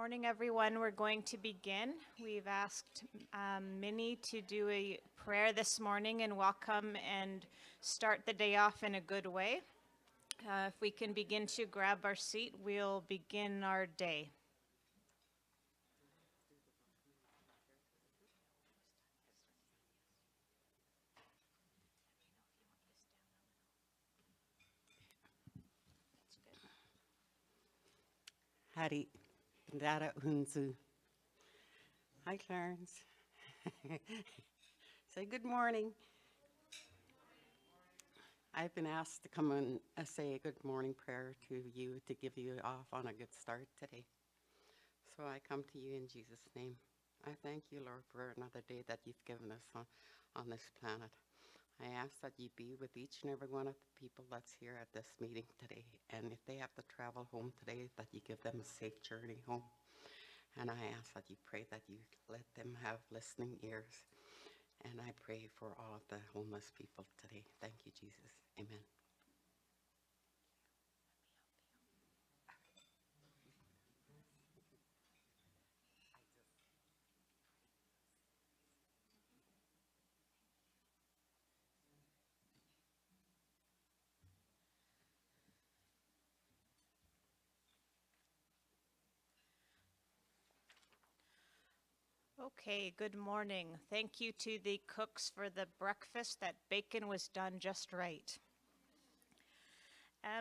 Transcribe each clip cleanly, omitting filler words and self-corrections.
morning, everyone. We're going to begin. We've asked Minnie to do a prayer this morning and welcome and start the day off in a good way. If we can begin to grab our seat, we'll begin our day. Hari, Dara Unzu. Hi, Clarence. Say good morning. I've been asked to come and say a good morning prayer to you to give you off on a good start today. So I come to you in Jesus' name. I thank you, Lord, for another day that you've given us on this planet. I ask that you be with each and every one of the people that's here at this meeting today. And if they have to travel home today, that you give them a safe journey home. And I ask that you pray that you let them have listening ears. And I pray for all of the homeless people today. Thank you, Jesus. Amen. Okay, good morning. Thank you to the cooks for the breakfast. That bacon was done just right.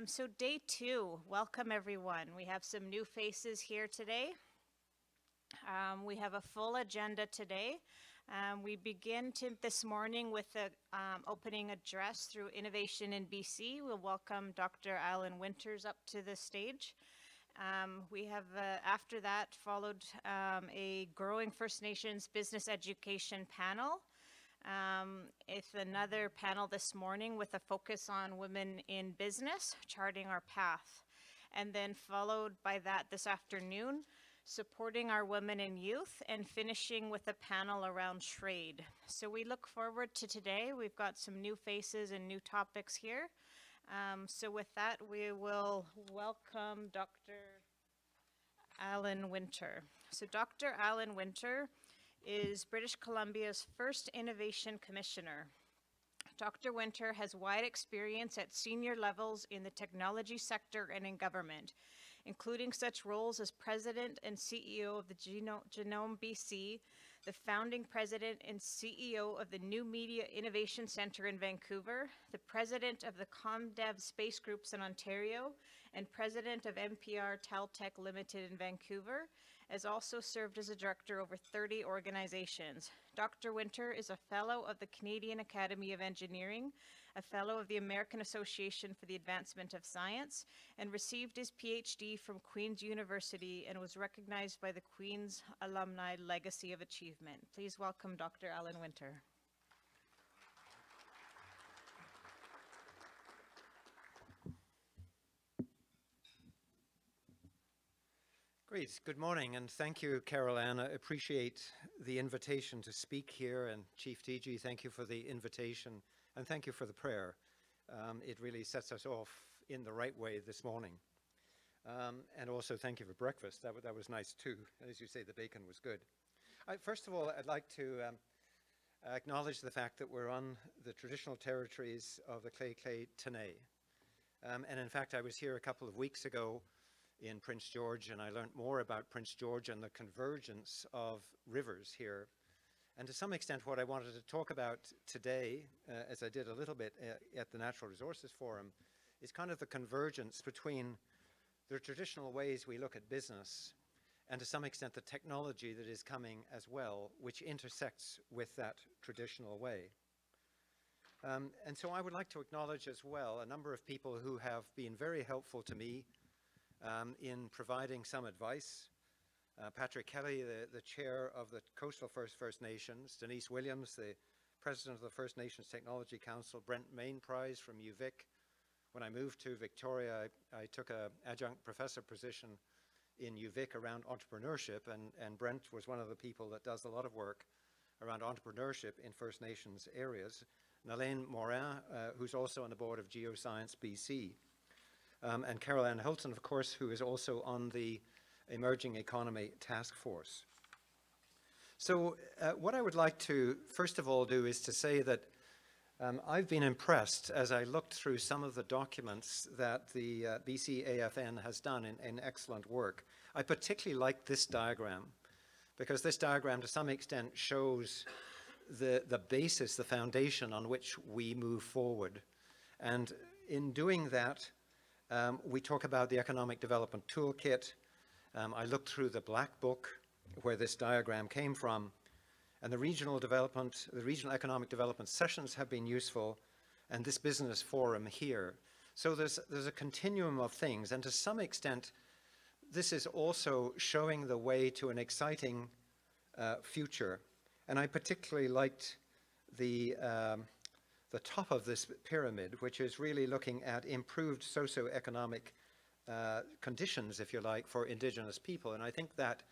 So day 2, welcome everyone. We have some new faces here today. We have a full agenda today. We begin this morning with the opening address through Innovation in BC. We'll welcome Dr. Alan Winters up to the stage. We have, after that, followed a growing First Nations business education panel. It's another panel this morning with a focus on women in business, charting our path. And then followed by that this afternoon, supporting our women and youth, and finishing with a panel around trade. So we look forward to today. We've got some new faces and new topics here. So with that, we will welcome Dr. Alan Winter. So Dr. Alan Winter is British Columbia's first Innovation Commissioner. Dr. Winter has wide experience at senior levels in the technology sector and in government, including such roles as President and CEO of the Genome BC, the founding president and CEO of the New Media Innovation Centre in Vancouver, the president of the ComDev Space Groups in Ontario, and president of NPR Teltech Limited in Vancouver, has also served as a director over 30 organizations. Dr. Winter is a fellow of the Canadian Academy of Engineering, a fellow of the American Association for the Advancement of Science, and received his PhD from Queen's University and was recognized by the Queen's Alumni Legacy of Achievement. Please welcome Dr. Alan Winter. Great. Good morning, and thank you, Carol Ann. I appreciate the invitation to speak here, and Chief DG, thank you for the invitation, and thank you for the prayer. It really sets us off in the right way this morning. And also thank you for breakfast. That was nice too. As you say, the bacon was good. First of all, I'd like to acknowledge the fact that we're on the traditional territories of the Clay Tenay. And in fact, I was here a couple of weeks ago in Prince George, and I learned more about Prince George and the convergence of rivers here. And to some extent, what I wanted to talk about today, as I did a little bit at the Natural Resources Forum, is kind of the convergence between the traditional ways we look at business and to some extent the technology that is coming as well, which intersects with that traditional way. And so I would like to acknowledge as well a number of people who have been very helpful to me in providing some advice. Patrick Kelly, the chair of the Coastal First Nations, Denise Williams, the president of the First Nations Technology Council, Brent Main Prize from UVic. When I moved to Victoria, I took an adjunct professor position in UVic around entrepreneurship, and Brent was one of the people that does a lot of work around entrepreneurship in First Nations areas. Nalaine Morin, who's also on the board of Geoscience BC. And Carol Ann Hilton, of course, who is also on the Emerging Economy Task Force. So what I would like to first of all do is to say that I've been impressed as I looked through some of the documents that the BCAFN has done in excellent work. I particularly like this diagram because this diagram to some extent shows the basis, the foundation on which we move forward. And in doing that, we talk about the Economic Development Toolkit. I looked through the Black Book where this diagram came from, and the regional economic development sessions have been useful, and this business forum here. So there's a continuum of things, and to some extent, this is also showing the way to an exciting future. And I particularly liked the top of this pyramid, which is really looking at improved socioeconomic conditions, if you like, for Indigenous people. And I think that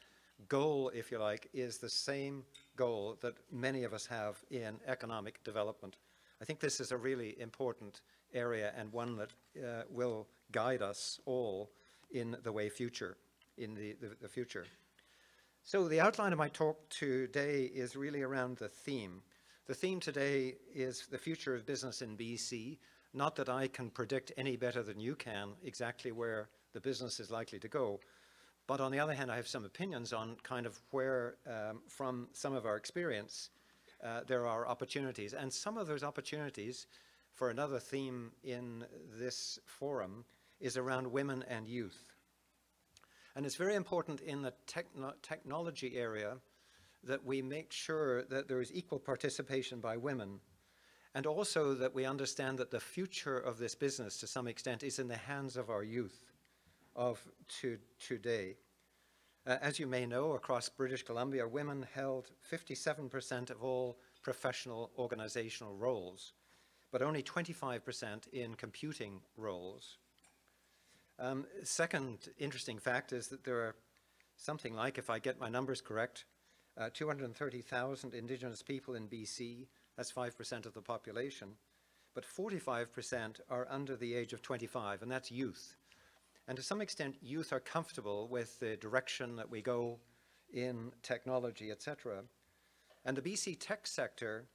goal, if you like, is the same goal that many of us have in economic development. I think this is a really important area and one that will guide us all in the way future, in the future. So the outline of my talk today is really around the theme. The theme today is the future of business in BC. Not that I can predict any better than you can exactly where the business is likely to go, but on the other hand, I have some opinions on kind of where, from some of our experience, there are opportunities. And some of those opportunities, for another theme in this forum, is around women and youth. And it's very important in the technology area that we make sure that there is equal participation by women, and also that we understand that the future of this business, to some extent, is in the hands of our youth of today. As you may know, across British Columbia, women held 57% of all professional organizational roles, but only 25% in computing roles. Second interesting fact is that there are something like, if I get my numbers correct, 230,000 Indigenous people in BC. That's 5% of the population. But 45% are under the age of 25, and that's youth. And to some extent, youth are comfortable with the direction that we go in technology, etc. And the BC tech sector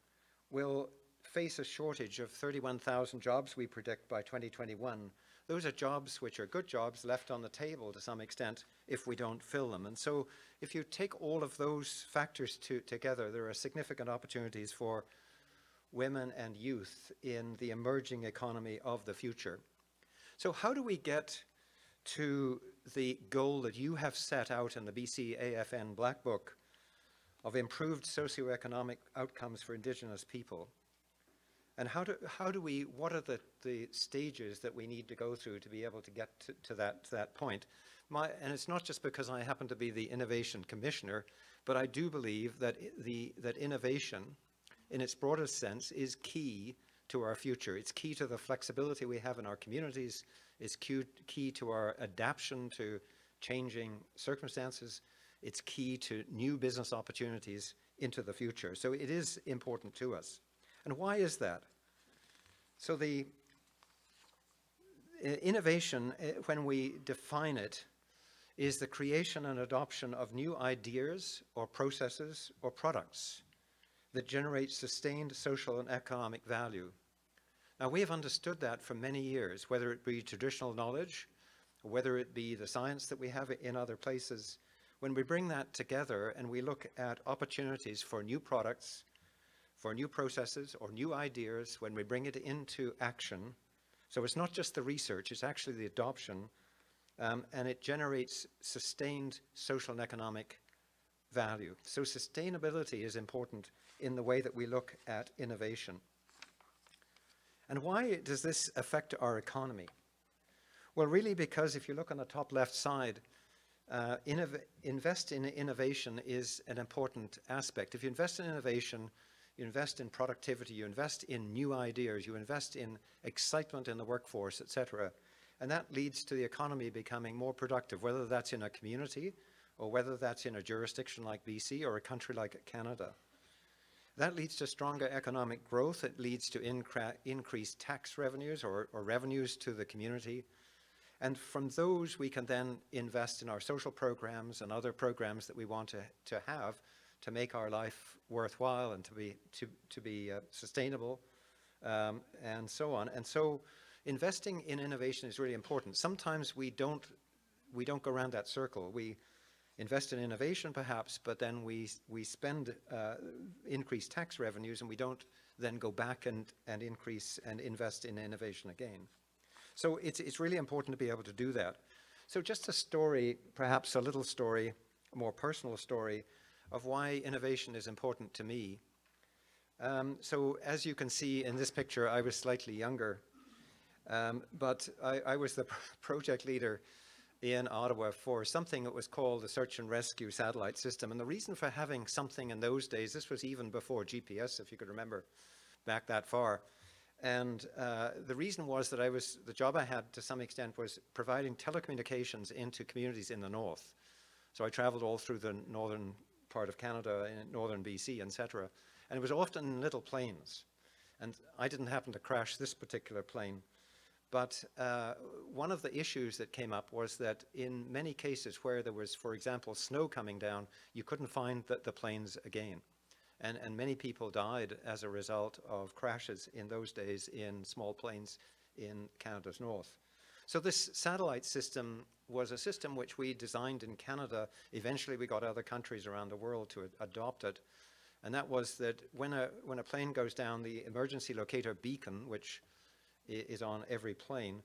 will face a shortage of 31,000 jobs, we predict, by 2021. Those are jobs which are good jobs left on the table to some extent if we don't fill them. And so if you take all of those factors together, there are significant opportunities for women and youth in the emerging economy of the future. So how do we get to the goal that you have set out in the BCAFN Black Book of improved socioeconomic outcomes for Indigenous people? And what are the stages that we need to go through to be able to get to that point? And it's not just because I happen to be the Innovation Commissioner, but I do believe that that innovation, in its broadest sense, is key to our future. It's key to the flexibility we have in our communities. It's key to our adaptation to changing circumstances. It's key to new business opportunities into the future. So it is important to us. And why is that? So the innovation, when we define it, is the creation and adoption of new ideas or processes or products that generate sustained social and economic value. Now, we have understood that for many years, whether it be traditional knowledge, or whether it be the science that we have in other places. When we bring that together and we look at opportunities for new products, for new processes or new ideas, when we bring it into action, so it's not just the research, it's actually the adoption, and it generates sustained social and economic value. So sustainability is important in the way that we look at innovation. And why does this affect our economy? Well, really because if you look on the top left side, invest in innovation is an important aspect. If you invest in innovation, you invest in productivity, you invest in new ideas, you invest in excitement in the workforce, etc. And that leads to the economy becoming more productive, whether that's in a community or whether that's in a jurisdiction like BC or a country like Canada. That leads to stronger economic growth. It leads to increased tax revenues or revenues to the community. And from those, we can then invest in our social programs and other programs that we want to have to make our life worthwhile and to be sustainable, and so on. And so investing in innovation is really important. Sometimes we don't go around that circle. We invest in innovation perhaps, but then we spend increased tax revenues, and we don't then go back and increase and invest in innovation again. So it's really important to be able to do that. So just a story, perhaps a little story, a more personal story of why innovation is important to me. So as you can see in this picture, I was slightly younger, but I was the project leader in Ottawa for something that was called the Search and Rescue Satellite System. And the reason for having something in those days, this was even before GPS, if you could remember back that far. And the reason was that the job I had to some extent was providing telecommunications into communities in the north. So I traveled all through the northern part of Canada, in northern BC, etc. And it was often in little planes. And I didn't happen to crash this particular plane. But one of the issues that came up was that in many cases where there was, for example, snow coming down, you couldn't find the planes again. And many people died as a result of crashes in those days in small planes in Canada's north. So this satellite system was a system which we designed in Canada. Eventually we got other countries around the world to adopt it. And that was that when a plane goes down, the emergency locator beacon, which is on every plane,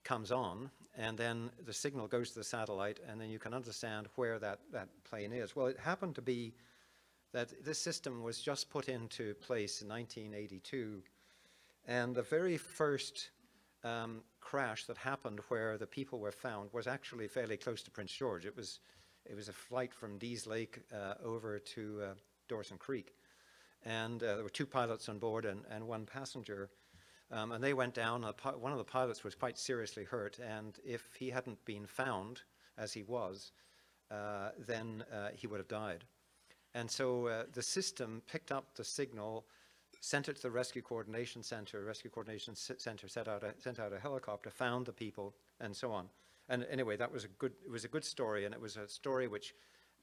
comes on, and then the signal goes to the satellite, and then you can understand where that plane is. Well, it happened to be that this system was just put into place in 1982, and the very first crash that happened where the people were found was actually fairly close to Prince George. It was a flight from Dease Lake over to Dawson Creek, and there were 2 pilots on board and 1 passenger. And they went down. One of the pilots was quite seriously hurt, and if he hadn't been found, as he was, then he would have died. And so the system picked up the signal, sent it to the Rescue Coordination Center. Rescue Coordination Center sent out a helicopter, found the people, and so on. And anyway, it was a good story, and it was a story which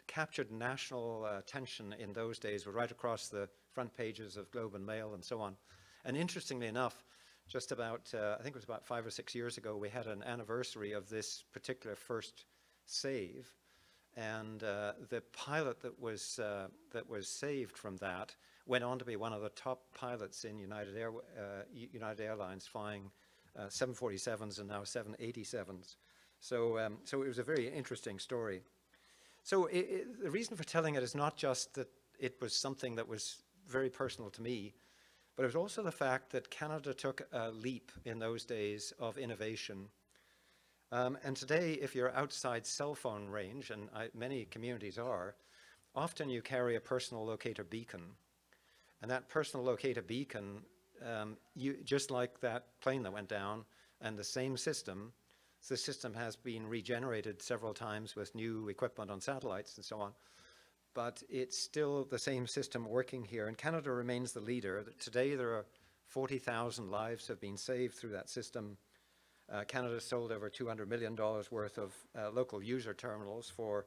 captured national attention in those days. We're right across the front pages of Globe and Mail and so on. And interestingly enough, just about, I think it was about 5 or 6 years ago, we had an anniversary of this particular first save. And the pilot that was saved from that went on to be one of the top pilots in United Airlines, flying 747s and now 787s. So it was a very interesting story. So the reason for telling it is not just that it was something that was very personal to me, but it was also the fact that Canada took a leap in those days of innovation. And today, if you're outside cell phone range, and many communities are, often you carry a personal locator beacon. And that personal locator beacon, just like that plane that went down, and the same system, the system has been regenerated several times with new equipment on satellites and so on. But it's still the same system working here, and Canada remains the leader. Today there are 40,000 lives have been saved through that system. Canada sold over $200 million worth of local user terminals for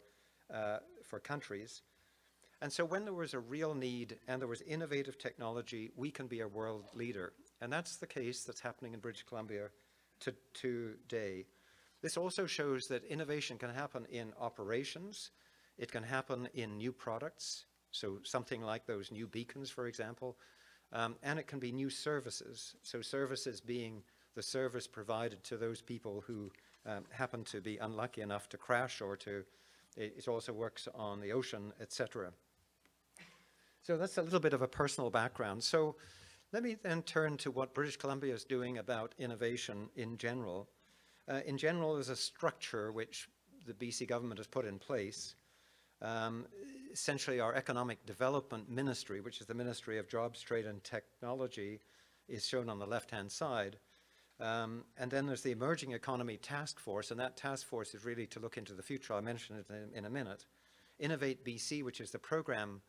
countries. And so when there was a real need and there was innovative technology, we can be a world leader. And that's the case that's happening in British Columbia today. This also shows that innovation can happen in operations. It can happen in new products, so something like those new beacons, for example, and it can be new services. So services being the service provided to those people who happen to be unlucky enough to crash, or it also works on the ocean, etc. So that's a little bit of a personal background. So let me then turn to what British Columbia is doing about innovation in general. In general, there's a structure which the BC government has put in place. Essentially, our Economic Development Ministry, which is the Ministry of Jobs, Trade and Technology, is shown on the left-hand side. And then there's the Emerging Economy Task Force, and that task force is really to look into the future. I'll mention it in a minute. Innovate BC, which is the program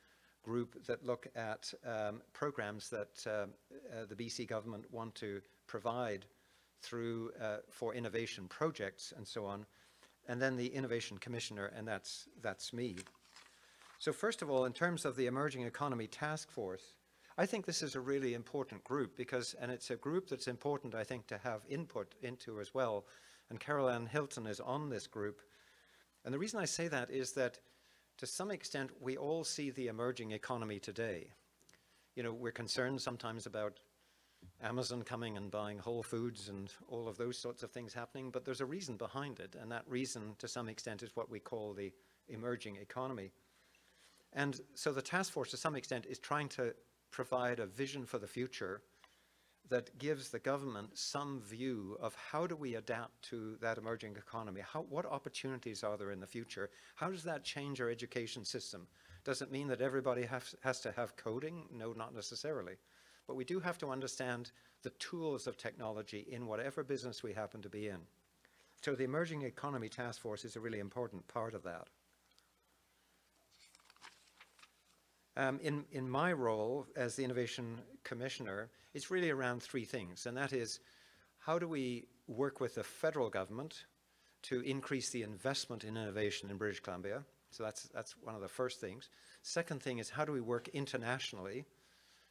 group that look at programs that the BC government want to provide through for innovation projects and so on, and then the Innovation Commissioner, and that's me. So first of all, in terms of the Emerging Economy Task Force, I think this is a really important group because, and it's a group that's important, I think, to have input into as well. And Carol Ann Hilton is on this group. And the reason I say that is that to some extent, we all see the emerging economy today. You know, we're concerned sometimes about Amazon coming and buying Whole Foods and all of those sorts of things happening, but there's a reason behind it. And that reason, to some extent, is what we call the emerging economy. And so the task force, to some extent, is trying to provide a vision for the future that gives the government some view of how do we adapt to that emerging economy? What opportunities are there in the future? How does that change our education system? Does it mean that everybody has to have coding? No, not necessarily. But we do have to understand the tools of technology in whatever business we happen to be in. So the Emerging Economy Task Force is a really important part of that. In my role as the Innovation Commissioner, it's really around three things, and that is, how do we work with the federal government to increase the investment in innovation in British Columbia? So that's one of the first things. Second thing is, how do we work internationally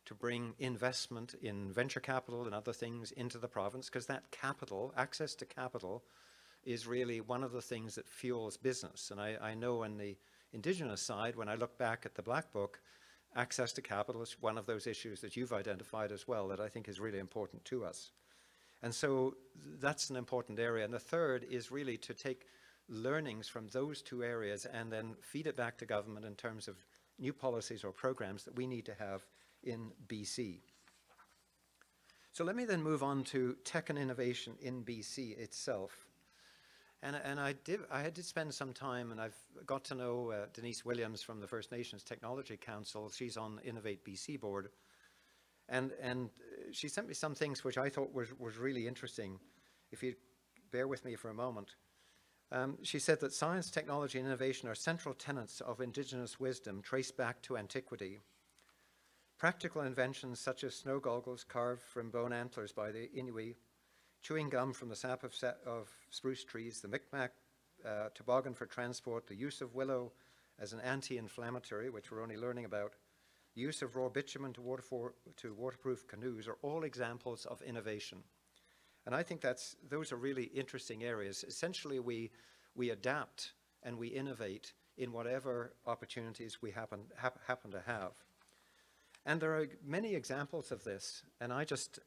to bring investment in venture capital and other things into the province? Because that capital, access to capital, is really one of the things that fuels business. And I know on the Indigenous side, when I look back at the Black Book, access to capital is one of those issues that you've identified as well that I think is really important to us. And so that's an important area. And the third is really to take learnings from those two areas and then feed it back to government in terms of new policies or programs that we need to have in BC. So let me then move on to tech and innovation in BC itself. And I did spend some time, and I've got to know Denise Williams from the First Nations Technology Council. She's on the Innovate BC board. And she sent me some things which I thought was really interesting. If you bear with me for a moment. She said that science, technology, and innovation are central tenets of Indigenous wisdom traced back to antiquity. Practical inventions such as snow goggles carved from bone antlers by the Inuit, chewing gum from the sap of spruce trees, the Micmac toboggan for transport, the use of willow as an anti-inflammatory, which we're only learning about, the use of raw bitumen to waterproof canoes are all examples of innovation. And I think those are really interesting areas. Essentially, we adapt and we innovate in whatever opportunities we happen to have. And there are many examples of this, and I just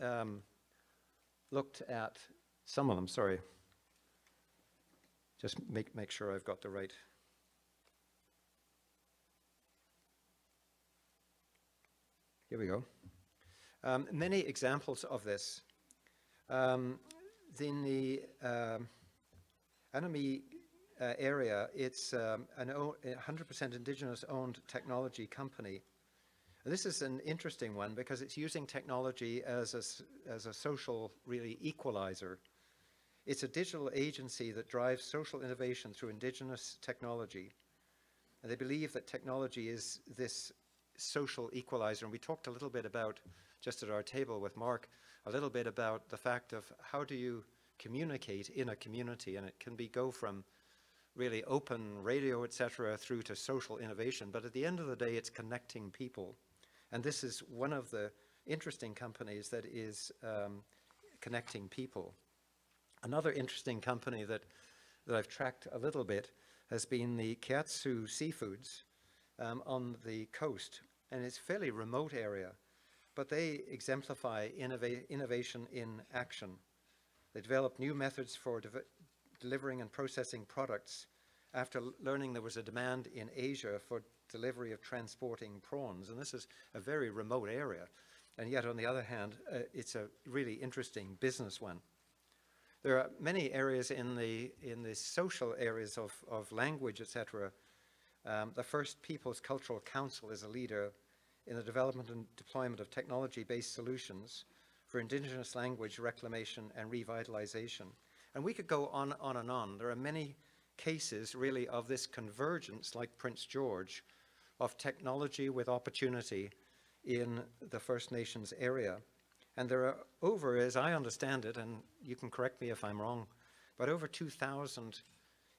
looked at some of them, sorry. Just make sure I've got the right. Here we go. Many examples of this. In the Anami area, it's a 100% Indigenous-owned technology company. This is an interesting one because it's using technology as a social, really, equalizer. It's a digital agency that drives social innovation through Indigenous technology. And they believe that technology is this social equalizer. And we talked a little bit about, just at our table with Mark, a little bit about the fact of how do you communicate in a community. And it can go from really open radio, etc., through to social innovation. But at the end of the day, it's connecting people. And this is one of the interesting companies that is connecting people. Another interesting company that I've tracked a little bit has been the Kiatsu Seafoods on the coast. And it's a fairly remote area, but they exemplify innovation in action. They develop new methods for delivering and processing products after learning there was a demand in Asia for delivery of transporting prawns. And this is a very remote area. And yet, on the other hand, it's a really interesting business one. There are many areas in the social areas of language, etc. The First Peoples Cultural Council is a leader in the development and deployment of technology-based solutions for Indigenous language reclamation and revitalization. And we could go on and on. There are many cases, really, of this convergence, like Prince George, of technology with opportunity in the First Nations area. And there are over, as I understand it, and you can correct me if I'm wrong, but over 2,000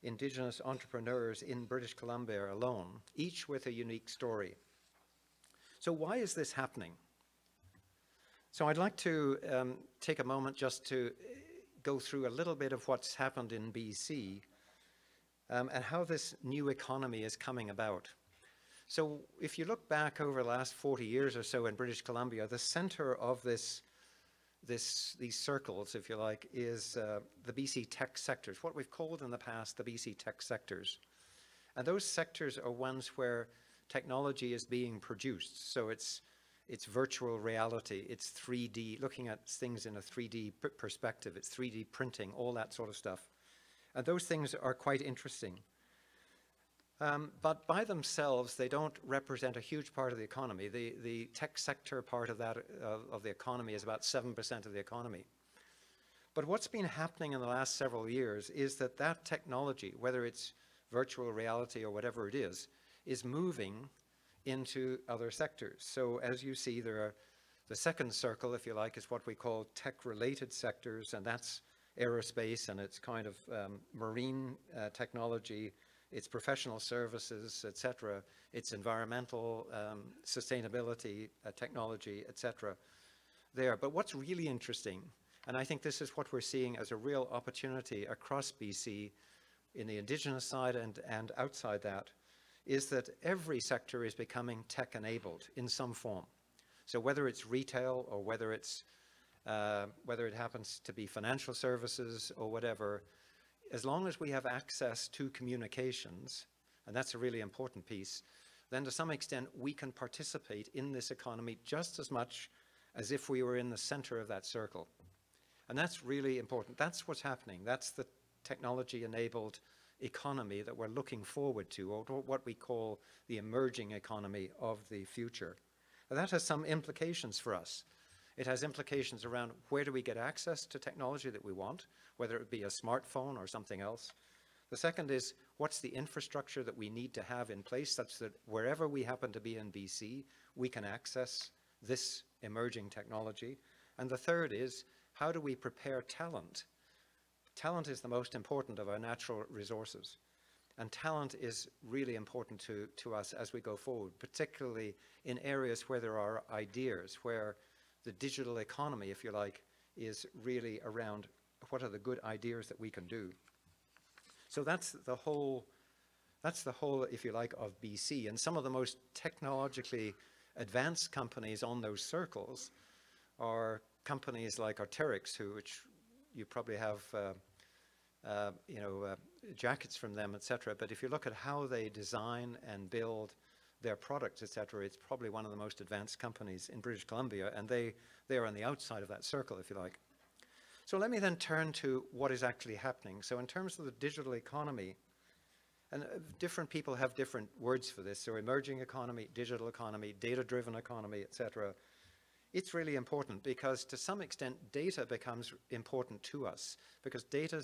Indigenous entrepreneurs in British Columbia alone, each with a unique story. So why is this happening? So I'd like to take a moment just to go through a little bit of what's happened in BC and how this new economy is coming about. So if you look back over the last 40 years or so in British Columbia, the center of these circles, if you like, is the BC tech sectors, what we've called in the past the BC tech sectors. And those sectors are ones where technology is being produced. So it's virtual reality, it's 3D, looking at things in a 3D perspective, it's 3D printing, all that sort of stuff. And those things are quite interesting. But by themselves, they don't represent a huge part of the economy. The tech sector part of that of the economy is about 7% of the economy. But what's been happening in the last several years is that that technology, whether it's virtual reality or whatever it is moving into other sectors. So as you see, there are the second circle, if you like, is what we call tech-related sectors, and that's aerospace, and it's kind of marine technology, it's professional services, etc. It's environmental sustainability, technology, etc. there. But what's really interesting, and I think this is what we're seeing as a real opportunity across BC in the Indigenous side and outside that, is that every sector is becoming tech-enabled in some form. So whether it's retail or whether it happens to be financial services or whatever, as long as we have access to communications, and that's a really important piece, then to some extent we can participate in this economy just as much as if we were in the center of that circle. And that's really important. That's what's happening. That's the technology-enabled economy that we're looking forward to, or what we call the emerging economy of the future. And that has some implications for us. It has implications around where do we get access to technology that we want, whether it be a smartphone or something else. The second is, what's the infrastructure that we need to have in place such that wherever we happen to be in BC, we can access this emerging technology. And the third is, how do we prepare talent? Talent is the most important of our natural resources. And talent is really important to us as we go forward, particularly in areas where there are ideas, where the digital economy, if you like, is really around what are the good ideas that we can do. So that's the whole, if you like, of BC. And some of the most technologically advanced companies on those circles are companies like Arterix, which you probably have jackets from them, etc. But if you look at how they design and build their products, etc., it's probably one of the most advanced companies in British Columbia, and they are on the outside of that circle, if you like. So let me then turn to what is actually happening. So in terms of the digital economy, and different people have different words for this, so emerging economy, digital economy, data-driven economy, etc. It's really important because to some extent data becomes important to us, because data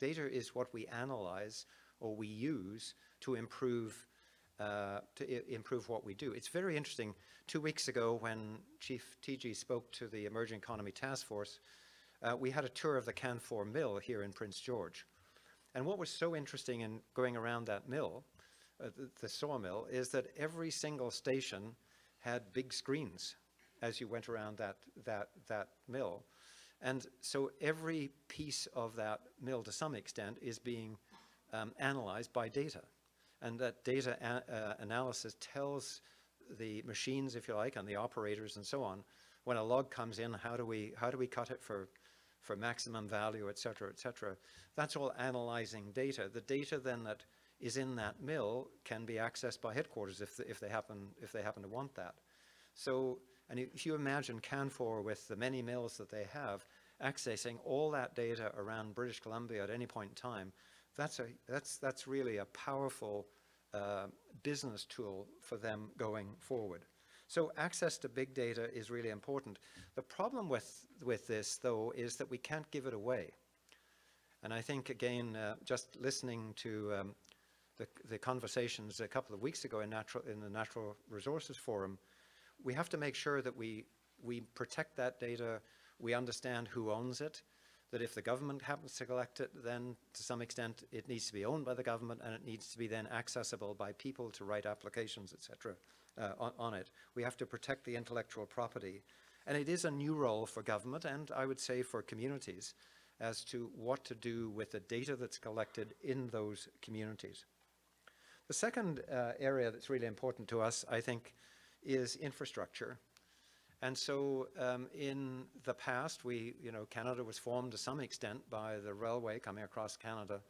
is what we analyze or we use to improve what we do. It's very interesting. 2 weeks ago when Chief TG spoke to the Emerging Economy Task Force, we had a tour of the Canfor mill here in Prince George. And what was so interesting in going around that mill, the sawmill, is that every single station had big screens as you went around that mill. And so every piece of that mill, to some extent, is being analyzed by data. And that data analysis tells the machines, if you like, and the operators and so on, when a log comes in, how do we cut it for maximum value, et cetera, et cetera. That's all analyzing data. The data then that is in that mill can be accessed by headquarters if they happen to want that. So, and if you imagine Canfor with the many mills that they have, accessing all that data around British Columbia at any point in time, that's really a powerful business tool for them going forward. So access to big data is really important. The problem with this, though, is that we can't give it away. And I think, again, just listening to the conversations a couple of weeks ago in the Natural Resources Forum, we have to make sure that we we protect that data, we understand who owns it, that if the government happens to collect it, then to some extent it needs to be owned by the government, and it needs to be then accessible by people to write applications, etc. On it. We have to protect the intellectual property. And it is a new role for government, and I would say for communities, as to what to do with the data that's collected in those communities. The second area that's really important to us, I think, is infrastructure. And so in the past, Canada was formed to some extent by the railway coming across Canada.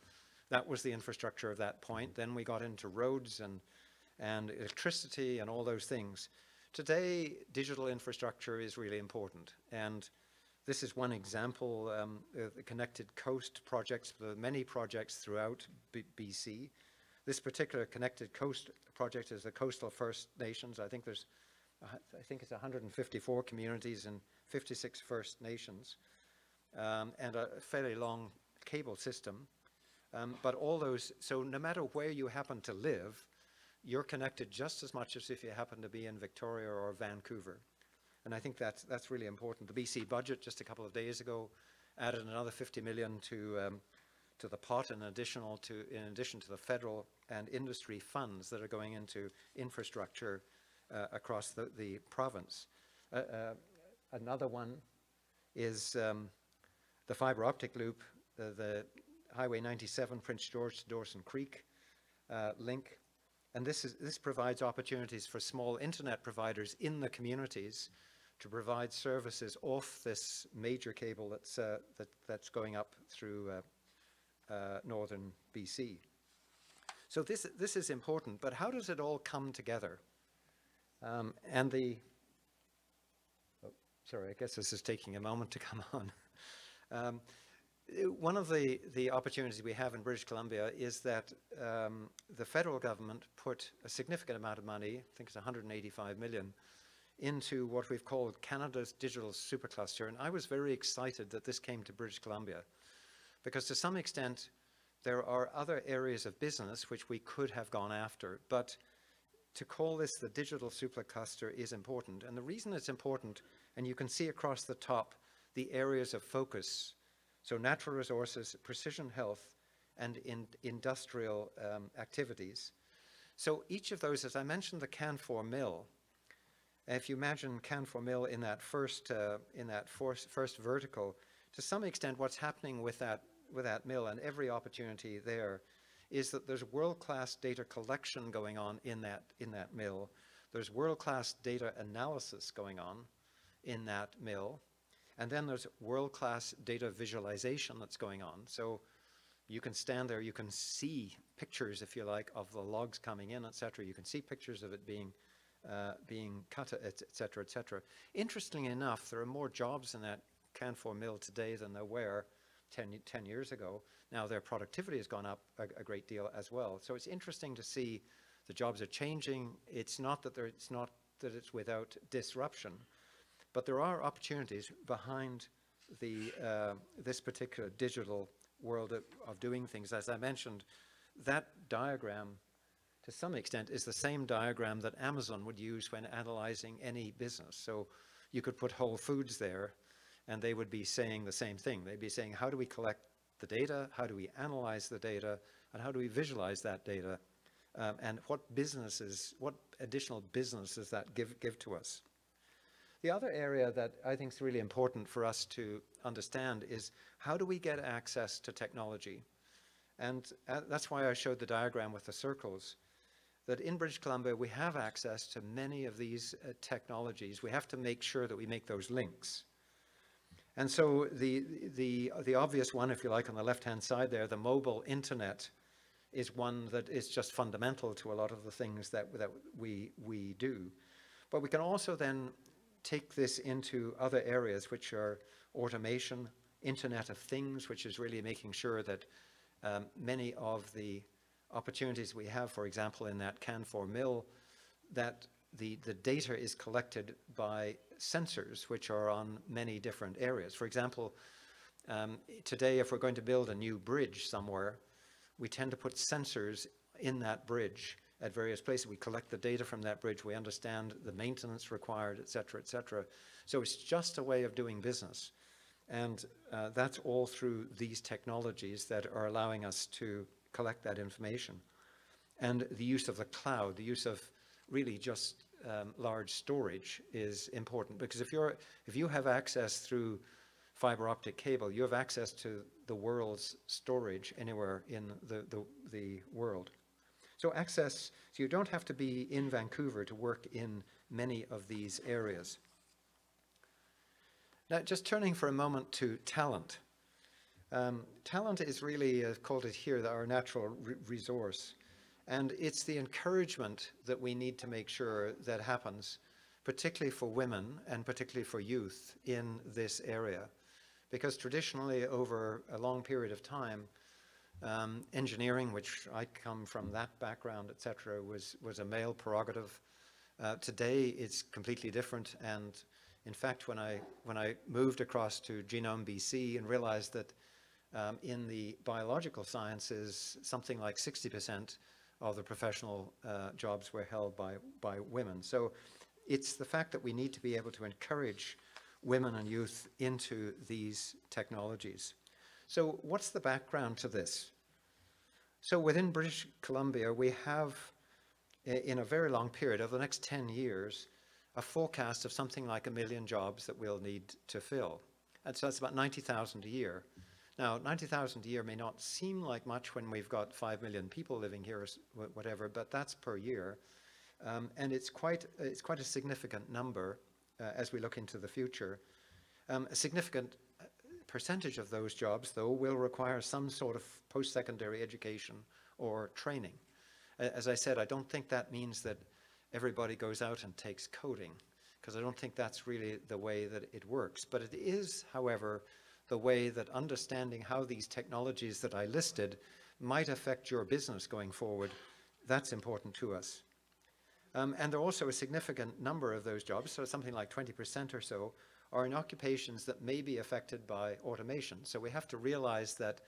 That was the infrastructure of that point. Then we got into roads and electricity and all those things. Today, digital infrastructure is really important. And this is one example, the Connected Coast projects, the many projects throughout BC. This particular Connected Coast project is the Coastal First Nations. I think it's 154 communities and 56 First Nations, and a fairly long cable system. But all those, so no matter where you happen to live, you're connected just as much as if you happen to be in Victoria or Vancouver. And I think that's really important. The BC budget just a couple of days ago added another 50 million to the pot in addition to the federal and industry funds that are going into infrastructure across the province. Another one is the fiber optic loop, the Highway 97 Prince George to Dawson Creek link. And this provides opportunities for small internet providers in the communities to provide services off this major cable that's going up through northern BC. So this is important, but how does it all come together? Sorry, I guess this is taking a moment to come on. One of the opportunities we have in British Columbia is that the federal government put a significant amount of money, I think it's 185 million, into what we've called Canada's Digital Supercluster. And I was very excited that this came to British Columbia, because to some extent there are other areas of business which we could have gone after, but to call this the Digital Supercluster is important. And the reason it's important, and you can see across the top the areas of focus, so natural resources, precision health, and industrial activities. So each of those, as I mentioned, the Canfor mill, if you imagine Canfor mill in that first vertical, to some extent what's happening with that mill and every opportunity there is that there's world-class data collection going on in that mill. There's world-class data analysis going on in that mill. And then there's world-class data visualization that's going on. So you can stand there, you can see pictures, if you like, of the logs coming in, etc. You can see pictures of it being cut, etc., etc. Interestingly enough, there are more jobs in that Canfor mill today than there were 10 years ago. Now their productivity has gone up a great deal as well. So it's interesting to see the jobs are changing. It's not that it's without disruption, but there are opportunities behind this particular digital world of doing things. As I mentioned, that diagram, to some extent, is the same diagram that Amazon would use when analyzing any business. So you could put Whole Foods there, and they would be saying the same thing. They'd be saying, how do we collect the data? How do we analyze the data? And how do we visualize that data? And what additional business does that give to us? The other area that I think is really important for us to understand is, how do we get access to technology? And that's why I showed the diagram with the circles, that in British Columbia we have access to many of these technologies. We have to make sure that we make those links. And so the obvious one, if you like, on the left-hand side there, the mobile internet, is one that is just fundamental to a lot of the things that we do. But we can also then take this into other areas, which are automation, Internet of Things, which is really making sure that many of the opportunities we have, for example, in that Canfor mill, that the data is collected by sensors, which are on many different areas. For example, today, if we're going to build a new bridge somewhere, we tend to put sensors in that bridge at various places. We collect the data from that bridge. We understand the maintenance required, et cetera, et cetera. So it's just a way of doing business. And that's all through these technologies that are allowing us to collect that information. And the use of the cloud, the use of really just large storage is important, because if you have access through fiber optic cable, you have access to the world's storage anywhere in the world. So access, so you don't have to be in Vancouver to work in many of these areas. Now, just turning for a moment to talent. Talent is really, called it here, our natural resource. And it's the encouragement that we need to make sure that happens, particularly for women and particularly for youth in this area. Because traditionally, over a long period of time, engineering, which I come from that background, et cetera, was a male prerogative. Today, it's completely different. And in fact, when I moved across to Genome BC and realized that in the biological sciences, something like 60% of the professional jobs were held by women. So it's the fact that we need to be able to encourage women and youth into these technologies. So what's the background to this? So within British Columbia, we have, in a very long period, over the next 10 years, a forecast of something like 1 million jobs that we'll need to fill. And so that's about 90,000 a year. Now, 90,000 a year may not seem like much when we've got 5 million people living here, or whatever, but that's per year. And it's quite a significant number as we look into the future. A significant percentage of those jobs, though, will require some sort of post-secondary education or training. As I said, I don't think that means that everybody goes out and takes coding, because I don't think that's really the way that it works. But it is, however, the way that understanding how these technologies that I listed might affect your business going forward, that's important to us. And there are also a significant number of those jobs, so something like 20% or so, are in occupations that may be affected by automation. So we have to realize that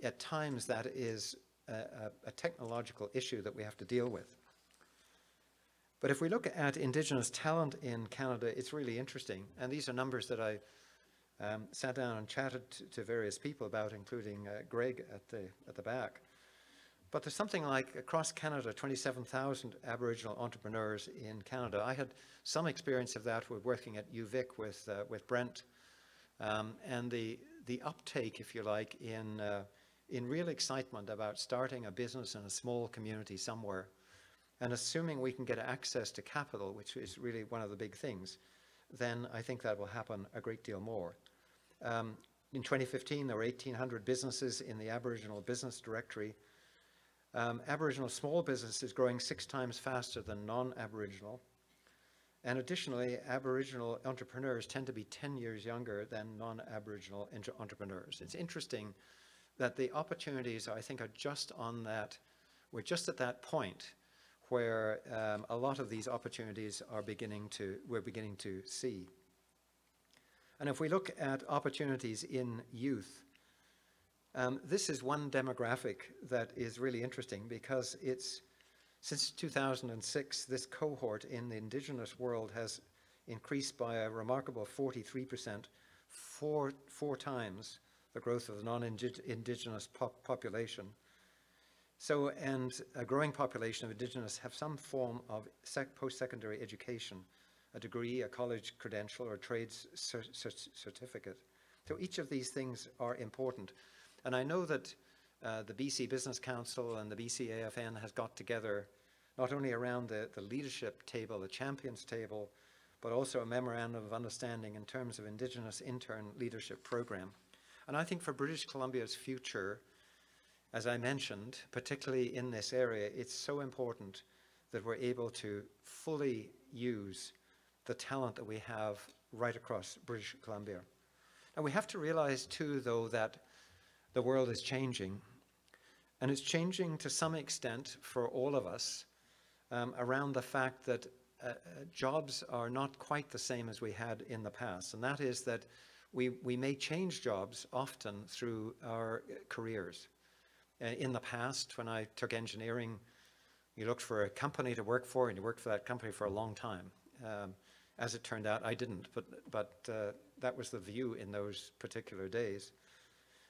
at times that is a technological issue that we have to deal with. But if we look at Indigenous talent in Canada, it's really interesting. And these are numbers that I sat down and chatted to various people about, including Greg at the back. But there's something like, across Canada, 27,000 Aboriginal entrepreneurs in Canada. I had some experience of that with working at UVic with Brent. And the uptake, if you like, in real excitement about starting a business in a small community somewhere, and assuming we can get access to capital, which is really one of the big things, then I think that will happen a great deal more. In 2015, there were 1,800 businesses in the Aboriginal Business Directory. Aboriginal small business is growing 6 times faster than non-Aboriginal. And additionally, Aboriginal entrepreneurs tend to be 10 years younger than non-Aboriginal entrepreneurs. It's interesting that the opportunities, I think, are just on that. We're just at that point where a lot of these opportunities we're beginning to see. And if we look at opportunities in youth, this is one demographic that is really interesting, because since 2006, this cohort in the Indigenous world has increased by a remarkable 43%, four times the growth of the non-Indigenous population. So, and a growing population of Indigenous have some form of post-secondary education, a degree, a college credential, or a trades certificate. So each of these things are important. And I know that the BC Business Council and the BCAFN has got together not only around the leadership table, the champions table, but also a memorandum of understanding in terms of Indigenous intern leadership program. And I think for British Columbia's future, as I mentioned, particularly in this area, it's so important that we're able to fully use the talent that we have right across British Columbia. And we have to realize too, though, that the world is changing. And it's changing to some extent for all of us around the fact that jobs are not quite the same as we had in the past. And that is that we may change jobs often through our careers. In the past, when I took engineering, You looked for a company to work for, and you worked for that company for a long time. As it turned out, I didn't, but that was the view in those particular days.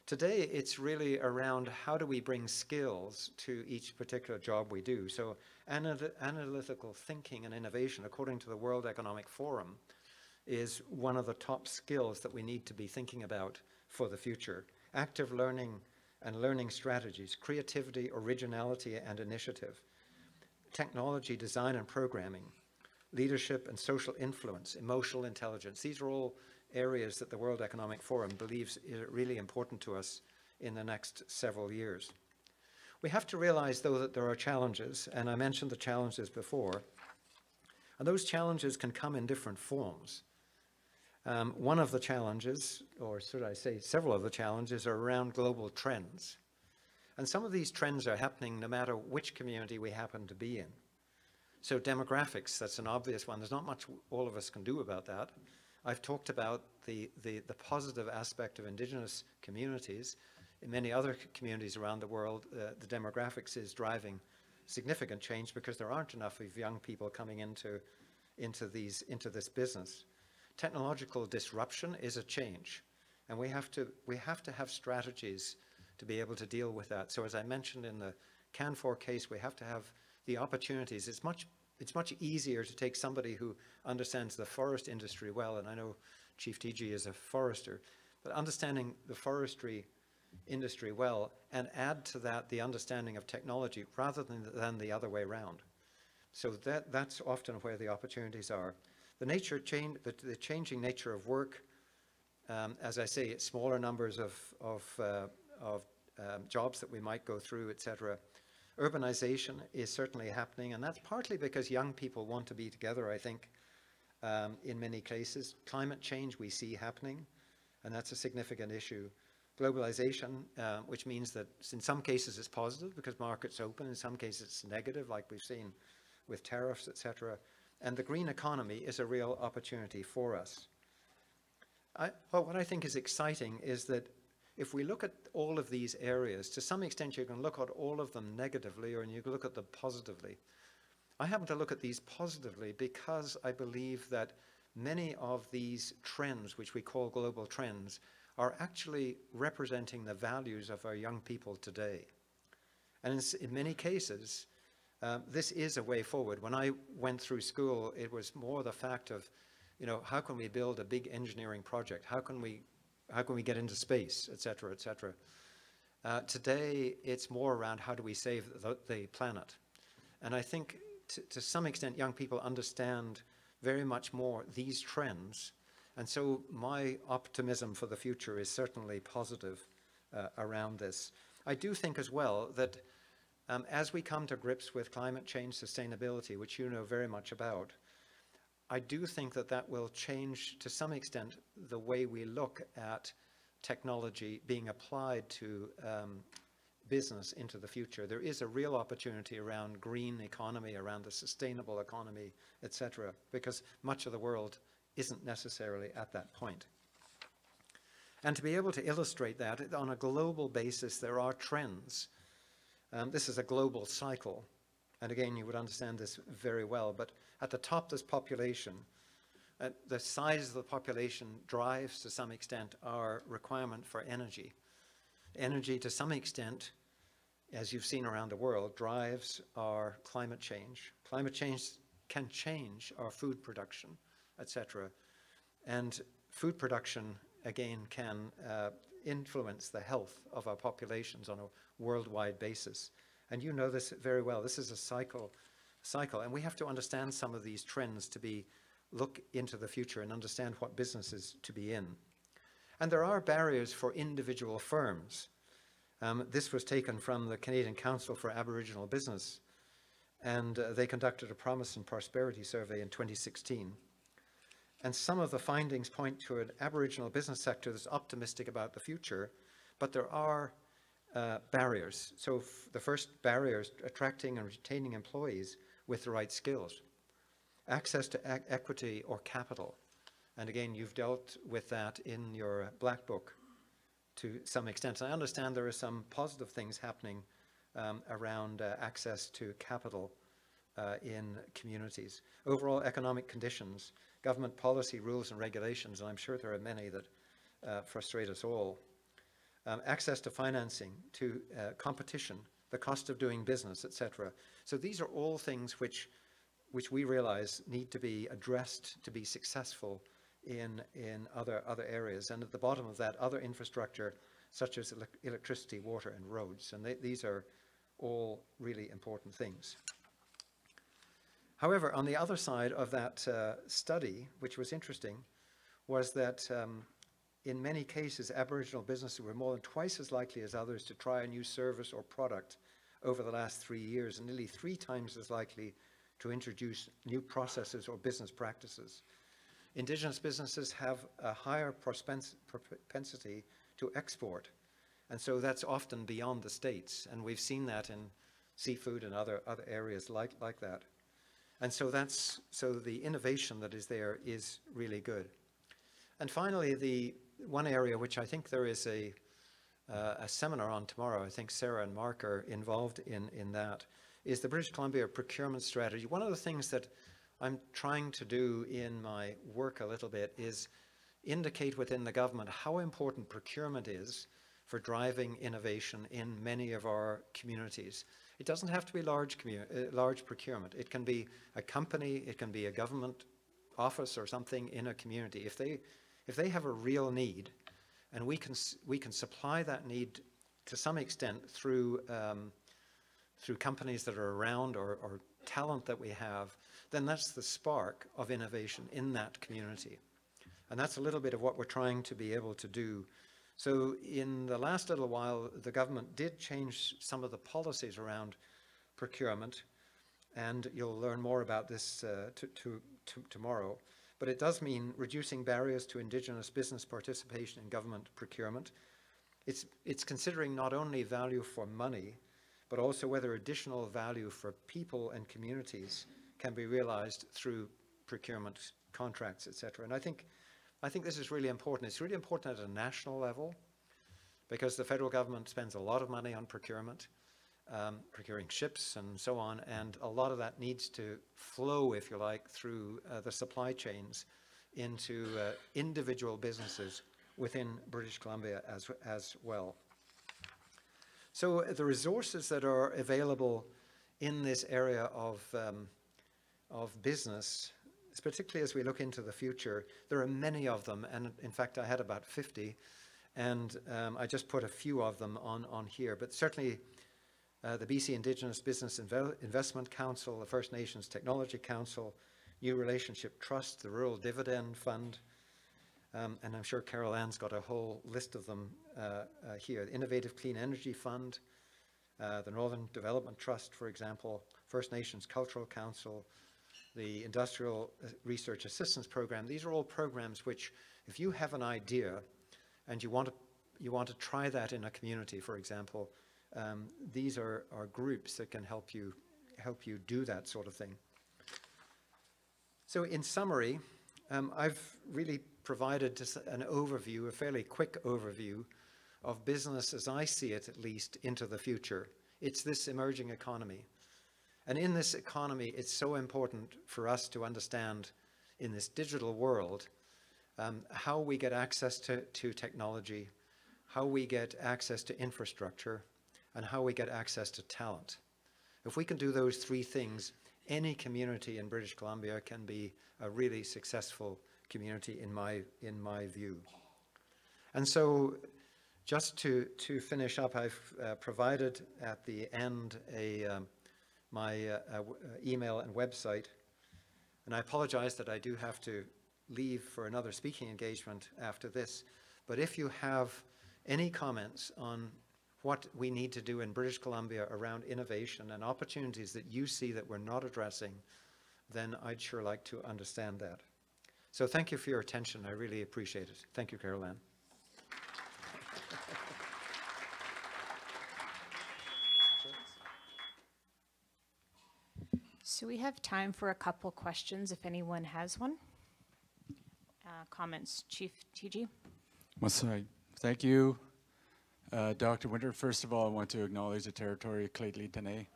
Today, it's really around how do we bring skills to each particular job we do. So analytical thinking and innovation, according to the World Economic Forum, is one of the top skills that we need to be thinking about for the future. Active learning and learning strategies, creativity, originality, and initiative, technology, design, and programming, leadership and social influence, emotional intelligence. These are all areas that the World Economic Forum believes are really important to us in the next several years. We have to realize, though, that there are challenges, and I mentioned the challenges before, and those challenges can come in different forms. One of the challenges, or should I say several of the challenges, are around global trends. And some of these trends are happening no matter which community we happen to be in. So demographics, that's an obvious one. There's not much all of us can do about that. I've talked about the positive aspect of indigenous communities. In many other communities around the world, the demographics is driving significant change because there aren't enough of young people coming into this business. Technological disruption is a change, and we have to have strategies to be able to deal with that. So as I mentioned in the CAN4 case, we have to have the opportunities. It's much easier to take somebody who understands the forest industry well, and I know Chief TG is a forester, but understanding the forestry industry well and add to that the understanding of technology rather than the other way around. So that's often where the opportunities are. The changing nature of work, as I say, it's smaller numbers of jobs that we might go through, etc. Urbanization is certainly happening, and that's partly because young people want to be together, I think, in many cases. Climate change we see happening, and that's a significant issue. Globalization, which means that in some cases it's positive because markets open, in some cases it's negative, like we've seen with tariffs, etc. And the green economy is a real opportunity for us. What I think is exciting is that if we look at all of these areas, to some extent you can look at all of them negatively or you can look at them positively. I happen to look at these positively because I believe that many of these trends, which we call global trends, are actually representing the values of our young people today. And in many cases, this is a way forward. When I went through school, it was more the fact of, how can we build a big engineering project? How can we get into space, et cetera, et cetera. Today, it's more around how do we save the planet. And I think to some extent, young people understand very much more these trends. And so my optimism for the future is certainly positive around this. I do think as well that as we come to grips with climate change sustainability, which you know very much about, I do think that will change to some extent the way we look at technology being applied to business into the future. There is a real opportunity around green economy, around the sustainable economy, etc., because much of the world isn't necessarily at that point. And to be able to illustrate that on a global basis, there are trends. This is a global cycle. And again, you would understand this very well, but at the top there's population. The size of the population drives to some extent our requirement for energy. Energy to some extent, as you've seen around the world, drives our climate change. Climate change can change our food production, etc. And food production, again, can influence the health of our populations on a worldwide basis. And you know this very well. This is a cycle, and we have to understand some of these trends to look into the future and understand what businesses to be in. And there are barriers for individual firms. This was taken from the Canadian Council for Aboriginal Business, and they conducted a Promise and Prosperity survey in 2016. And some of the findings point to an Aboriginal business sector that's optimistic about the future, but there are barriers. So the first barrier is attracting and retaining employees with the right skills. Access to equity or capital. And again, you've dealt with that in your Black Book to some extent. I understand there are some positive things happening around access to capital in communities. Overall economic conditions, government policy, rules and regulations, and I'm sure there are many that frustrate us all. Access to financing, to competition, the cost of doing business, etc. So these are all things which we realize need to be addressed to be successful in other areas. And at the bottom of that, other infrastructure such as electricity, water and roads. And these are all really important things. However, on the other side of that study, which was interesting, was that in many cases, Aboriginal businesses were more than twice as likely as others to try a new service or product over the last 3 years, and nearly 3 times as likely to introduce new processes or business practices. Indigenous businesses have a higher propensity to export, and so that's often beyond the states, and we've seen that in seafood and other areas like that. And so the innovation that is there is really good. And finally, the one area which I think there is a seminar on tomorrow, I think Sarah and Mark are involved in that, is the British Columbia procurement strategy. One of the things that I'm trying to do in my work a little bit is indicate within the government how important procurement is for driving innovation in many of our communities. It doesn't have to be large procurement. It can be a company, it can be a government office or something in a community. If they have a real need, and we can supply that need to some extent through companies that are around or talent that we have, then that's the spark of innovation in that community. And that's a little bit of what we're trying to be able to do. So in the last little while, the government did change some of the policies around procurement, and you'll learn more about this tomorrow. But it does mean reducing barriers to Indigenous business participation in government procurement. It's considering not only value for money, but also whether additional value for people and communities can be realized through procurement contracts, etc. And I think this is really important. It's really important at a national level because the federal government spends a lot of money on procurement, procuring ships and so on, and a lot of that needs to flow, if you like, through the supply chains into individual businesses within British Columbia as well. So the resources that are available in this area of business, particularly as we look into the future, there are many of them, and in fact I had about 50, and I just put a few of them on here, but certainly the BC Indigenous Business Investment Council, the First Nations Technology Council, New Relationship Trust, the Rural Dividend Fund, and I'm sure Carol Ann's got a whole list of them here. The Innovative Clean Energy Fund, the Northern Development Trust, for example, First Nations Cultural Council, the Industrial Research Assistance Program. These are all programs which, if you have an idea and you want to try that in a community, for example, these are groups that can help you do that sort of thing. So in summary, I've really provided just an overview, a fairly quick overview of business as I see it, at least, into the future. It's this emerging economy. And in this economy, it's so important for us to understand in this digital world how we get access to technology, how we get access to infrastructure, and how we get access to talent. If we can do those 3 things, any community in British Columbia can be a really successful community in my view. And so just to finish up, I've provided at the end my email and website, and I apologize that I do have to leave for another speaking engagement after this, but if you have any comments on what we need to do in British Columbia around innovation and opportunities that you see that we're not addressing, then I'd sure like to understand that. So thank you for your attention. I really appreciate it. Thank you, Carol Ann. So we have time for a couple questions if anyone has one. Comments, Chief TG? Masai, thank you. Dr. Winter, first of all, I want to acknowledge the territory of Claytley Tene,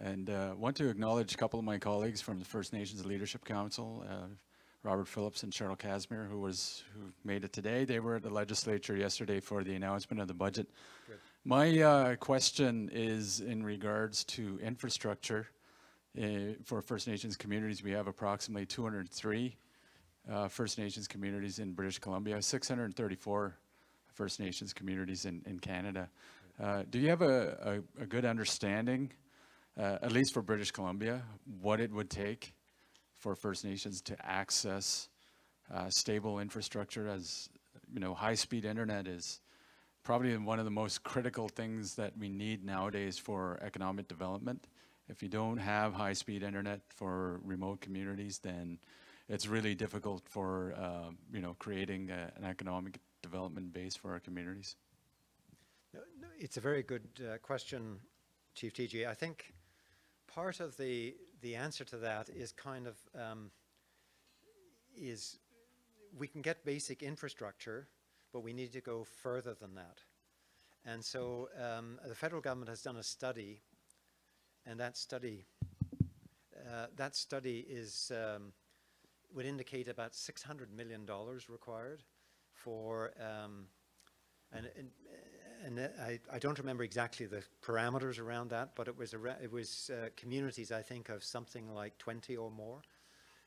and want to acknowledge a couple of my colleagues from the First Nations Leadership Council, Robert Phillips and Cheryl Casimir, who made it today. They were at the legislature yesterday for the announcement of the budget. Good. My question is in regards to infrastructure for First Nations communities. We have approximately 203 First Nations communities in British Columbia, 634 First Nations communities in Canada. Do you have a good understanding, at least for British Columbia, what it would take for First Nations to access stable infrastructure? As you know, high-speed internet is probably one of the most critical things that we need nowadays for economic development. If you don't have high-speed internet for remote communities, then it's really difficult for creating an economic development base for our communities. No, it's a very good question, Chief TG. I think part of the answer to that is kind of is we can get basic infrastructure, but we need to go further than that. And so the federal government has done a study, and that study is would indicate about $600 million required for, I don't remember exactly the parameters around that, but it was communities, I think, of something like 20 or more,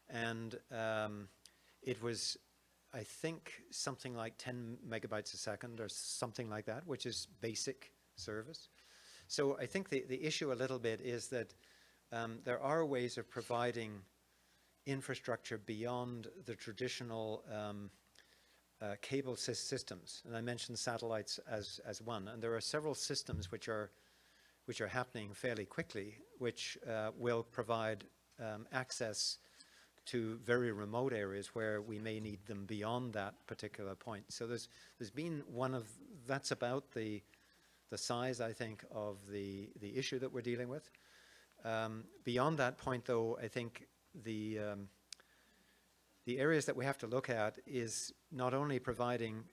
and it was, I think, something like 10 megabytes a second or something like that, which is basic service. So I think the issue a little bit is that there are ways of providing infrastructure beyond the traditional cable systems, and I mentioned satellites as one, and there are several systems which are happening fairly quickly, which will provide access to very remote areas where we may need them beyond that particular point. So there's been that's about the size, I think, of the issue that we're dealing with. Beyond that point, though, I think the areas that we have to look at is not only providing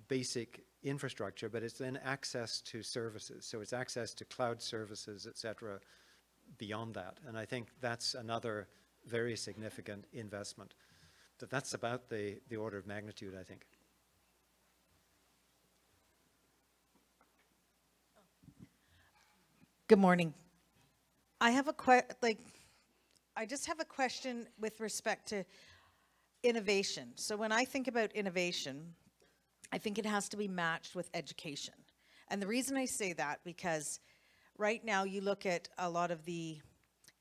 basic infrastructure, but it's then access to services. So it's access to cloud services, et cetera, beyond that. And I think that's another very significant investment. That's about the order of magnitude, I think. Good morning. I have I just have a question with respect to innovation. So when I think about innovation, I think it has to be matched with education. And the reason I say that, because right now you look at a lot of the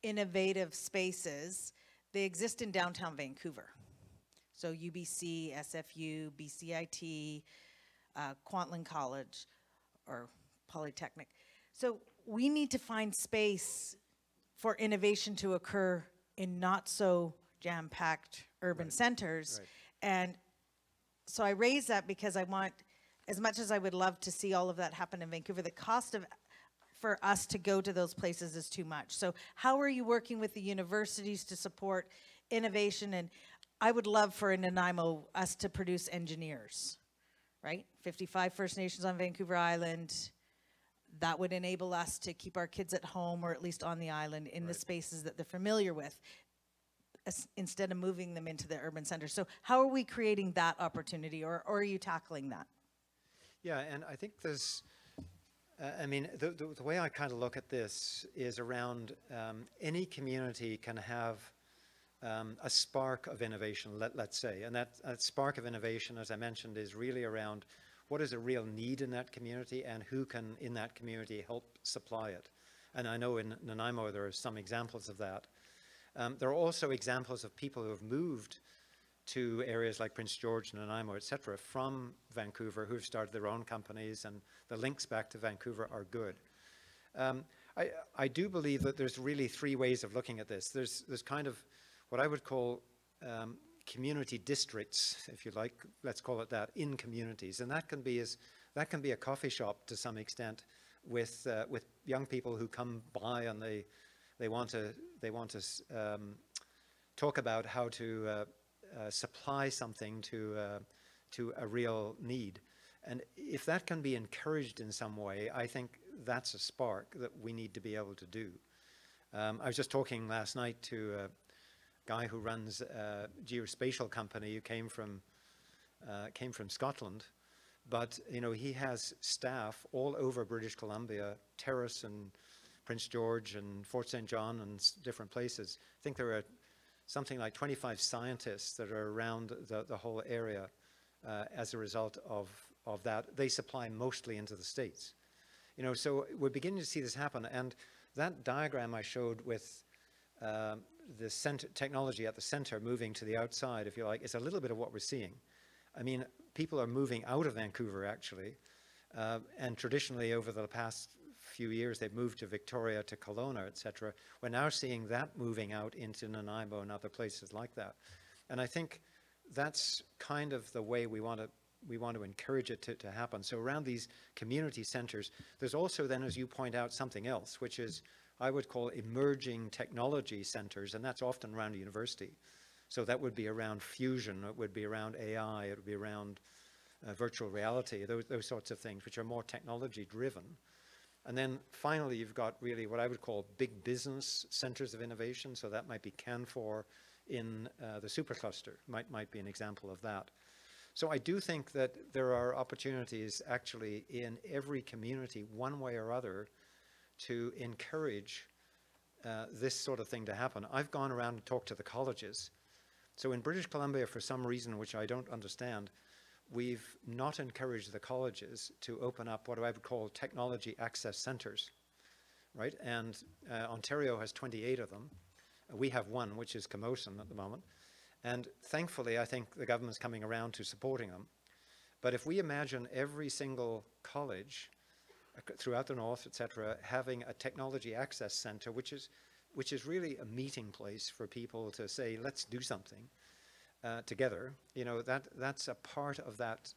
innovative spaces, they exist in downtown Vancouver. So UBC, SFU, BCIT, Kwantlen College, or Polytechnic. So we need to find space for innovation to occur in not so jam-packed urban centers. Right. And so I raise that because I want, as much as I would love to see all of that happen in Vancouver, the cost for us to go to those places is too much. So how are you working with the universities to support innovation? And I would love for in Nanaimo us to produce engineers, right? 55 First Nations on Vancouver Island. That would enable us to keep our kids at home, or at least on the island, in the spaces that they're familiar with, instead of moving them into the urban center. So how are we creating that opportunity, or are you tackling that? Yeah, and I think there's, I mean, the way I kind of look at this is around any community can have a spark of innovation, let's say, and that spark of innovation, as I mentioned, is really around what is a real need in that community and who can in that community help supply it. And I know in Nanaimo there are some examples of that. There are also examples of people who have moved to areas like Prince George, Nanaimo, et cetera, from Vancouver, who've started their own companies, and the links back to Vancouver are good. I do believe that there's really three ways of looking at this. There's kind of what I would call community districts, if you like, let's call it that, in communities, and that can be a coffee shop to some extent, with young people who come by and they want to talk about how to supply something to a real need, And if that can be encouraged in some way, I think that's a spark that we need to be able to do. I was just talking last night to a guy who runs a geospatial company who came from Scotland, but he has staff all over British Columbia, Terrace and Prince George and Fort St. John and different places. I think there are something like 25 scientists that are around the whole area as a result of that. They supply mostly into the States. So we're beginning to see this happen. And that diagram I showed with the technology at the center moving to the outside, if you like, is a little bit of what we're seeing. I mean, people are moving out of Vancouver, actually. And traditionally, over the past few years, they've moved to Victoria, to Kelowna, etc. We're now seeing that moving out into Nanaimo and other places like that. And I think that's kind of the way we want to encourage it to happen. So around these community centers, there's also then, as you point out, something else, which is I would call emerging technology centers, and that's often around a university. So that would be around fusion, it would be around AI, it would be around virtual reality, those sorts of things, which are more technology driven. And then finally, you've got really what I would call big business centers of innovation. So that might be Canfor in the supercluster, might be an example of that. So I do think that there are opportunities actually in every community, one way or other, to encourage this sort of thing to happen. I've gone around and talked to the colleges. So in British Columbia, for some reason which I don't understand, we've not encouraged the colleges to open up what I would call technology access centers, right? And Ontario has 28 of them. We have one, which is Camosun at the moment. And thankfully, I think the government's coming around to supporting them. But if we imagine every single college throughout the north, etc., having a technology access center, which is really a meeting place for people to say, let's do something together. That's a part of that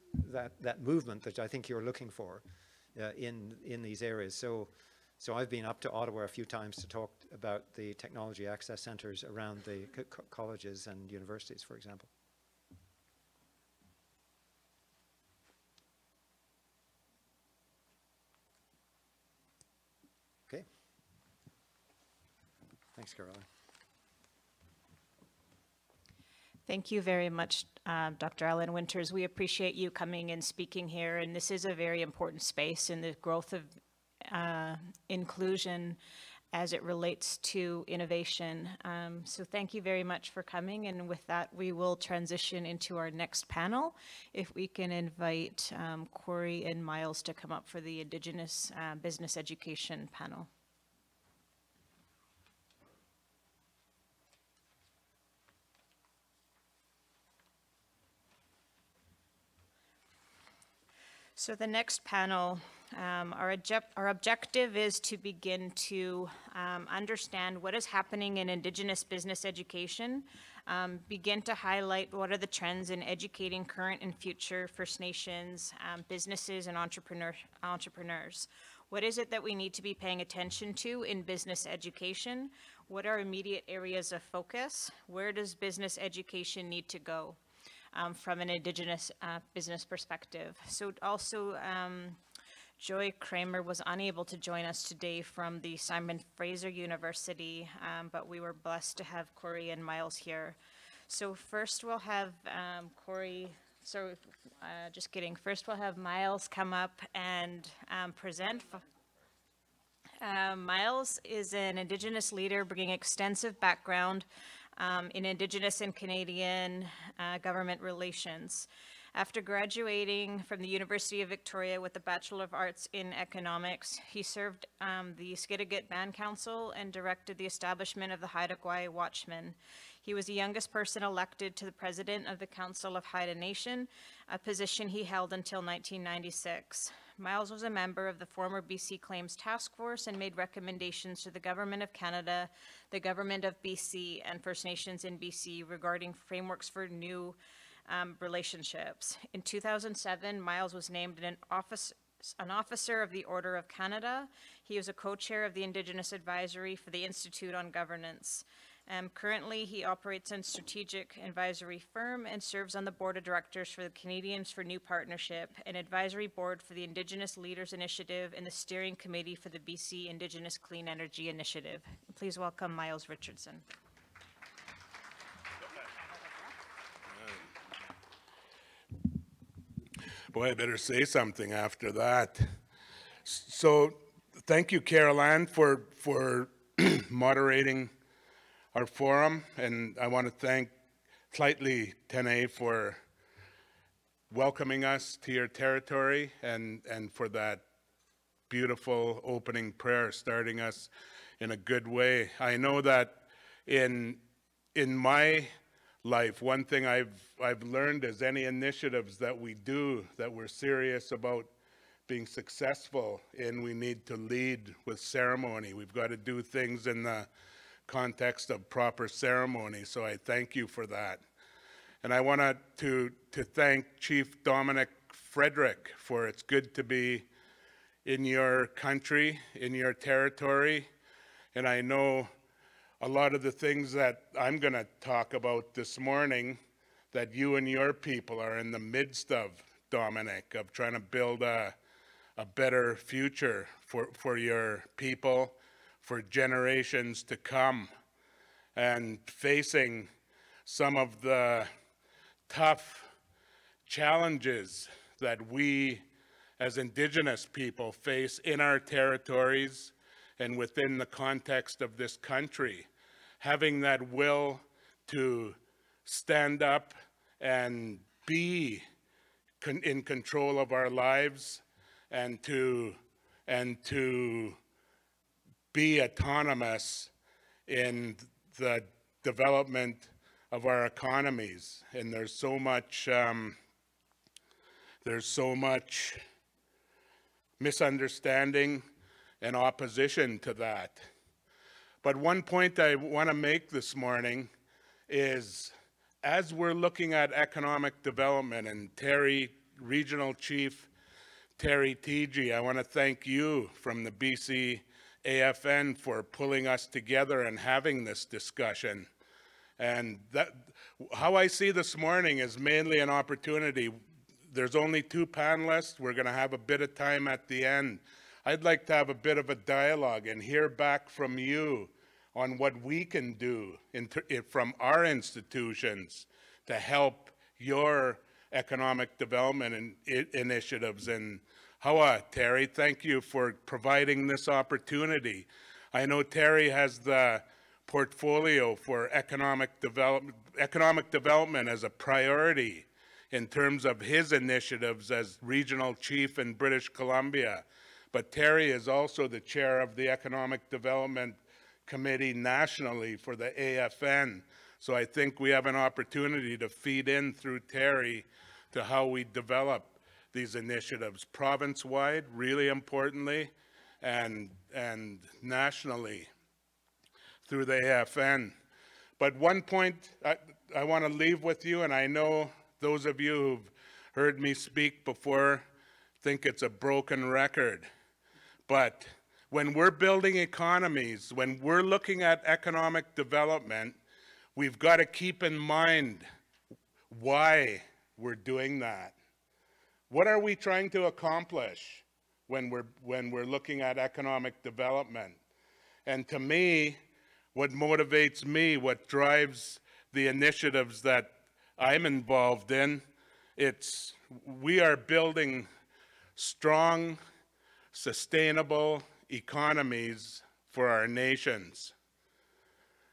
movement that I think you're looking for in these areas. So I've been up to Ottawa a few times to talk about the technology access centers around the colleges and universities, for example. Okay. Thanks, Caroline. Thank you very much, Dr. Alan Winters. We appreciate you coming and speaking here, and this is a very important space in the growth of inclusion as it relates to innovation. So thank you very much for coming, and with that we will transition into our next panel. If we can invite Corey and Miles to come up for the Indigenous Business Education panel. So the next panel, our objective is to begin to understand what is happening in Indigenous business education, begin to highlight what are the trends in educating current and future First Nations businesses and entrepreneurs. What is it that we need to be paying attention to in business education? What are immediate areas of focus? Where does business education need to go? From an Indigenous business perspective. So also, Joy Kramer was unable to join us today from the Simon Fraser University, but we were blessed to have Corey and Miles here. So first we'll have Corey, first we'll have Miles come up and present. Miles is an Indigenous leader bringing extensive background in Indigenous and Canadian government relations. After graduating from the University of Victoria with a Bachelor of Arts in Economics, he served the Skidigit Band Council and directed the establishment of the Haida Gwaii Watchmen. He was the youngest person elected to the President of the Council of Haida Nation, a position he held until 1996. Miles was a member of the former BC Claims Task Force and made recommendations to the Government of Canada, the Government of BC, and First Nations in BC regarding frameworks for new relationships. In 2007, Miles was named an officer of the Order of Canada. He was a co-chair of the Indigenous Advisory for the Institute on Governance. Currently, he operates in strategic advisory firm and serves on the board of directors for the Canadians for New Partnership, an advisory board for the Indigenous Leaders Initiative, and the steering committee for the BC Indigenous Clean Energy Initiative. Please welcome Miles Richardson. Boy, I better say something after that. So, thank you, Carol Ann, for moderating our forum, and I want to thank Slightly Tene for welcoming us to your territory and for that beautiful opening prayer, starting us in a good way. I know that in my life, one thing I've learned is any initiatives that we do that we're serious about being successful in, we need to lead with ceremony. We've got to do things in the context of proper ceremony, so I thank you for that. And I want to thank Chief Dominic Frederick for it's good to be in your country, in your territory, and I know a lot of the things that I'm going to talk about this morning that you and your people are in the midst of, Dominic, of trying to build a better future for your people, for generations to come, and facing some of the tough challenges that we as Indigenous people face in our territories and within the context of this country. Having that will to stand up and be in control of our lives and to be autonomous in the development of our economies. And there's so much misunderstanding and opposition to that. But one point I want to make this morning is, as we're looking at economic development, and Terry, Regional Chief Terry TG, I want to thank you from the BCAFN for pulling us together and having this discussion. And that, how I see this morning is mainly an opportunity. There's only 2 panelists. We're going to have a bit of time at the end. I'd like to have a bit of a dialogue and hear back from you on what we can do from our institutions to help your economic development initiatives. And Hawa, Terry, thank you for providing this opportunity. I know Terry has the portfolio for economic development as a priority in terms of his initiatives as regional chief in British Columbia. But Terry is also the chair of the Economic Development Committee nationally for the AFN. So I think we have an opportunity to feed in through Terry to how we develop these initiatives province-wide, really importantly, and nationally through the AFN. But one point I want to leave with you, and I know those of you who've heard me speak before think it's a broken record. But when we're building economies, when we're looking at economic development, we've got to keep in mind why we're doing that. What are we trying to accomplish when we're looking at economic development? And to me, what motivates me, what drives the initiatives that I'm involved in, we are building strong, sustainable economies for our nations.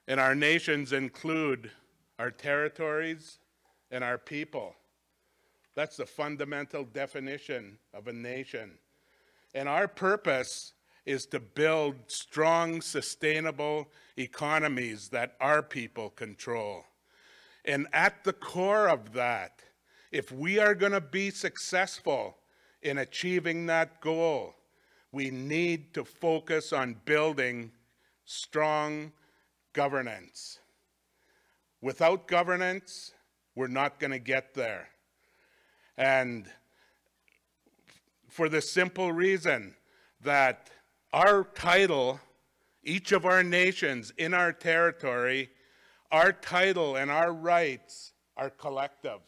And our nations include our territories and our people. That's the fundamental definition of a nation. And our purpose is to build strong, sustainable economies that our people control. And at the core of that, if we are going to be successful in achieving that goal, we need to focus on building strong governance. Without governance, we're not going to get there. And for the simple reason that our title, each of our nations in our territory, Our title and our rights are collective.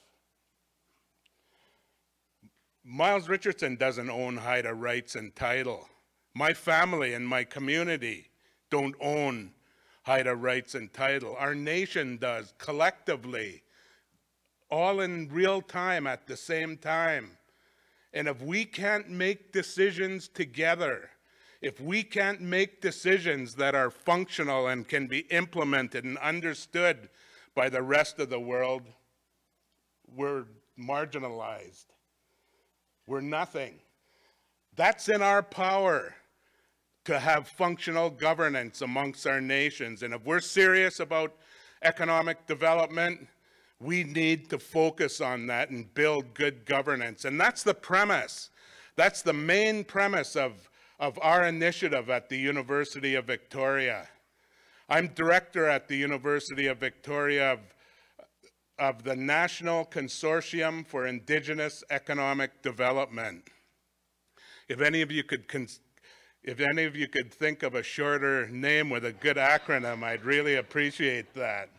Miles Richardson doesn't own Haida rights and title. My family and my community don't own Haida rights and title. Our nation does, collectively, all in real time at the same time. And if we can't make decisions together, if we can't make decisions that are functional and can be implemented and understood by the rest of the world, we're marginalized. We're nothing. That's in our power to have functional governance amongst our nations. And if we're serious about economic development, we need to focus on that and build good governance. And that's the premise. That's the main premise of our initiative at the University of Victoria. I'm director at the University of Victoria of the National Consortium for Indigenous Economic Development. If any of you could think of a shorter name with a good acronym, I'd really appreciate that.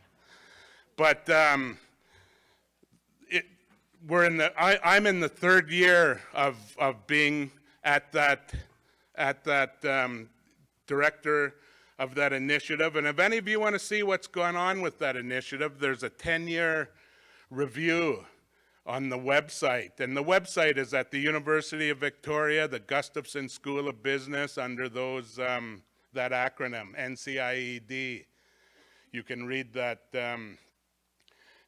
But I'm in the third year of being at that director of that initiative. And if any of you want to see what's going on with that initiative, there's a 10-year review on the website. And the website is at the University of Victoria, the Gustafson School of Business, under those that acronym, NCIED. You can read that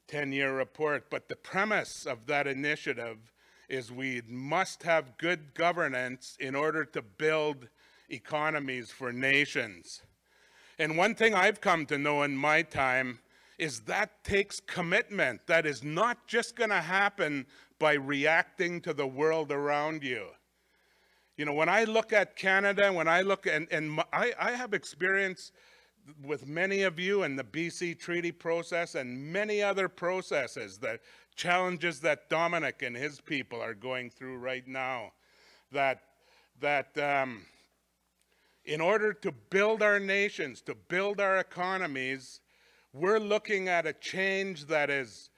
10-year report. But the premise of that initiative is we must have good governance in order to build economies for nations. And one thing I've come to know in my time is that takes commitment. That is not just going to happen by reacting to the world around you. You know, when I look at Canada, when I look, I have experience with many of you in the BC Treaty process and many other processes, the challenges that Dominic and his people are going through right now, that in order to build our nations, to build our economies, we're looking at a change that is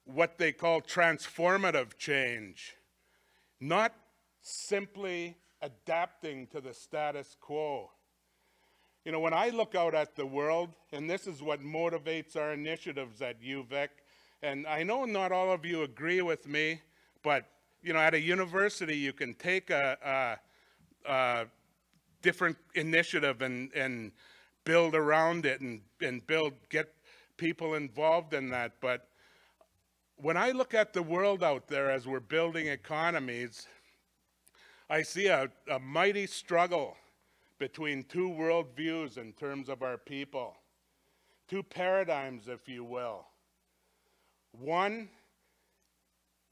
what they call transformative change, not simply adapting to the status quo. You know, when I look out at the world, and this is what motivates our initiatives at UVic, and I know not all of you agree with me, but, you know, at a university you can take a different initiative and build around it and get people involved in that. But when I look at the world out there as we're building economies, I see a mighty struggle between two worldviews in terms of our people, two paradigms, if you will. One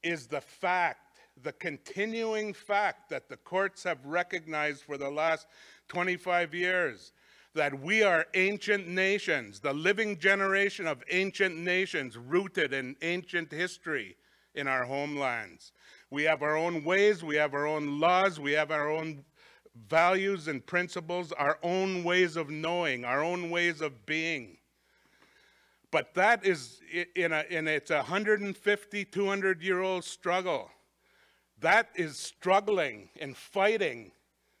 is the fact, the continuing fact that the courts have recognized for the last 25 years that we are ancient nations, the living generation of ancient nations rooted in ancient history in our homelands. We have our own ways, we have our own laws, we have our own values and principles, our own ways of knowing, our own ways of being. But that is, it's a 150, 200-year-old struggle. That is struggling and fighting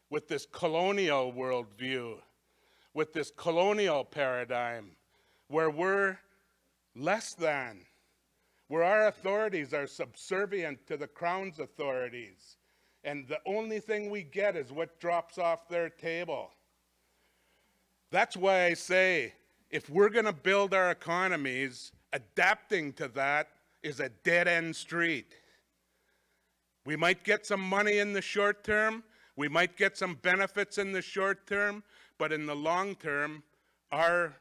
with this colonial worldview, with this colonial paradigm, where we're less than, where our authorities are subservient to the Crown's authorities, and the only thing we get is what drops off their table. That's why I say, if we're going to build our economies, adapting to that is a dead-end street. We might get some money in the short term, we might get some benefits in the short term, but in the long term, our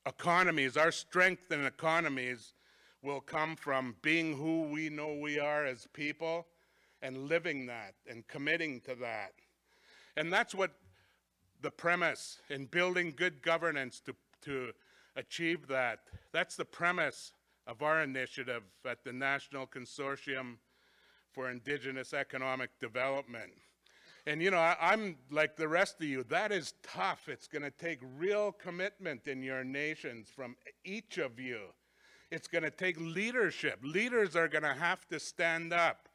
economies, our strength in economies will come from being who we know we are as people and living that and committing to that. And that's what the premise in building good governance to achieve that. That's the premise of our initiative at the National Consortium for Indigenous Economic Development. And you know, I'm like the rest of you, that is tough. It's going to take real commitment in your nations from each of you. It's going to take leadership. Leaders are going to have to stand up.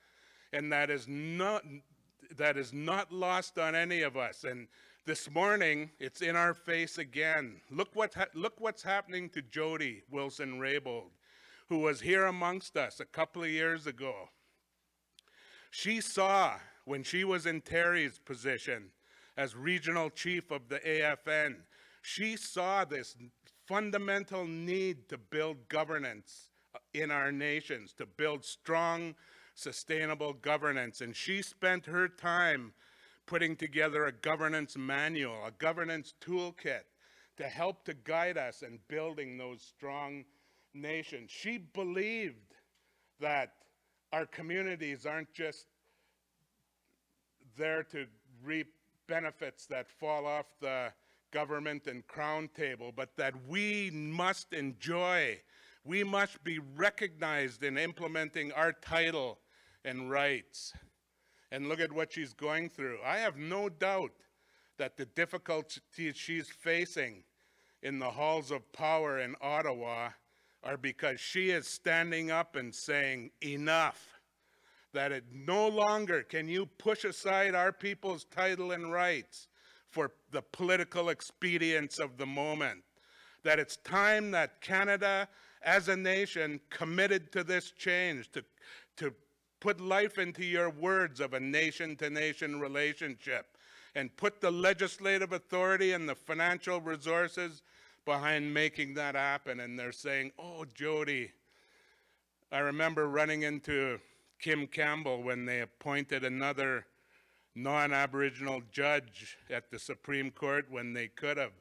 And that is not lost on any of us. And this morning, it's in our face again. Look what's happening to Jody Wilson-Raybould, who was here amongst us a couple of years ago. She saw, when she was in Terry's position as regional chief of the AFN, she saw this fundamental need to build governance in our nations, to build strong, sustainable governance. And she spent her time putting together a governance manual, a governance toolkit to help to guide us in building those strong nations. She believed that our communities aren't just there to reap benefits that fall off the government and crown table, but that we must enjoy, we must be recognized in implementing our title and rights. And look at what she's going through. I have no doubt that the difficulties she's facing in the halls of power in Ottawa are because she is standing up and saying, enough. That it no longer can you push aside our people's title and rights for the political expedience of the moment. That it's time that Canada, as a nation, committed to this change, to put life into your words of a nation-to-nation relationship, and put the legislative authority and the financial resources behind making that happen. And they're saying, oh, Jody, I remember running into Kim Campbell when they appointed another non-Aboriginal judge at the Supreme Court when they could have.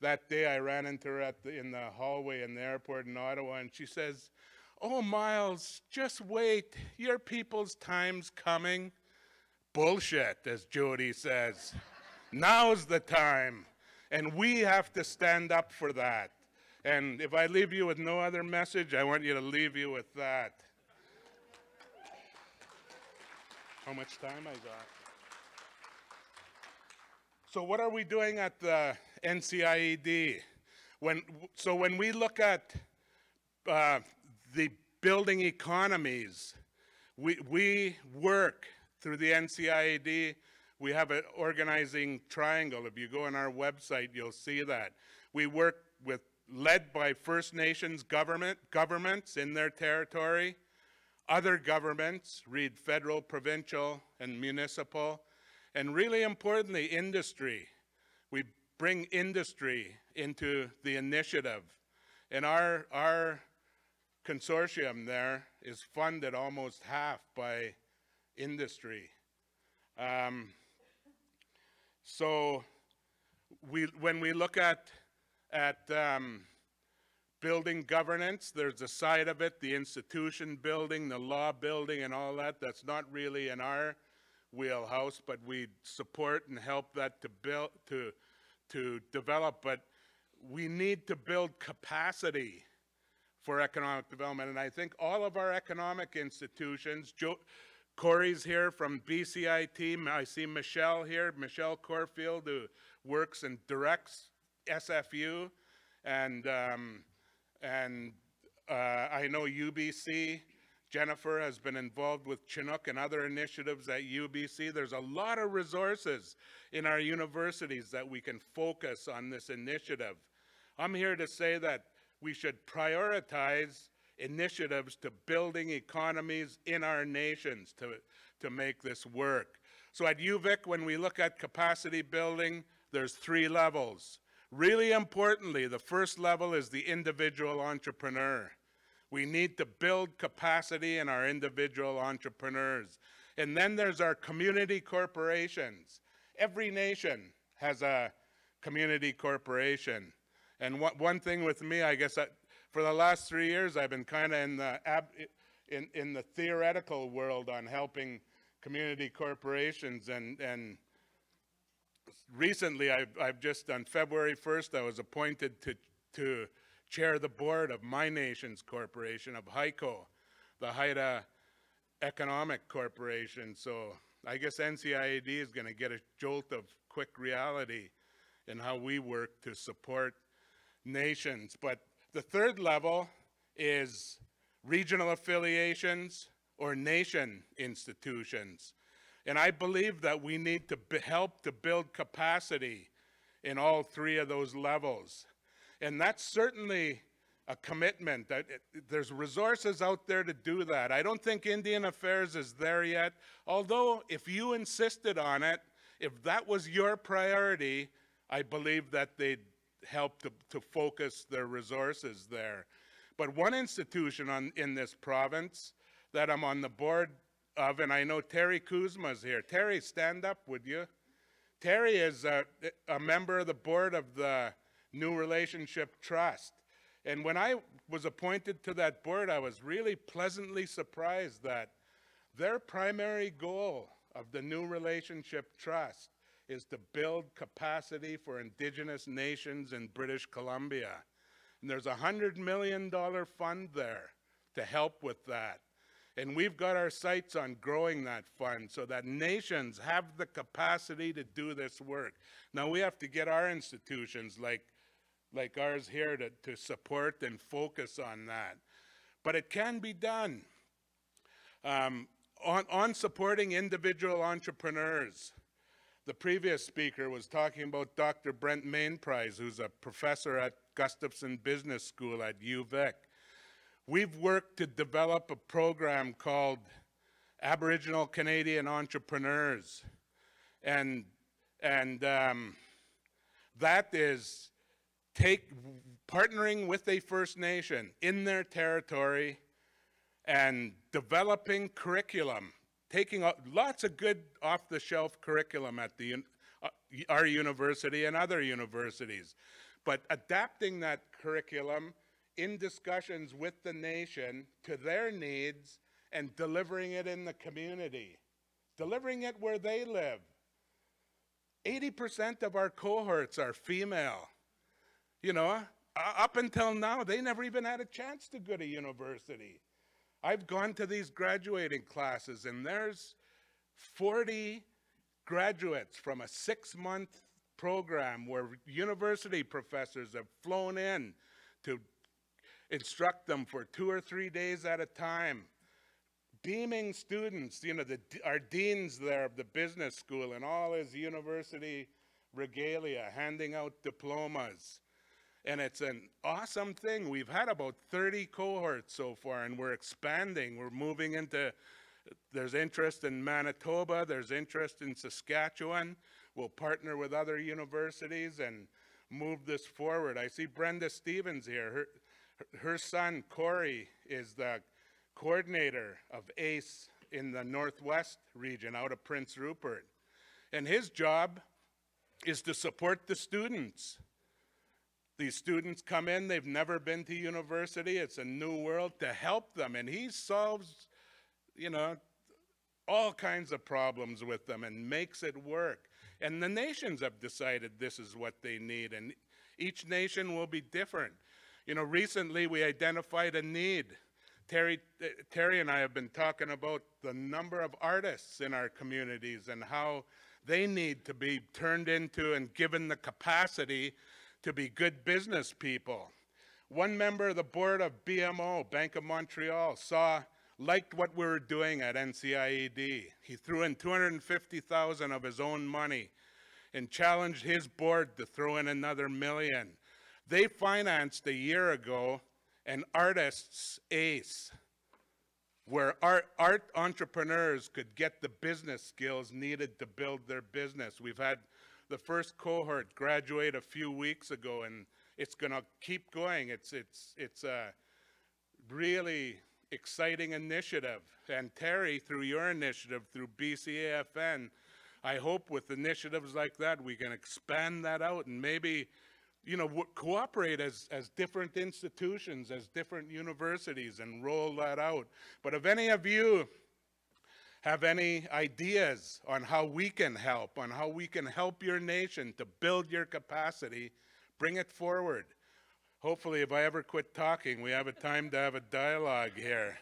That day I ran into her in the hallway in the airport in Ottawa, and she says, oh, Miles, just wait, your people's time's coming. Bullshit, as Jody says. Now's the time, and we have to stand up for that. And if I leave you with no other message, I want you to leave you with that. How much time I got? So what are we doing at the NCIED? When we look at the building economies, we work through the NCIED. We have an organizing triangle. If you go on our website, you'll see that. We work led by First Nations governments in their territory. Other governments, read federal, provincial, and municipal, and really importantly, industry. We bring industry into the initiative, and our consortium there is funded almost half by industry. So when we look at building governance, there's a side of it, the institution building, the law building, and all that. That's not really in our wheelhouse, but we support and help that to develop. But we need to build capacity for economic development. And I think all of our economic institutions, Corey's here from BCIT, I see Michelle here, Michelle Corfield, who works and directs SFU, and I know UBC. Jennifer has been involved with Chinook and other initiatives at UBC. There's a lot of resources in our universities that we can focus on this initiative. I'm here to say that we should prioritize initiatives to building economies in our nations to make this work. So at UVic, when we look at capacity building, there's 3 levels. Really importantly, the first level is the individual entrepreneur. We need to build capacity in our individual entrepreneurs. And then there's our community corporations. Every nation has a community corporation. And one thing with me, I guess, for the last 3 years, I've been kind of in the theoretical world on helping community corporations. And recently, I've just, on February 1st, I was appointed to chair the board of my nation's corporation, of HICO, the Haida Economic Corporation. So I guess NCIAD is going to get a jolt of quick reality in how we work to support nations. But the third level is regional affiliations or nation institutions. And I believe that we need to help to build capacity in all three of those levels. And that's certainly a commitment. There's resources out there to do that. I don't think Indian Affairs is there yet, although if you insisted on it, if that was your priority, I believe that they'd help to focus their resources there. But one institution in this province that I'm on the board of, and I know Terry Kuzma's here. Terry, stand up, would you? Terry is a member of the board of the New Relationship Trust. And when I was appointed to that board, I was really pleasantly surprised that their primary goal of the New Relationship Trust is to build capacity for Indigenous nations in British Columbia. And there's a $100 million fund there to help with that. And we've got our sights on growing that fund so that nations have the capacity to do this work. Now we have to get our institutions like ours here to support and focus on that. But it can be done. On supporting individual entrepreneurs, the previous speaker was talking about Dr. Brent Mainprize, who's a professor at Gustafson Business School at UVic. We've worked to develop a program called Aboriginal Canadian Entrepreneurs. And that is partnering with a First Nation in their territory and developing curriculum, taking lots of good off-the-shelf curriculum at our university and other universities, but adapting that curriculum in discussions with the nation to their needs and delivering it in the community, delivering it where they live. 80% of our cohorts are female. You know, up until now, they never even had a chance to go to university. I've gone to these graduating classes, and there's 40 graduates from a 6-month program where university professors have flown in to instruct them for 2 or 3 days at a time. Beaming students, you know, our deans there of the business school and all his university regalia, handing out diplomas. And it's an awesome thing. We've had about 30 cohorts so far, and we're expanding. We're moving into, there's interest in Manitoba, there's interest in Saskatchewan. We'll partner with other universities and move this forward. I see Brenda Stevens here. Her son, Corey, is the coordinator of ACE in the Northwest region out of Prince Rupert. And his job is to support the students. These students come in, they've never been to university, it's a new world, to help them. And he solves, you know, all kinds of problems with them and makes it work. And the nations have decided this is what they need, and each nation will be different. You know, recently we identified a need. Terry and I have been talking about the number of artists in our communities and how they need to be turned into and given the capacity to be good business people. One member of the board of BMO, Bank of Montreal, liked what we were doing at NCIAD. He threw in $250,000 of his own money and challenged his board to throw in another $1 million. They financed a year ago an artists' ACE, where art entrepreneurs could get the business skills needed to build their business. We've had the first cohort graduate a few weeks ago, and it's going to keep going. It's a really exciting initiative. And Terry, through your initiative, through BCAFN, I hope with initiatives like that we can expand that out and maybe, you know, cooperate as different institutions, as different universities, and roll that out. But if any of you have any ideas on how we can help your nation to build your capacity, bring it forward. Hopefully, if I ever quit talking, we have a time to have a dialogue here.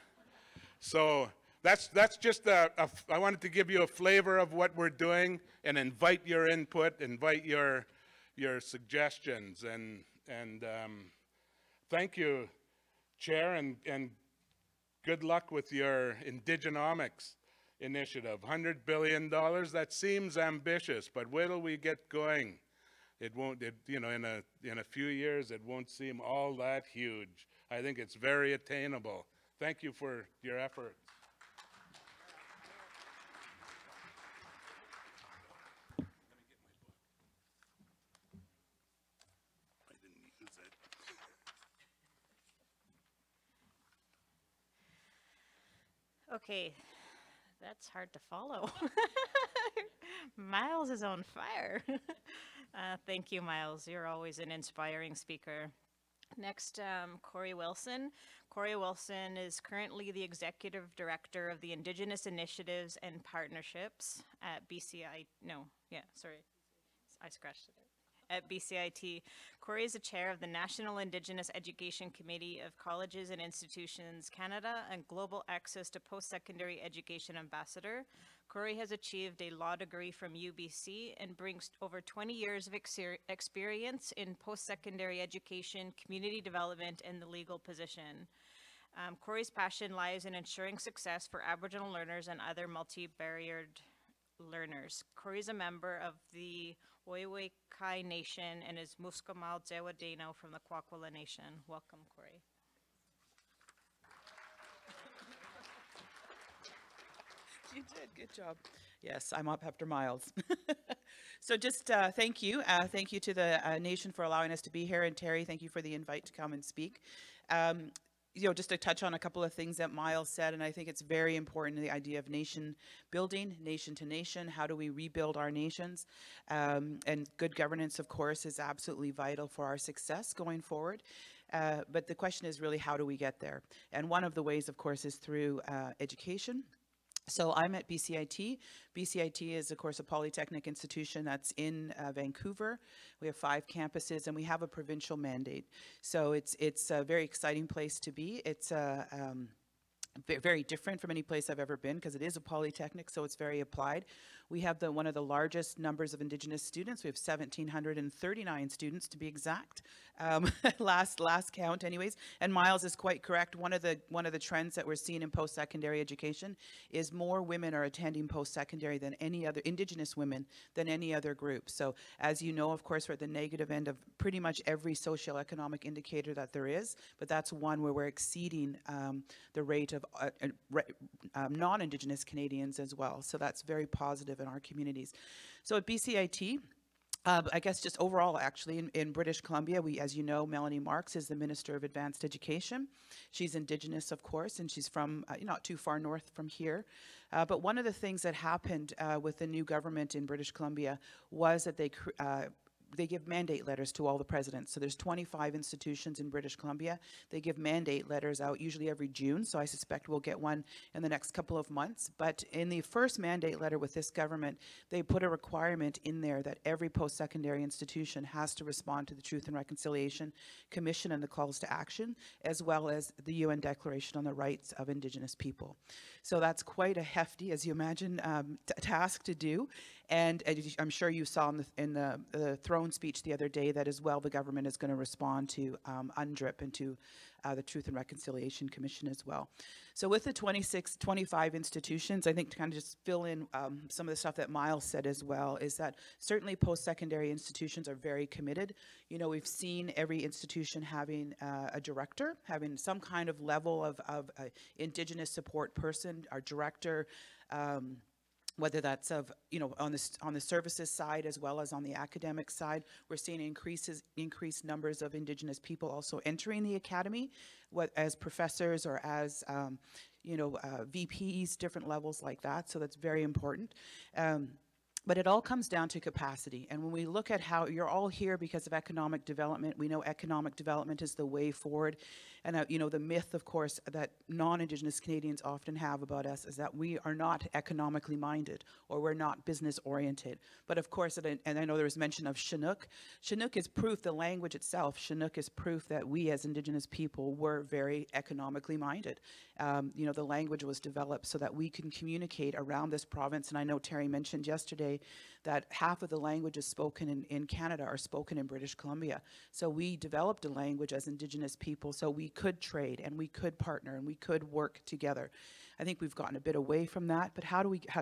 So that's just I wanted to give you a flavor of what we're doing and invite your input, invite your suggestions, and thank you, Chair, and good luck with your Indigenomics initiative. $100 billion, that seems ambitious, but wait till we get going. It won't, you know, in a few years, it won't seem all that huge. I think it's very attainable. Thank you for your effort. I didn't use it. Okay, that's hard to follow. Miles is on fire. Thank you, Miles. You're always an inspiring speaker. Next, Corey Wilson. Corey Wilson is currently the Executive Director of the Indigenous Initiatives and Partnerships at I scratched it. At BCIT. Corey is the chair of the National Indigenous Education Committee of Colleges and Institutions Canada and Global Access to Post-Secondary Education Ambassador. Corey has achieved a law degree from UBC and brings over 20 years of experience in post-secondary education, community development, and the legal position. Corey's passion lies in ensuring success for Aboriginal learners and other multi-barriered learners. Corey is a member of the Woiwurrung Nation and is Muskamal Zewadeno from the Kwakwala Nation. Welcome, Corey. You did, good job. Yes, I'm up after Miles. So just thank you. Thank you to the nation for allowing us to be here. And Terry, thank you for the invite to come and speak. You know, just to touch on a couple of things that Miles said, and I think it's very important, the idea of nation building, nation to nation. How do we rebuild our nations? And good governance, of course, is absolutely vital for our success going forward. But the question is really, how do we get there? And one of the ways, of course, is through education. So I'm at BCIT. BCIT is, of course, a polytechnic institution that's in Vancouver. We have 5 campuses, and we have a provincial mandate. So it's a very exciting place to be. It's very different from any place I've ever been because it is a polytechnic, so it's very applied. We have one of the largest numbers of Indigenous students. We have 1,739 students to be exact, last count anyways. And Miles is quite correct. One of the trends that we're seeing in post-secondary education is more women are attending post-secondary than any other, Indigenous women than any other group. So as you know, of course, we're at the negative end of pretty much every socioeconomic indicator that there is, but that's one where we're exceeding the rate of non-Indigenous Canadians as well. So that's very positive in our communities. So at BCIT, I guess just overall, actually, in British Columbia, as you know, Melanie Marks is the Minister of Advanced Education. She's Indigenous, of course, and she's from not too far north from here. But one of the things that happened with the new government in British Columbia was that they give mandate letters to all the presidents. So there's 25 institutions in British Columbia. They give mandate letters out usually every June, so I suspect we'll get one in the next couple of months. But in the first mandate letter with this government, they put a requirement in there that every post-secondary institution has to respond to the Truth and Reconciliation Commission and the calls to action, as well as the UN Declaration on the Rights of Indigenous People. So that's quite a hefty, as you imagine, task to do. And I'm sure you saw in the throne speech the other day that as well the government is going to respond to UNDRIP and to the Truth and Reconciliation Commission as well. So with the 25 institutions, I think to kind of just fill in some of the stuff that Miles said as well, is that certainly post-secondary institutions are very committed. You know, we've seen every institution having a director, having some kind of level of Indigenous support person, our director, whether that's on the services side as well as on the academic side. We're seeing increased numbers of Indigenous people also entering the academy, as professors or as VPs, different levels like that. So that's very important. But it all comes down to capacity. And when we look at how you're all here because of economic development, we know economic development is the way forward. And, you know, the myth, of course, that non-Indigenous Canadians often have about us is that we are not economically minded or we're not business oriented. But of course, and I know there was mention of Chinook. Chinook is proof, the language itself, Chinook is proof that we as Indigenous people were very economically minded. You know, the language was developed so that we can communicate around this province. And I know Terry mentioned yesterday that half of the languages spoken in Canada are spoken in British Columbia. So we developed a language as Indigenous people so we could trade and we could partner and we could work together. I think we've gotten a bit away from that, but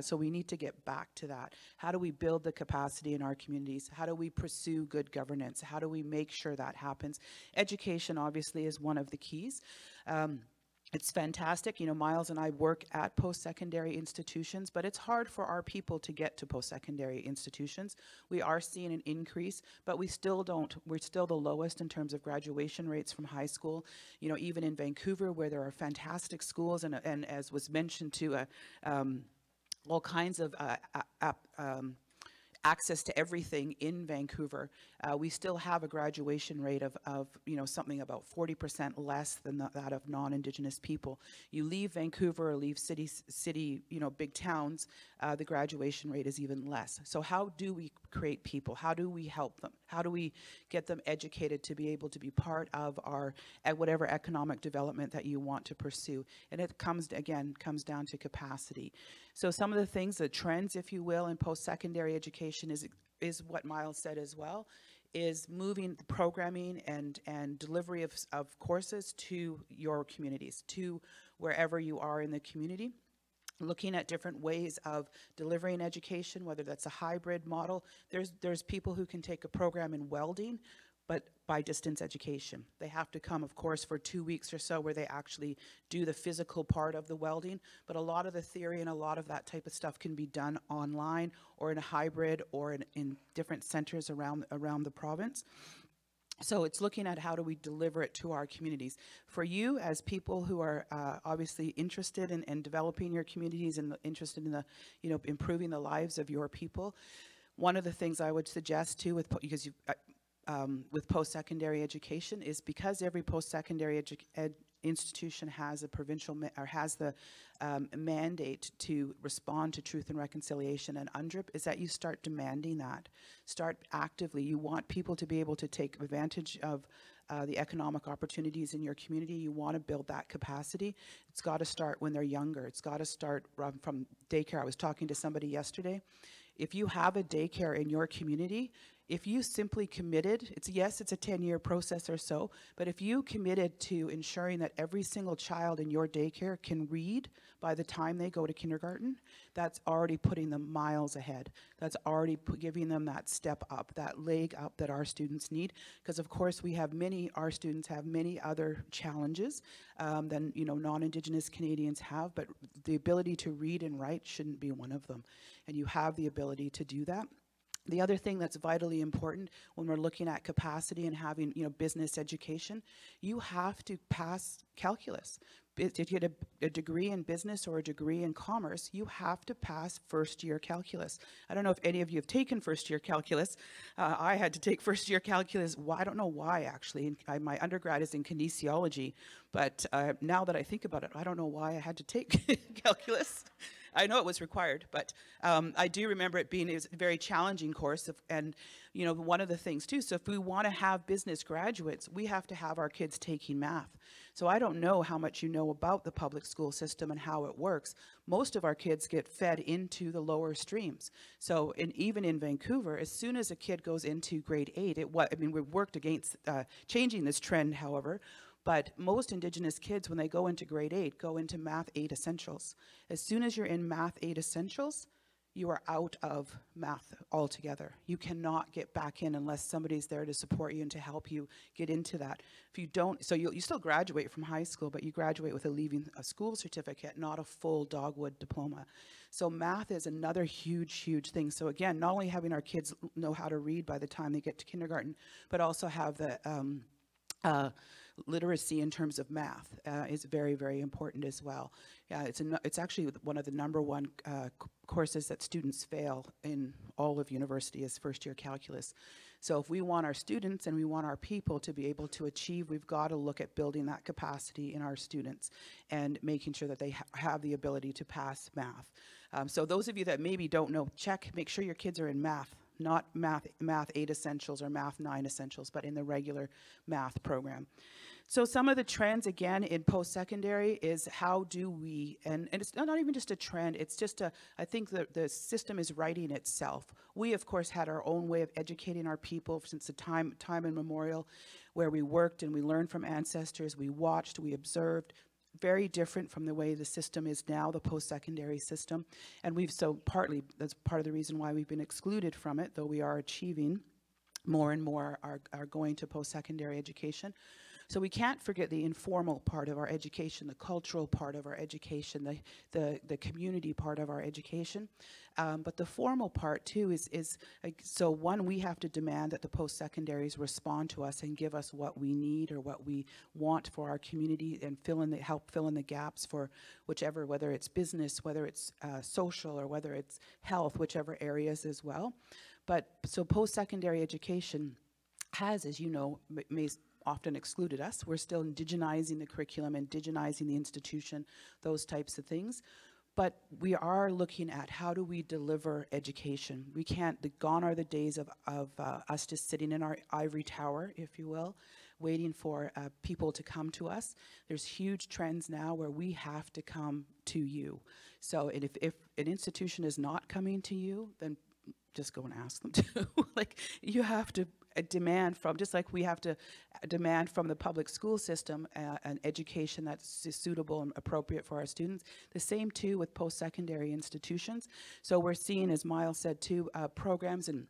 so we need to get back to that. How do we build the capacity in our communities? How do we pursue good governance? How do we make sure that happens? Education obviously is one of the keys. It's fantastic. You know, Miles and I work at post-secondary institutions, but it's hard for our people to get to post-secondary institutions. We are seeing an increase, but we're still the lowest in terms of graduation rates from high school. You know, even in Vancouver, where there are fantastic schools and as was mentioned too, all kinds of access to everything in Vancouver, we still have a graduation rate of you know, something about 40% less than that of non-Indigenous people. You leave Vancouver or leave city, you know, big towns, the graduation rate is even less. So how do we create people? How do we help them? How do we get them educated to be able to be part of our whatever economic development that you want to pursue? And it comes down to capacity. So some of the things, the trends, if you will, in post-secondary education is what Miles said as well, is moving the programming and delivery of courses to your communities, to wherever you are in the community. Looking at different ways of delivering education, whether that's a hybrid model. There's people who can take a program in welding, but by distance education. They have to come, of course, for 2 weeks or so where they actually do the physical part of the welding, but a lot of the theory and a lot of that type of stuff can be done online or in a hybrid or in different centers around the province. So it's looking at how do we deliver it to our communities. For you as people who are obviously interested in developing your communities and interested in you know, improving the lives of your people, one of the things I would suggest too, with post-secondary education is because every post-secondary institution has a provincial or has the mandate to respond to Truth and Reconciliation and UNDRIP, is that you start demanding that. Start actively. You want people to be able to take advantage of the economic opportunities in your community. You want to build that capacity. It's got to start when they're younger. It's got to start from daycare. I was talking to somebody yesterday. If you have a daycare in your community, if you simply committed, it's a 10-year process or so, but if you committed to ensuring that every single child in your daycare can read by the time they go to kindergarten, that's already putting them miles ahead. That's already giving them that step up, that leg up that our students need. Because of course our students have many other challenges than, you know, non-Indigenous Canadians have, but the ability to read and write shouldn't be one of them. And you have the ability to do that. The other thing that's vitally important when we're looking at capacity and having, you know, business education, you have to pass calculus. If you get a degree in business or a degree in commerce, you have to pass first-year calculus. I don't know if any of you have taken first-year calculus. I had to take first-year calculus. Well, I don't know why, actually. My undergrad is in kinesiology, but now that I think about it, I don't know why I had to take calculus. I know it was required, but I do remember it being a very challenging course. And, you know, one of the things too, so if we want to have business graduates, we have to have our kids taking math. So I don't know how much you know about the public school system and how it works. Most of our kids get fed into the lower streams. So even in Vancouver, as soon as a kid goes into grade 8, we've worked against changing this trend, however. But most Indigenous kids, when they go into grade 8, go into Math 8 Essentials. As soon as you're in Math 8 Essentials, you are out of math altogether. You cannot get back in unless somebody's there to support you and to help you get into that. If you don't, so you still graduate from high school, but you graduate with a leaving a school certificate, not a full Dogwood diploma. So math is another huge, huge thing. So again, not only having our kids know how to read by the time they get to kindergarten, but also have the literacy in terms of math is very, very important as well. Yeah, it's actually one of the #1 courses that students fail in all of university is first-year calculus. So if we want our students and we want our people to be able to achieve, we've got to look at building that capacity in our students and making sure that they have the ability to pass math. So those of you that maybe don't know, make sure your kids are in math, not math 8 essentials or math 9 essentials, but in the regular math program. So some of the trends, again, in post-secondary is how do we, and it's not even just a trend, it's just I think the system is writing itself. We, of course, had our own way of educating our people since the time immemorial, where we worked and we learned from ancestors, we watched, we observed, very different from the way the system is now, the post-secondary system. And that's part of the reason why we've been excluded from it, though we are achieving more and more are going to post-secondary education. So we can't forget the informal part of our education, the cultural part of our education, the community part of our education. But the formal part too is so one, we have to demand that the post-secondaries respond to us and give us what we need or what we want for our community and help fill in the gaps for whichever, whether it's business, whether it's social, or whether it's health, whichever areas as well. But so post-secondary education has, as you know, often excluded us. We're still indigenizing the curriculum, indigenizing the institution, those types of things. But we are looking at how do we deliver education. We can't, gone are the days of us just sitting in our ivory tower, if you will, waiting for people to come to us. There's huge trends now where we have to come to you. So if an institution is not coming to you, then just go and ask them to. Like, you have to demand from, just like we have to demand from the public school system an education that's suitable and appropriate for our students. The same too with post-secondary institutions. So we're seeing, as Miles said too, programs, and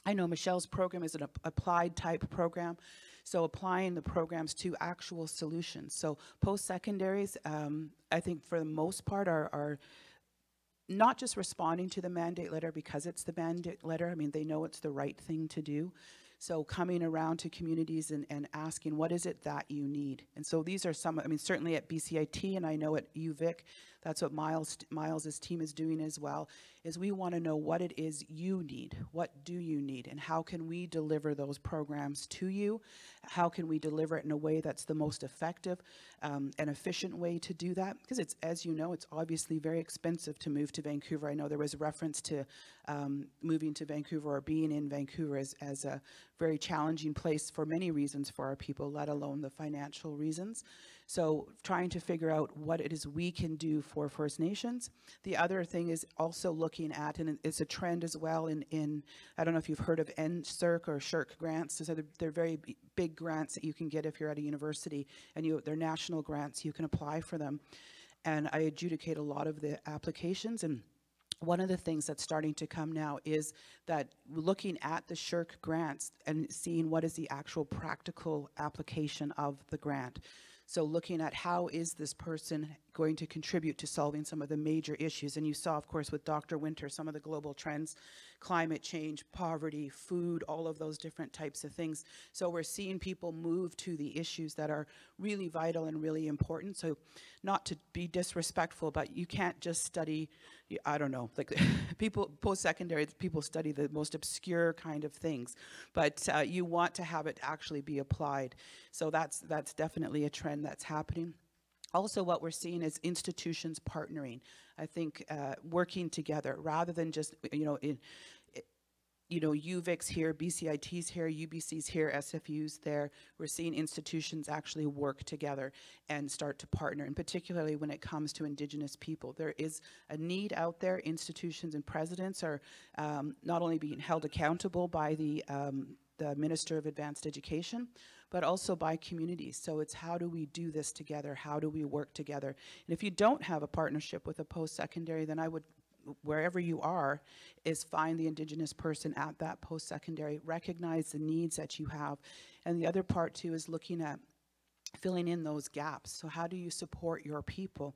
I know Michelle's program is an applied type program. So applying the programs to actual solutions. So post-secondaries, I think for the most part are not just responding to the mandate letter because it's the mandate letter. I mean, they know it's the right thing to do. So coming around to communities and asking, what is it that you need? And so these are some, I mean, certainly at BCIT, and I know at UVic, that's what Miles's team is doing as well, is we want to know what it is you need. What do you need? And how can we deliver those programs to you? How can we deliver it in a way that's the most effective and efficient way to do that? Because it's, as you know, it's obviously very expensive to move to Vancouver. I know there was reference to moving to Vancouver or being in Vancouver as a very challenging place for many reasons for our people, let alone the financial reasons. So trying to figure out what it is we can do for First Nations. The other thing is also looking at, and it's a trend as well in I don't know if you've heard of NSERC or SHERC grants. So they're very big grants that you can get if you're at a university, and they're national grants, you can apply for them. And I adjudicate a lot of the applications, and one of the things that's starting to come now is that looking at the SHERC grants and seeing what is the actual practical application of the grant. So looking at how is this person going to contribute to solving some of the major issues. And you saw, of course, with Dr. Winter, some of the global trends, climate change, poverty, food, all of those different types of things. So we're seeing people move to the issues that are really vital and really important. So not to be disrespectful, but you can't just study, I don't know, like people, post-secondary, people study the most obscure kind of things, but you want to have it actually be applied. So that's definitely a trend that's happening. Also, what we're seeing is institutions partnering. I think working together rather than just, UVic's here, BCIT's here, UBC's here, SFU's there. We're seeing institutions actually work together and start to partner, and particularly when it comes to Indigenous people. There is a need out there. Institutions and presidents are not only being held accountable by the Minister of Advanced Education, but also by communities. So it's how do we do this together? How do we work together? And if you don't have a partnership with a post-secondary, then I would, wherever you are, is find the Indigenous person at that post-secondary, recognize the needs that you have. And the other part too is looking at filling in those gaps. So how do you support your people?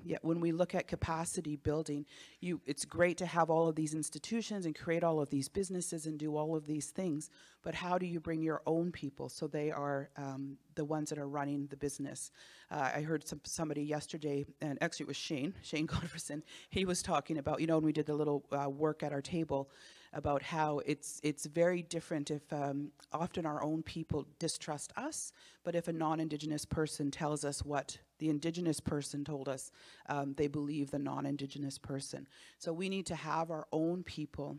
Yeah, when we look at capacity building, it's great to have all of these institutions and create all of these businesses and do all of these things, but how do you bring your own people so they are the ones that are running the business? I heard somebody yesterday, and actually it was Shane Godfreyson, he was talking about, you know, when we did the little work at our table, about how it's very different if often our own people distrust us, but if a non-Indigenous person tells us what the Indigenous person told us, they believe the non-Indigenous person. So we need to have our own people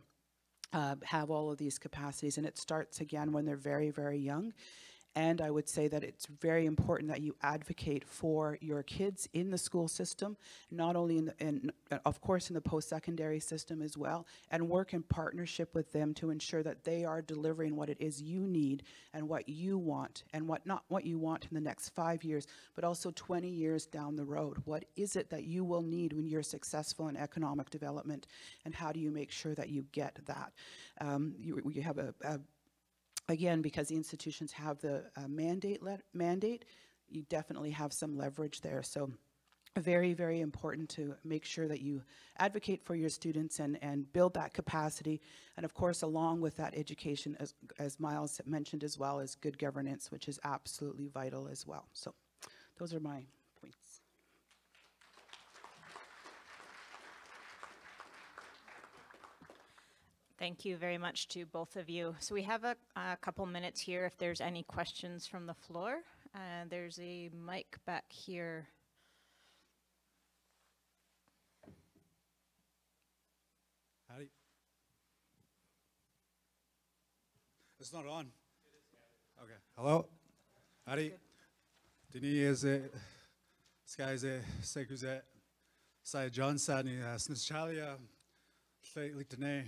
have all of these capacities, and it starts again when they're very, very young. And I would say that it's very important that you advocate for your kids in the school system, not only of course in the post-secondary system as well, and work in partnership with them to ensure that they are delivering what it is you need and what you want, and not what you want in the next 5 years, but also 20 years down the road. What is it that you will need when you're successful in economic development, and how do you make sure that you get that? You have again, because the institutions have the mandate, you definitely have some leverage there. So very, very important to make sure that you advocate for your students and build that capacity. And of course, along with that education, as Miles mentioned as well, is good governance, which is absolutely vital as well. So those are my points. Thank you very much to both of you. So we have a couple minutes here if there's any questions from the floor. There's a mic back here. Howdy. It's not on. Okay. Hello. Howdy. Dini is it? Sky is it? Seku's it? Sai John Sani Snischalia. Slightly today.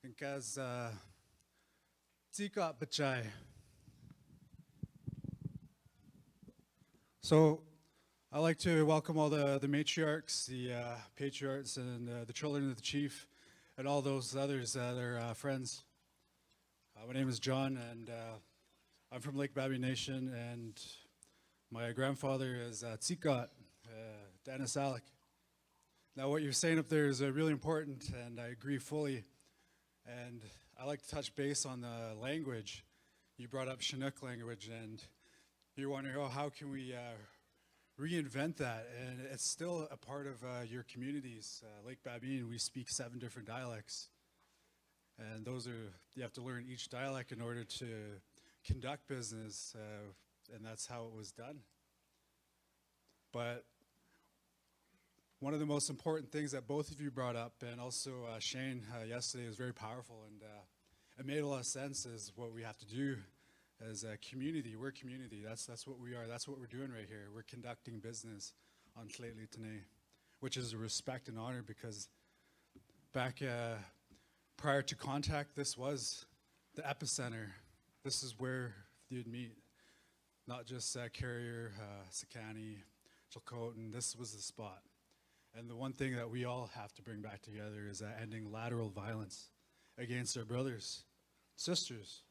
Because Tika Bachai. So I'd like to welcome all the matriarchs, the patriarchs, and the children of the chief, and all those others that are friends. My name is John, and I'm from Lake Babi Nation, and my grandfather is Tsikat, Dennis Alec. Now what you're saying up there is really important, and I agree fully. And I like to touch base on the language. You brought up Chinook language, and you're wondering, oh, how can we reinvent that? And it's still a part of your communities. Lake Babine, we speak 7 different dialects. And those are, you have to learn each dialect in order to conduct business, and that's how it was done. But one of the most important things that both of you brought up, and also Shane yesterday, is very powerful, and it made a lot of sense is what we have to do as a community. We're a community. That's what we are. That's what we're doing right here. We're conducting business on Tlaitli Tene, which is a respect and honor, because back prior to contact, this was the epicenter. This is where you'd meet, not just Carrier, Sakani, Chilcotin. This was the spot. And the one thing that we all have to bring back together is ending lateral violence against our brothers, sisters.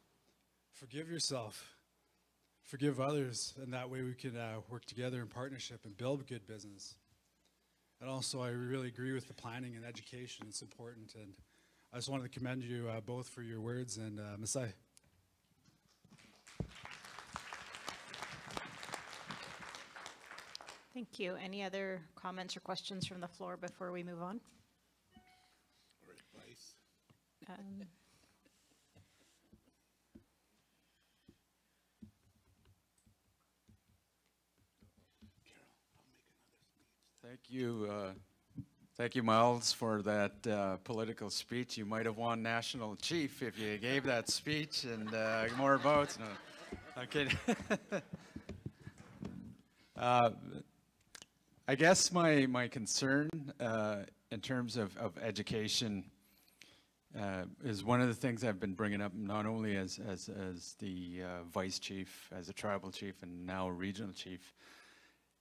Forgive yourself, forgive others, and that way we can work together in partnership and build good business. And also, I really agree with the planning and education. It's important, and I just wanted to commend you both for your words, and Masai. Thank you. Any other comments or questions from the floor before we move on? Or advice. Thank you, Miles, for that political speech. You might have won national chief if you gave that speech and more votes. No, I'm kidding. I guess my concern in terms of education is one of the things I've been bringing up, not only as the vice chief, as a tribal chief, and now a regional chief,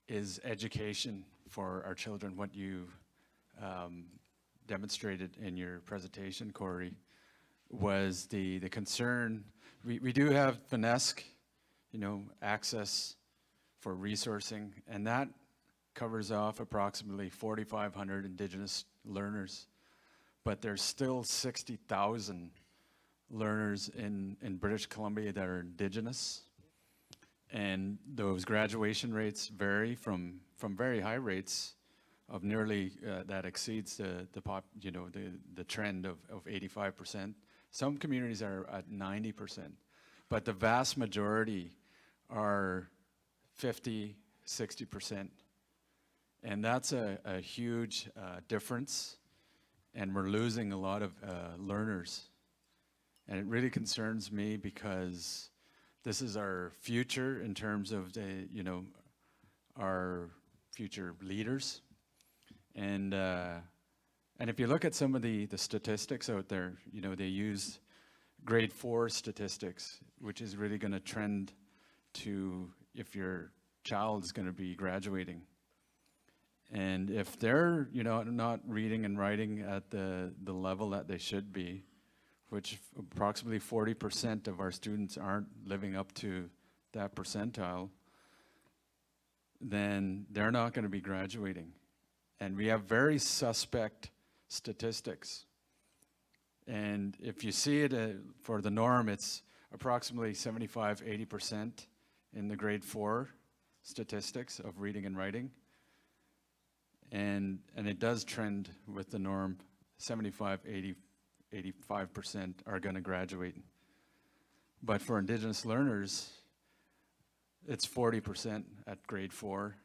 is education for our children. What you demonstrated in your presentation, Corey, was the concern. We do have FNESC, you know, access for resourcing, and that covers off approximately 4,500 Indigenous learners. But there's still 60,000 learners in British Columbia that are Indigenous. And those graduation rates vary from very high rates of nearly, that exceeds the trend of 85%. Some communities are at 90%, but the vast majority are 50, 60%. And that's a huge difference, and we're losing a lot of learners. And it really concerns me because this is our future in terms of our future leaders. And if you look at some of the statistics out there, they use grade 4 statistics, which is really going to trend to if your child is going to be graduating. And if they're, not reading and writing at the level that they should be, which approximately 40% of our students aren't living up to that percentile, then they're not going to be graduating. And we have very suspect statistics. And if you see it for the norm, it's approximately 75, 80% in the grade 4 statistics of reading and writing. And it does trend with the norm. 75, 80, 85% are going to graduate. But for Indigenous learners, it's 40% at grade 4.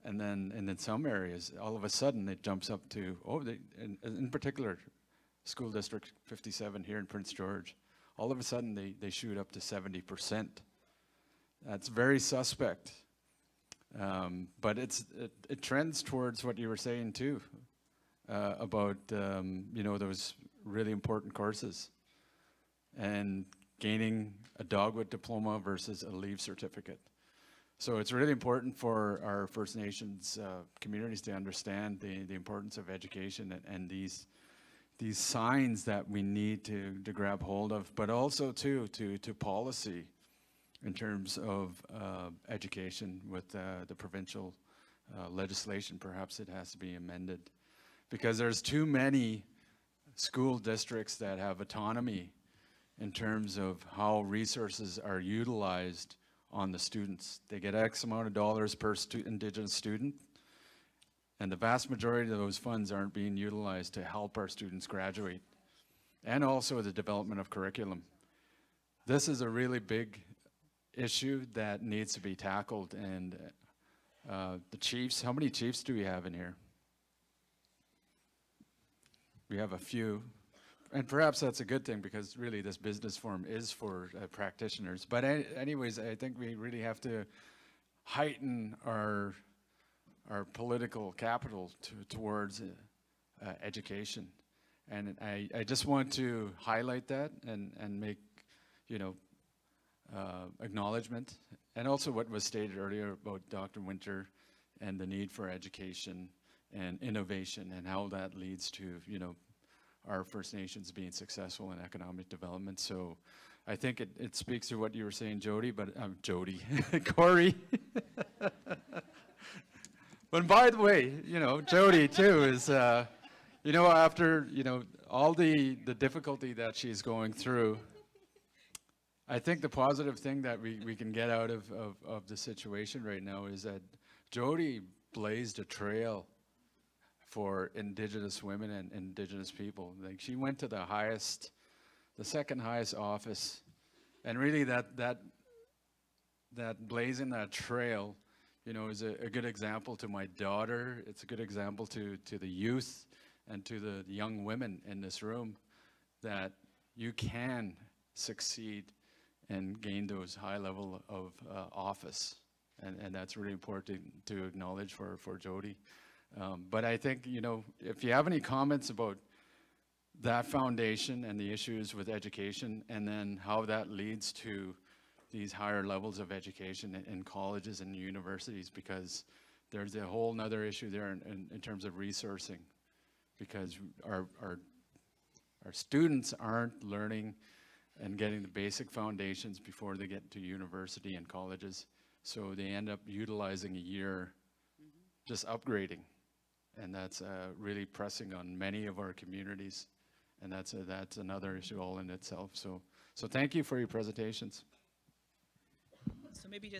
And then in some areas, all of a sudden it jumps up to, in particular, School District 57 here in Prince George, all of a sudden they shoot up to 70%. That's very suspect. But it trends towards what you were saying too, about those really important courses, and gaining a Dogwood diploma versus a leave certificate. So it's really important for our First Nations communities to understand the importance of education and these signs that we need to grab hold of, but also to policy in terms of education with the provincial legislation. Perhaps it has to be amended, because there's too many school districts that have autonomy in terms of how resources are utilized on the students. They get X amount of dollars per Indigenous student, and the vast majority of those funds aren't being utilized to help our students graduate, and also the development of curriculum. This is a really big issue that needs to be tackled. And the chiefs, how many chiefs do we have in here? We have a few. And perhaps that's a good thing, because really this business forum is for practitioners. But anyways, I think we really have to heighten our political capital towards education. And I just want to highlight that and make, acknowledgement, and also what was stated earlier about Dr. Winter and the need for education and innovation, and how that leads to, our First Nations being successful in economic development. So I think it speaks to what you were saying, Jody, but Corey. But by the way, Jody too is, after, all the difficulty that she's going through, I think the positive thing that we can get out of the situation right now is that Jody blazed a trail for Indigenous women and Indigenous people. Like, she went to the second highest office, and really that blazing that trail, is a good example to my daughter. It's a good example to the youth and to the young women in this room, that you can succeed and gain those high level of office. And that's really important to acknowledge for Jody. But I think, if you have any comments about that foundation and the issues with education, and then how that leads to these higher levels of education in colleges and universities, because there's a whole nother issue there in terms of resourcing, because our students aren't learning and getting the basic foundations before they get to university and colleges. So they end up utilizing a year just upgrading. And that's really pressing on many of our communities. And that's another issue all in itself. So thank you for your presentations. So maybe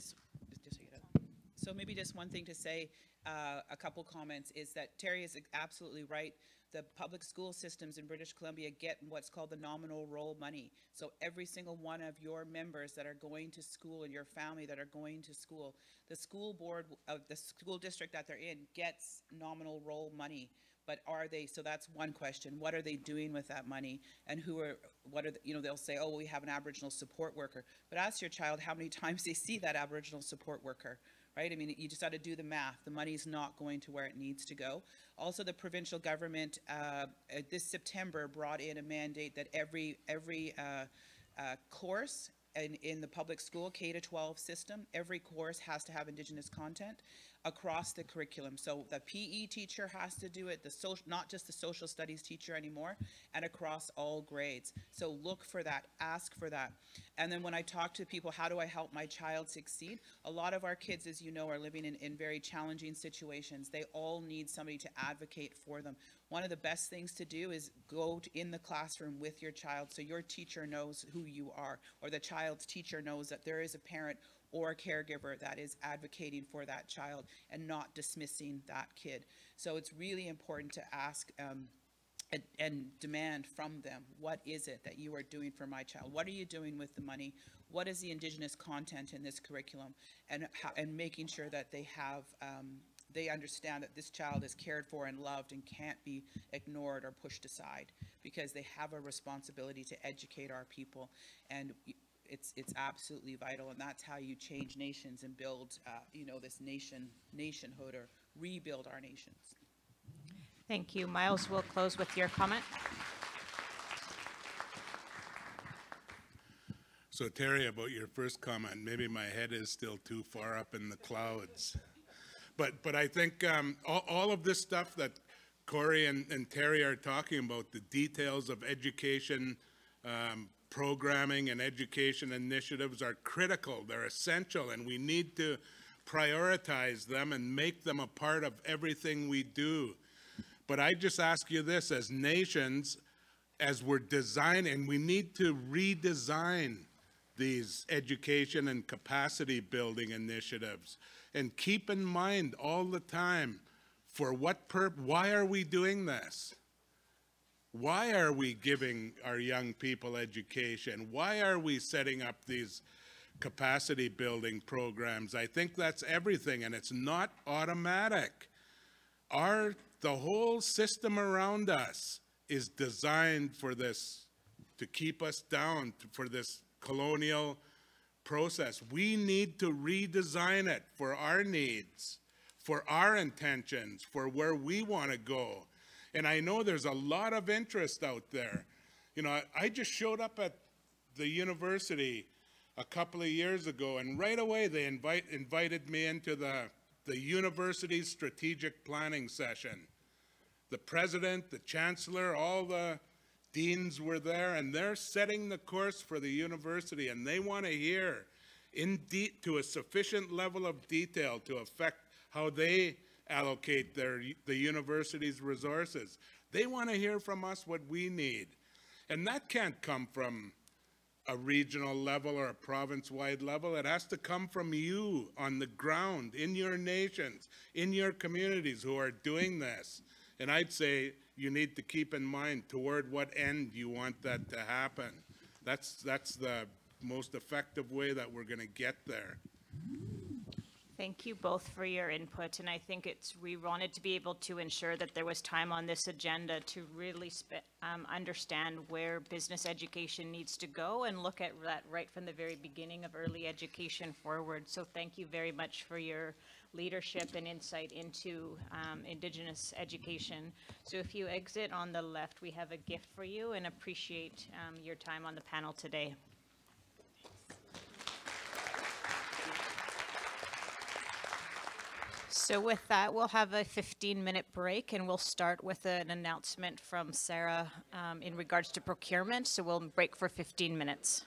so maybe just one thing to say, a couple comments, is that Terry is absolutely right. The public school systems in British Columbia get what's called the nominal roll money. So every single one of your members that are going to school and your family that are going to school, the school board of the school district that they're in gets nominal roll money. But are they, so that's one question, what are they doing with that money? And they'll say, oh, we have an Aboriginal support worker. But ask your child how many times they see that Aboriginal support worker, right? I mean, you just got to do the math. The money's not going to where it needs to go. Also, the provincial government this September brought in a mandate that every course in the public school K-12 system, every course has to have Indigenous content across the curriculum. So the PE teacher has to do it, not just the social studies teacher anymore, and across all grades. So look for that, ask for that. And then when I talk to people, how do I help my child succeed? A lot of our kids, as you know, are living in very challenging situations. They all need somebody to advocate for them. One of the best things to do is go in the classroom with your child so your teacher knows who you are, or the child's teacher knows that there is a parent or a caregiver that is advocating for that child and not dismissing that kid. So it's really important to ask and demand from them, what is it that you are doing for my child? What are you doing with the money? What is the Indigenous content in this curriculum? And making sure that they have, they understand that this child is cared for and loved and can't be ignored or pushed aside, because they have a responsibility to educate our people. And it's absolutely vital, and that's how you change nations and build, this nationhood, or rebuild our nations. Thank you. Miles, we'll close with your comment. So Terry, about your first comment, maybe my head is still too far up in the clouds. But I think all of this stuff that Corey and Terry are talking about, the details of education programming and education initiatives, are critical. They're essential, and we need to prioritize them and make them a part of everything we do. But I just ask you this, as nations, as we're designing, we need to redesign these education and capacity building initiatives, and keep in mind all the time, for what purpose, why are we doing this? Why are we giving our young people education? Why are we setting up these capacity building programs? I think that's everything, and it's not automatic. The whole system around us is designed for this, to keep us down, for this colonial process. We need to redesign it for our needs, for our intentions, for where we want to go. And I know there's a lot of interest out there. I just showed up at the university a couple of years ago, and right away they invited me into the university's strategic planning session. The president, the chancellor, all the deans were there, and they're setting the course for the university, and they want to hear to a sufficient level of detail to affect how they allocate the university's resources. They want to hear from us what we need. And that can't come from a regional level or a province-wide level. It has to come from you on the ground, in your nations, in your communities who are doing this. And I'd say you need to keep in mind toward what end you want that to happen. That's the most effective way that we're going to get there. Thank you both for your input, and I think we wanted to be able to ensure that there was time on this agenda to really understand where business education needs to go and look at that right from the very beginning of early education forward. So thank you very much for your leadership and insight into Indigenous education. So if you exit on the left, we have a gift for you, and appreciate your time on the panel today. So with that, we'll have a 15-minute break, and we'll start with an announcement from Sarah in regards to procurement. So we'll break for 15 minutes.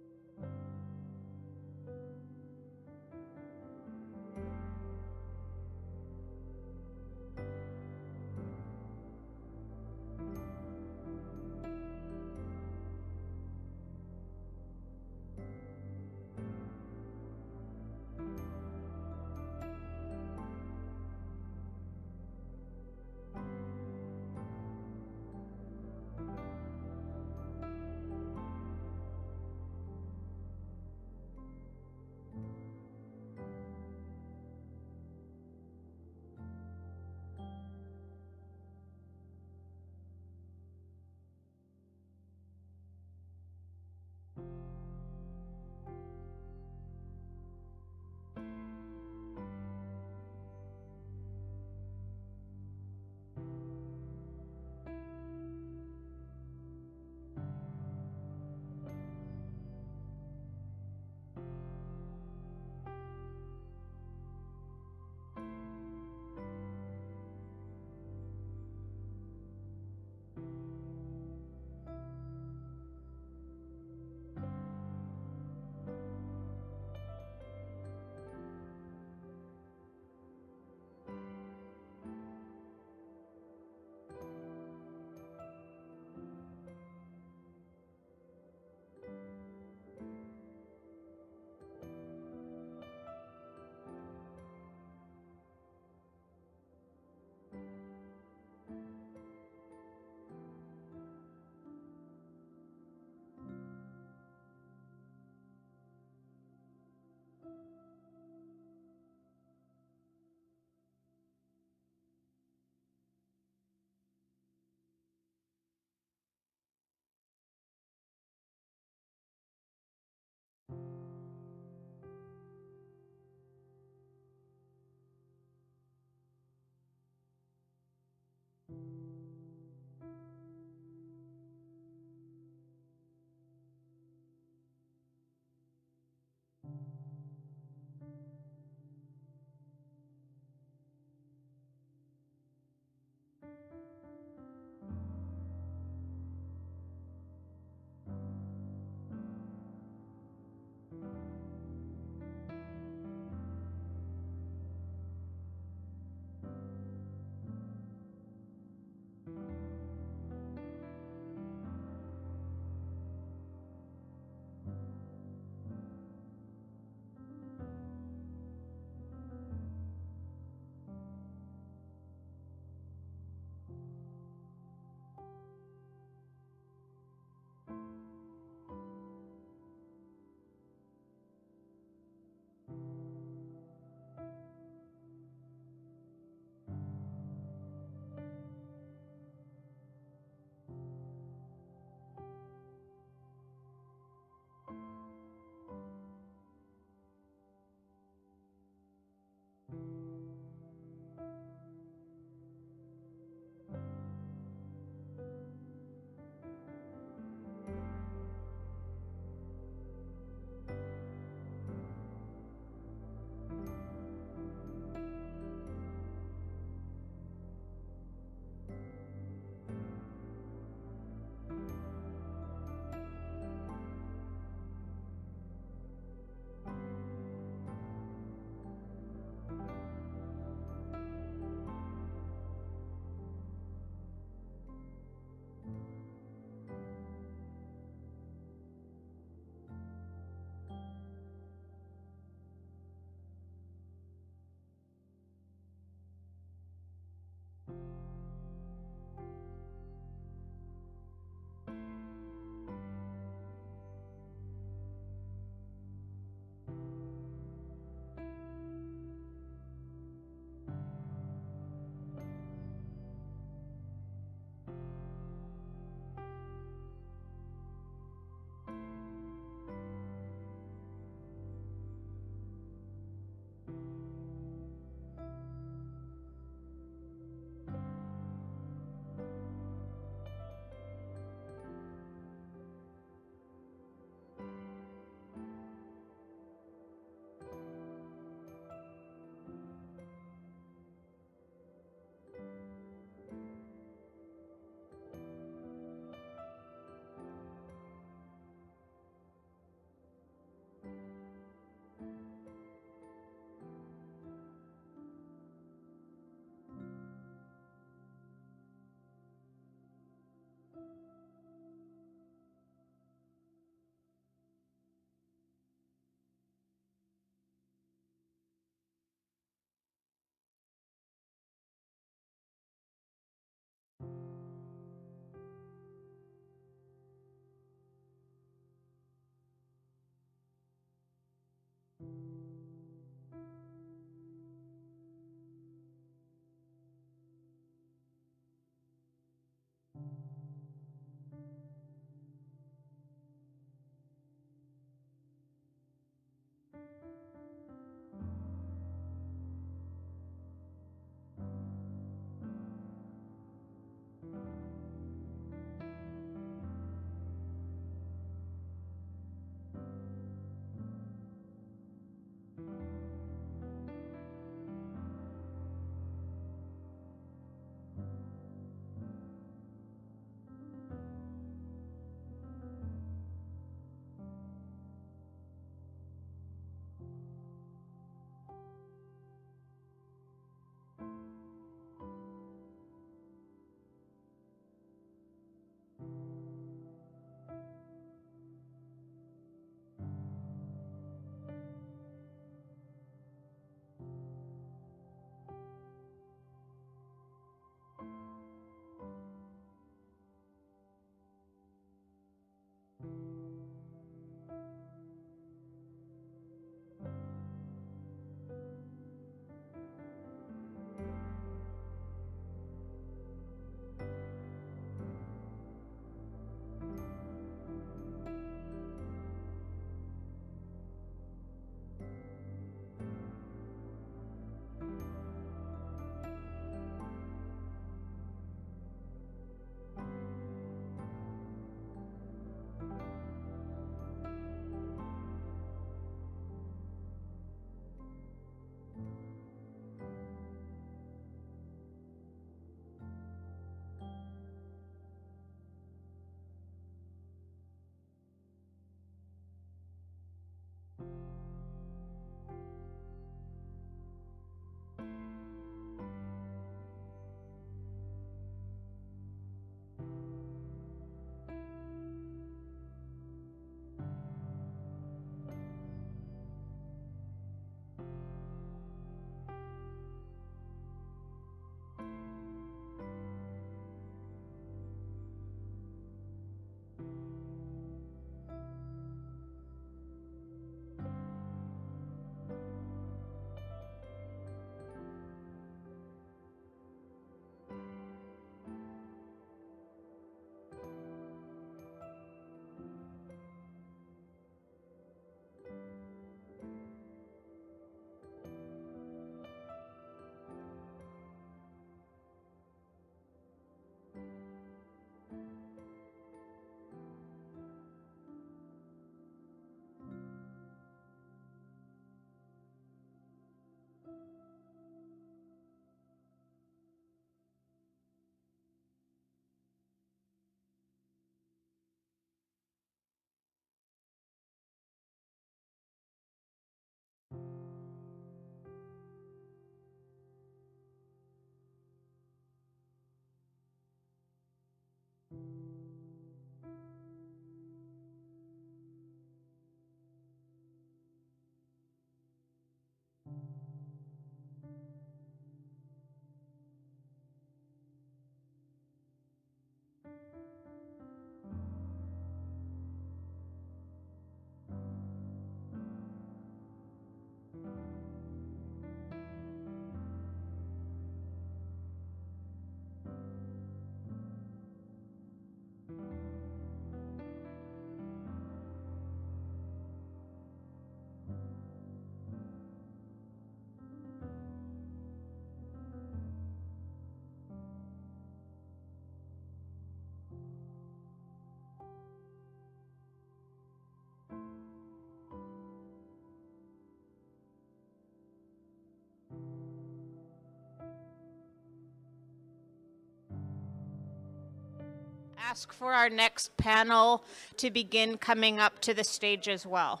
ask for our next panel to begin coming up to the stage as well.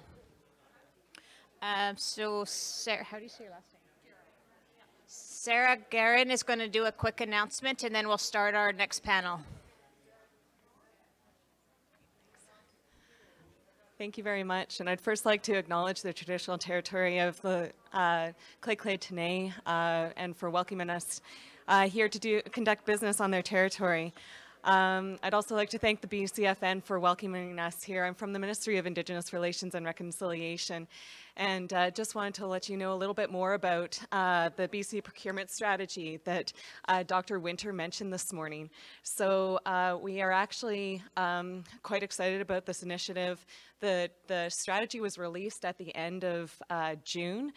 So Sarah, how do you say your last name? Sarah Guerin is going to do a quick announcement, and then we'll start our next panel. Thank you very much. And I'd first like to acknowledge the traditional territory of the Clay Tenay and for welcoming us here to conduct business on their territory. I'd also like to thank the BCAFN for welcoming us here. I'm from the Ministry of Indigenous Relations and Reconciliation, and just wanted to let you know a little bit more about the BC procurement strategy that Dr. Winter mentioned this morning. So we are actually quite excited about this initiative. The strategy was released at the end of June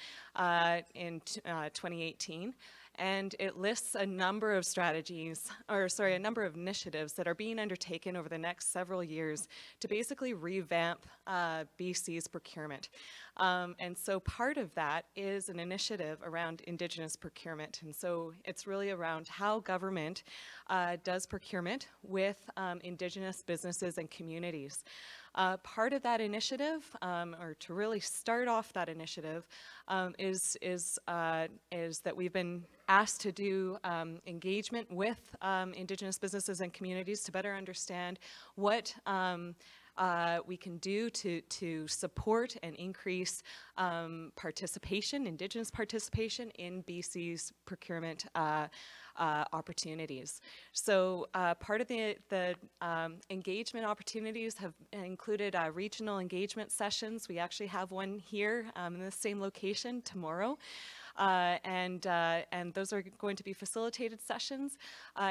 in 2018. And it lists a number of strategies, or sorry, a number of initiatives that are being undertaken over the next several years to basically revamp BC's procurement. And so part of that is an initiative around Indigenous procurement. And so it's really around how government does procurement with Indigenous businesses and communities. Part of that initiative, or to really start off that initiative, is that we've been asked to do engagement with Indigenous businesses and communities to better understand what we can do to support and increase participation, Indigenous participation in BC's procurement opportunities. So part of the engagement opportunities have included regional engagement sessions. We actually have one here in the same location tomorrow. And those are going to be facilitated sessions.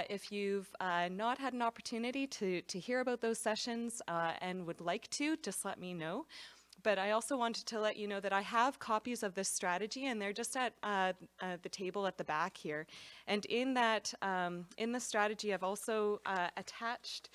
If you've not had an opportunity to hear about those sessions and would like to, just let me know. But I also wanted to let you know that I have copies of this strategy, and they're just at the table at the back here. And in that, in the strategy, I've also attached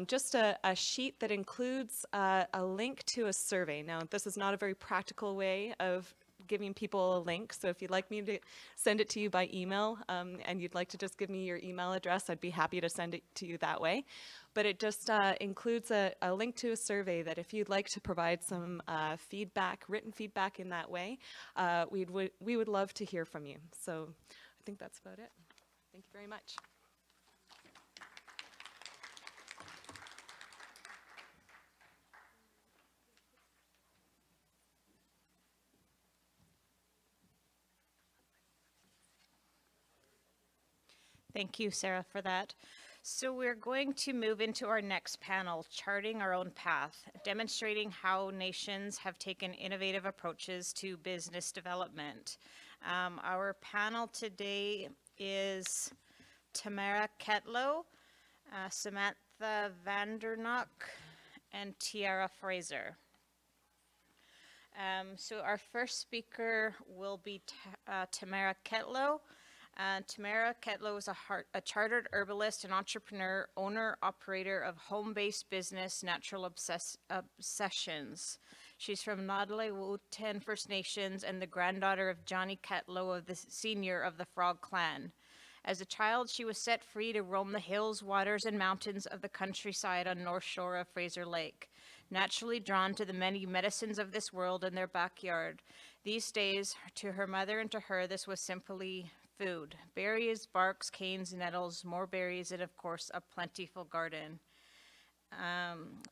just a sheet that includes a link to a survey. Now, this is not a very practical way of giving people a link, so if you'd like me to send it to you by email and you'd like to just give me your email address, I'd be happy to send it to you that way. But it just includes a link to a survey that if you'd like to provide some feedback, written feedback in that way, we would love to hear from you. So I think that's about it. Thank you very much. Thank you, Sarah, for that. So we're going to move into our next panel, Charting Our Own Path, demonstrating how nations have taken innovative approaches to business development. Our panel today is Tamara Ketlow, Samantha Vandernock, and Tiara Fraser. So our first speaker will be Tamara Ketlow. Tamara Ketlow is a chartered herbalist and entrepreneur, owner, operator of home-based business Natural Obsessions. She's from Nodaway-Wotan First Nations and the granddaughter of Johnny Ketlow, of the senior of the Frog Clan. As a child, she was set free to roam the hills, waters, and mountains of the countryside on North Shore of Fraser Lake, naturally drawn to the many medicines of this world in their backyard. These days, to her mother and to her, this was simply food: berries, barks, canes, nettles, more berries, and of course a plentiful garden.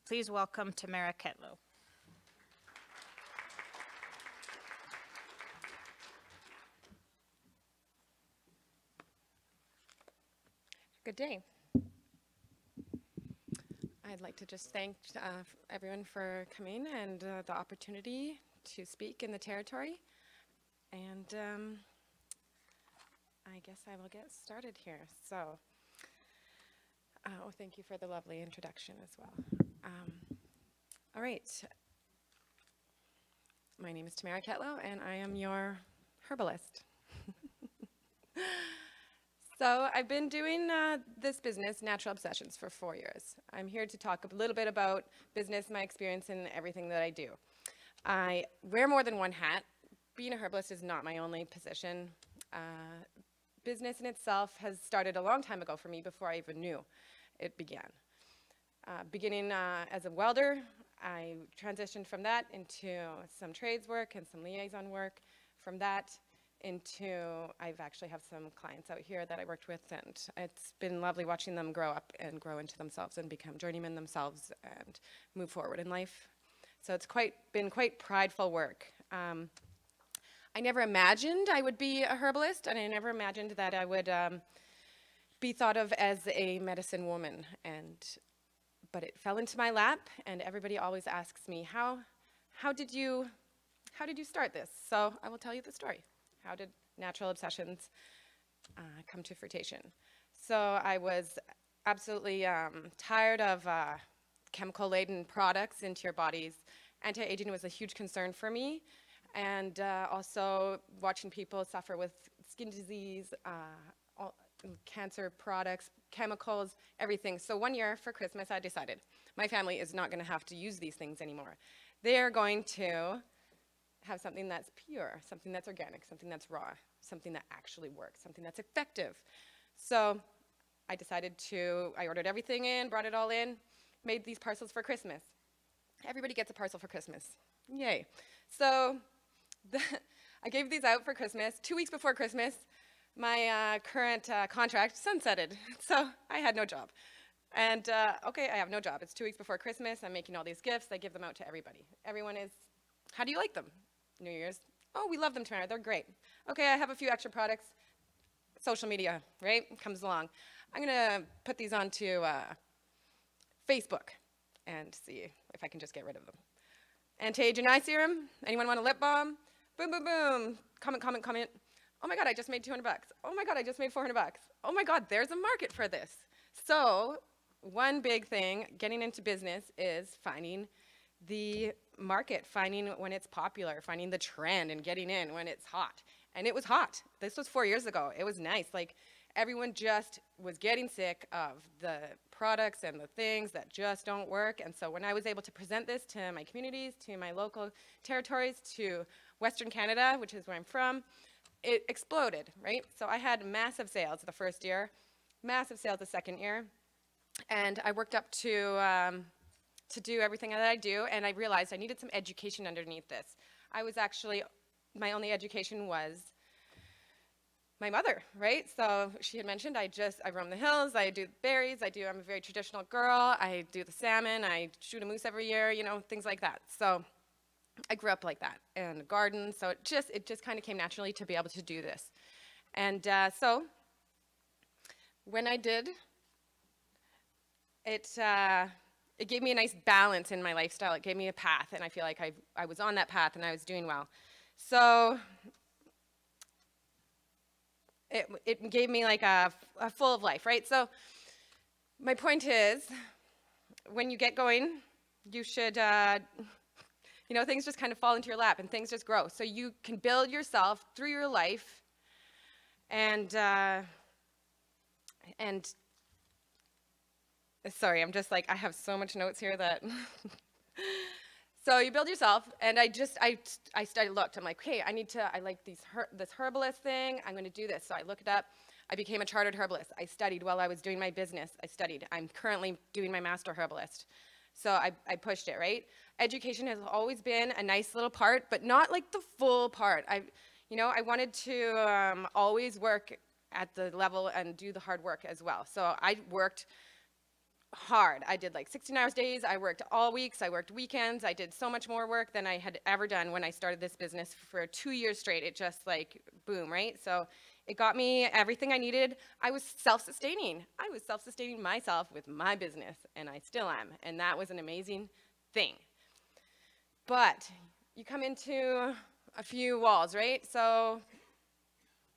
Please welcome Tamara Ketlow. Good day. I'd like to just thank everyone for coming and the opportunity to speak in the territory. And I guess I will get started here. So, thank you for the lovely introduction as well. All right. My name is Tamara Ketlow, and I am your herbalist. So I've been doing this business, Natural Obsessions, for 4 years. I'm here to talk a little bit about business, my experience, and everything that I do. I wear more than one hat. Being a herbalist is not my only position. Business in itself has started a long time ago for me, before I even knew it began. beginning as a welder. I transitioned from that into some trades work and some liaison work. From that into, I've actually have some clients out here that I worked with, and it's been lovely watching them grow up and grow into themselves and become journeymen themselves and move forward in life. So it's been quite prideful work. I never imagined I would be a herbalist, and I never imagined that I would be thought of as a medicine woman. But it fell into my lap, and everybody always asks me, how did you start this? So I will tell you the story. How did Natural Obsessions come to fruition? So I was absolutely tired of chemical-laden products into your bodies. Anti-aging was a huge concern for me, and also watching people suffer with skin disease, cancer products, chemicals, everything. So one year for Christmas, I decided my family is not going to have to use these things anymore. They're going to have something that's pure, something that's organic, something that's raw, something that actually works, something that's effective. So I ordered everything in, brought it all in, made these parcels for Christmas. Everybody gets a parcel for Christmas. Yay. So I gave these out for Christmas. 2 weeks before Christmas, my current contract sunsetted. So I had no job. And okay, I have no job. It's 2 weeks before Christmas. I'm making all these gifts. I give them out to everybody. Everyone is, how do you like them? New Year's. Oh, we love them, Tamara. They're great. Okay, I have a few extra products. Social media, right? Comes along. I'm going to put these onto Facebook and see if I can just get rid of them. Anti-aging eye serum. Anyone want a lip balm? Boom, boom, boom. Comment, comment, comment. Oh my God, I just made 200 bucks. Oh my God, I just made 400 bucks. Oh my God, there's a market for this. So one big thing getting into business is finding the market, finding when it's popular, finding the trend and getting in when it's hot. And it was hot. This was 4 years ago. It was nice. Like everyone just was getting sick of the products and the things that just don't work. And so when I was able to present this to my communities, to my local territories, to Western Canada, which is where I'm from, it exploded, right? So I had massive sales the first year, massive sales the second year, and I worked up to do everything that I do, and I realized I needed some education underneath this. I was actually, my only education was my mother, right? So she had mentioned I roam the hills, I do berries, I'm a very traditional girl, I do the salmon, I shoot a moose every year, you know, things like that. So I grew up like that in a garden, so it just kind of came naturally to be able to do this. And so when I did, it gave me a nice balance in my lifestyle. It gave me a path, and I feel like I was on that path and I was doing well. So it gave me like a full of life, right? So my point is, when you get going, you should, you know, things just kind of fall into your lap and things just grow. So you can build yourself through your life and sorry, I'm just like, I have so much notes here that, so you build yourself, and I looked, I'm like, hey, I like this herbalist thing, I'm gonna do this. So I looked it up, I became a chartered herbalist. I studied while I was doing my business, I'm currently doing my master herbalist. So I pushed it, right? Education has always been a nice little part, but not like the full part. I wanted to always work at the level and do the hard work as well. So I worked hard. I did like 16-hour days. I worked all weeks. I worked weekends. I did so much more work than I had ever done when I started this business for 2 years straight. It just like, boom, right? So it got me everything I needed. I was self-sustaining. I was self-sustaining myself with my business, and I still am. And that was an amazing thing. But you come into a few walls, right? So,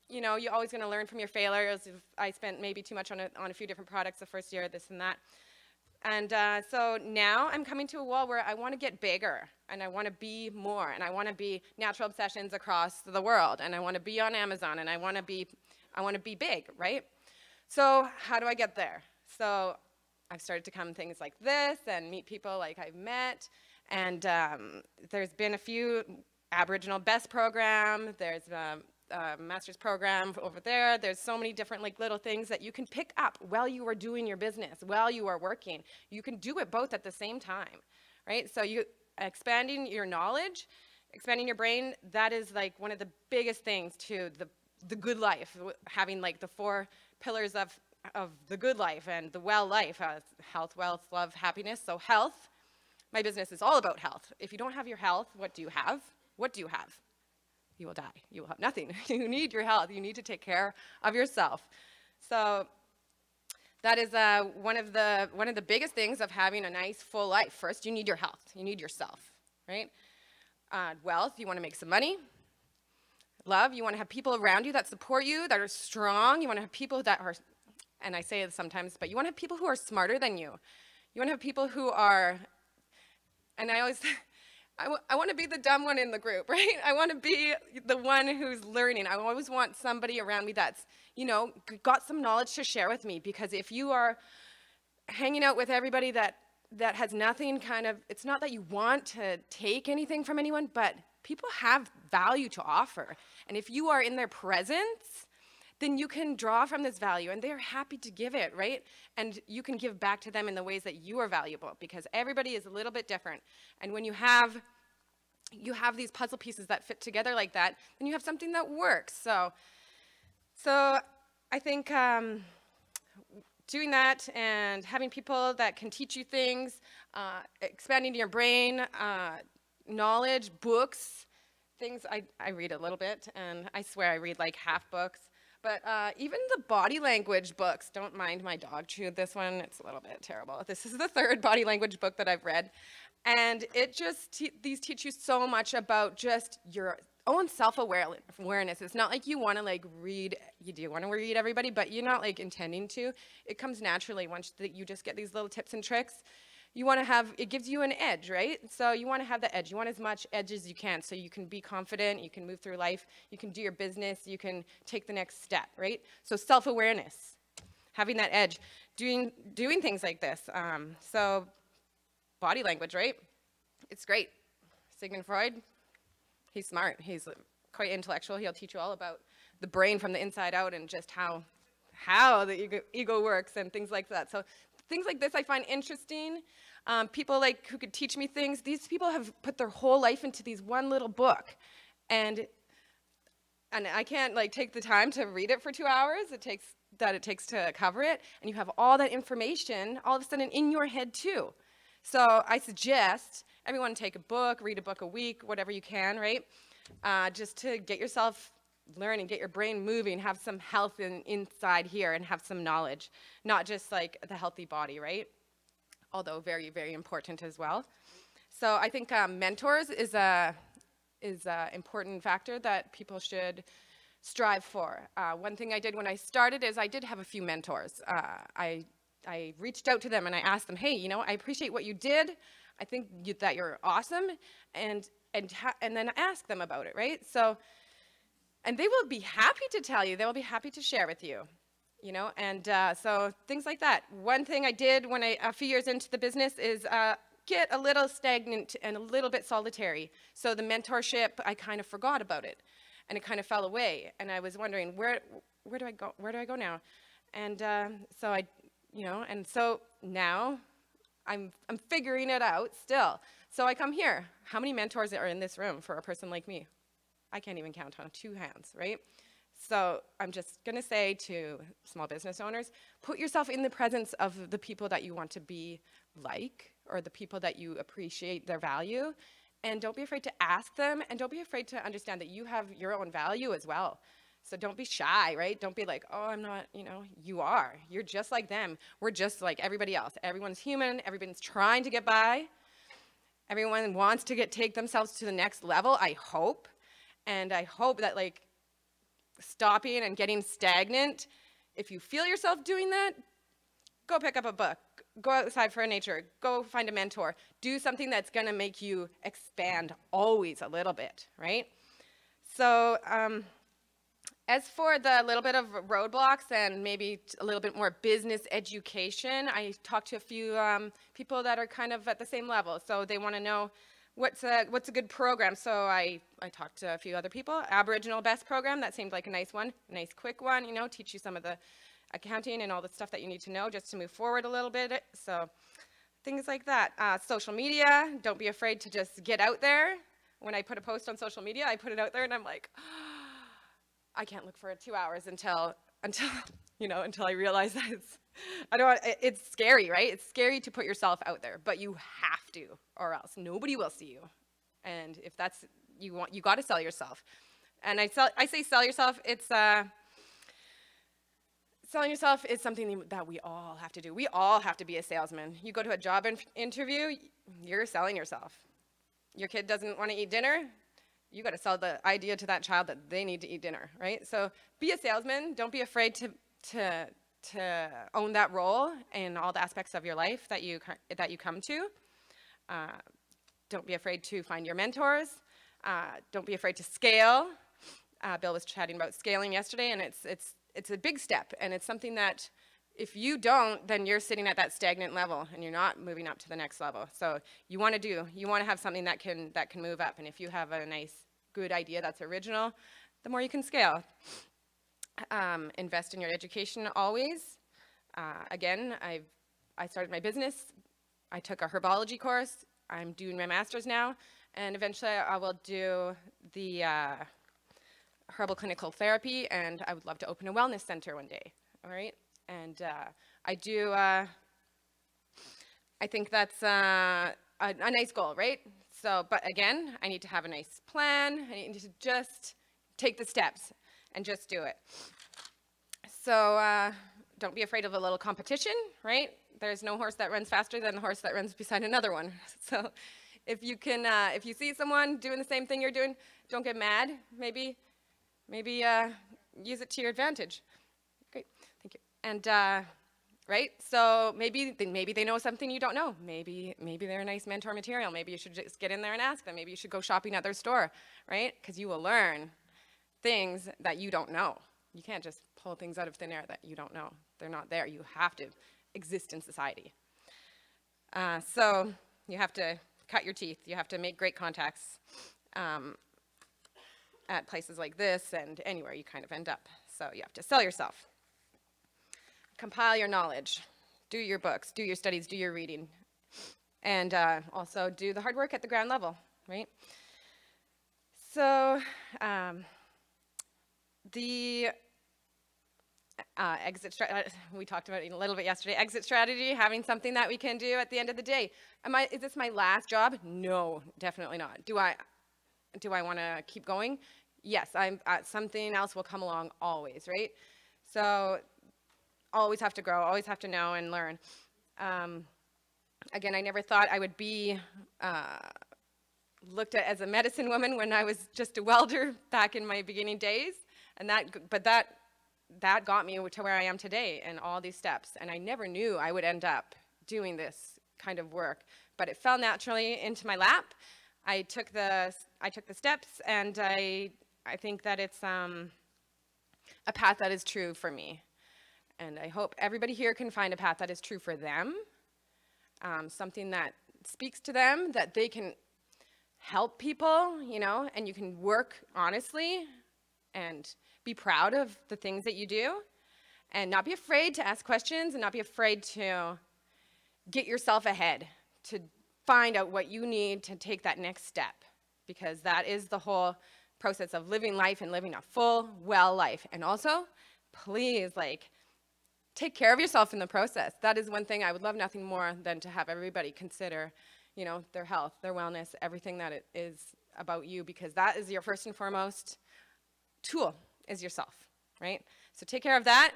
you know, you're always going to learn from your failures. If I spent maybe too much on a few different products the first year, this and that. And so now I'm coming to a wall where I want to get bigger, and I want to be more, and I want to be Natural Obsessions across the world, and I want to be on Amazon, and I want to be big, right? So how do I get there? So I've started to come things like this and meet people like I've met, and there's been a few Aboriginal Best program. There's master's program over there. There's so many different like little things that you can pick up while you are doing your business, while you are working. You can do it both at the same time, right? So you expanding your knowledge, expanding your brain, that is like one of the biggest things to the good life, having like the 4 pillars of the good life and the well life, health, wealth, love, happiness. So health, my business is all about health. If you don't have your health, what do you have? What do you have? You will die. You will have nothing. You need your health. You need to take care of yourself. So that is one of the biggest things of having a nice full life. First, you need your health. You need yourself, right? Wealth, you want to make some money. Love, you want to have people around you that support you, that are strong. You want to have people that are, and I say it sometimes, but you want to have people who are smarter than you. You want to have people who are, and I always, I want to be the dumb one in the group, right? I want to be the one who's learning. I always want somebody around me that's, you know, got some knowledge to share with me, because if you are hanging out with everybody that has nothing kind of, it's not that you want to take anything from anyone, but people have value to offer. And if you are in their presence, then you can draw from this value, and they're happy to give it, right? And you can give back to them in the ways that you are valuable, because everybody is a little bit different. And when you have these puzzle pieces that fit together like that, then you have something that works. So I think doing that and having people that can teach you things, expanding your brain, knowledge, books, things. I read a little bit, and I swear I read like half books. But even the body language books, don't mind my dog chewed this one. It's a little bit terrible. This is the 3rd body language book that I've read. And it just, these teach you so much about just your own self-awareness. It's not like you want to like read, you do want to read everybody, but you're not like intending to. It comes naturally once you just get these little tips and tricks. You want to have, it gives you an edge, right? So you want to have the edge. You want as much edge as you can, so you can be confident, you can move through life, you can do your business, you can take the next step, right? So self-awareness, having that edge, doing things like this. So body language, right? It's great. Sigmund Freud, he's smart. He's quite intellectual. He'll teach you all about the brain from the inside out and just how the ego works and things like that. So things like this I find interesting. People like who could teach me things. These people have put their whole life into these one little book, and I can't like take the time to read it for 2 hours. It takes to cover it, and you have all that information all of a sudden in your head too. So I suggest everyone take a book, read a book a week, whatever you can, right? Just to get yourself learning, get your brain moving, have some health inside here, and have some knowledge, not just like the healthy body, right? Although very, very important as well. So I think mentors is a important factor that people should strive for. One thing I did when I started is I did have a few mentors. I reached out to them and I asked them, hey, you know, I appreciate what you did. I think that you're awesome, and then ask them about it, right? So. And they will be happy to tell you. They will be happy to share with you, you know. And so things like that. One thing I did when a few years into the business is get a little stagnant and a little bit solitary. So the mentorship, I kind of forgot about it, and it kind of fell away. And I was wondering, where do I go? Where do I go now? And so I, you know, and so now I'm figuring it out still. So I come here. How many mentors are in this room for a person like me? I can't even count on 2 hands, right? So I'm just going to say to small business owners, put yourself in the presence of the people that you want to be like, or the people that you appreciate their value, and don't be afraid to ask them, and don't be afraid to understand that you have your own value as well. So don't be shy, right? Don't be like, oh, I'm not, you know, you are. You're just like them. We're just like everybody else. Everyone's human. Everyone's trying to get by. Everyone wants to take themselves to the next level, I hope. And I hope that like stopping and getting stagnant, if you feel yourself doing that, go pick up a book, go outside for nature, go find a mentor, do something that's going to make you expand always a little bit, right? So as for the little bit of roadblocks and maybe a little bit more business education, I talked to a few people that are kind of at the same level. So they want to know what's a good program? So I talked to a few other people. Aboriginal Best program, that seemed like a nice one, a nice quick one, you know, teach you some of the accounting and all the stuff that you need to know just to move forward a little bit. So things like that. Social media, don't be afraid to just get out there. When I put a post on social media, I put it out there and I'm like, I can't look for 2 hours until you know, until I realize that it's scary, right? It's scary to put yourself out there, but you have to, or else nobody will see you. And if that's you want, you got to sell yourself. And I say sell yourself. It's selling yourself is something that we all have to do. We all have to be a salesman. You go to a job interview, you're selling yourself. Your kid doesn't want to eat dinner, you got to sell the idea to that child that they need to eat dinner, right? So be a salesman. Don't be afraid to own that role in all the aspects of your life that you come to. Don't be afraid to find your mentors. Don't be afraid to scale. Bill was chatting about scaling yesterday, and it's a big step, and it's something that if you don't, then you're sitting at that stagnant level, and you're not moving up to the next level. So you want to have something that can move up, and if you have a nice, good idea that's original, the more you can scale. Invest in your education always. Again, I started my business. I took a herbology course. I'm doing my master's now, and eventually I will do the herbal clinical therapy, and I would love to open a wellness center one day, all right? And I think that's a nice goal, right? So, but again, I need to have a nice plan. I need to just take the steps and just do it. So don't be afraid of a little competition, right? There's no horse that runs faster than the horse that runs beside another one. So if you can, if you see someone doing the same thing you're doing, don't get mad. Maybe use it to your advantage. Great, thank you. And right, so maybe they know something you don't know. Maybe they're a nice mentor material. Maybe you should just get in there and ask them. Maybe you should go shopping at their store, right? Because you will learn things that you don't know. You can't just pull things out of thin air that you don't know. They're not there. You have to exist in society. So you have to cut your teeth. You have to make great contacts at places like this and anywhere you kind of end up. So you have to sell yourself. Compile your knowledge. Do your books, do your studies, do your reading. And also do the hard work at the ground level, right? So the exit strategy, we talked about it a little bit yesterday, exit strategy, having something that we can do at the end of the day. Is this my last job? No, definitely not. Do I want to keep going? Yes, something else will come along always, right? So always have to grow, always have to know and learn. Again, I never thought I would be looked at as a medicine woman when I was just a welder back in my beginning days. And that got me to where I am today and all these steps. And I never knew I would end up doing this kind of work, but it fell naturally into my lap. I took the steps, and I think that it's a path that is true for me. And I hope everybody here can find a path that is true for them, something that speaks to them, that they can help people, you know, and you can work honestly and be proud of the things that you do, and not be afraid to ask questions and not be afraid to get yourself ahead, to find out what you need to take that next step, because that is the whole process of living life and living a full, well life. And also, please, take care of yourself in the process. That is one thing I would love nothing more than to have everybody consider, you know, their health, their wellness, everything that it is about you, because that is your first and foremost tool, is yourself, right? So take care of that,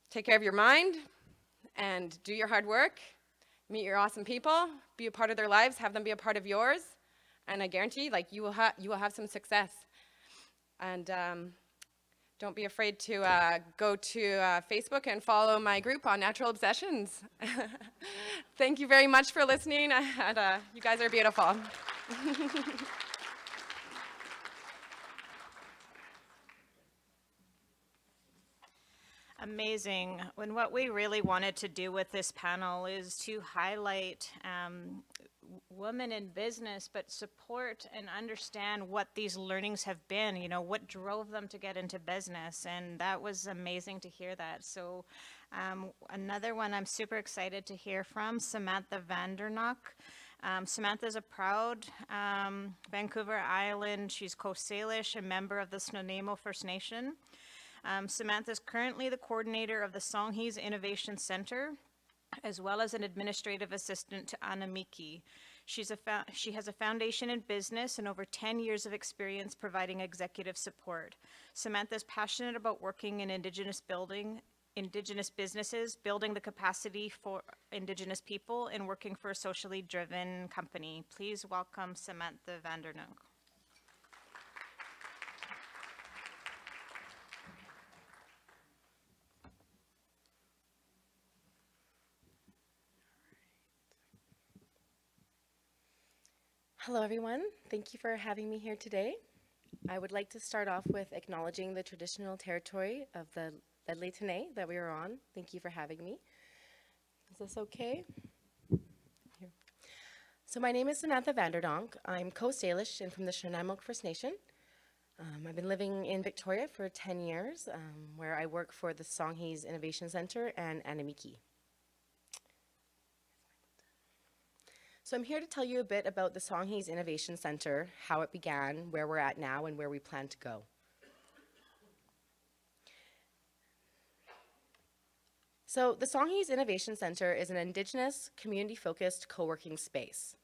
take care of your mind, and do your hard work, meet your awesome people, be a part of their lives, have them be a part of yours, and I guarantee, you will have some success. And don't be afraid to go to Facebook and follow my group on Natural Obsessions. Thank you very much for listening, and you guys are beautiful. Amazing. And what we really wanted to do with this panel is to highlight women in business, but support and understand what these learnings have been, you know, what drove them to get into business. And that was amazing to hear that. So another one I'm super excited to hear from, Samantha Vandernock. Samantha is a proud Vancouver Island, she's Coast Salish, a member of the Snuneymuxw First Nation. Samantha is currently the coordinator of the Songhees Innovation Center, as well as an administrative assistant to Anamiki. She has a foundation in business and over 10 years of experience providing executive support. Samantha is passionate about working in Indigenous businesses, building the capacity for Indigenous people, and working for a socially driven company. Please welcome Samantha Vandernook. Hello, everyone. Thank you for having me here today. I would like to start off with acknowledging the traditional territory of the Lheidli that we are on. Thank you for having me. Is this okay? Here. So my name is Samantha Vanderdonk. I'm Coast Salish and from the Snuneymuxw First Nation. I've been living in Victoria for 10 years, where I work for the Songhees Innovation Center and Anamiki. So I'm here to tell you a bit about the Songhees Innovation Center, how it began, where we're at now, and where we plan to go. So the Songhees Innovation Center is an Indigenous, community-focused co-working space.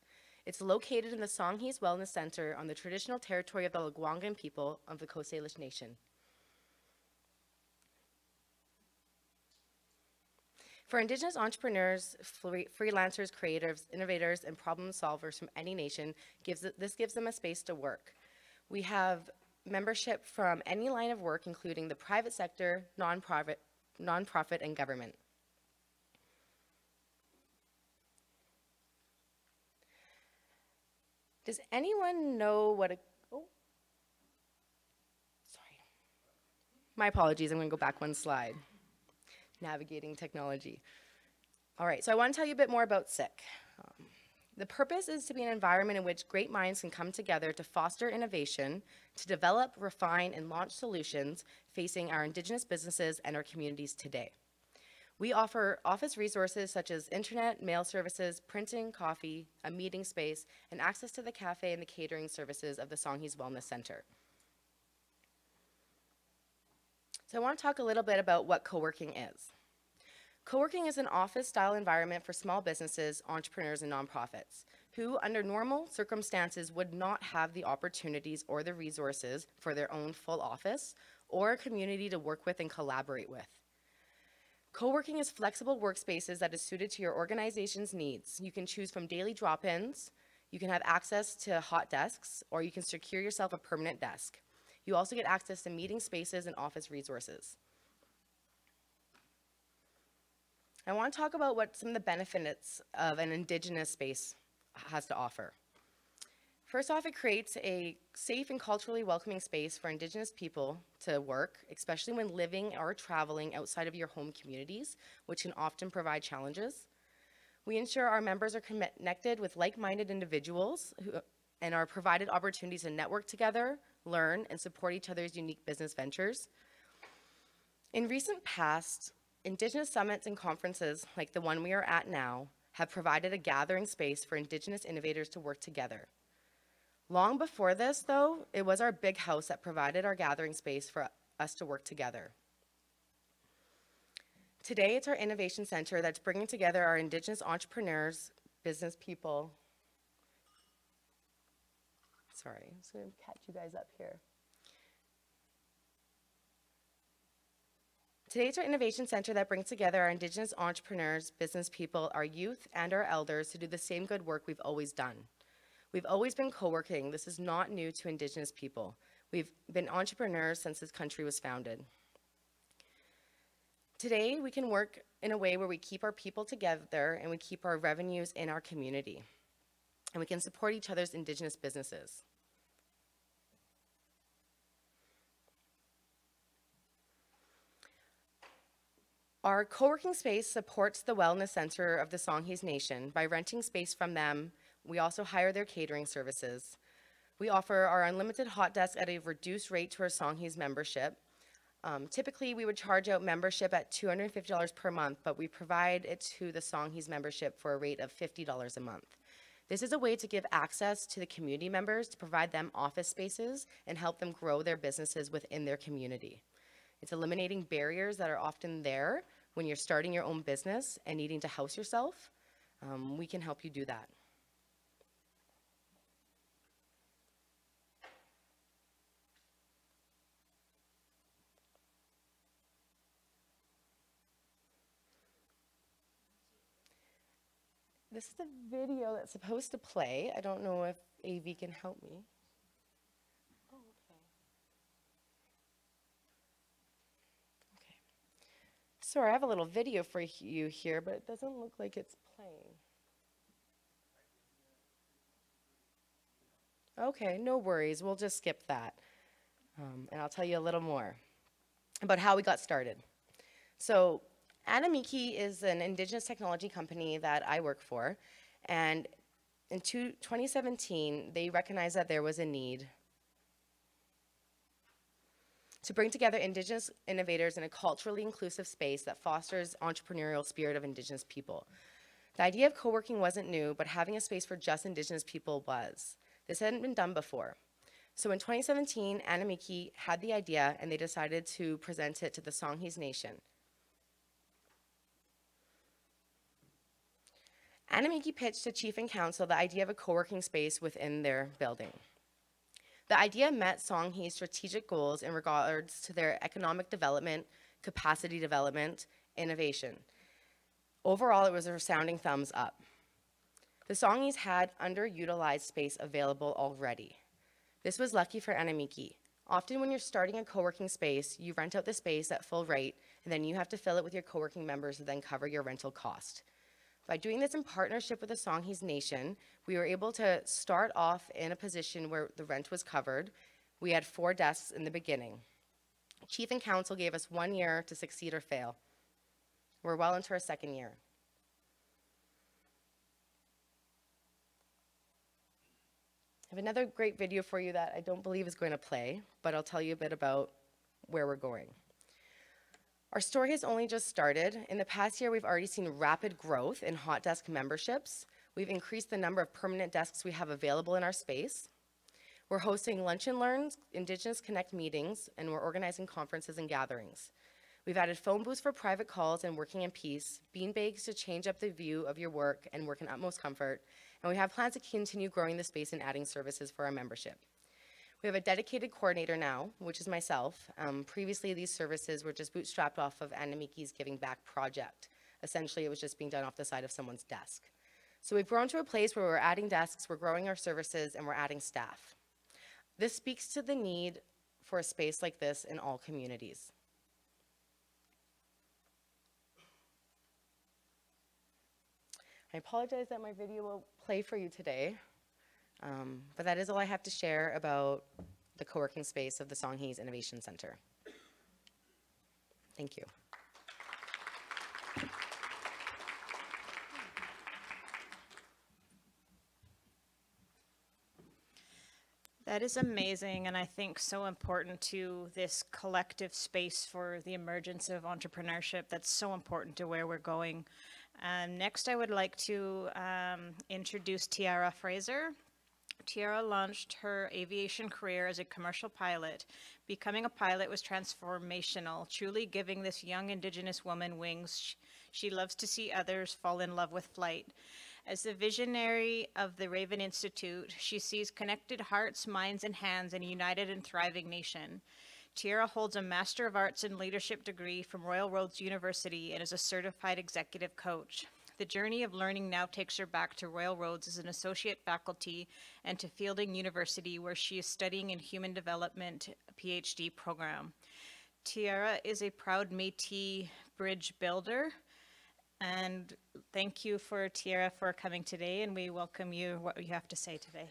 It's located in the Songhees Wellness Center on the traditional territory of the Lekwungen people of the Coast Salish Nation. For Indigenous entrepreneurs, freelancers, creatives, innovators, and problem solvers from any nation, this gives them a space to work. We have membership from any line of work, including the private sector, nonprofit, and government. Does anyone know what a, sorry. My apologies, I'm gonna go back one slide. Navigating technology. All right, so I want to tell you a bit more about SIC. The purpose is to be an environment in which great minds can come together to foster innovation, to develop, refine, and launch solutions facing our Indigenous businesses and our communities today. We offer office resources such as internet, mail services, printing, coffee, a meeting space, and access to the cafe and the catering services of the Songhees Wellness Center. So I want to talk a little bit about what co-working is. Co-working is an office-style environment for small businesses, entrepreneurs, and nonprofits who, under normal circumstances, would not have the opportunities or the resources for their own full office or a community to work with and collaborate with. Co-working is flexible workspaces that is suited to your organization's needs. You can choose from daily drop-ins, you can have access to hot desks, or you can secure yourself a permanent desk. You also get access to meeting spaces and office resources. I want to talk about what some of the benefits of an Indigenous space has to offer. First off, it creates a safe and culturally welcoming space for Indigenous people to work, especially when living or traveling outside of your home communities, which can often provide challenges. We ensure our members are connected with like-minded individuals and are provided opportunities to network together, learn, and support each other's unique business ventures. In recent past, Indigenous summits and conferences, like the one we are at now, have provided a gathering space for Indigenous innovators to work together. Long before this, though, it was our big house that provided our gathering space for us to work together. Today, it's our Innovation Center that's bringing together our Indigenous entrepreneurs, business people. Sorry, I'm just going to catch you guys up here. Today, it's our Innovation Center that brings together our Indigenous entrepreneurs, business people, our youth, and our elders to do the same good work we've always done. We've always been co-working. This is not new to Indigenous people. We've been entrepreneurs since this country was founded. Today, we can work in a way where we keep our people together and we keep our revenues in our community. And we can support each other's Indigenous businesses. Our co-working space supports the wellness center of the Songhees Nation by renting space from them. We also hire their catering services. We offer our unlimited hot desk at a reduced rate to our Songhees membership. Typically, we would charge out membership at $250 per month, but we provide it to the Songhees membership for a rate of $50 a month. This is a way to give access to the community members to provide them office spaces and help them grow their businesses within their community. It's eliminating barriers that are often there when you're starting your own business and needing to house yourself. We can help you do that. This is the video that's supposed to play. I don't know if AV can help me. Oh, okay. Okay. Sorry, I have a little video for you here, but it doesn't look like it's playing. Okay, no worries. We'll just skip that. And I'll tell you a little more about how we got started. So, Anamiki is an Indigenous technology company that I work for, and in 2017, they recognized that there was a need to bring together Indigenous innovators in a culturally inclusive space that fosters entrepreneurial spirit of Indigenous people. The idea of co-working wasn't new, but having a space for just Indigenous people was. This hadn't been done before. So in 2017, Anamiki had the idea, and they decided to present it to the Songhees Nation. Anamiki pitched to Chief and Council the idea of a co-working space within their building. The idea met Songhees' strategic goals in regards to their economic development, capacity development, innovation. Overall, it was a resounding thumbs up. The Songhees had underutilized space available already. This was lucky for Anamiki. Often when you're starting a co-working space, you rent out the space at full rate, and then you have to fill it with your co-working members to then cover your rental cost. By doing this in partnership with the Songhees Nation, we were able to start off in a position where the rent was covered. We had 4 desks in the beginning. Chief and Council gave us 1 year to succeed or fail. We're well into our 2nd year. I have another great video for you that I don't believe is going to play, but I'll tell you a bit about where we're going. Our story has only just started. In the past year, we've already seen rapid growth in hot desk memberships. We've increased the number of permanent desks we have available in our space. We're hosting lunch and learns, Indigenous Connect meetings, and we're organizing conferences and gatherings. We've added phone booths for private calls and working in peace, beanbags to change up the view of your work and work in utmost comfort, and we have plans to continue growing the space and adding services for our membership. We have a dedicated coordinator now, which is myself. Previously, these services were just bootstrapped off of Anamiki's Giving Back project. Essentially, it was just being done off the side of someone's desk. So we've grown to a place where we're adding desks, we're growing our services, and we're adding staff. This speaks to the need for a space like this in all communities. I apologize that my video will play for you today. But that is all I have to share about the co-working space of the Songhees Innovation Center. Thank you. That is amazing, and I think so important to this collective space for the emergence of entrepreneurship. That's so important to where we're going. Next, I would like to introduce Tiara Fraser. Tiara launched her aviation career as a commercial pilot. Becoming a pilot was transformational, truly giving this young Indigenous woman wings. She loves to see others fall in love with flight. As the visionary of the Raven Institute, she sees connected hearts, minds, and hands in a united and thriving nation. Tiara holds a Master of Arts in Leadership degree from Royal Roads University and is a certified executive coach. The journey of learning now takes her back to Royal Roads as an associate faculty and to Fielding University, where she is studying in human development PhD program. Tiara is a proud Métis bridge builder. And thank you for Tiara for coming today, and we welcome you, what you have to say today.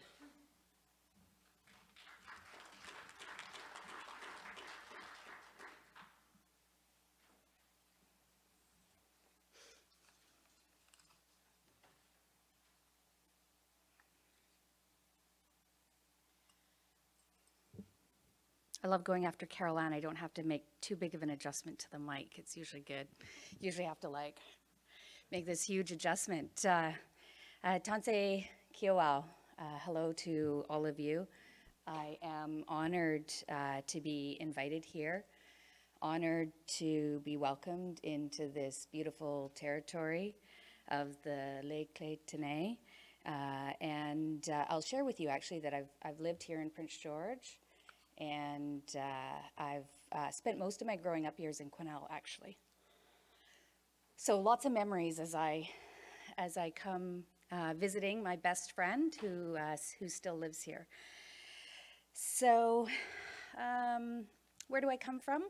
I love going after Carol Ann. I don't have to make too big of an adjustment to the mic. It's usually good. Usually have to like make this huge adjustment. Tanse Kiowao, hello to all of you. I am honored to be invited here, honored to be welcomed into this beautiful territory of the Lake Claytonay. And I'll share with you actually that I've lived here in Prince George, and I've spent most of my growing up years in Quesnel actually. So lots of memories as I come visiting my best friend who still lives here. So where do I come from?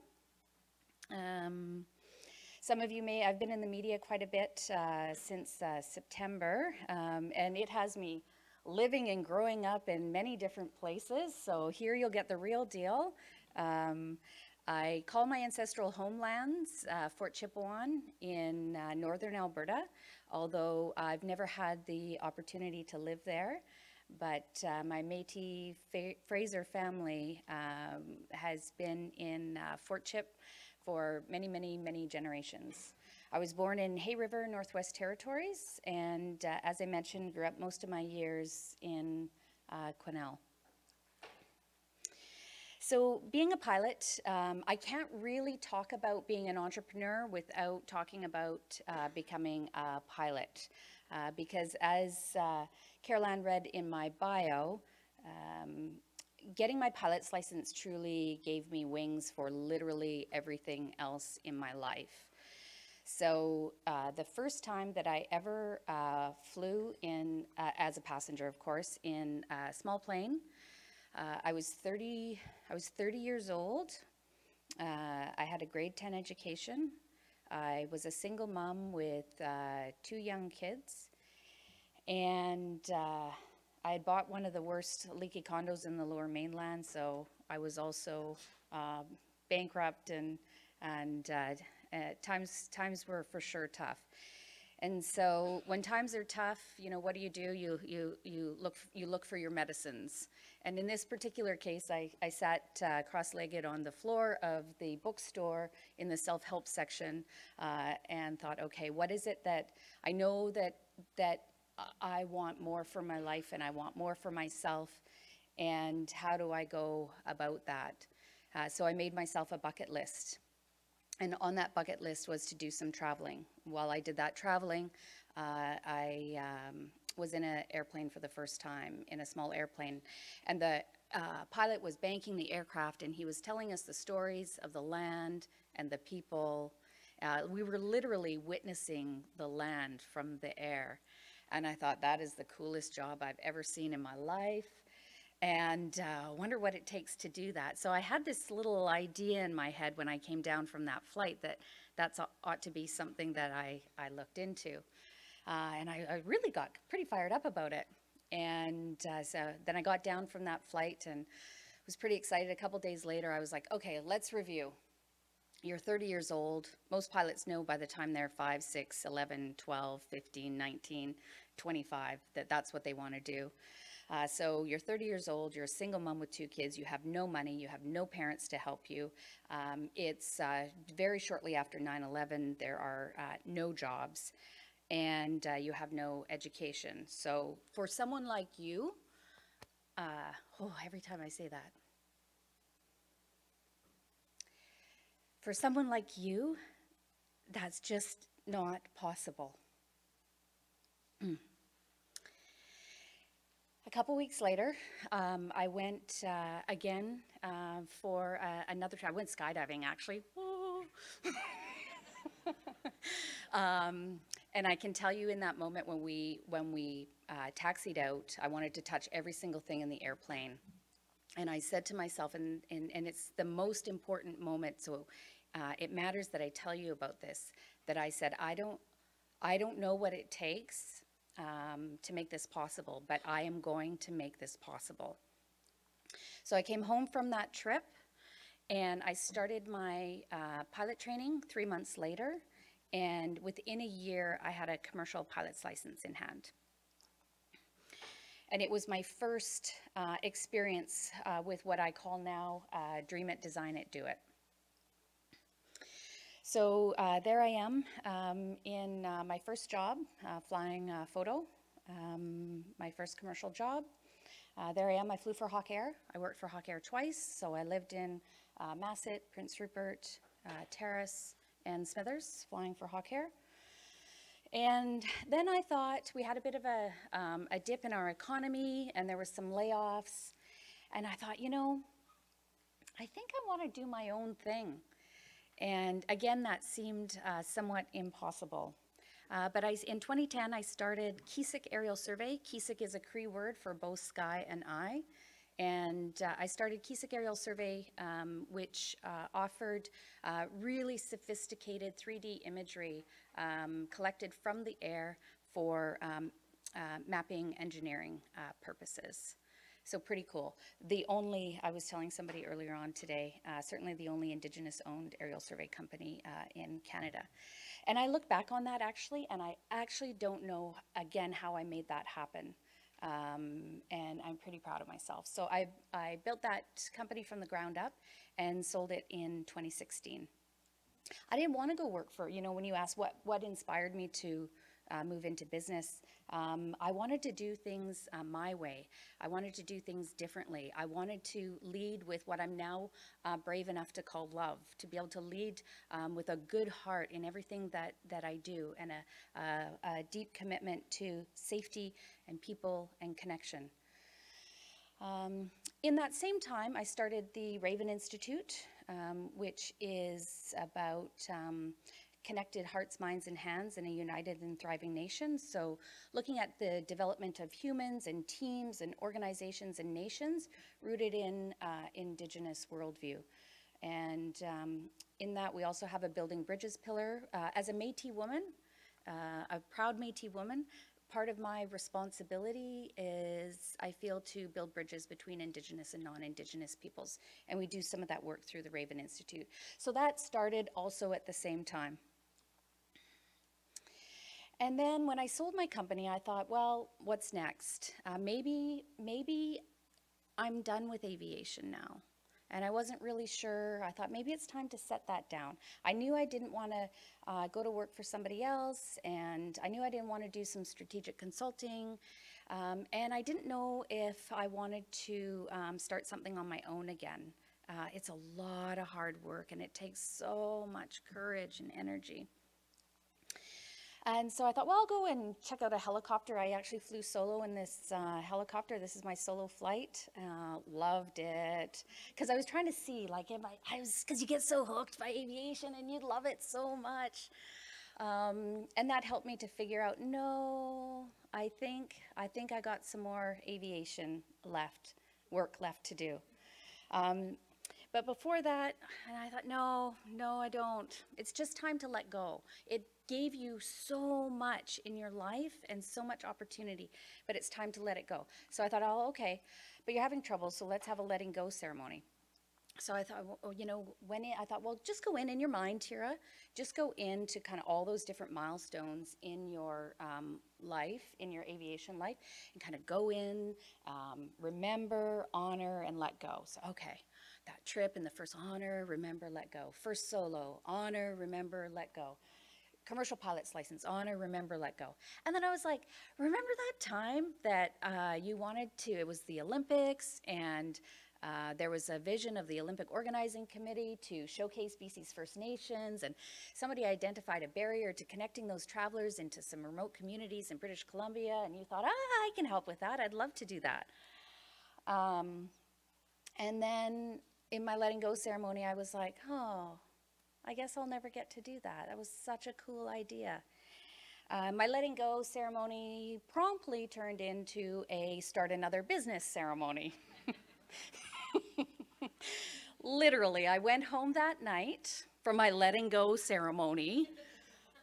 Some of you I've been in the media quite a bit since September, and it has me living and growing up in many different places. So here you'll get the real deal. I call my ancestral homelands Fort Chipewyan in northern Alberta, although I've never had the opportunity to live there. But my Métis Fraser family has been in Fort Chip for many, many, many generations. I was born in Hay River, Northwest Territories, and as I mentioned, grew up most of my years in Quesnel. So being a pilot, I can't really talk about being an entrepreneur without talking about becoming a pilot. Because as Carol Ann read in my bio, getting my pilot's license truly gave me wings for literally everything else in my life. So the first time that I ever flew in, as a passenger of course, in a small plane, I was 30 years old. I had a grade 10 education. I was a single mom with 2 young kids, and I had bought one of the worst leaky condos in the Lower Mainland, so I was also bankrupt, and times were for sure tough. And so when times are tough, you know, what do? You look for your medicines. And in this particular case, I sat cross-legged on the floor of the bookstore in the self-help section and thought, okay, what is it that I know that I want more for my life and I want more for myself, and how do I go about that? So I made myself a bucket list. And on that bucket list was to do some traveling. While I did that traveling, I was in an airplane for the first time, in a small airplane. And the pilot was banking the aircraft, and he was telling us the stories of the land and the people. We were literally witnessing the land from the air. And I thought, that is the coolest job I've ever seen in my life. And wonder what it takes to do that. So I had this little idea in my head when I came down from that flight that ought to be something that I looked into. And I really got pretty fired up about it. And so then I got down from that flight and was pretty excited. A couple days later, I was like, okay, let's review. You're 30 years old. Most pilots know by the time they're 5, 6, 11, 12, 15, 19, 25, that's what they want to do. So you're 30 years old, you're a single mom with 2 kids, you have no money, you have no parents to help you. It's very shortly after 9/11, there are no jobs, and you have no education. So for someone like you, every time I say that. For someone like you, that's just not possible. A couple weeks later, I went again for another trip. I went skydiving, actually. And I can tell you, in that moment when we taxied out, I wanted to touch every single thing in the airplane. And I said to myself, and it's the most important moment, so it matters that I tell you about this, that I said, I don't know what it takes to make this possible, but I am going to make this possible. So I came home from that trip, and I started my pilot training 3 months later, and within a year, I had a commercial pilot's license in hand. And it was my first experience with what I call now Dream It, Design It, Do It. So there I am in my first job, flying photo, my first commercial job. There I am, I flew for Hawk Air. I worked for Hawk Air twice, so I lived in Masset, Prince Rupert, Terrace, and Smithers, flying for Hawk Air. And then I thought we had a bit of a dip in our economy, and there was some layoffs. And I thought, you know, I think I want to do my own thing. And again, that seemed somewhat impossible. But in 2010, I started KESIC Aerial Survey. KESIC is a Cree word for both sky and eye. And I started KESIC Aerial Survey, which offered really sophisticated 3D imagery collected from the air for mapping engineering purposes. So pretty cool. I was telling somebody earlier on today, certainly the only Indigenous-owned aerial survey company in Canada. And I look back on that actually, and I actually don't know, again, how I made that happen. And I'm pretty proud of myself. So I built that company from the ground up and sold it in 2016. I didn't want to go work for, you know, when you ask what inspired me to move into business, I wanted to do things my way. I wanted to do things differently. I wanted to lead with what I'm now brave enough to call love, to be able to lead with a good heart in everything that I do, and a deep commitment to safety and people and connection. In that same time, I started the Raven Institute, which is about connected hearts, minds, and hands in a united and thriving nation. So looking at the development of humans and teams and organizations and nations rooted in Indigenous worldview. And in that, we also have a Building Bridges pillar. As a Métis woman, a proud Métis woman, part of my responsibility is, I feel, to build bridges between Indigenous and non-Indigenous peoples. And we do some of that work through the Raven Institute. So that started also at the same time. And then when I sold my company, I thought, well, what's next? Maybe I'm done with aviation now. And I wasn't really sure. I thought maybe it's time to set that down. I knew I didn't want to go to work for somebody else, and I knew I didn't want to do some strategic consulting. And I didn't know if I wanted to start something on my own again. It's a lot of hard work, and it takes so much courage and energy. And so I thought, well, I'll go and check out a helicopter. I actually flew solo in this helicopter. This is my solo flight. Loved it. Because I was trying to see, like, because you get so hooked by aviation and you love it so much. And that helped me to figure out, no, I think I got some more aviation work left to do. But before that, and I thought, no, I don't. It's just time to let go. It gave you so much in your life and so much opportunity, but it's time to let it go. So I thought, oh, okay, but you're having trouble, so let's have a letting go ceremony. So I thought, well, you know, well, just go in your mind, Tira. Just go into kind of all those different milestones in your life, in your aviation life, and kind of go in, remember, honor, and let go. So, okay, that trip and the first honor, remember, let go. First solo, honor, remember, let go. Commercial pilot's license, honor, remember, let go. And then I was like, remember that time that you wanted to, it was the Olympics, and there was a vision of the Olympic Organizing Committee to showcase BC's First Nations, and somebody identified a barrier to connecting those travelers into some remote communities in British Columbia, and you thought, I can help with that, I'd love to do that. And then in my letting go ceremony, I was like, oh, I guess I'll never get to do that. That was such a cool idea. My letting go ceremony promptly turned into a start another business ceremony. Literally, I went home that night from my letting go ceremony,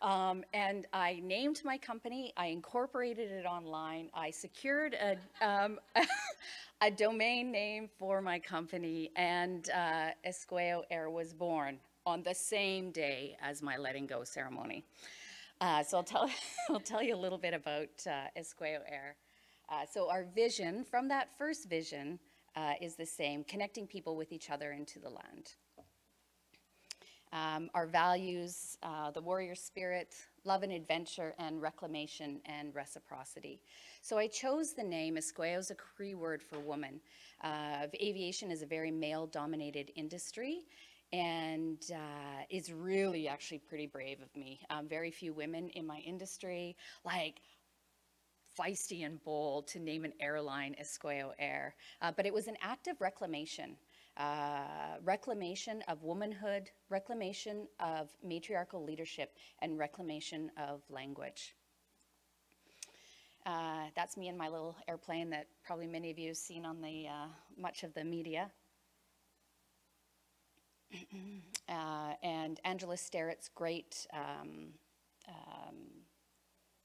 and I named my company, I incorporated it online, I secured a domain name for my company, and Esqueo Air was born on the same day as my letting go ceremony. So I'll tell you a little bit about Esqueo Air. So our vision, from that first vision, is the same, connecting people with each other into the land. Our values, the warrior spirit, love and adventure, and reclamation and reciprocity. So I chose the name. Esqueo is a Cree word for woman. Aviation is a very male-dominated industry, and it's really actually pretty brave of me. Very few women in my industry, like feisty and bold to name an airline Esqueo Air. But it was an act of reclamation. Reclamation of womanhood, reclamation of matriarchal leadership, and reclamation of language. That's me in my little airplane that probably many of you have seen on the much of the media. And Angela Sterrett's great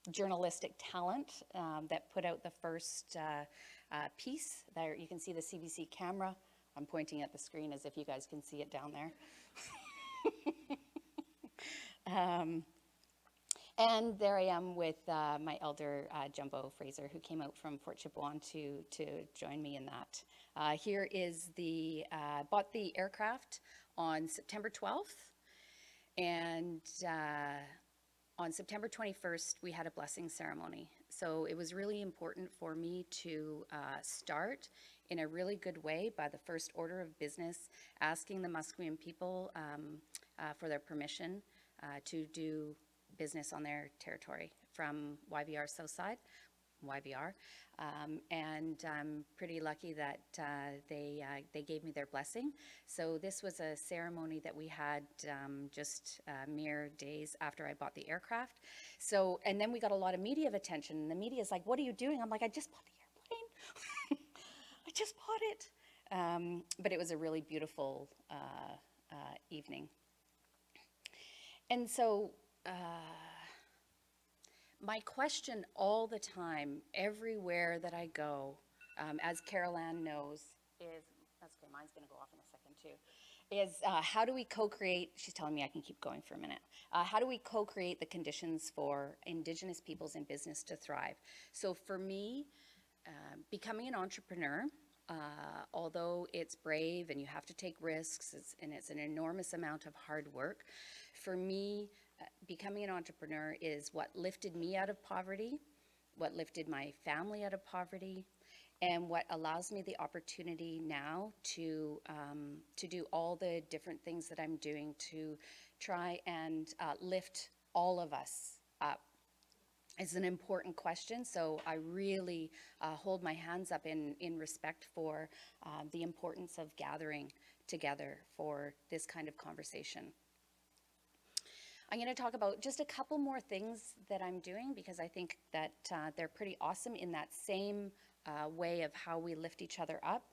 journalistic talent that put out the first piece. There you can see the CBC camera. I'm pointing at the screen as if you guys can see it down there. And there I am with my elder, Jumbo Fraser, who came out from Fort Chipewyan to join me in that. Here is the, bought the aircraft on September 12th. And on September 21st, we had a blessing ceremony. So it was really important for me to start in a really good way by the first order of business, asking the Musqueam people for their permission to do business on their territory from YVR Southside, YVR. And I'm pretty lucky that they gave me their blessing. So this was a ceremony that we had just mere days after I bought the aircraft. So, and then we got a lot of media attention. And the media is like, what are you doing? I'm like, I just bought the airplane. I just bought it. But it was a really beautiful evening. And so my question all the time, everywhere that I go, as Carol Ann knows, is, that's okay, mine's gonna go off in a second too, is how do we co-create, she's telling me I can keep going for a minute, how do we co-create the conditions for Indigenous peoples in business to thrive? So for me, becoming an entrepreneur, although it's brave and you have to take risks, and it's an enormous amount of hard work, for me, becoming an entrepreneur is what lifted me out of poverty, what lifted my family out of poverty, and what allows me the opportunity now to do all the different things that I'm doing to try and lift all of us up. It's an important question, so I really hold my hands up in respect for the importance of gathering together for this kind of conversation. I'm going to talk about just a couple more things that I'm doing because I think that they're pretty awesome in that same way of how we lift each other up.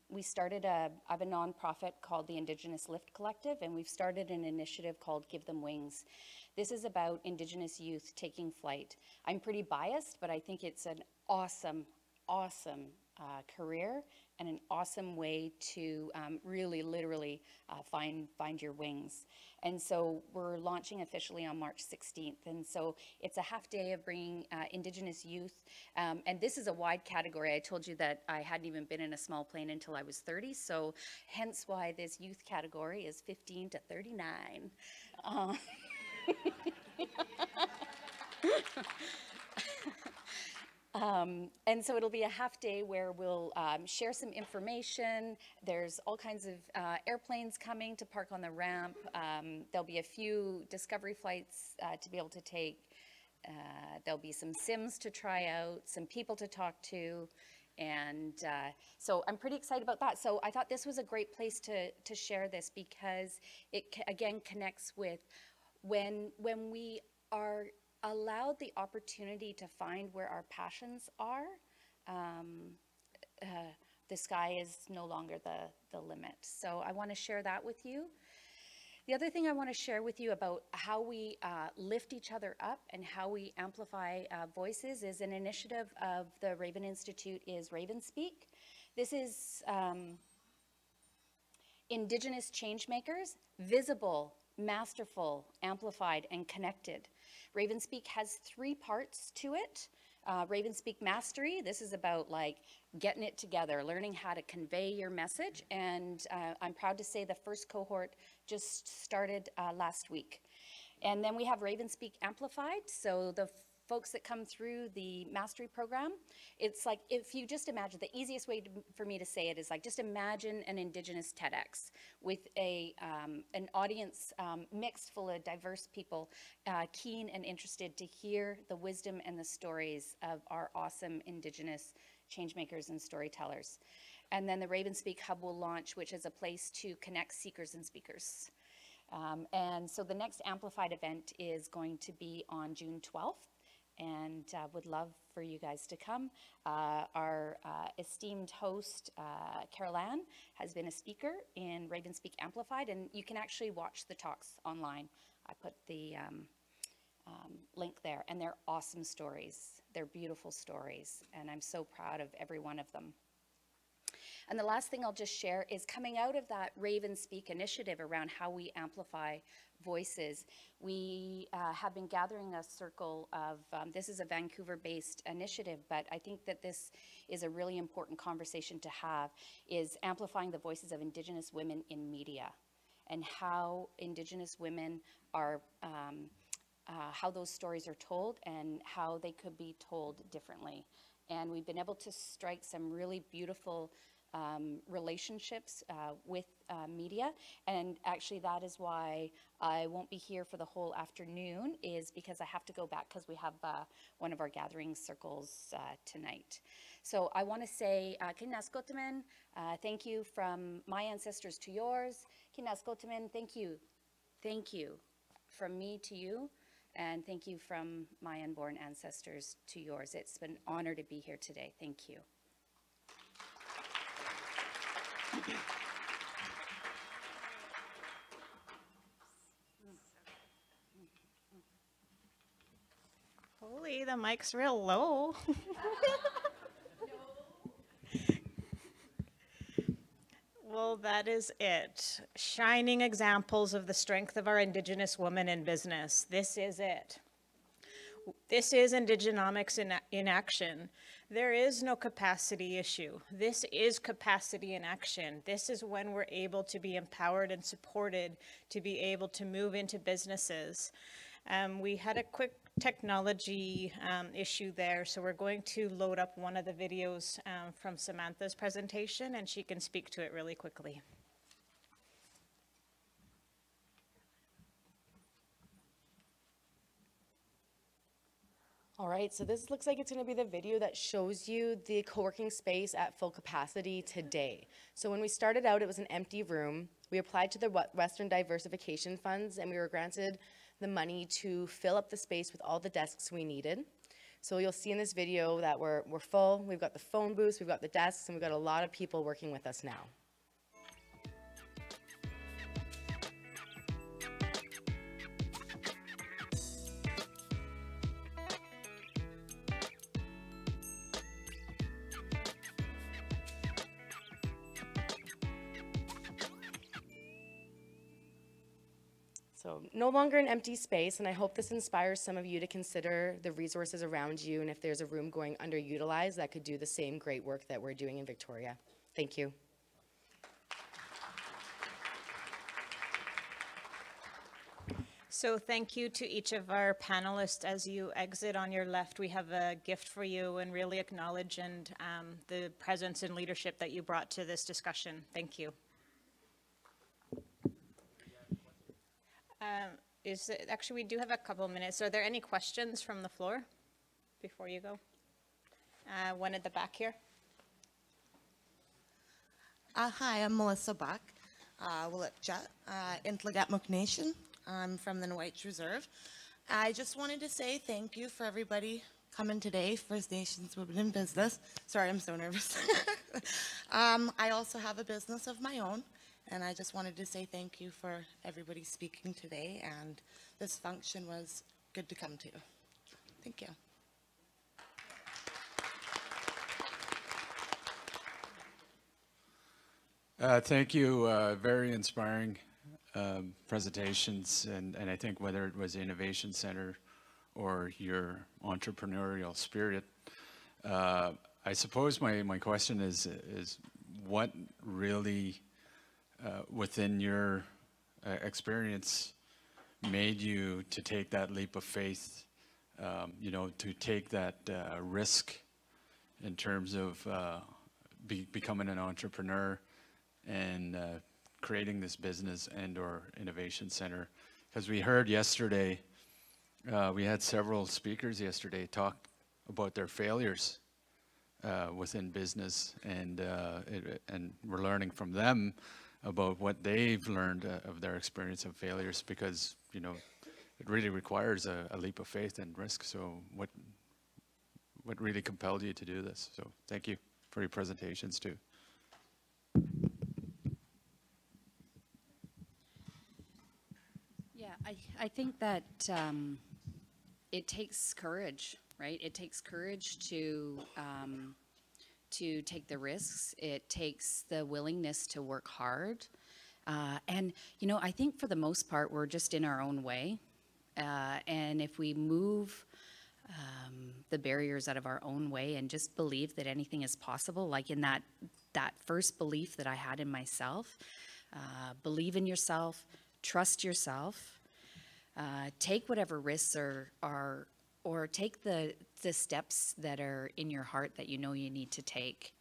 We started I have a nonprofit called the Indigenous Lift Collective, and we've started an initiative called Give Them Wings. This is about Indigenous youth taking flight. I'm pretty biased, but I think it's an awesome, awesome career and an awesome way to really literally find your wings. And so we're launching officially on March 16th. And so it's a half day of bringing Indigenous youth. And this is a wide category. I told you that I hadn't even been in a small plane until I was 30. So hence why this youth category is 15 to 39. And so it'll be a half day where we'll share some information. There's all kinds of airplanes coming to park on the ramp. There'll be a few discovery flights to be able to take. There'll be some sims to try out, some people to talk to. And so I'm pretty excited about that. So I thought this was a great place to share this because it, again, connects with when we are allowed the opportunity to find where our passions are, the sky is no longer the limit. So I want to share that with you. The other thing I want to share with you about how we lift each other up and how we amplify voices is an initiative of the Raven Institute is Raven Speak. This is Indigenous changemakers, visible, masterful, amplified, and connected. Raven Speak has 3 parts to it. Raven Speak Mastery, this is about like getting it together, learning how to convey your message. And I'm proud to say the first cohort just started last week. And then we have Raven Speak Amplified. So the folks that come through the mastery program, it's like, if you just imagine, the easiest way for me to say it is like, just imagine an Indigenous TEDx with an audience mixed full of diverse people, keen and interested to hear the wisdom and the stories of our awesome Indigenous changemakers and storytellers. And then the Raven Speak Hub will launch, which is a place to connect seekers and speakers. And so the next Amplified event is going to be on June 12th. And would love for you guys to come. Our esteemed host, Carol Ann, has been a speaker in Raven Speak Amplified, and you can actually watch the talks online. I put the link there, and they're awesome stories. They're beautiful stories, and I'm so proud of every one of them. And the last thing I'll just share is coming out of that Raven Speak initiative around how we amplify voices. We have been gathering a circle of, this is a Vancouver-based initiative, but I think that this is a really important conversation to have, is amplifying the voices of Indigenous women in media and how Indigenous women are, how those stories are told and how they could be told differently. And we've been able to strike some really beautiful relationships with media, and actually that is why I won't be here for the whole afternoon, is because I have to go back because we have one of our gathering circles tonight. So I want to say Kinaskotamin, thank you from my ancestors to yours. Kinaskotamin, thank you from me to you, and thank you from my unborn ancestors to yours. It's been an honor to be here today. Thank you. Holy, the mic's real low. Well, that is it. Shining examples of the strength of our Indigenous women in business. This is it. This is Indigenomics in action. There is no capacity issue. This is capacity in action. This is when we're able to be empowered and supported to be able to move into businesses. We had a quick technology issue there, so we're going to load up one of the videos from Samantha's presentation, and she can speak to it really quickly. All right, so this looks like it's going to be the video that shows you the co-working space at full capacity today. So when we started out, it was an empty room. We applied to the Western Diversification Funds, and we were granted the money to fill up the space with all the desks we needed. So you'll see in this video that we're full. We've got the phone booths, we've got the desks, and we've got a lot of people working with us now. So no longer an empty space, and I hope this inspires some of you to consider the resources around you, and if there's a room going underutilized that could do the same great work that we're doing in Victoria. Thank you. So thank you to each of our panelists. As you exit on your left, we have a gift for you and really acknowledge the presence and leadership that you brought to this discussion. Thank you. Actually, we do have a couple minutes. Are there any questions from the floor before you go? One at the back here. Hi, I'm Melissa Buck, Willetjut, Intlagatmuk Nation. I'm from the Nowitch Reserve. I just wanted to say thank you for everybody coming today, First Nations Women in Business. Sorry, I'm so nervous. I also have a business of my own, and I just wanted to say thank you for everybody speaking today, and this function was good to come to. Thank you. Thank you. Very inspiring presentations, and I think whether it was the Innovation Center or your entrepreneurial spirit. I suppose my question is what really within your experience made you to take that leap of faith, you know, to take that risk in terms of becoming an entrepreneur and creating this business and or innovation center? Because we heard yesterday, we had several speakers yesterday talk about their failures within business, and we're learning from them about what they've learned of their experience of failures, because, you know, it really requires a leap of faith and risk. So what really compelled you to do this? So thank you for your presentations too. Yeah, I think that it takes courage, right? It takes courage to take the risks. It takes the willingness to work hard. And, you know, I think for the most part, we're just in our own way. And if we move the barriers out of our own way and just believe that anything is possible, like in that first belief that I had in myself, believe in yourself, trust yourself, take whatever risks are or take the steps that are in your heart that you know you need to take,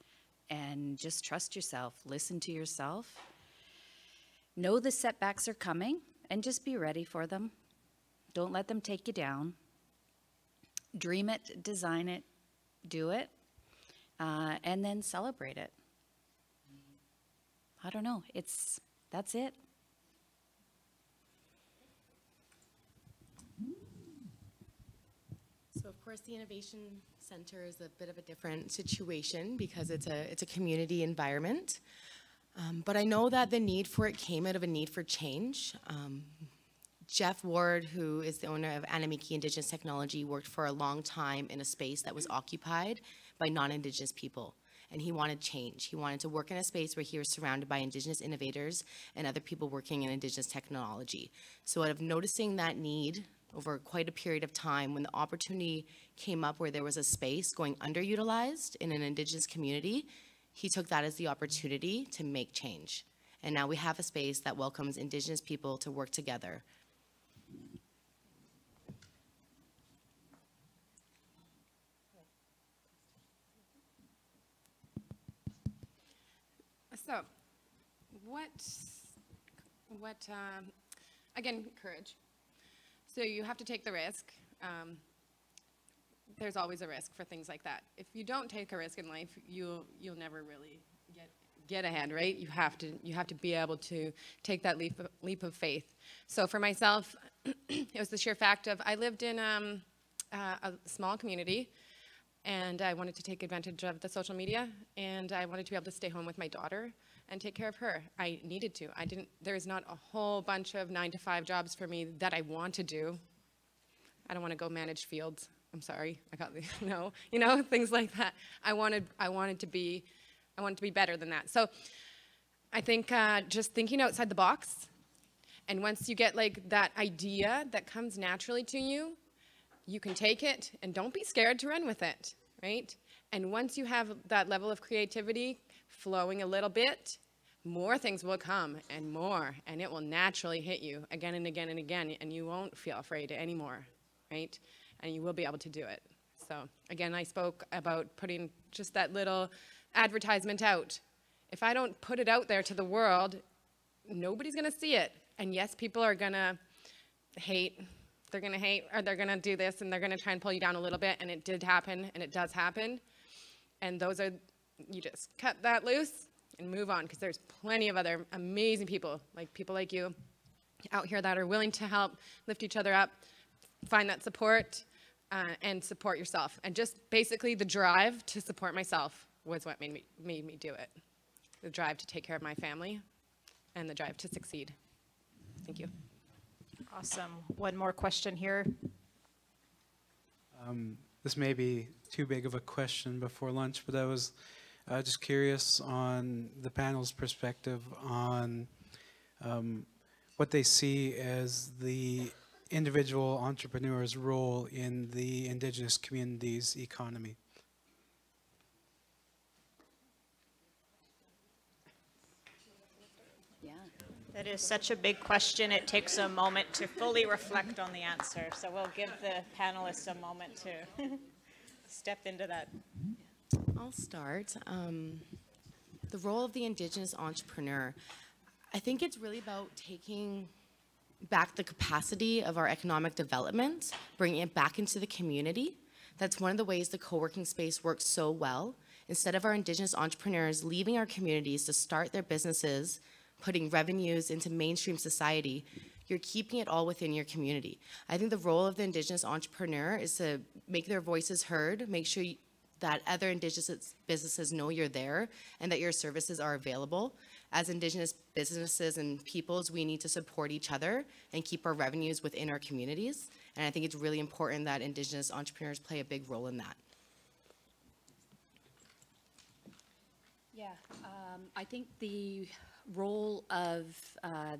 and just trust yourself, listen to yourself, know the setbacks are coming, and just be ready for them. Don't let them take you down. Dream it, design it, do it, and then celebrate it. I don't know, that's it. So of course the Innovation Center is a bit of a different situation because it's a community environment. But I know that the need for it came out of a need for change. Jeff Ward, who is the owner of Anamiki Indigenous Technology, worked for a long time in a space that was occupied by non-Indigenous people. And he wanted change. He wanted to work in a space where he was surrounded by Indigenous innovators and other people working in Indigenous technology. So out of noticing that need over quite a period of time, when the opportunity came up where there was a space going underutilized in an Indigenous community, he took that as the opportunity to make change. And now we have a space that welcomes Indigenous people to work together. So, again, courage. So you have to take the risk. There's always a risk for things like that. If you don't take a risk in life, you'll never really get ahead, right? You have to be able to take that leap of faith. So for myself, it was the sheer fact of I lived in a small community, and I wanted to take advantage of the social media, and I wanted to be able to stay home with my daughter and take care of her. I needed to. There's not a whole bunch of 9-to-5 jobs for me that I want to do. I don't want to go manage fields. I'm sorry. I got no, things like that. I wanted to be better than that. So I think just thinking outside the box, and once you get like that idea that comes naturally to you, you can take it and don't be scared to run with it, right? And once you have that level of creativity flowing a little bit, more things will come and more, and it will naturally hit you again and again and again, and you won't feel afraid anymore, right? And you will be able to do it. So again, I spoke about putting just that little advertisement out. If I don't put it out there to the world, nobody's gonna see it. And yes, people are gonna hate, they're gonna hate, or they're gonna do this, and they're gonna try and pull you down a little bit, and it did happen, and it does happen. And those are, you just cut that loose and move on, because there's plenty of other amazing people like you out here that are willing to help lift each other up, find that support, and support yourself. And just basically the drive to support myself was what made me do it. The drive to take care of my family and the drive to succeed. Thank you. Awesome. One more question here. This may be too big of a question before lunch, but I was just curious on the panel's perspective on what they see as the individual entrepreneurs' role in the Indigenous community's economy? That is such a big question. It takes a moment to fully reflect on the answer. So we'll give the panelists a moment to step into that. I'll start. The role of the Indigenous entrepreneur. I think it's really about taking back the capacity of our economic development, bringing it back into the community. That's one of the ways the co-working space works so well. Instead of our Indigenous entrepreneurs leaving our communities to start their businesses, putting revenues into mainstream society, you're keeping it all within your community. I think the role of the Indigenous entrepreneur is to make their voices heard, make sure that other Indigenous businesses know you're there and that your services are available. As Indigenous businesses and peoples, we need to support each other and keep our revenues within our communities. And I think it's really important that Indigenous entrepreneurs play a big role in that. Yeah, I think the role of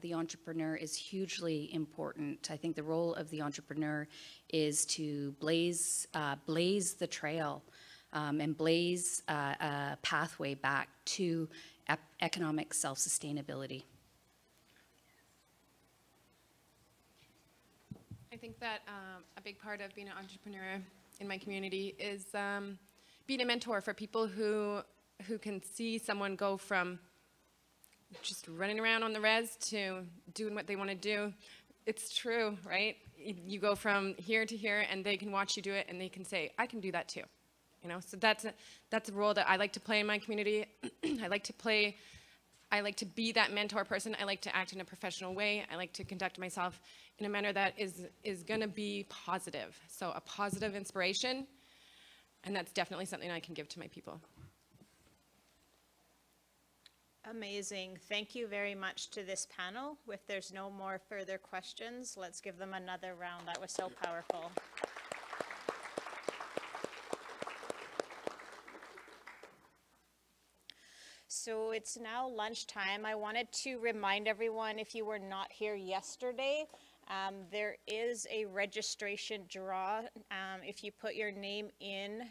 the entrepreneur is hugely important. I think the role of the entrepreneur is to blaze the trail and blaze a pathway back to economic self-sustainability. I think that a big part of being an entrepreneur in my community is being a mentor for people who can see someone go from just running around on the res to doing what they want to do. It's true, right? You go from here to here, and they can watch you do it, and they can say, I can do that too. You know, so that's a role that I like to play in my community. I like to be that mentor person. I like to act in a professional way. I like to conduct myself in a manner that is going to be positive. So a positive inspiration, and that's definitely something I can give to my people. Amazing. Thank you very much to this panel. If there's no more further questions, let's give them another round. That was so powerful. So it's now lunchtime. I wanted to remind everyone, if you were not here yesterday, there is a registration draw. If you put your name in,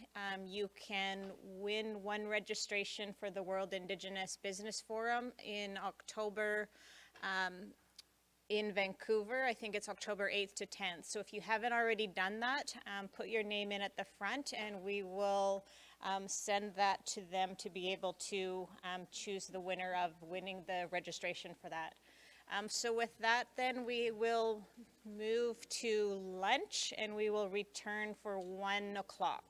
you can win one registration for the World Indigenous Business Forum in October in Vancouver. I think it's October 8th to 10th. So if you haven't already done that, put your name in at the front, and we will send that to them to be able to choose the winner of winning the registration for that. So with that, then we will move to lunch, and we will return for 1 o'clock.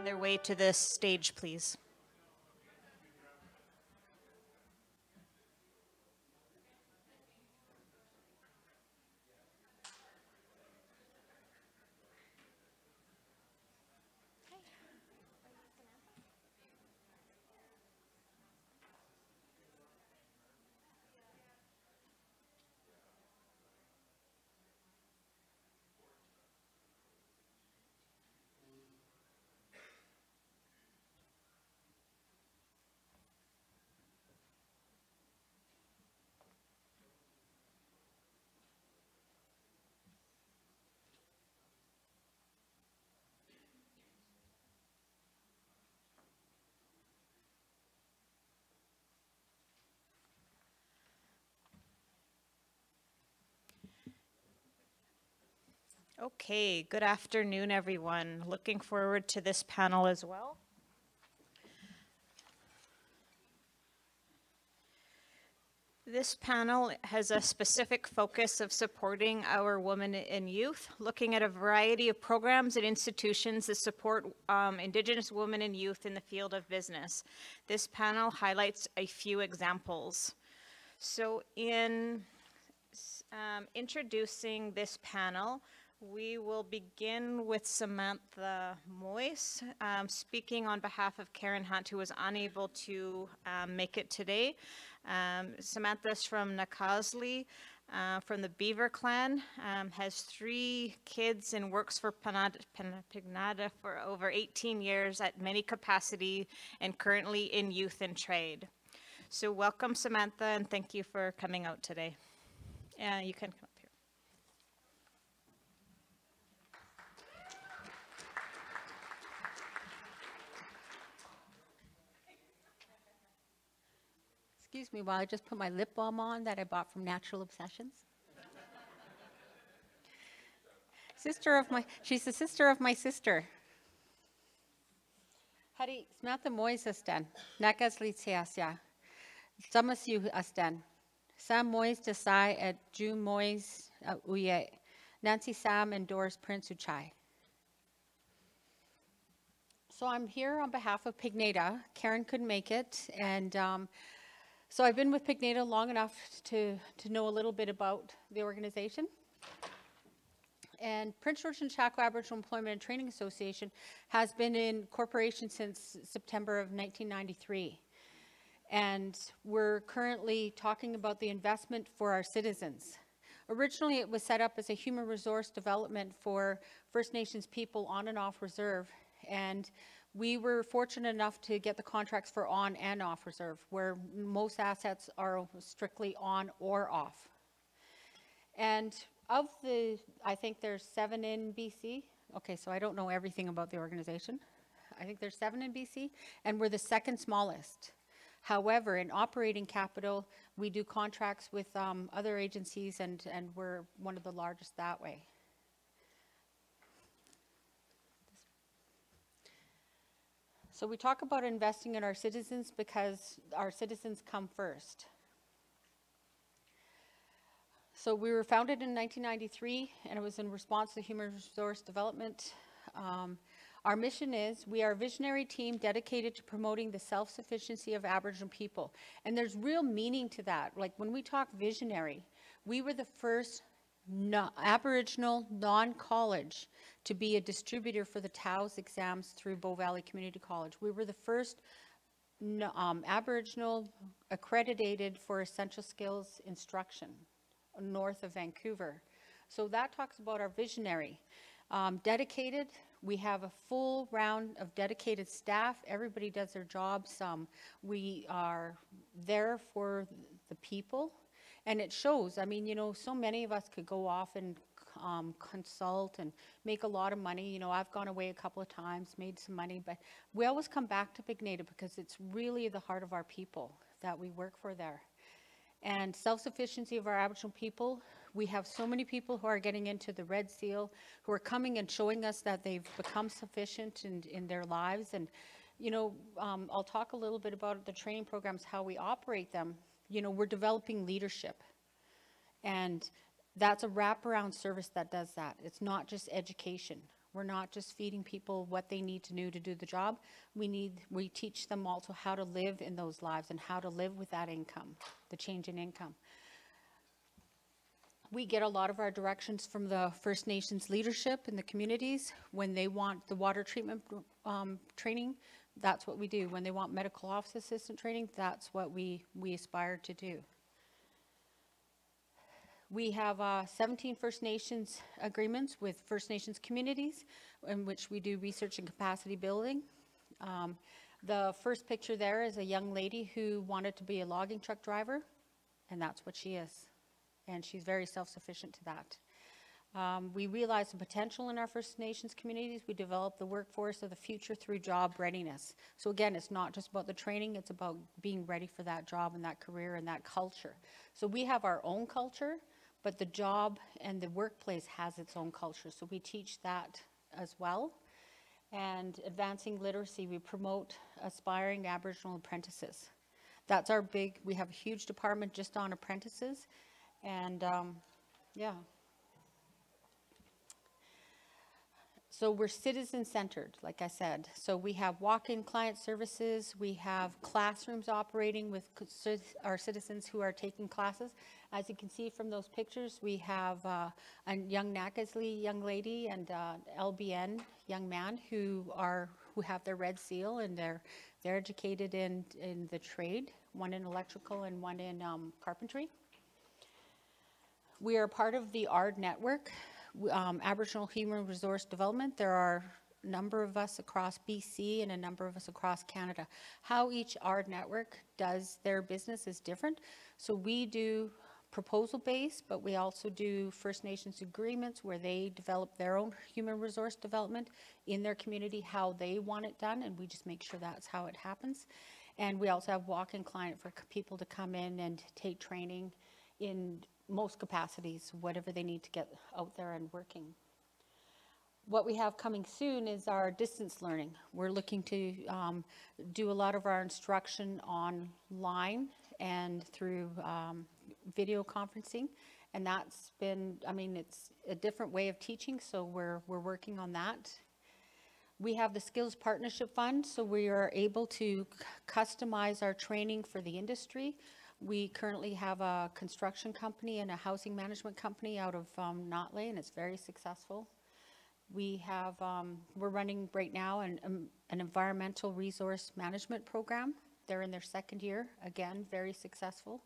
their way to the stage, please. Okay, good afternoon, everyone. Looking forward to this panel as well. This panel has a specific focus of supporting our women and youth, looking at a variety of programs and institutions that support Indigenous women and youth in the field of business. This panel highlights a few examples. So in introducing this panel, we will begin with Samantha Moyes, speaking on behalf of Karen Hunt, who was unable to make it today. Samantha's from Nakasley, from the Beaver Clan, has 3 kids and works for Pignata for over 18 years at many capacity and currently in youth and trade. So welcome, Samantha, and thank you for coming out today. You can come up here. Excuse me while I just put my lip balm on that I bought from Natural Obsessions. She's the sister of my sister. Hari, Samantha Moyes astan, Nakasli Tiasya, Samasu astan, Sam Moyes Desai at Ju Moyes Uye, Nancy Sam and Doris Prince Uchai. So I'm here on behalf of Pignata. Karen couldn't make it, and so I've been with Pignata long enough to know a little bit about the organization. And Prince George and Chaco Aboriginal Employment and Training Association has been in corporation since September of 1993. And we're currently talking about the investment for our citizens. Originally, it was set up as a human resource development for First Nations people on and off reserve. And we were fortunate enough to get the contracts for on and off reserve, where most assets are strictly on or off. And of the, I think there's 7 in BC. Okay, so I don't know everything about the organization. I think there's 7 in BC, and we're the 2nd smallest. However, in operating capital, we do contracts with other agencies, and we're one of the largest that way. So we talk about investing in our citizens because our citizens come first. So we were founded in 1993, and it was in response to human resource development. Our mission is, we are a visionary team dedicated to promoting the self-sufficiency of Aboriginal people. And there's real meaning to that. Like when we talk visionary, we were the first Aboriginal non-college to be a distributor for the TAOS exams through Bow Valley Community College. We were the first Aboriginal accredited for essential skills instruction north of Vancouver. So that talks about our visionary. Dedicated, we have a full round of dedicated staff. Everybody does their jobs. We are there for the people. And it shows. I mean, you know, so many of us could go off and consult and make a lot of money. You know, I've gone away a couple of times, made some money, but we always come back to Pignata because it's really the heart of our people that we work for there. And self-sufficiency of our Aboriginal people, we have so many people who are getting into the Red Seal, who are coming and showing us that they've become sufficient in their lives. And, you know, I'll talk a little bit about the training programs, how we operate them. You know, we're developing leadership. And that's a wraparound service that does that. It's not just education. We're not just feeding people what they need to do the job. We teach them also how to live in those lives and how to live with that income, the change in income. We get a lot of our directions from the First Nations leadership in the communities. When they want the water treatment training, that's what we do. When they want medical office assistant training, that's what we aspire to do. We have 17 First Nations agreements with First Nations communities in which we do research and capacity building. The first picture there is a young lady who wanted to be a logging truck driver, and that's what she is. And she's very self-sufficient to that. We realize the potential in our First Nations communities. We develop the workforce of the future through job readiness. So again, it's not just about the training, it's about being ready for that job and that career and that culture. So we have our own culture, but the job and the workplace has its own culture. So we teach that as well. And advancing literacy, we promote aspiring Aboriginal apprentices. That's our big, we have a huge department just on apprentices. And yeah. So we're citizen-centered, like I said. So we have walk-in client services. We have classrooms operating with our citizens who are taking classes. As you can see from those pictures, we have a young Nakasley young lady and LBN young man who have their red seal, and they're educated in the trade, one in electrical and one in carpentry. We are part of the ARD network, Aboriginal Human Resource Development. There are a number of us across BC and a number of us across Canada. How each ARD network does their business is different. So we do proposal-based, but we also do First Nations agreements where they develop their own human resource development in their community, how they want it done, and we just make sure that's how it happens. And we also have walk-in client for people to come in and take training in most capacities, whatever they need to get out there and working. What we have coming soon is our distance learning. We're looking to do a lot of our instruction online and through video conferencing, and that's been, I mean, it's a different way of teaching, so we're working on that. We have the Skills Partnership Fund, so we are able to customize our training for the industry. We currently have a construction company and a housing management company out of Notley, and it's very successful. We have, we're running right now an environmental resource management program. They're in their second year, again, very successful.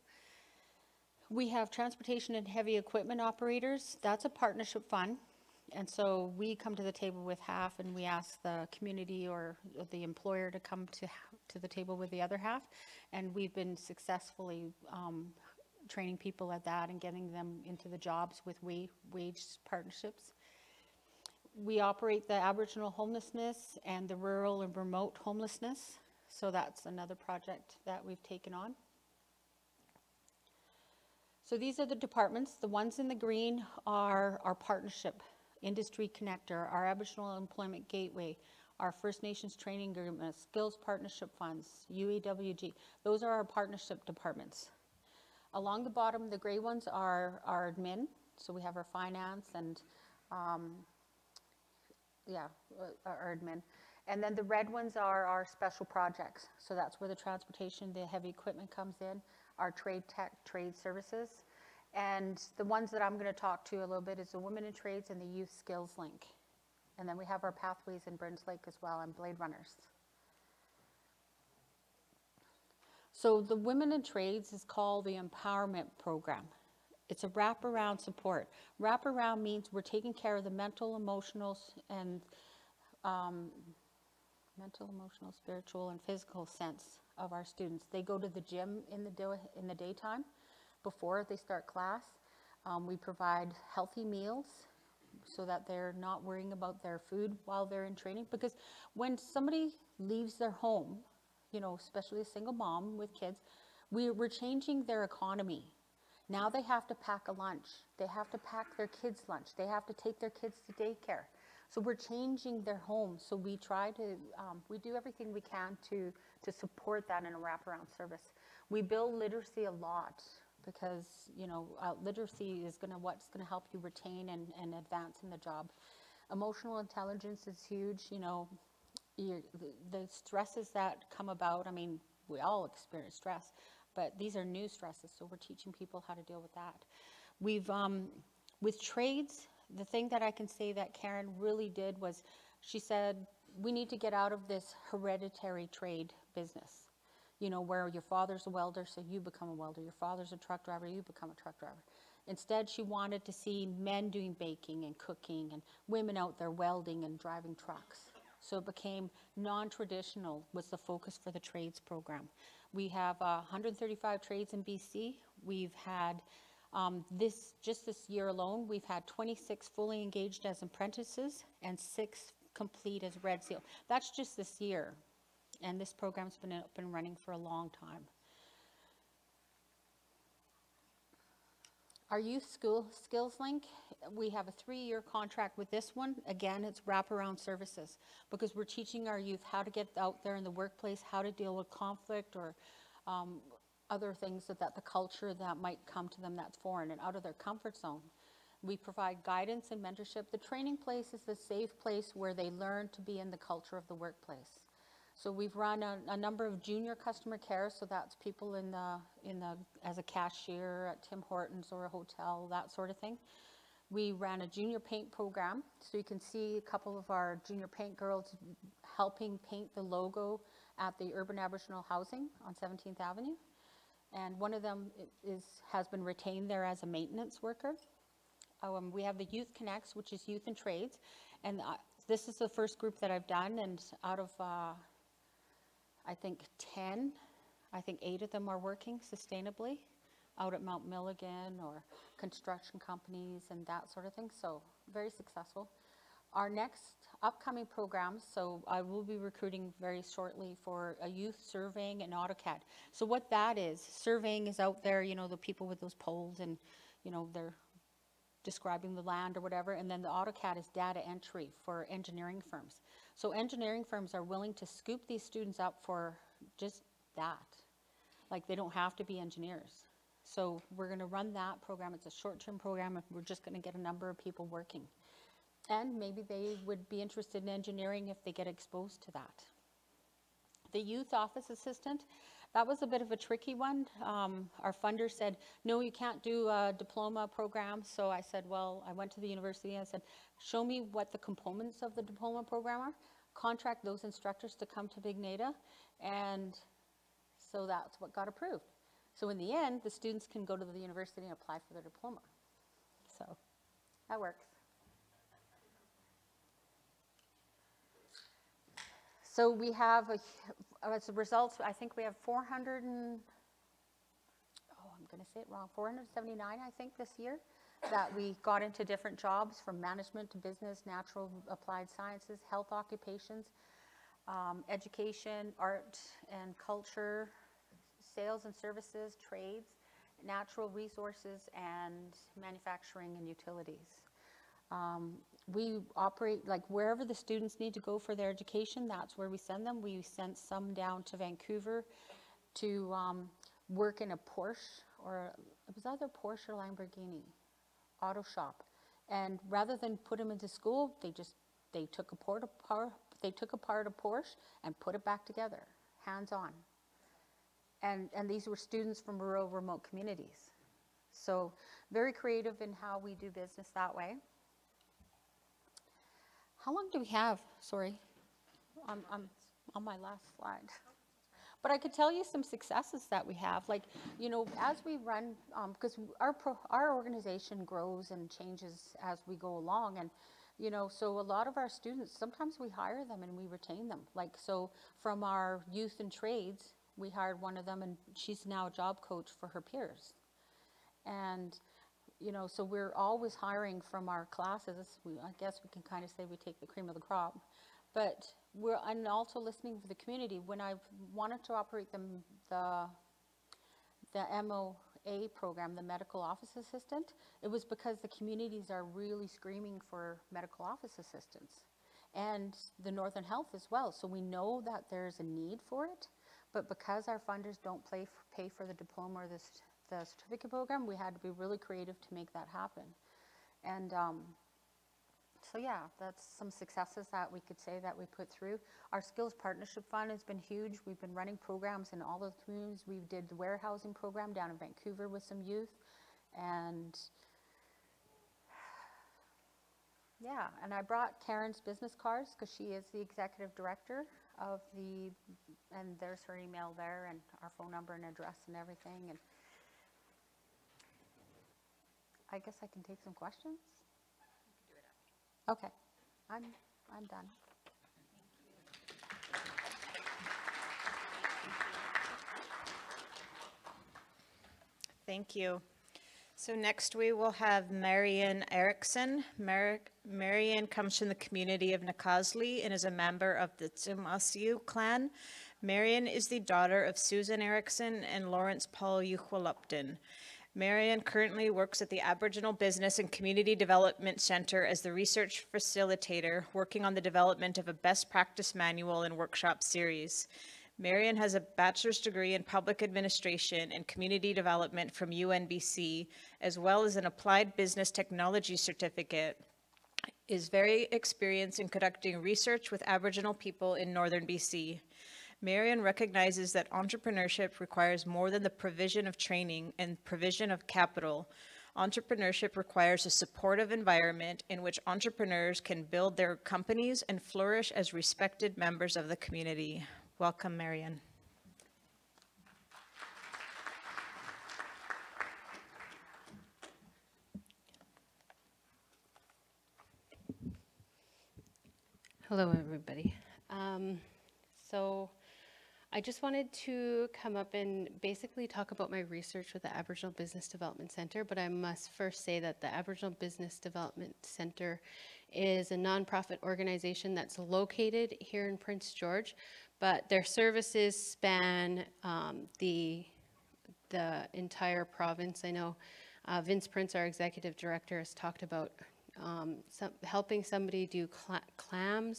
We have transportation and heavy equipment operators. That's a partnership fund. And so we come to the table with half, and we ask the community or the employer to come to the table with the other half. And we've been successfully training people at that and getting them into the jobs with wage partnerships. We operate the Aboriginal homelessness and the rural and remote homelessness. So that's another project that we've taken on. So these are the departments. The ones in the green are our partnership, Industry Connector, our Aboriginal Employment Gateway, our First Nations Training Agreement, Skills Partnership Funds, UAWG. Those are our partnership departments. Along the bottom, the gray ones are our admin. So we have our finance and, our admin. And then the red ones are our special projects. So that's where the transportation, the heavy equipment comes in, our trade tech, trade services. And the ones that I'm going to talk to a little bit is the Women in Trades and the Youth Skills Link. And then we have our pathways in Burns Lake as well, and Blade Runners. So the Women in Trades is called the Empowerment Program. It's a wraparound support. Wraparound means we're taking care of the mental, emotional, and spiritual, and physical sense of our students. They go to the gym in the daytime before they start class. We provide healthy meals so that they're not worrying about their food while they're in training. Because when somebody leaves their home, you know, especially a single mom with kids, we're changing their economy. Now they have to pack a lunch. They have to pack their kids' lunch. They have to take their kids to daycare. So we're changing their home. So we try to, we do everything we can to support that in a wraparound service. We build literacy a lot because, you know, literacy is what's gonna help you retain and advance in the job. Emotional intelligence is huge, you know, the stresses that come about, I mean, we all experience stress, but these are new stresses, so we're teaching people how to deal with that. We've, with trades, the thing that I can say that Karen really did was, she said, we need to get out of this hereditary trade business. You know, where your father's a welder, so you become a welder. Your father's a truck driver, you become a truck driver. Instead, she wanted to see men doing baking and cooking and women out there welding and driving trucks. So it became non-traditional was the focus for the trades program. We have 135 trades in BC. We've had just this year alone, we've had 26 fully engaged as apprentices and 6 complete as Red Seal. That's just this year. And this program's been up and running for a long time. Our youth skills link, we have a 3-year contract with this one. Again, it's wraparound services because we're teaching our youth how to get out there in the workplace, how to deal with conflict or other things that the culture that might come to them that's foreign and out of their comfort zone. We provide guidance and mentorship. The training place is the safe place where they learn to be in the culture of the workplace. So we've run a number of junior customer care, so that's people as a cashier at Tim Hortons or a hotel, that sort of thing. We ran a junior paint program, so you can see a couple of our junior paint girls helping paint the logo at the Urban Aboriginal Housing on 17th Avenue. And one of them has been retained there as a maintenance worker. We have the Youth Connects, which is youth and trades. And this is the first group that I've done, and out of I think 10, I think 8 of them are working sustainably out at Mount Milligan or construction companies and that sort of thing, so very successful. Our next upcoming programs, so I will be recruiting very shortly for a youth surveying and AutoCAD. So what that is, surveying is out there, you know, the people with those poles and, you know, they're describing the land or whatever, and then the AutoCAD is data entry for engineering firms. So engineering firms are willing to scoop these students up for just that. Like, they don't have to be engineers. So we're going to run that program. It's a short-term program, and we're just going to get a number of people working. And maybe they would be interested in engineering if they get exposed to that. The youth office assistant, that was a bit of a tricky one. Our funder said, no, you can't do a diploma program. So I said, well, I went to the university and I said, show me what the components of the diploma program are, contract those instructors to come to Big Nada, and so that's what got approved. So in the end, the students can go to the university and apply for their diploma. So that works. So we have, as a result, I think we have 479, I think, this year that we got into different jobs, from management to business, natural applied sciences, health occupations, education, art and culture, sales and services, trades, natural resources, and manufacturing and utilities. We operate, like, wherever the students need to go for their education, that's where we send them. We sent some down to Vancouver to work in a Porsche, or it was either Porsche or Lamborghini auto shop. And rather than put them into school, they took apart a Porsche and put it back together, hands-on. And these were students from rural, remote communities. So very creative in how we do business that way. How long do we have? Sorry, I'm on my last slide. But I could tell you some successes that we have. Like, you know, as we run, because our organization grows and changes as we go along. And, you know, so a lot of our students, sometimes we hire them and we retain them. Like, so from our youth and trades, we hired one of them, and she's now a job coach for her peers. And, you know, so we're always hiring from our classes. I guess we can kind of say we take the cream of the crop. But and also listening to the community. When I wanted to operate the MOA program, the medical office assistant, it was because the communities are really screaming for medical office assistants. And the Northern Health as well. So we know that there's a need for it. But because our funders don't pay for the diploma or the certificate program, we had to be really creative to make that happen. And So yeah, that's some successes that we could say that we put through. Our Skills Partnership Fund has been huge. We've been running programs in all the communities. We did the warehousing program down in Vancouver with some youth. And yeah, and I brought Karen's business cards because she is the executive director of the, and there's her email there and our phone number and address and everything. And I guess I can take some questions. Okay, I'm done. Thank you. So next we will have Marian Erickson. Marian comes from the community of Nakazli and is a member of the Tsimasiu clan. Marian is the daughter of Susan Erickson and Lawrence Paul Uqualupton. Marian currently works at the Aboriginal Business and Community Development Center as the research facilitator, working on the development of a best practice manual and workshop series. Marian has a bachelor's degree in public administration and community development from UNBC, as well as an applied business technology certificate, is very experienced in conducting research with Aboriginal people in northern BC. Marian recognizes that entrepreneurship requires more than the provision of training and provision of capital. Entrepreneurship requires a supportive environment in which entrepreneurs can build their companies and flourish as respected members of the community. Welcome, Marian. Hello, everybody. So I just wanted to come up and basically talk about my research with the Aboriginal Business Development Center, but I must first say that the Aboriginal Business Development Center is a nonprofit organization that's located here in Prince George, but their services span the entire province. I know Vince Prince, our executive director, has talked about helping somebody do a clam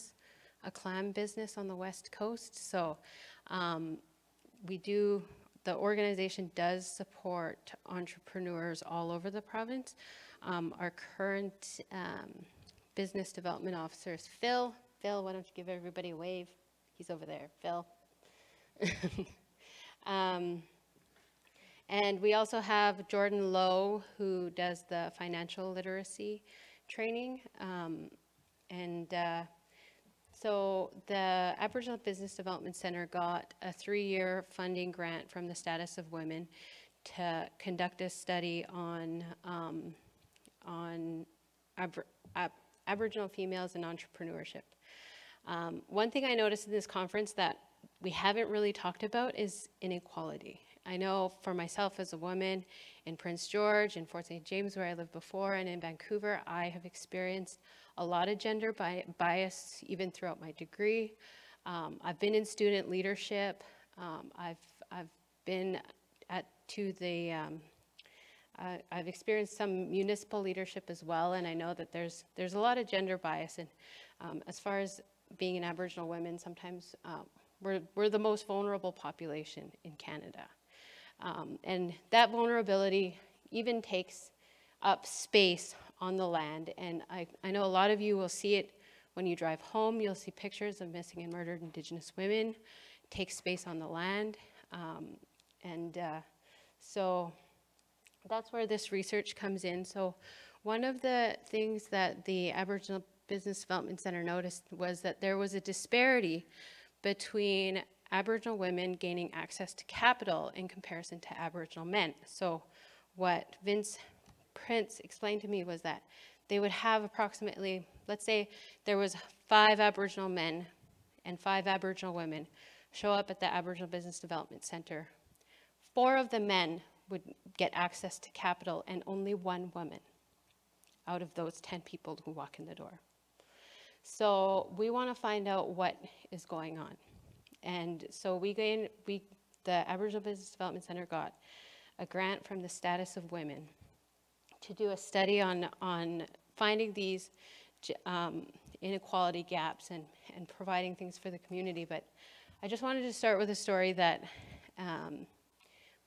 business on the West Coast. So the organization does support entrepreneurs all over the province. Our current business development officer is Phil. Phil, why don't you give everybody a wave? He's over there, Phil. And we also have Jordan Lowe, who does the financial literacy training. So the Aboriginal Business Development Center got a 3-year funding grant from the Status of Women to conduct a study on Aboriginal females and entrepreneurship. One thing I noticed in this conference that we haven't really talked about is inequality. I know for myself as a woman in Prince George, in Fort St. James where I lived before, and in Vancouver, I have experienced a lot of gender bias even throughout my degree. I've been in student leadership. I've been I've experienced some municipal leadership as well, and I know that there's a lot of gender bias. And as far as being an Aboriginal woman, sometimes we're the most vulnerable population in Canada. And that vulnerability even takes up space on the land. And I know a lot of you will see it when you drive home. You'll see pictures of missing and murdered Indigenous women. It takes space on the land. So that's where this research comes in. So one of the things that the Aboriginal Business Development Center noticed was that there was a disparity between Aboriginal women gaining access to capital in comparison to Aboriginal men. So what Vince Prince explained to me was that they would have approximately, let's say there was 5 Aboriginal men and 5 Aboriginal women show up at the Aboriginal Business Development Center. 4 of the men would get access to capital and only 1 woman out of those 10 people who walk in the door. So we want to find out what is going on. And so the Aboriginal Business Development Center got a grant from the Status of Women to do a study on finding these inequality gaps and providing things for the community. But I just wanted to start with a story that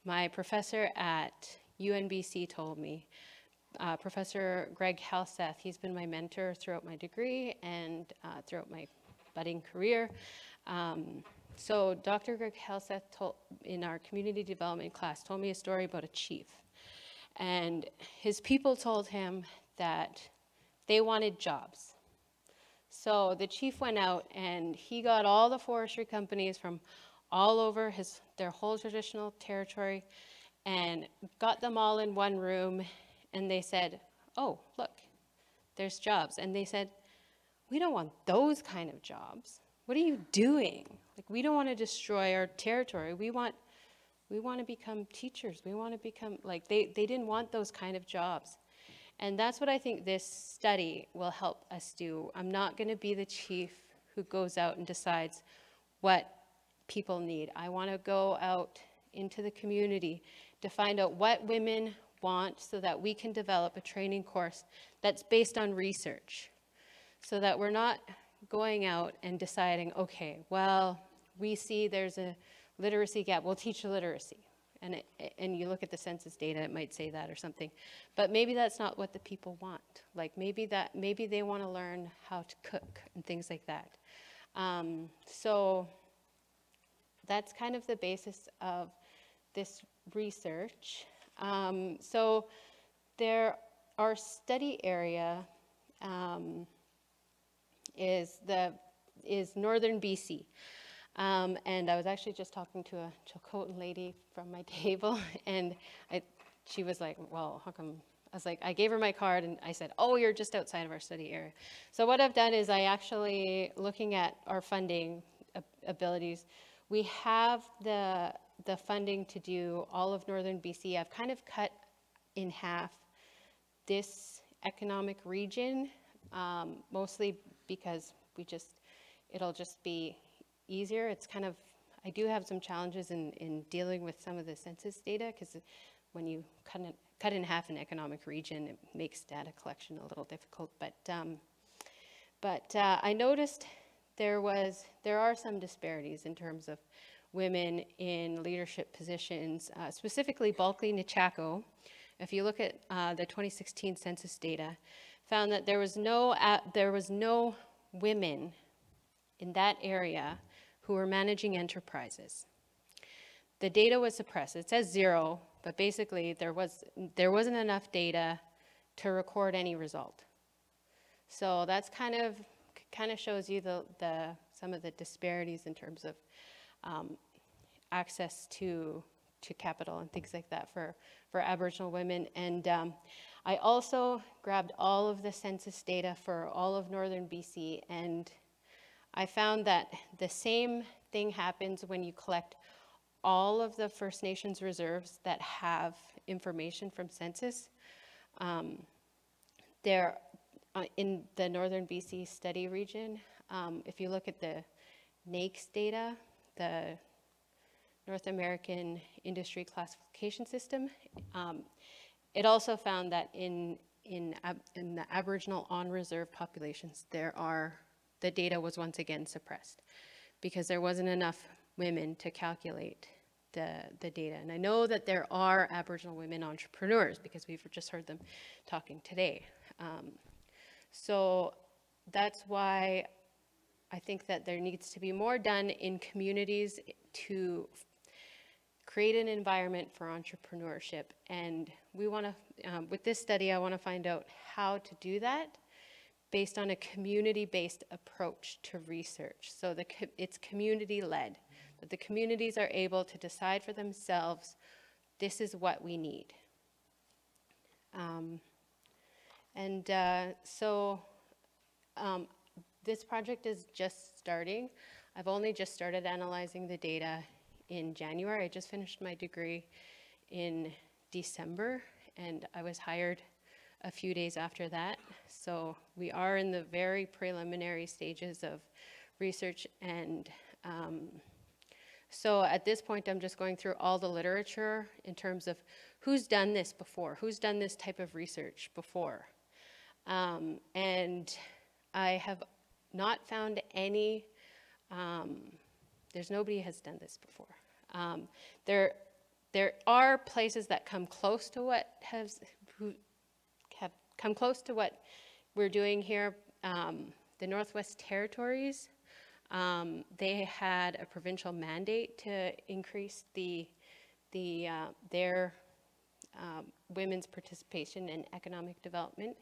my professor at UNBC told me Professor Greg Halseth. He's been my mentor throughout my degree and throughout my budding career. So Dr. Greg Halseth in our community development class told me a story about a chief. And his people told him that they wanted jobs. So the chief went out and he got all the forestry companies from all over their whole traditional territory and got them all in one room, and they said, oh, look, there's jobs. And they said, we don't want those kind of jobs. What are you doing? Like, we don't want to destroy our territory. We want to become teachers. We want to become, like, they didn't want those kind of jobs. And that's what I think this study will help us do. I'm not going to be the chief who goes out and decides what people need. I want to go out into the community to find out what women want so that we can develop a training course that's based on research, so that we're not going out and deciding, okay, well, we see there's a literacy gap, we'll teach literacy. And you look at the census data, it might say that or something. But maybe that's not what the people want. Like, maybe they want to learn how to cook and things like that. So that's kind of the basis of this research. So our study area is northern BC. And I was actually just talking to a Chilcotin lady from my table, and she was like, well, how come? I was like, I gave her my card, and I said, oh, you're just outside of our study area. So what I've done is I actually, looking at our funding abilities, we have the funding to do all of northern BC. I've kind of cut in half this economic region, mostly because it'll just be easier. It's kind of, I do have some challenges in dealing with some of the census data, because when you cut in half an economic region, it makes data collection a little difficult. But I noticed there are some disparities in terms of women in leadership positions, specifically Bulkley, Nechako. If you look at the 2016 census data, found that there was no women in that area who were managing enterprises. The data was suppressed. It says 0, but basically there wasn't enough data to record any result. So that's kind of shows you some of the disparities in terms of access to capital and things like that for Aboriginal women. And I also grabbed all of the census data for all of northern BC, and I found that the same thing happens when you collect all of the First Nations reserves that have information from census. In the northern BC study region, if you look at the NAICS data, the North American Industry Classification System, it also found that in the Aboriginal on-reserve populations, the data was once again suppressed because there wasn't enough women to calculate the data. And I know that there are Aboriginal women entrepreneurs because we've just heard them talking today. So that's why I think that there needs to be more done in communities to create an environment for entrepreneurship. And we want to, with this study, I want to find out how to do that based on a community-based approach to research. So it's community-led, that the communities are able to decide for themselves, this is what we need. This project is just starting. I've only just started analyzing the data in January. I just finished my degree in December, and I was hired a few days after that. So we are in the very preliminary stages of research, and so at this point I'm just going through all the literature in terms of who's done this before, who's done this type of research before. And I have not found any, there's nobody has done this before. There are places that come close to what come close to what we're doing here. The Northwest Territories, they had a provincial mandate to increase their women's participation in economic development.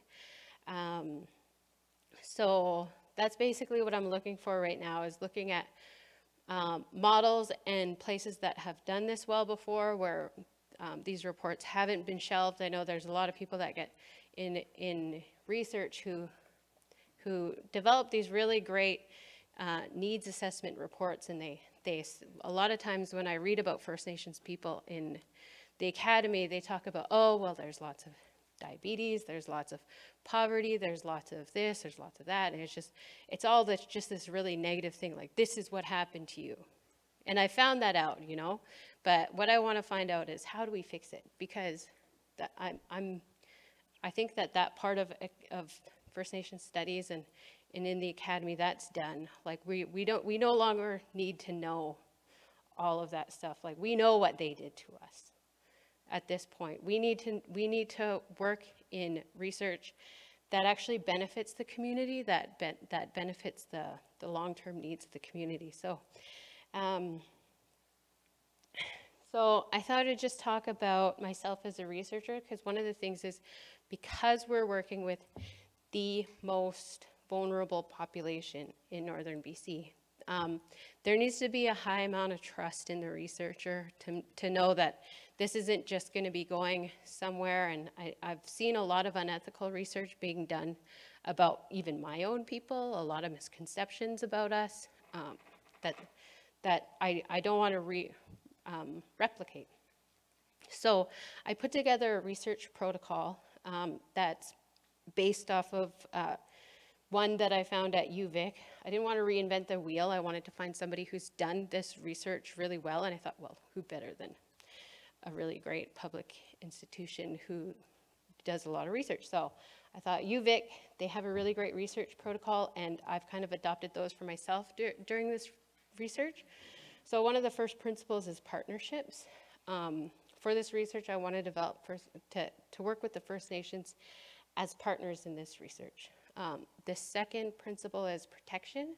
So that's basically what I'm looking for right now, is looking at models and places that have done this well before, where these reports haven't been shelved. I know there's a lot of people that get in research who develop these really great needs assessment reports, and they a lot of times when I read about First Nations people in the academy, they talk about, oh, well, there's lots of diabetes, there's lots of poverty, there's lots of this, there's lots of that, and it's all just this really negative thing, like, this is what happened to you. And I found that out, you know, but what I want to find out is, how do we fix it? Because I think that part of First Nations studies and in the academy, that's done. Like, we no longer need to know all of that stuff. Like, we know what they did to us at this point. We need to work in research that actually benefits the community, that benefits the long-term needs of the community. So so I thought I'd just talk about myself as a researcher, because one of the things is, because we're working with the most vulnerable population in northern BC, there needs to be a high amount of trust in the researcher to know that this isn't just going to be going somewhere. And I've seen a lot of unethical research being done about even my own people, a lot of misconceptions about us that I don't want to replicate. So I put together a research protocol that's based off of one that I found at UVic. I didn't want to reinvent the wheel. I wanted to find somebody who's done this research really well, and I thought, well, who better than a really great public institution who does a lot of research? So I thought, UVic, they have a really great research protocol, and I've kind of adopted those for myself during this research. So one of the first principles is partnerships. For this research, I want to develop to work with the First Nations as partners in this research. The second principle is protection.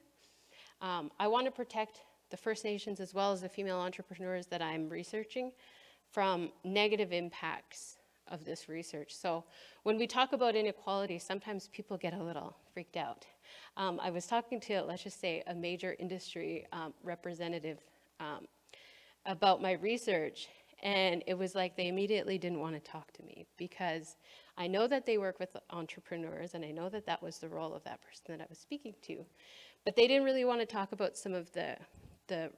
I want to protect the First Nations as well as the female entrepreneurs that I'm researching from negative impacts of this research. So when we talk about inequality, sometimes people get a little freaked out. I was talking to, let's just say, a major industry representative about my research, and it was like they immediately didn't want to talk to me, because I know that they work with entrepreneurs, and I know that that was the role of that person that I was speaking to, but they didn't really want to talk about some of the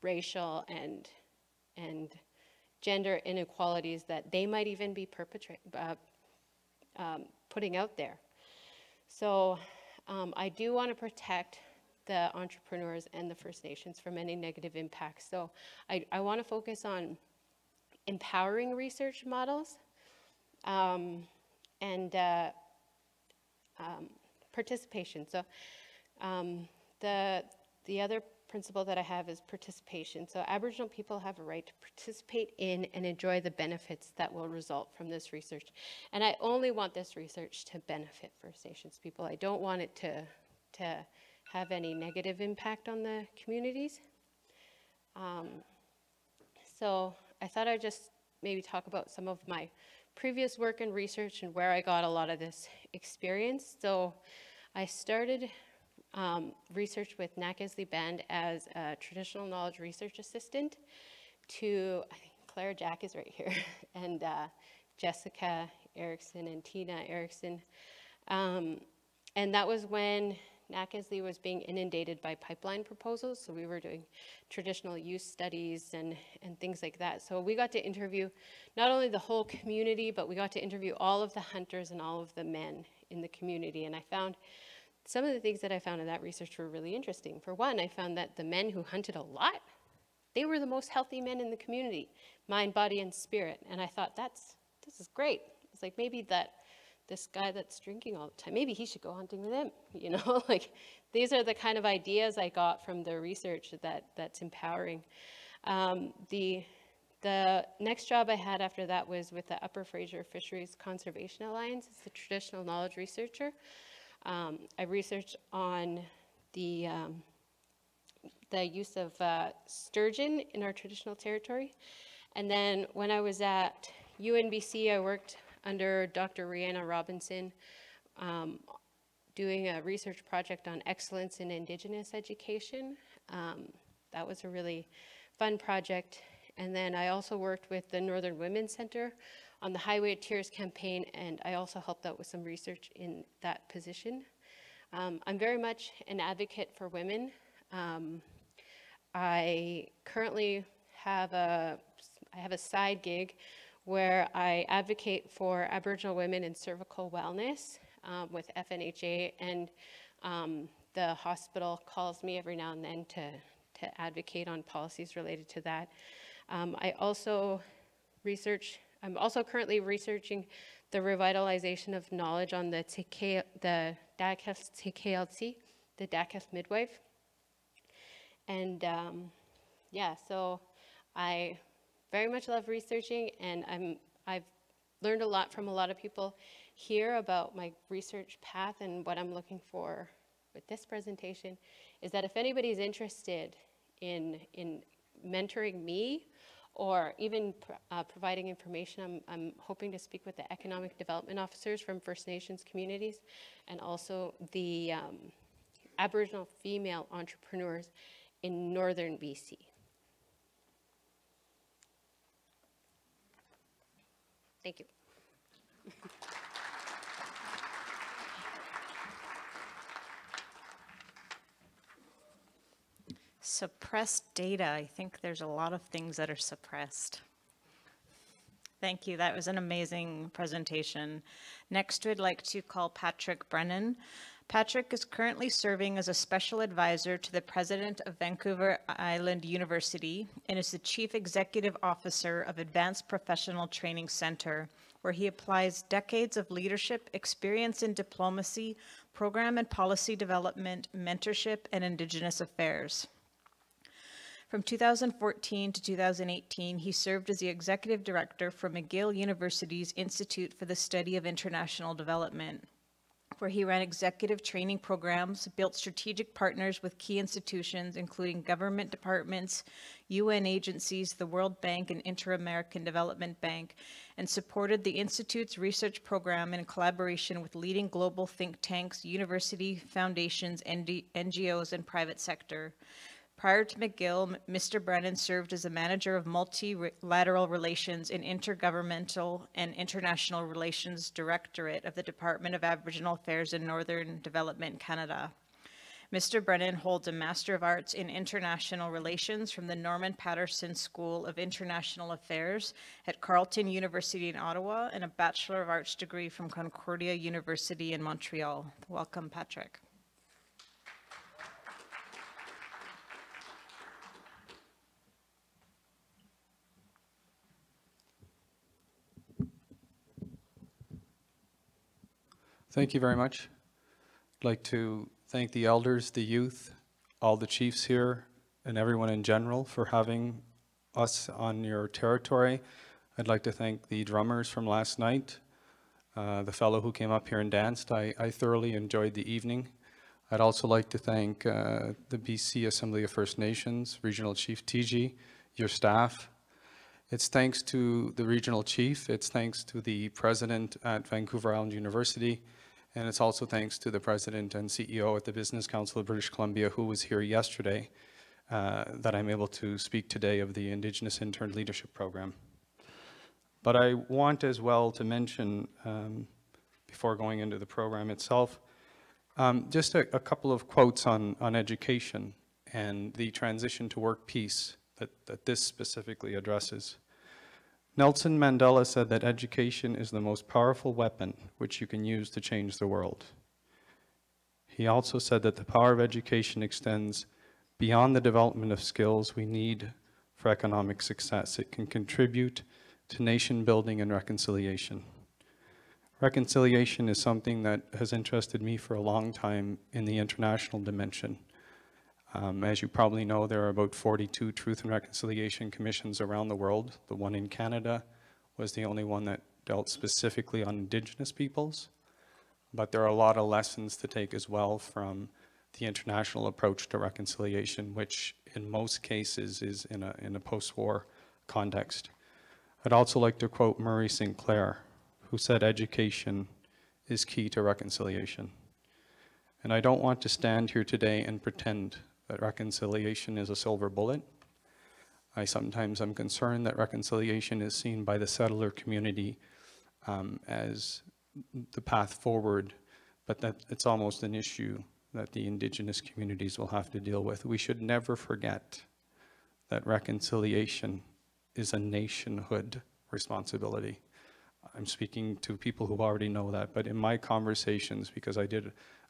racial and gender inequalities that they might even be putting out there. So I do want to protect the entrepreneurs and the First Nations from any negative impacts. So I want to focus on empowering research models and participation. So the other principle that I have is participation. So Aboriginal people have a right to participate in and enjoy the benefits that will result from this research. And I only want this research to benefit First Nations people. I don't want it to have any negative impact on the communities. So I thought I'd just maybe talk about some of my previous work and research and where I got a lot of this experience. So I started research with Nakasley Band as a traditional knowledge research assistant to, I think Claire Jack is right here, and Jessica Erickson and Tina Erickson. And that was when Nakasley was being inundated by pipeline proposals, so we were doing traditional use studies and things like that. So we got to interview not only the whole community, but we got to interview all of the hunters and all of the men in the community. And I found some of the things that I found in that research were really interesting. For one, I found that the men who hunted a lot, they were the most healthy men in the community, mind, body, and spirit. And I thought, this is great. It's like, maybe this guy that's drinking all the time, maybe he should go hunting with him, you know? Like, these are the kind of ideas I got from the research that's empowering. The The next job I had after that was with the Upper Fraser Fisheries Conservation Alliance. It's a traditional knowledge researcher. I researched on the use of sturgeon in our traditional territory. And then when I was at UNBC, I worked under Dr. Rihanna Robinson, doing a research project on excellence in Indigenous education. That was a really fun project. And then I also worked with the Northern Women's Center on the Highway to Tears campaign, and I also helped out with some research in that position. I'm very much an advocate for women. I currently have a side gig where I advocate for Aboriginal women in cervical wellness with FNHA, and the hospital calls me every now and then to advocate on policies related to that. I'm also currently researching the revitalization of knowledge on the DACF TKLC, the DACF midwife. And yeah, so I very much love researching, and I've learned a lot from a lot of people here about my research path, and what I'm looking for with this presentation is that if anybody's interested in mentoring me or even providing information, I'm hoping to speak with the economic development officers from First Nations communities and also the Aboriginal female entrepreneurs in northern BC. Thank you. Suppressed data. I think there's a lot of things that are suppressed. Thank you. That was an amazing presentation. Next, we'd like to call Patrick Brennan. Patrick is currently serving as a special advisor to the president of Vancouver Island University and is the chief executive officer of Advanced Professional Training Center, where he applies decades of leadership experience in diplomacy, program and policy development, mentorship, and Indigenous affairs. From 2014 to 2018, he served as the executive director for McGill University's Institute for the Study of International Development, where he ran executive training programs, built strategic partners with key institutions, including government departments, UN agencies, the World Bank, and Inter-American Development Bank, and supported the Institute's research program in collaboration with leading global think tanks, university foundations, NGOs, and private sector. Prior to McGill, Mr. Brennan served as a manager of multilateral relations in Intergovernmental and International Relations Directorate of the Department of Aboriginal Affairs and Northern Development, Canada. Mr. Brennan holds a Master of Arts in International Relations from the Norman Paterson School of International Affairs at Carleton University in Ottawa and a Bachelor of Arts degree from Concordia University in Montreal. Welcome, Patrick. Thank you very much. I'd like to thank the elders, the youth, all the chiefs here, and everyone in general for having us on your territory. I'd like to thank the drummers from last night, the fellow who came up here and danced. I thoroughly enjoyed the evening. I'd also like to thank the BC Assembly of First Nations, Regional Chief TG, your staff. It's thanks to the regional chief, it's thanks to the president at Vancouver Island University, and it's also thanks to the president and CEO at the Business Council of British Columbia, who was here yesterday, that I'm able to speak today of the Indigenous Intern Leadership Program. But I want as well to mention, before going into the program itself, just a couple of quotes on education and the transition to work piece that this specifically addresses. Nelson Mandela said that education is the most powerful weapon which you can use to change the world. He also said that the power of education extends beyond the development of skills we need for economic success. It can contribute to nation building and reconciliation. Reconciliation is something that has interested me for a long time in the international dimension. As you probably know, there are about 42 Truth and Reconciliation Commissions around the world. The one in Canada was the only one that dealt specifically on Indigenous peoples. But there are a lot of lessons to take as well from the international approach to reconciliation, which in most cases is in a post-war context. I'd also like to quote Murray Sinclair, who said education is key to reconciliation. And I don't want to stand here today and pretend that reconciliation is a silver bullet. Sometimes I'm concerned that reconciliation is seen by the settler community as the path forward, but that it's almost an issue that the Indigenous communities will have to deal with. We should never forget that reconciliation is a nationhood responsibility. I'm speaking to people who already know that, but in my conversations, because I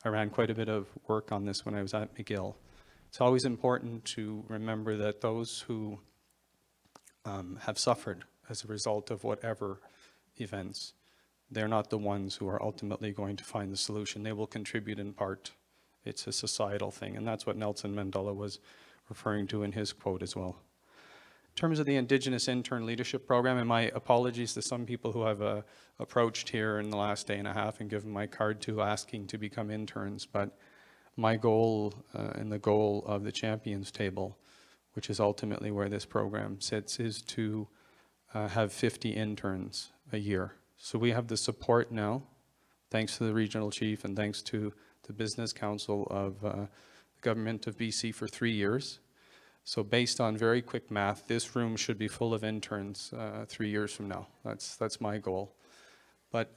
ran quite a bit of work on this when I was at McGill, it's always important to remember that those who have suffered as a result of whatever events, they're not the ones who are ultimately going to find the solution. They will contribute in part. It's a societal thing, and that's what Nelson Mandela was referring to in his quote as well. In terms of the Indigenous Intern Leadership Program, and my apologies to some people who I've approached here in the last day and a half and given my card to asking to become interns, but my goal and the goal of the Champions Table, which is ultimately where this program sits, is to have 50 interns a year. So we have the support now, thanks to the regional chief and thanks to the Business Council of the Government of BC for 3 years. So based on very quick math, this room should be full of interns 3 years from now. That's my goal. But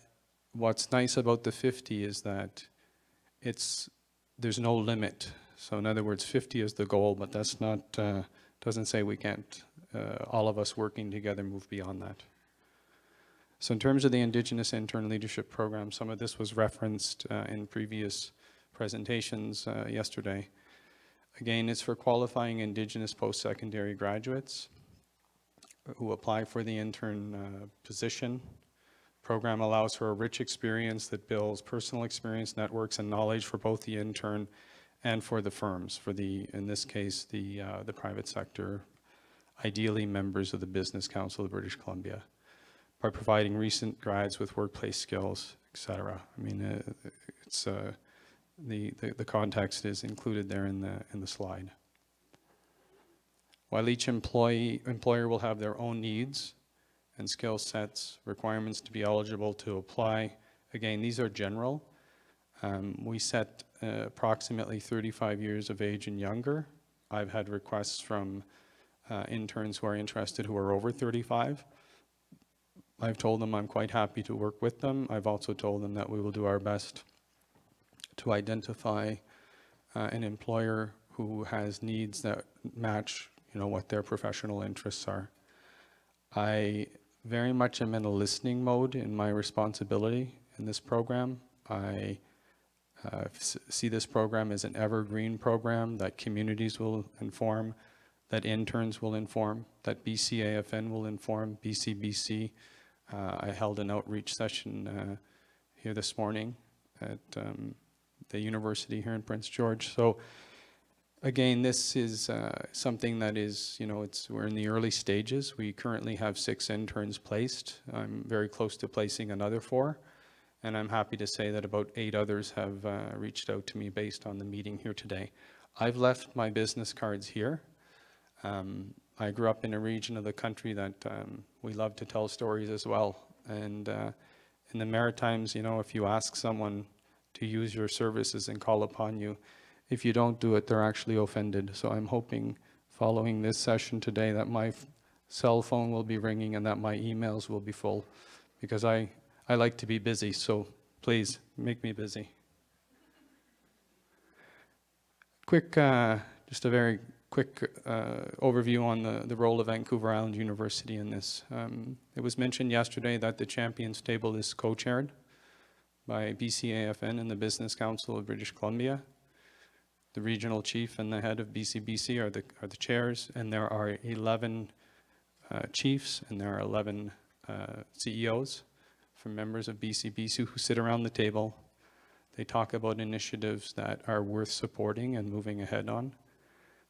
what's nice about the 50 is that there's no limit. So in other words, 50 is the goal, but that's not, doesn't say we can't, all of us working together, move beyond that. So in terms of the Indigenous Intern Leadership Program, some of this was referenced in previous presentations yesterday. Again, it's for qualifying Indigenous post-secondary graduates who apply for the intern position. Program allows for a rich experience that builds personal experience, networks, and knowledge for both the intern and for the firms, for in this case, the private sector, ideally members of the Business Council of British Columbia, by providing recent grads with workplace skills, etc. I mean, it's the context is included there in the slide. While each employer will have their own needs and skill sets, requirements to be eligible to apply, again, these are general. We set approximately 35 years of age and younger. I've had requests from interns who are interested who are over 35. I've told them I'm quite happy to work with them. I've also told them that we will do our best to identify an employer who has needs that match, what their professional interests are. I very much am in a listening mode in my responsibility in this program. I see this program as an evergreen program that communities will inform, that interns will inform, that BCAFN will inform, BCBC. I held an outreach session here this morning at the university here in Prince George. So again, this is something that is, we're in the early stages. We currently have 6 interns placed. I'm very close to placing another 4. And I'm happy to say that about 8 others have reached out to me based on the meeting here today. I've left my business cards here. I grew up in a region of the country that we love to tell stories as well. And in the Maritimes, if you ask someone to use your services and call upon you, if you don't do it, they're actually offended. So I'm hoping following this session today that my cell phone will be ringing and that my emails will be full, because I like to be busy, so please make me busy. Just a very quick overview on the role of Vancouver Island University in this. It was mentioned yesterday that the Champions Table is co-chaired by BCAFN and the Business Council of British Columbia. The regional chief and the head of BCBC are the chairs, and there are 11 chiefs and there are 11 CEOs from members of BCBC who sit around the table. They talk about initiatives that are worth supporting and moving ahead on.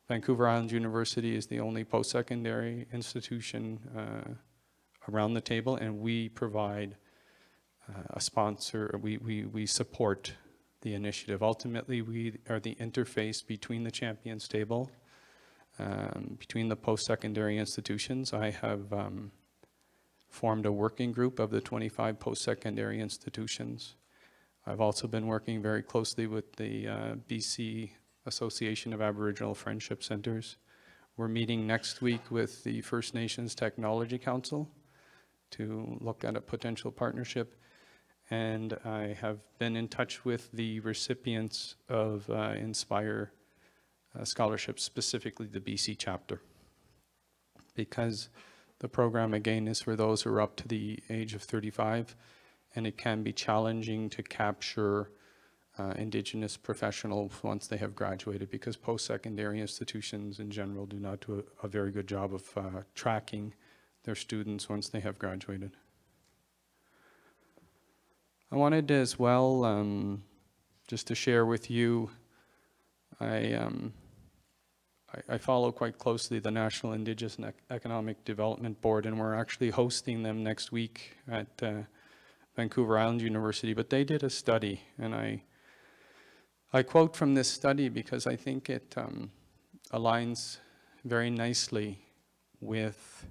Vancouver Island University is the only post-secondary institution around the table, and we provide a sponsor, we support the initiative. Ultimately, we are the interface between the Champions Table, between the post-secondary institutions. I have formed a working group of the 25 post-secondary institutions. I've also been working very closely with the BC Association of Aboriginal Friendship Centers. We're meeting next week with the First Nations Technology Council to look at a potential partnership. And I have been in touch with the recipients of Inspire scholarships, specifically the BC chapter, because the program again is for those who are up to the age of 35, and it can be challenging to capture Indigenous professionals once they have graduated, because post-secondary institutions in general do not do a very good job of tracking their students once they have graduated. I wanted as well just to share with you, I follow quite closely the National Indigenous and Economic Development Board, and we're actually hosting them next week at Vancouver Island University. But they did a study, and I quote from this study because I think it aligns very nicely with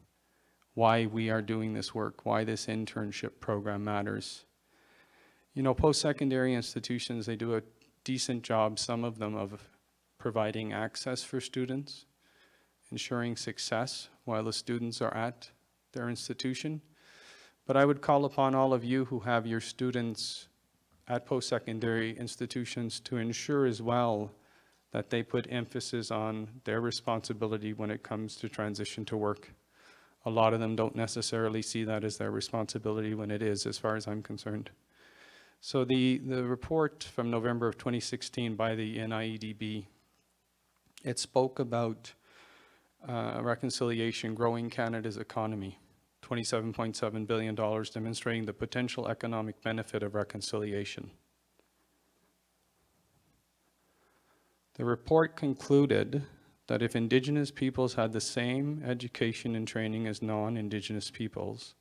why we are doing this work, why this internship program matters. You know, post-secondary institutions, they do a decent job, some of them, of providing access for students, ensuring success while the students are at their institution. But I would call upon all of you who have your students at post-secondary institutions to ensure as well that they put emphasis on their responsibility when it comes to transition to work. A lot of them don't necessarily see that as their responsibility when it is, as far as I'm concerned. So the report from November of 2016 by the NIEDB, it spoke about reconciliation growing Canada's economy, $27.7 billion, demonstrating the potential economic benefit of reconciliation. The report concluded that if Indigenous peoples had the same education and training as non-Indigenous peoples,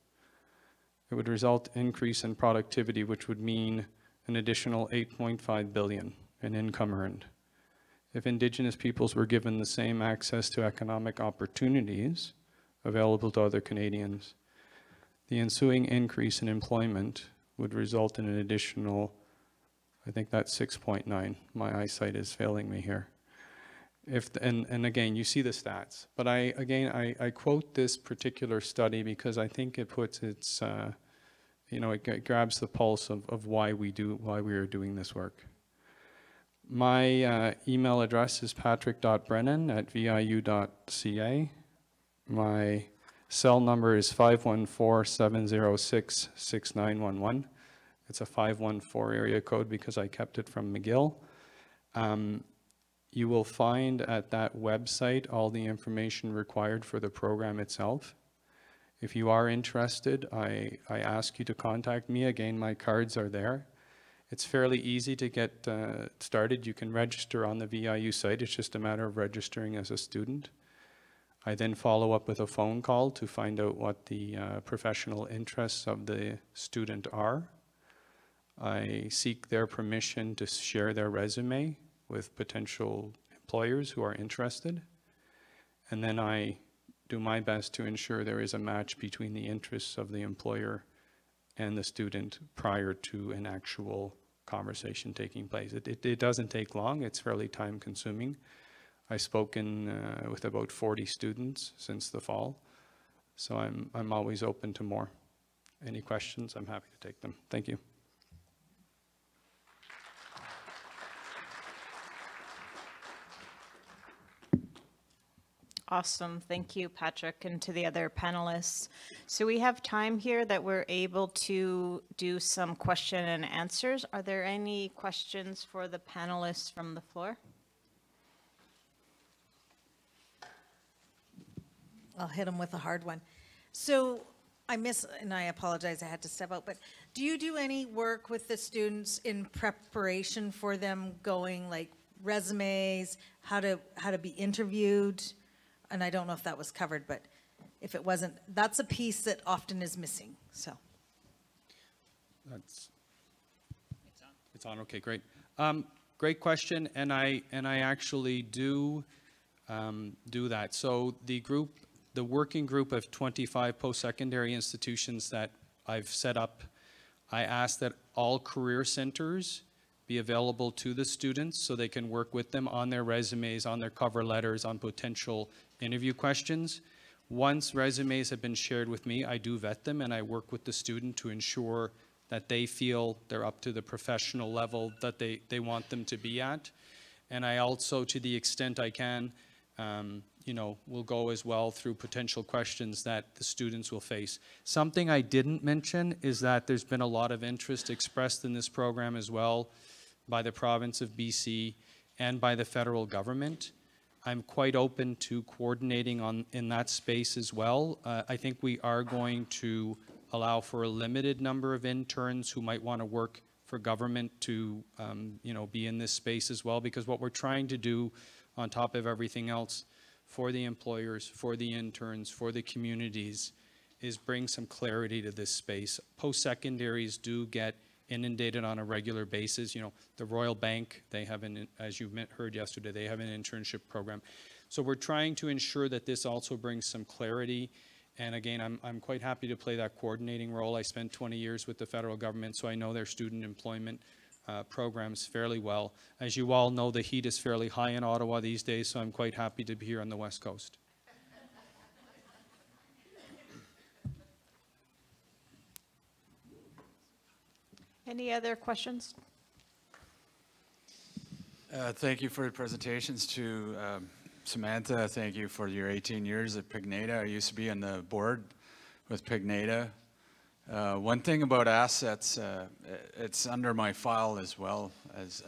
it would result in increase in productivity, which would mean an additional $8.5 billion in income earned. If Indigenous peoples were given the same access to economic opportunities available to other Canadians, the ensuing increase in employment would result in an additional, I think that's 6.9. My eyesight is failing me here. And again, you see the stats, but I quote this particular study because I think it puts its, it grabs the pulse of why we are doing this work. My email address is patrick.brennan@viu.ca. My cell number is 514-706-6911. It's a 514 area code because I kept it from McGill. You will find at that website all the information required for the program itself. If you are interested, I ask you to contact me. Again, my cards are there. It's fairly easy to get started. You can register on the VIU site. It's just a matter of registering as a student. I then follow up with a phone call to find out what the professional interests of the student are. I seek their permission to share their resume with potential employers who are interested. And then I do my best to ensure there is a match between the interests of the employer and the student prior to an actual conversation taking place. It doesn't take long. It's fairly time consuming. I've spoken with about 40 students since the fall, so I'm always open to more. Any questions? I'm happy to take them. Thank you. Awesome. Thank you, Patrick, and to the other panelists. So we have time here that we're able to do some question and answers. Are there any questions for the panelists from the floor? I'll hit them with a hard one. So and I apologize, I had to step out, but do you do any work with the students in preparation for them going, like, resumes, how to be interviewed, and I don't know if that was covered, but if it wasn't, that's a piece that often is missing, so. It's on, okay, great. Great question, and I actually do that. So the working group of 25 post-secondary institutions that I've set up, I ask that all career centers be available to the students so they can work with them on their resumes, on their cover letters, on potential interview questions. Once resumes have been shared with me, I do vet them and I work with the student to ensure that they feel they're up to the professional level that they want them to be at. And I also, to the extent I can, you know, will go as well through potential questions that the students will face. Something I didn't mention is that there's been a lot of interest expressed in this program as well by the province of BC and by the federal government. I'm quite open to coordinating in that space as well. I think we are going to allow for a limited number of interns who might want to work for government to, you know, be in this space as well, because what we're trying to do on top of everything else for the employers, for the interns, for the communities, is bring some clarity to this space. Post-secondaries do get inundated on a regular basis. You know, the Royal Bank, they have as you heard yesterday, they have an internship program. So we're trying to ensure that this also brings some clarity. And again, I'm quite happy to play that coordinating role. I spent 20 years with the federal government, so I know their student employment programs fairly well. As you all know, the heat is fairly high in Ottawa these days, so I'm quite happy to be here on the West Coast. Any other questions? Thank you for your presentations to Samantha. Thank you for your 18 years at Pignata. I used to be on the board with Pignata. One thing about assets, it's under my file as well as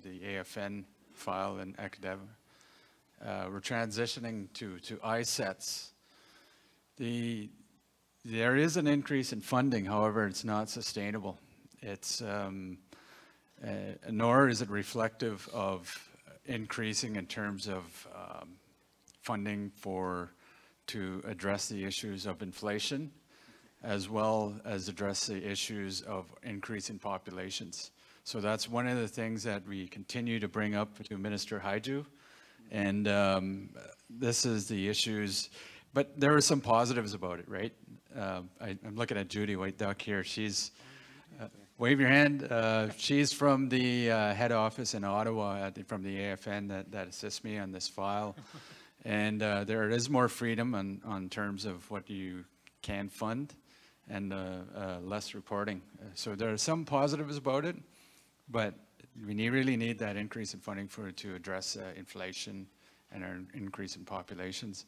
the AFN file in academic. We're transitioning to ISETs. There is an increase in funding, however, it's not sustainable. It's nor is it reflective of increasing in terms of funding to address the issues of inflation, as well as address the issues of increasing populations. So that's one of the things that we continue to bring up to Minister Haiju. And this is the issues, but there are some positives about it, right? I'm looking at Judy White Duck here. She's, wave your hand. She's from the head office in Ottawa, from the AFN that assists me on this file. And there is more freedom on terms of what you can fund and less reporting. So there are some positives about it, but we really need that increase in funding to address inflation and our increase in populations.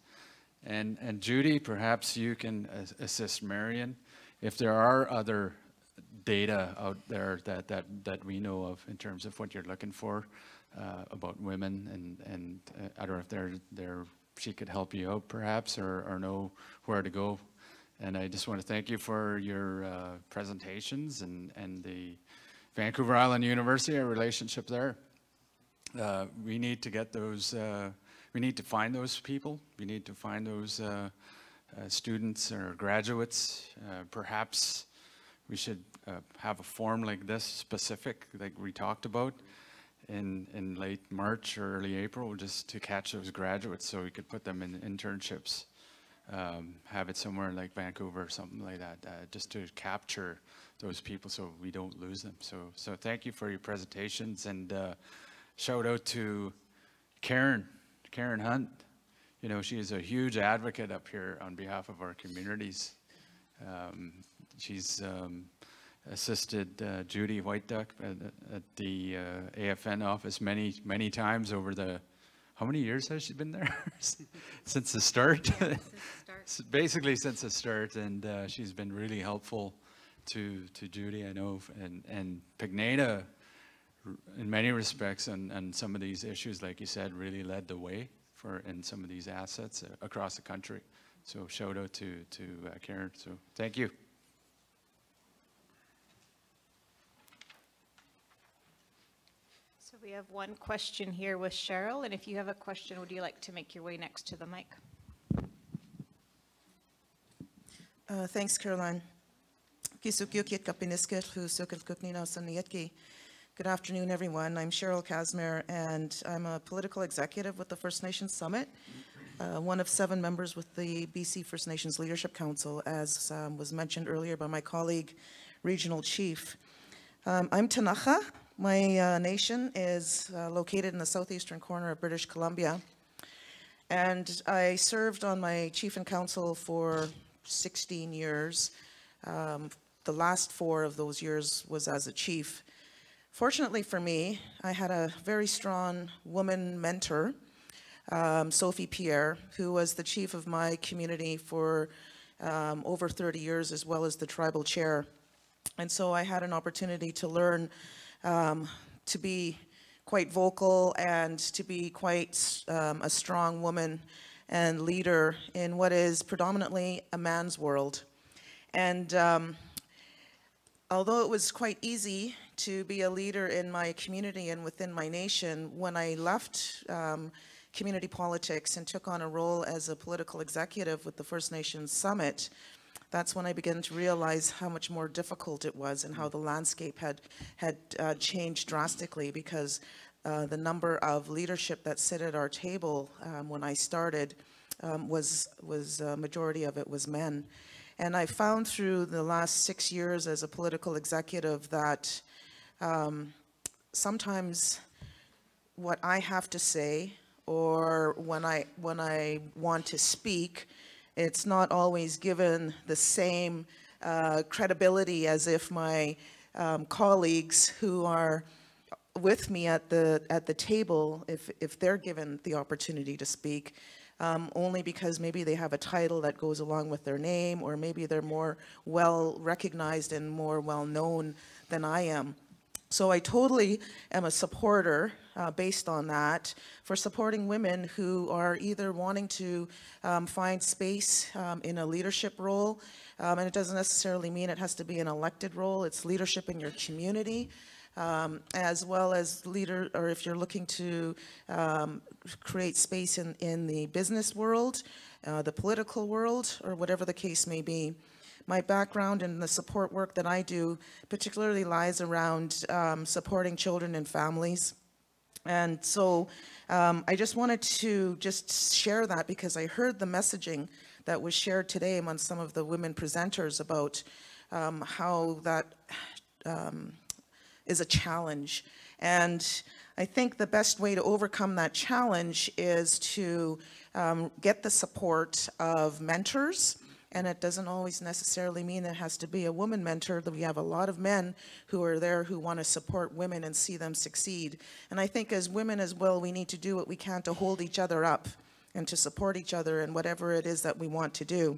And Judy, perhaps you can assist Marion if there are other data out there that we know of in terms of what you're looking for about women, and I don't know if she could help you out perhaps or know where to go. And I just want to thank you for your presentations and the Vancouver Island University, our relationship there. We need to get those, we need to find those people. We need to find those students or graduates. Perhaps we should have a form like this specific, like we talked about, in late March or early April, just to catch those graduates so we could put them in internships. Have it somewhere like Vancouver or something like that, just to capture those people so we don't lose them. So thank you for your presentations, and shout out to Karen Hunt. You know, she is a huge advocate up here on behalf of our communities. She's assisted Judy White Duck at the AFN office many times over the, how many years has she been there? Since the start? Yeah, since the start. Basically since the start, and she's been really helpful to Judy, I know, and Pignata, in many respects, and some of these issues, like you said, really led the way in some of these assets across the country. So shout out to Karen, so thank you. So So we have one question here with Cheryl, and if you have a question, would you like to make your way next to the mic? Thanks, Caroline. Good afternoon, everyone. I'm Cheryl Casimir, and I'm a political executive with the First Nations Summit, one of 7 members with the BC First Nations Leadership Council, as was mentioned earlier by my colleague, Regional Chief. I'm Tanaha. My nation is located in the southeastern corner of British Columbia, and I served on my Chief and Council for 16 years. The last 4 of those years was as a chief. Fortunately for me, I had a very strong woman mentor, Sophie Pierre, who was the chief of my community for over 30 years, as well as the tribal chair. And so I had an opportunity to learn to be quite vocal and to be quite a strong woman and leader in what is predominantly a man's world. And although it was quite easy to be a leader in my community and within my nation, when I left community politics and took on a role as a political executive with the First Nations Summit, that's when I began to realize how much more difficult it was and how the landscape had changed drastically, because the number of leadership that sit at our table when I started was a majority of it was men. And I found through the last 6 years as a political executive that sometimes what I have to say, or when I want to speak, it's not always given the same credibility as if my colleagues who are with me at the table, if they're given the opportunity to speak. Only because maybe they have a title that goes along with their name, or maybe they're more well recognized and more well known than I am. So I totally am a supporter, based on that, for supporting women who are either wanting to find space in a leadership role, and it doesn't necessarily mean it has to be an elected role. It's leadership in your community. As well as leader, or if you're looking to create space in the business world, the political world, or whatever the case may be. My background and the support work that I do particularly lies around supporting children and families. And so I just wanted to just share that, because I heard the messaging that was shared today among some of the women presenters about how that is a challenge. And I think the best way to overcome that challenge is to get the support of mentors. And it doesn't always necessarily mean it has to be a woman mentor. We have a lot of men who are there who want to support women and see them succeed. And I think as women as well, we need to do what we can to hold each other up and to support each other in whatever it is that we want to do.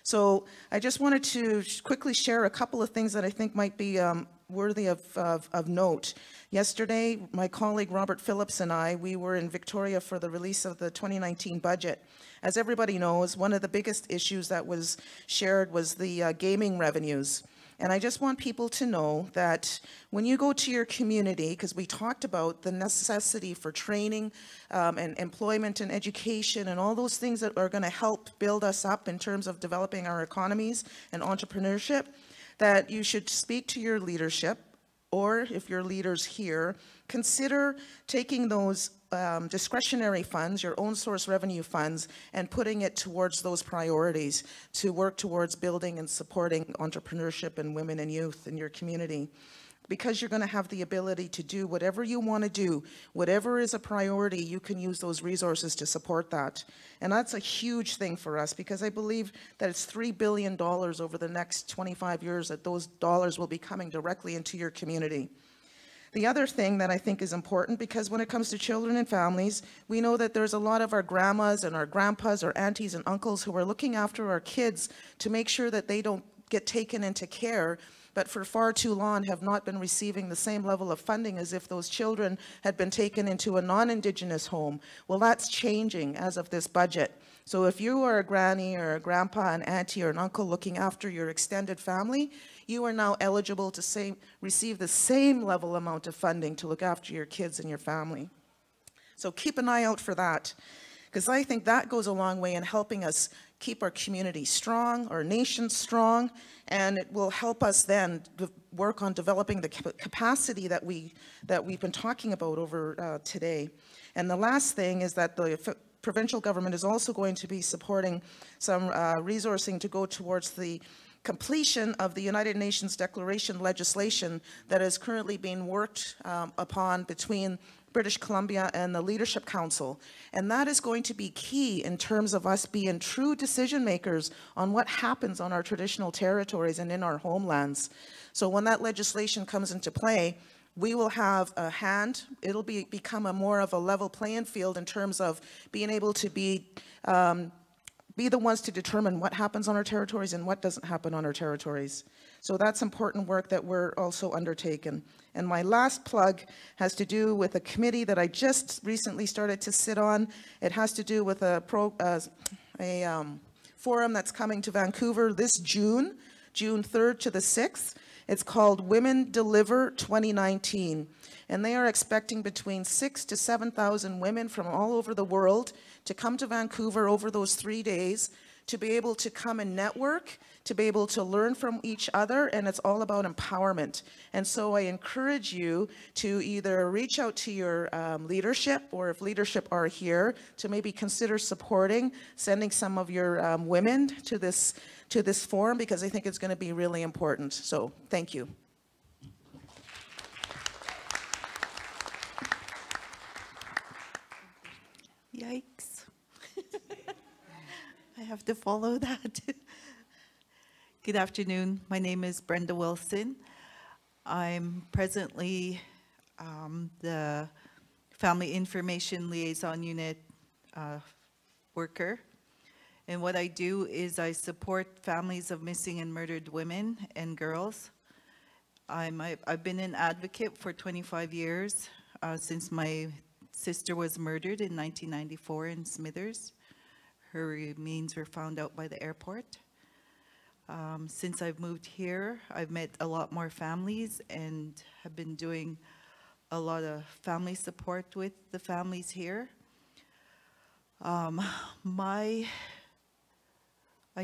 So I just wanted to quickly share a couple of things that I think might be worthy of note. Yesterday, my colleague Robert Phillips and I, we were in Victoria for the release of the 2019 budget. As everybody knows, one of the biggest issues that was shared was the gaming revenues. And I just want people to know that when you go to your community, because we talked about the necessity for training and employment and education and all those things that are going to help build us up in terms of developing our economies and entrepreneurship, that you should speak to your leadership, or if your leaders here, consider taking those discretionary funds, your own source revenue funds, and putting it towards those priorities to work towards building and supporting entrepreneurship and women and youth in your community. Because you're going to have the ability to do whatever you want to do, whatever is a priority, you can use those resources to support that. And that's a huge thing for us, because I believe that it's $3 billion over the next 25 years that those dollars will be coming directly into your community. The other thing that I think is important, because when it comes to children and families, we know that there's a lot of our grandmas and our grandpas or aunties and uncles who are looking after our kids to make sure that they don't get taken into care, but for far too long have not been receiving the same level of funding as if those children had been taken into a non-Indigenous home. Well, that's changing as of this budget. So if you are a granny or a grandpa, an auntie, or an uncle looking after your extended family, you are now eligible to receive the same level amount of funding to look after your kids and your family. So keep an eye out for that, because I think that goes a long way in helping us keep our community strong, our nation strong, and it will help us then work on developing the capacity that we've been talking about over today. And the last thing is that the provincial government is also going to be supporting some resourcing to go towards the completion of the United Nations Declaration legislation that is currently being worked upon between British Columbia and the Leadership Council. And that is going to be key in terms of us being true decision makers on what happens on our traditional territories and in our homelands. So when that legislation comes into play, we will have a hand. It'll become a more of a level playing field in terms of being able to be the ones to determine what happens on our territories and what doesn't happen on our territories. So that's important work that we're also undertaking. And my last plug has to do with a committee that I just recently started to sit on. It has to do with a forum that's coming to Vancouver this June 3rd to the 6th. It's called Women Deliver 2019. And they are expecting between 6,000 to 7,000 women from all over the world to come to Vancouver over those 3 days to be able to come and network, to be able to learn from each other, and it's all about empowerment. And so I encourage you to either reach out to your leadership, or if leadership are here, to maybe consider supporting, sending some of your women to this forum, because I think it's going to be really important. So thank you. Yikes. I have to follow that. Good afternoon. My name is Brenda Wilson. I'm presently the Family Information Liaison Unit worker. And what I do is I support families of missing and murdered women and girls. I've been an advocate for 25 years since my sister was murdered in 1994 in Smithers. Her remains were found out by the airport. Since I've moved here, I've met a lot more families and have been doing a lot of family support with the families here. I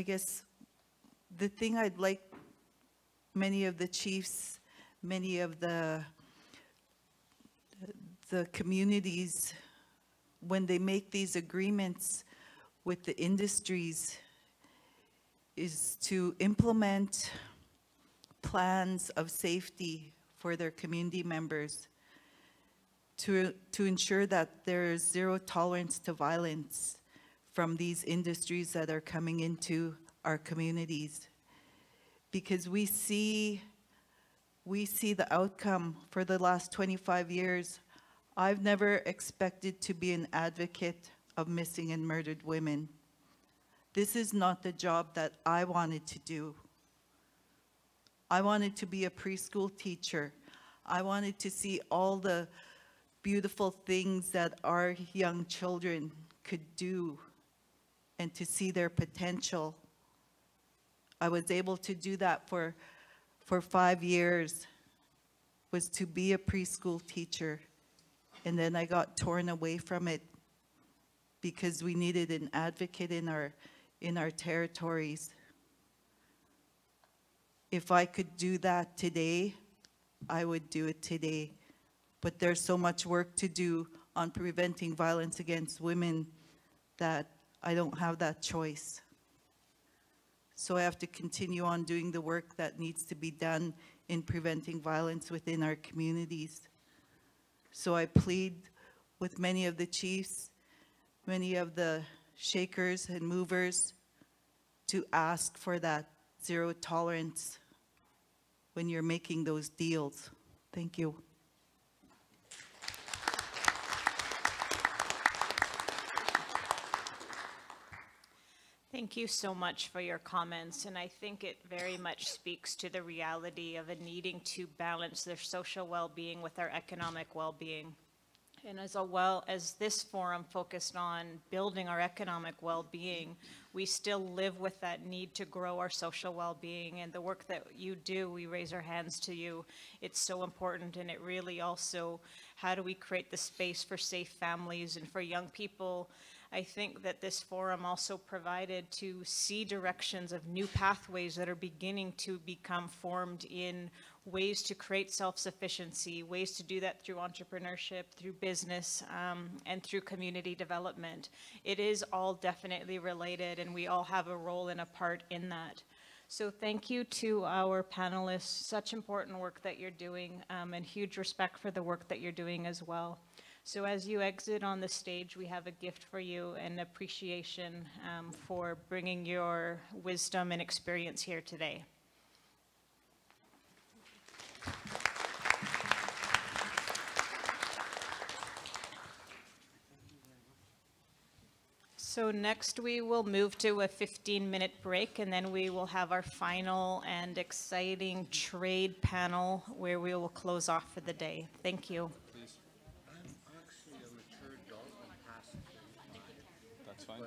guess the thing I'd like many of the chiefs, many of the communities, when they make these agreements with the industries, is to implement plans of safety for their community members to ensure that there is zero tolerance to violence from these industries that are coming into our communities. Because we see the outcome for the last 25 years. I've never expected to be an advocate of missing and murdered women. This is not the job that I wanted to do. I wanted to be a preschool teacher. I wanted to see all the beautiful things that our young children could do and to see their potential. I was able to do that for 5 years, was to be a preschool teacher. And then I got torn away from it because we needed an advocate in our territories. If I could do that today, I would do it today. But there's so much work to do on preventing violence against women that I don't have that choice. So I have to continue on doing the work that needs to be done in preventing violence within our communities. So I plead with many of the chiefs, many of the shakers and movers to ask for that zero tolerance when you're making those deals. Thank you. Thank you so much for your comments, and I think it very much speaks to the reality of a needing to balance their social well-being with our economic well-being. And as well as this forum focused on building our economic well-being, we still live with that need to grow our social well-being. And the work that you do, we raise our hands to you. It's so important, and it really also, how do we create the space for safe families and for young people? I think that this forum also provided to see directions of new pathways that are beginning to become formed in ways to create self-sufficiency, ways to do that through entrepreneurship, through business, and through community development. It is all definitely related, and we all have a role and a part in that. So thank you to our panelists. Such important work that you're doing, and huge respect for the work that you're doing as well. So as you exit on the stage, we have a gift for you and appreciation for bringing your wisdom and experience here today. So next we will move to a 15-minute break, and then we will have our final and exciting trade panel where we will close off for the day. Thank you. That's fine.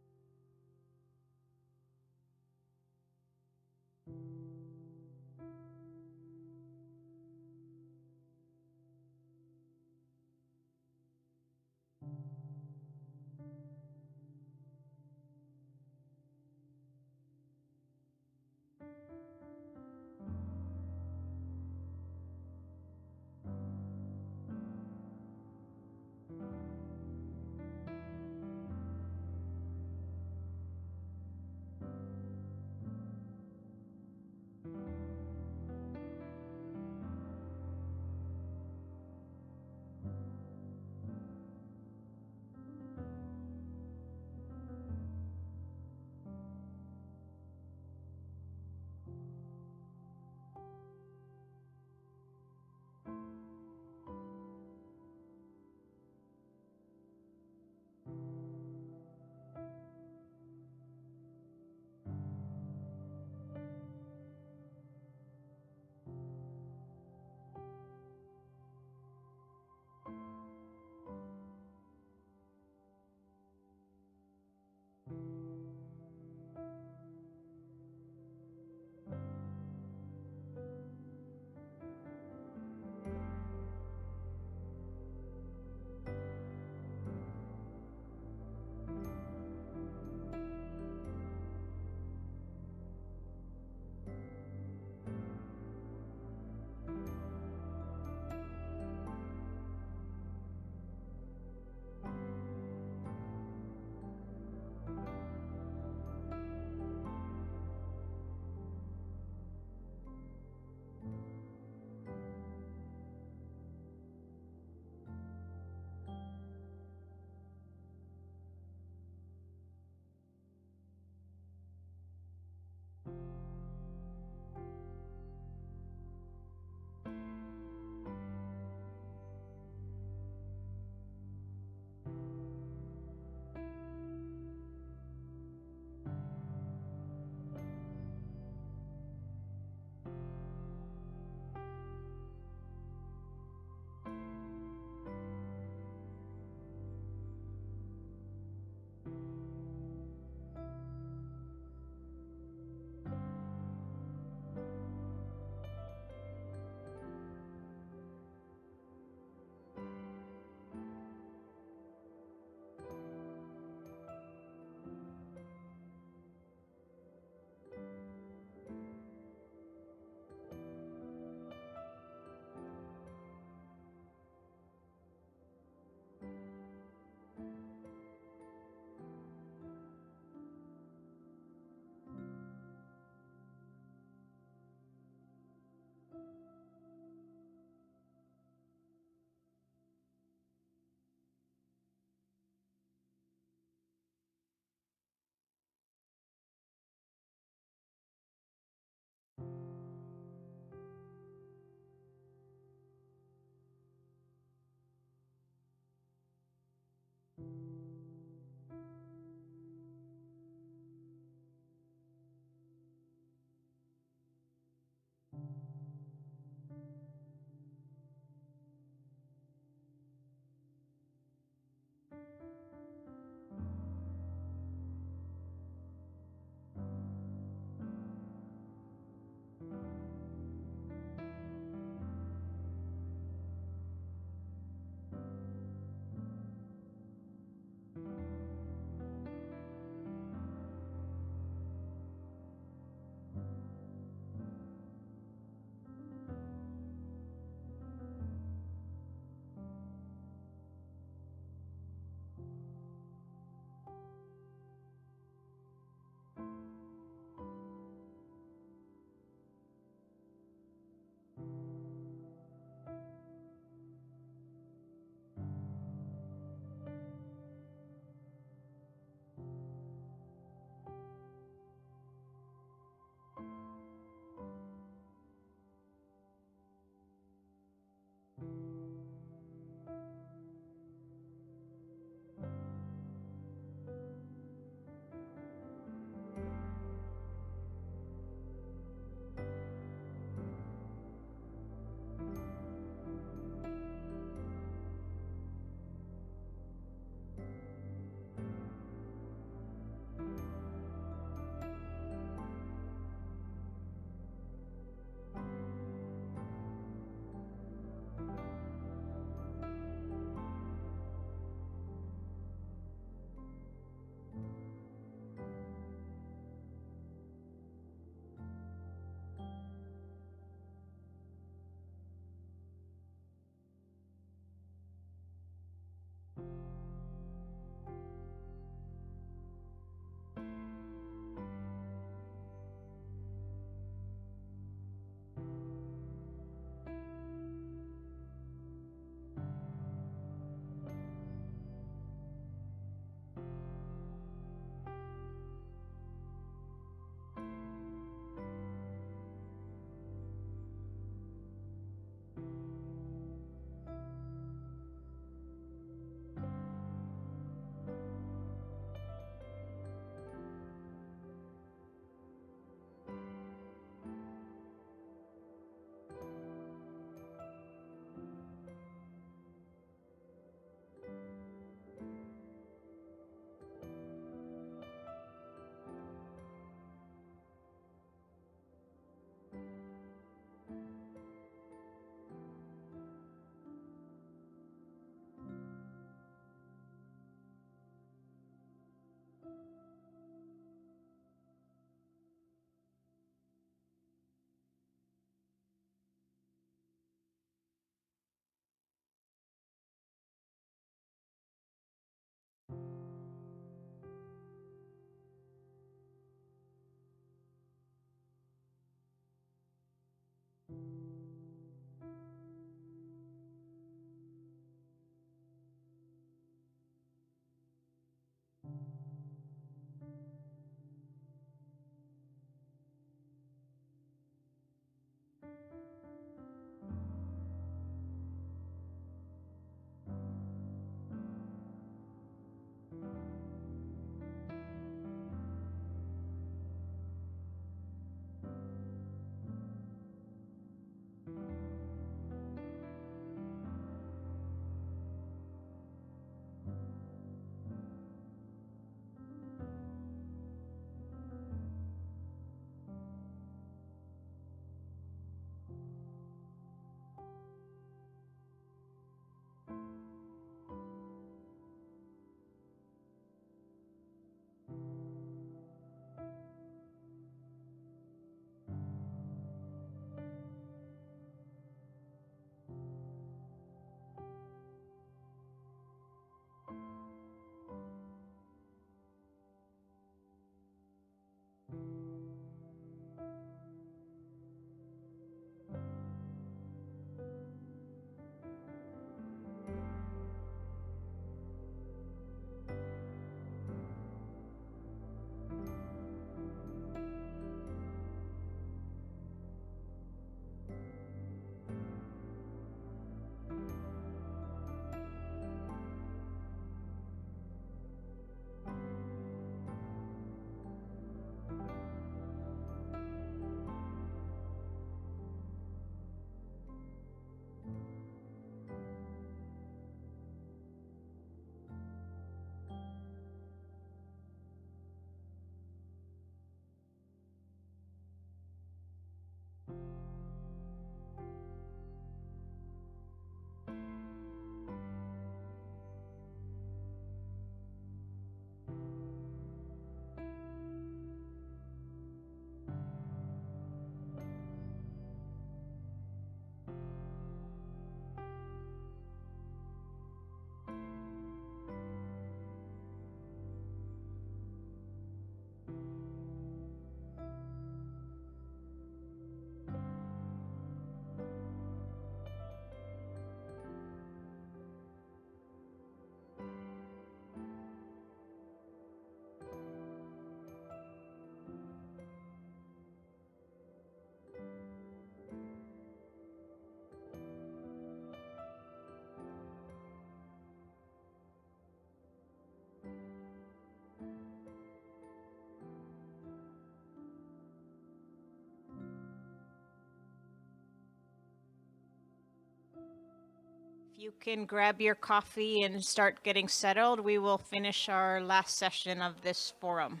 you can grab your coffee and start getting settled, we will finish our last session of this forum.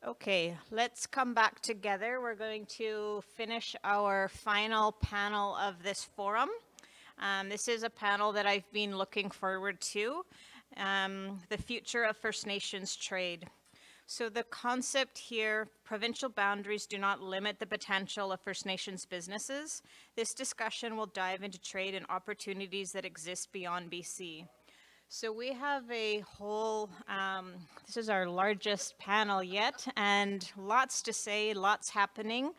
Okay, let's come back together. We're going to finish our final panel of this forum. This is a panel that I've been looking forward to, the future of First Nations trade. So the concept here, provincial boundaries do not limit the potential of First Nations businesses. This discussion will dive into trade and opportunities that exist beyond BC. So we have a whole, this is our largest panel yet, and lots to say, lots happening.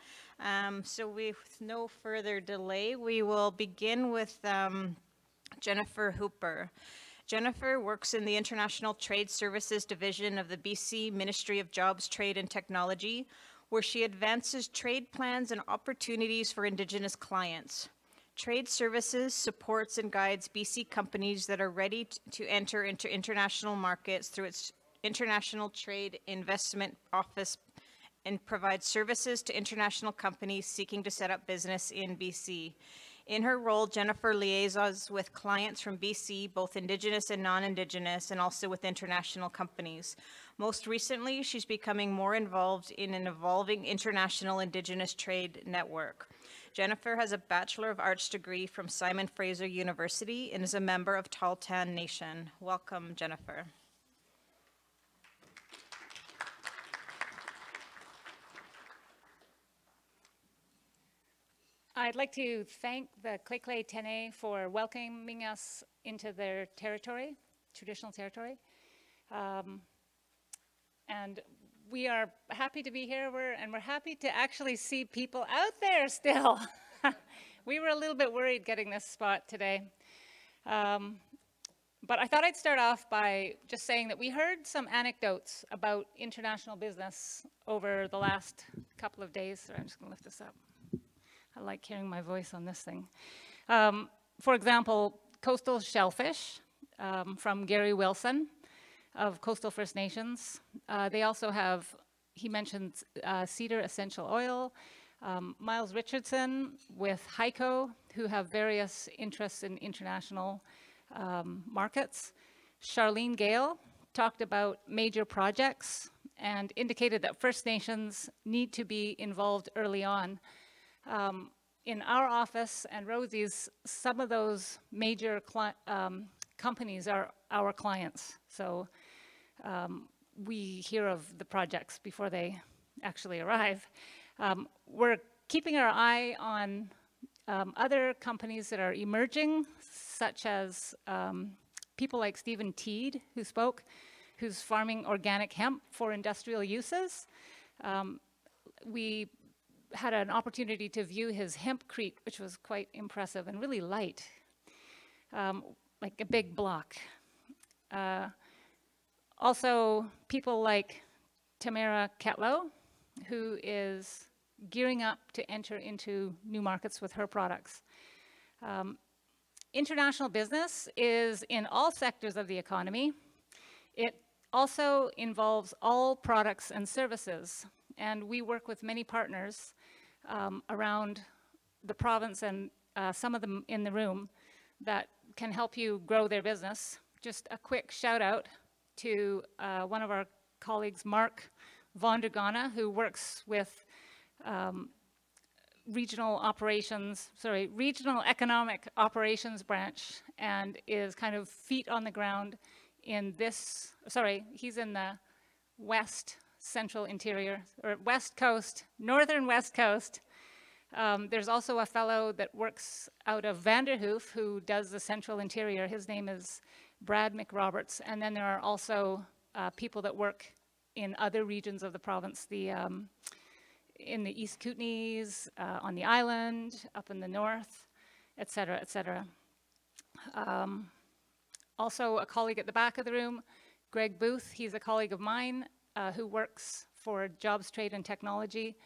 So with no further delay, we will begin with Jennifer Hooper. Jennifer works in the International Trade Services Division of the BC Ministry of Jobs, Trade and Technology, where she advances trade plans and opportunities for Indigenous clients. Trade Services supports and guides BC companies that are ready to enter into international markets through its International Trade Investment Office and provides services to international companies seeking to set up business in BC. In her role, Jennifer liaises with clients from BC, both Indigenous and non-Indigenous, and also with international companies. Most recently, she's becoming more involved in an evolving international Indigenous trade network. Jennifer has a Bachelor of Arts degree from Simon Fraser University and is a member of Tahltan Nation. Welcome, Jennifer. I'd like to thank the Klekle Tene for welcoming us into their territory, traditional territory. And we are happy to be here, and we're happy to actually see people out there still. We were a little bit worried getting this spot today. But I thought I'd start off by just saying that we heard some anecdotes about international business over the last couple of days. Sorry, I'm just going to lift this up. I like hearing my voice on this thing. For example, coastal shellfish from Gary Wilson of Coastal First Nations. They also have, he mentioned cedar essential oil. Miles Richardson with HICO, who have various interests in international markets. Charlene Gale talked about major projects and indicated that First Nations need to be involved early on. In our office and Rosie's, some of those major companies are our clients. So we hear of the projects before they actually arrive. We're keeping our eye on other companies that are emerging, such as people like Stephen Teed, who spoke, who's farming organic hemp for industrial uses. We had an opportunity to view his hempcrete, which was quite impressive and really light, like a big block. Also, people like Tamara Ketlow, who is gearing up to enter into new markets with her products. International business is in all sectors of the economy. It also involves all products and services, and we work with many partners around the province and some of them in the room that can help you grow their business. Just a quick shout out to one of our colleagues, Mark Vondergana, who works with regional economic operations branch, and is kind of feet on the ground in this, he's in the west central interior, or west coast, northern west coast. There's also a fellow that works out of Vanderhoof who does the central interior. His name is Brad McRoberts. And then there are also people that work in other regions of the province, in the East Kootenays, on the island, up in the north, et cetera, et cetera. Also a colleague at the back of the room, Greg Booth. He's a colleague of mine who works for Jobs, Trade and Technology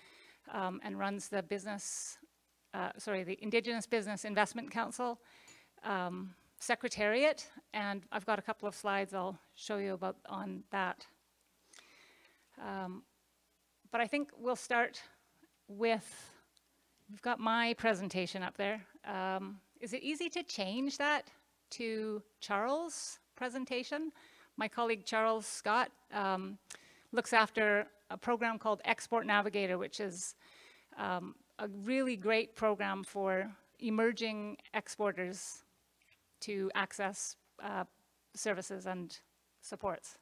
and runs the the Indigenous Business Investment Council Secretariat. And I've got a couple of slides I'll show you about on that. But I think we'll start with, we've got my presentation up there. Is it easy to change that to Charles' presentation? My colleague Charles Scott looks after a program called Export Navigator, which is a really great program for emerging exporters to access services and supports.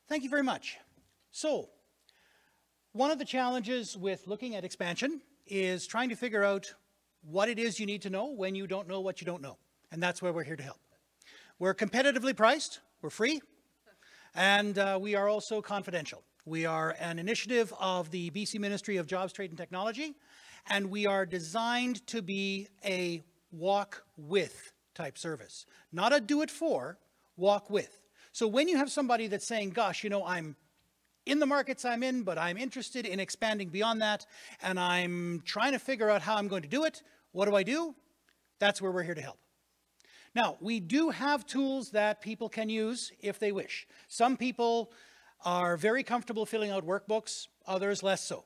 Thank you very much. So, one of the challenges with looking at expansion is trying to figure out what it is you need to know when you don't know what you don't know. And that's where we're here to help. We're competitively priced, we're free, and we are also confidential. We are an initiative of the BC Ministry of Jobs, Trade and Technology, and we are designed to be a walk with type service. Not a do it for, walk with. So when you have somebody that's saying, gosh, you know, I'm in the markets I'm in, but I'm interested in expanding beyond that, and I'm trying to figure out how I'm going to do it, what do? That's where we're here to help. Now, we do have tools that people can use if they wish. Some people are very comfortable filling out workbooks, others less so.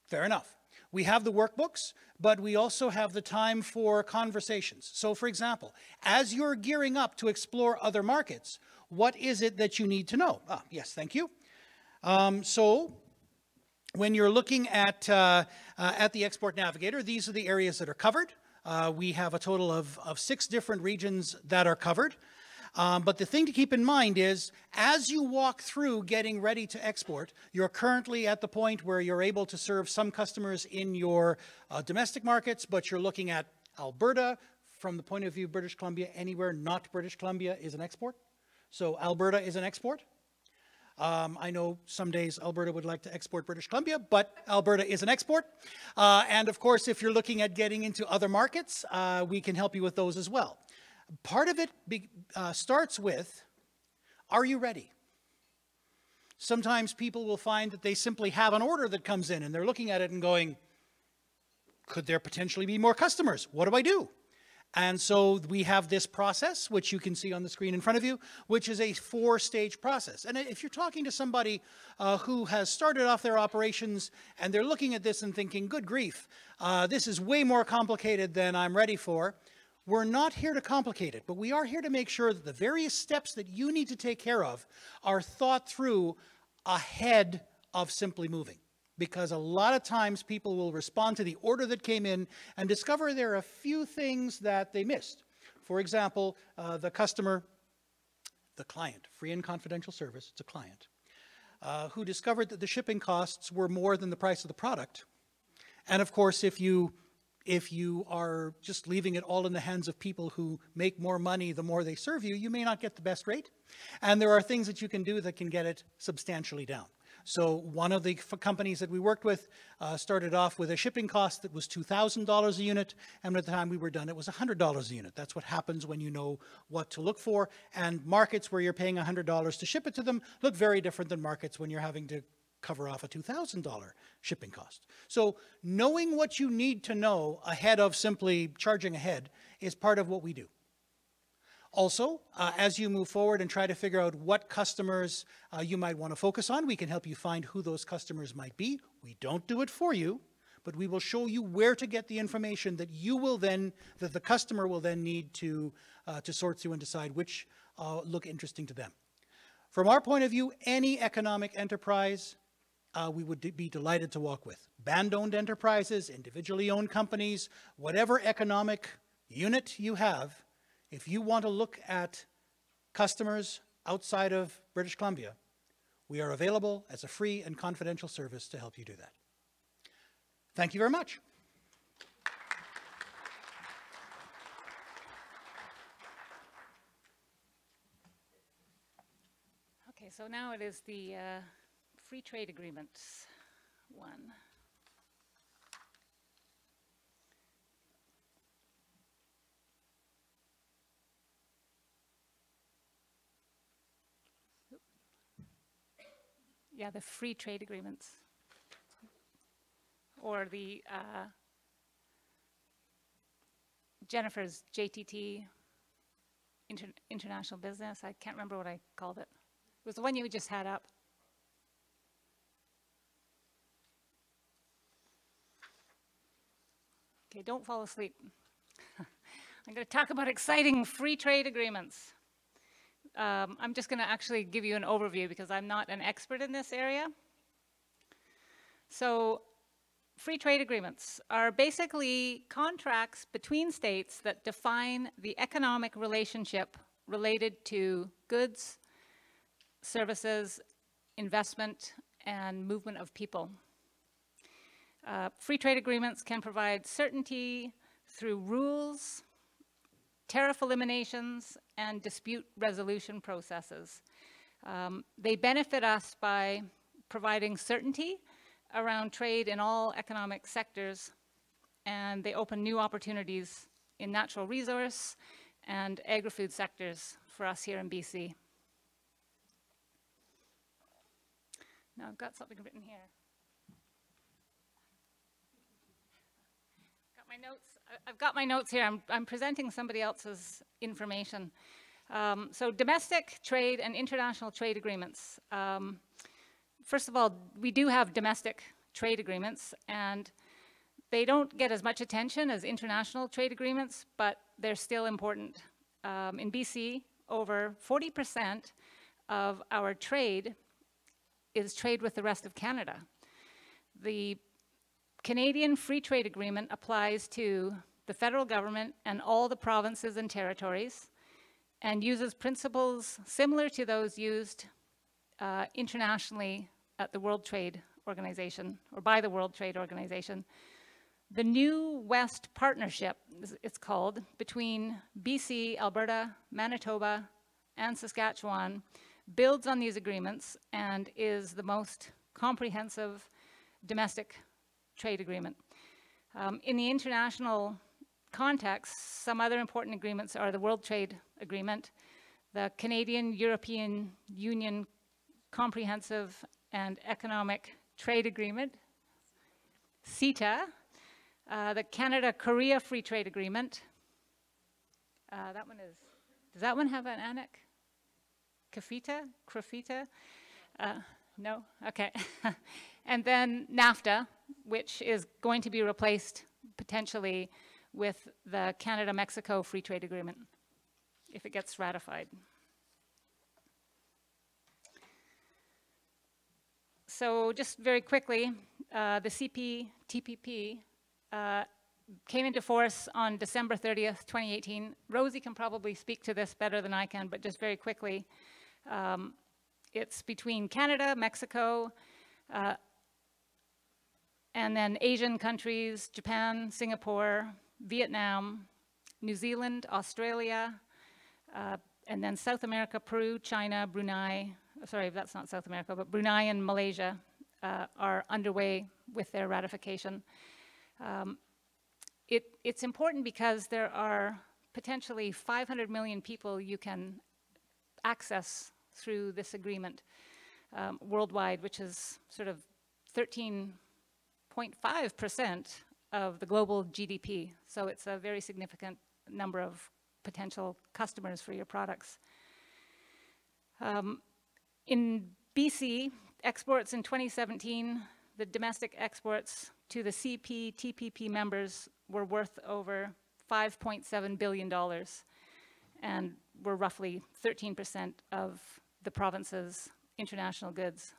Fair enough. We have the workbooks, but we also have the time for conversations. So for example, as you're gearing up to explore other markets, what is it that you need to know? Ah, yes, thank you. So when you're looking at the Export Navigator, these are the areas that are covered. We have a total of 6 different regions that are covered. But the thing to keep in mind is, as you walk through getting ready to export, you're currently at the point where you're able to serve some customers in your domestic markets, but you're looking at Alberta, from the point of view of British Columbia, anywhere not British Columbia is an export. So Alberta is an export. I know some days Alberta would like to export British Columbia, but Alberta is an export. And of course, if you're looking at getting into other markets, we can help you with those as well. Part of it starts with, are you ready? Sometimes people will find that they simply have an order that comes in and they're looking at it and going, could there potentially be more customers? What do I do? And so we have this process, which you can see on the screen in front of you, which is a 4-stage process. And if you're talking to somebody who has started off their operations and they're looking at this and thinking, good grief, this is way more complicated than I'm ready for, we're not here to complicate it, but we are here to make sure that the various steps that you need to take care of are thought through ahead of simply moving. Because a lot of times people will respond to the order that came in and discover there are a few things that they missed. For example, the customer, the client, free and confidential service, it's a client, who discovered that the shipping costs were more than the price of the product. And of course, if you are just leaving it all in the hands of people who make more money the more they serve you, you may not get the best rate. And there are things that you can do that can get it substantially down. So one of the companies that we worked with started off with a shipping cost that was $2,000 a unit, and by the time we were done, it was $100 a unit. That's what happens when you know what to look for. And markets where you're paying $100 to ship it to them look very different than markets when you're having to cover off a $2,000 shipping cost. So knowing what you need to know ahead of simply charging ahead is part of what we do. Also, as you move forward and try to figure out what customers you might want to focus on, we can help you find who those customers might be. We don't do it for you, but we will show you where to get the information that you will then, that the customer will then need to sort through and decide which look interesting to them. From our point of view, any economic enterprise we would be delighted to work with. Band-owned enterprises, individually owned companies, whatever economic unit you have, if you want to look at customers outside of British Columbia, we are available as a free and confidential service to help you do that. Thank you very much. Okay, so now it is the free trade agreements one. Yeah, the free trade agreements. Or the Jennifer's JTT, international business. I can't remember what I called it. It was the one you just had up. Okay, don't fall asleep. I'm going to talk about exciting free trade agreements. I'm just going to actually give you an overview because I'm not an expert in this area. So free trade agreements are basically contracts between states that define the economic relationship related to goods, services, investment, and movement of people. Free trade agreements can provide certainty through rules, tariff eliminations, and dispute resolution processes. They benefit us by providing certainty around trade in all economic sectors, and they open new opportunities in natural resource and agri-food sectors for us here in BC. Now I've got something written here. I've got my notes here. I'm presenting somebody else's information. So domestic trade and international trade agreements. First of all, we do have domestic trade agreements, and they don't get as much attention as international trade agreements, but they're still important. In BC, over 40% of our trade is trade with the rest of Canada. The Canadian Free Trade Agreement applies to the federal government and all the provinces and territories and uses principles similar to those used internationally at the World Trade Organization or by the World Trade Organization. The New West Partnership, it's called, between BC, Alberta, Manitoba, and Saskatchewan builds on these agreements and is the most comprehensive domestic trade agreement. In the international context, some other important agreements are the World Trade Agreement, the Canadian-European Union Comprehensive and Economic Trade Agreement, CETA, the Canada-Korea Free Trade Agreement. That one is, does that one have an annex? CAFTA? No? Okay. And then NAFTA, which is going to be replaced potentially with the Canada-Mexico Free Trade Agreement, if it gets ratified. So just very quickly, the CPTPP came into force on December 30th, 2018. Rosie can probably speak to this better than I can, but just very quickly, it's between Canada, Mexico, and then Asian countries, Japan, Singapore, Vietnam, New Zealand, Australia, and then South America, Peru, China, Brunei. Sorry, that's not South America, but Brunei and Malaysia are underway with their ratification. It's important because there are potentially 500 million people you can access through this agreement worldwide, which is sort of 13.5% of the global GDP. So it's a very significant number of potential customers for your products. In BC, exports in 2017, the domestic exports to the CPTPP members were worth over $5.7 billion and were roughly 13% of the province's international goods.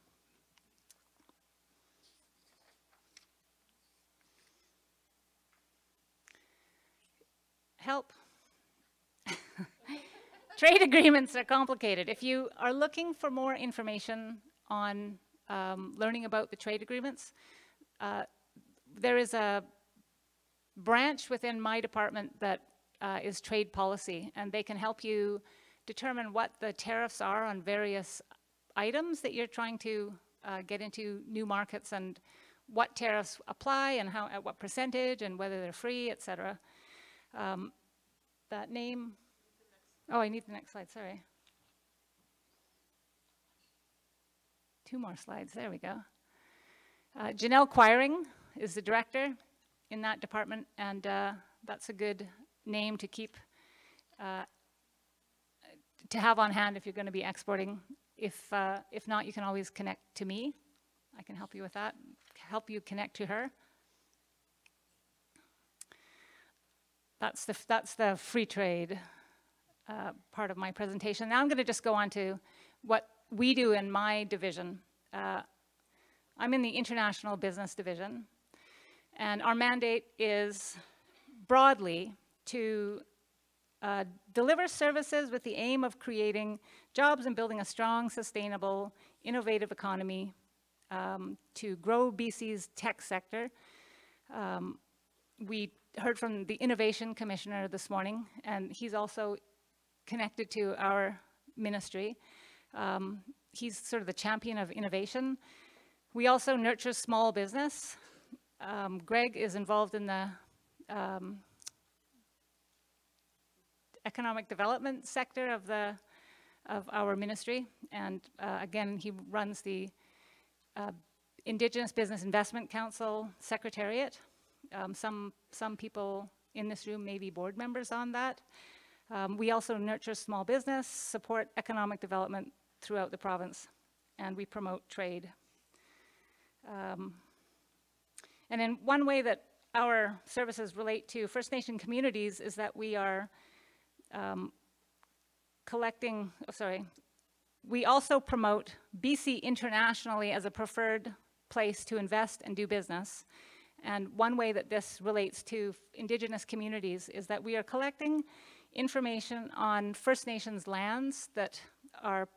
Help. Trade agreements are complicated. If you are looking for more information on learning about the trade agreements, there is a branch within my department that is trade policy, and they can help you determine what the tariffs are on various items that you're trying to get into new markets, and what tariffs apply and how, at what percentage, and whether they're free, et cetera. That name, oh, I need the next slide, sorry. 2 more slides, there we go. Janelle Quiring is the director in that department, and that's a good name to keep, to have on hand if you're going to be exporting. If not, you can always connect to me. I can help you with that, help you connect to her. That's the free trade part of my presentation. Now I'm going to just go on to what we do in my division. I'm in the International Business Division, and our mandate is broadly to deliver services with the aim of creating jobs and building a strong, sustainable, innovative economy to grow BC's tech sector. We heard from the Innovation Commissioner this morning, and he's also connected to our ministry. He's sort of the champion of innovation. We also nurture small business. Greg is involved in the economic development sector of our ministry, and again, he runs the Indigenous Business Investment Council Secretariat. Some people in this room may be board members on that. We also nurture small business, support economic development throughout the province, and we promote trade. And then one way that our services relate to First Nation communities is that we are we also promote BC internationally as a preferred place to invest and do business. And one way that this relates to Indigenous communities is that we are collecting information on First Nations lands that are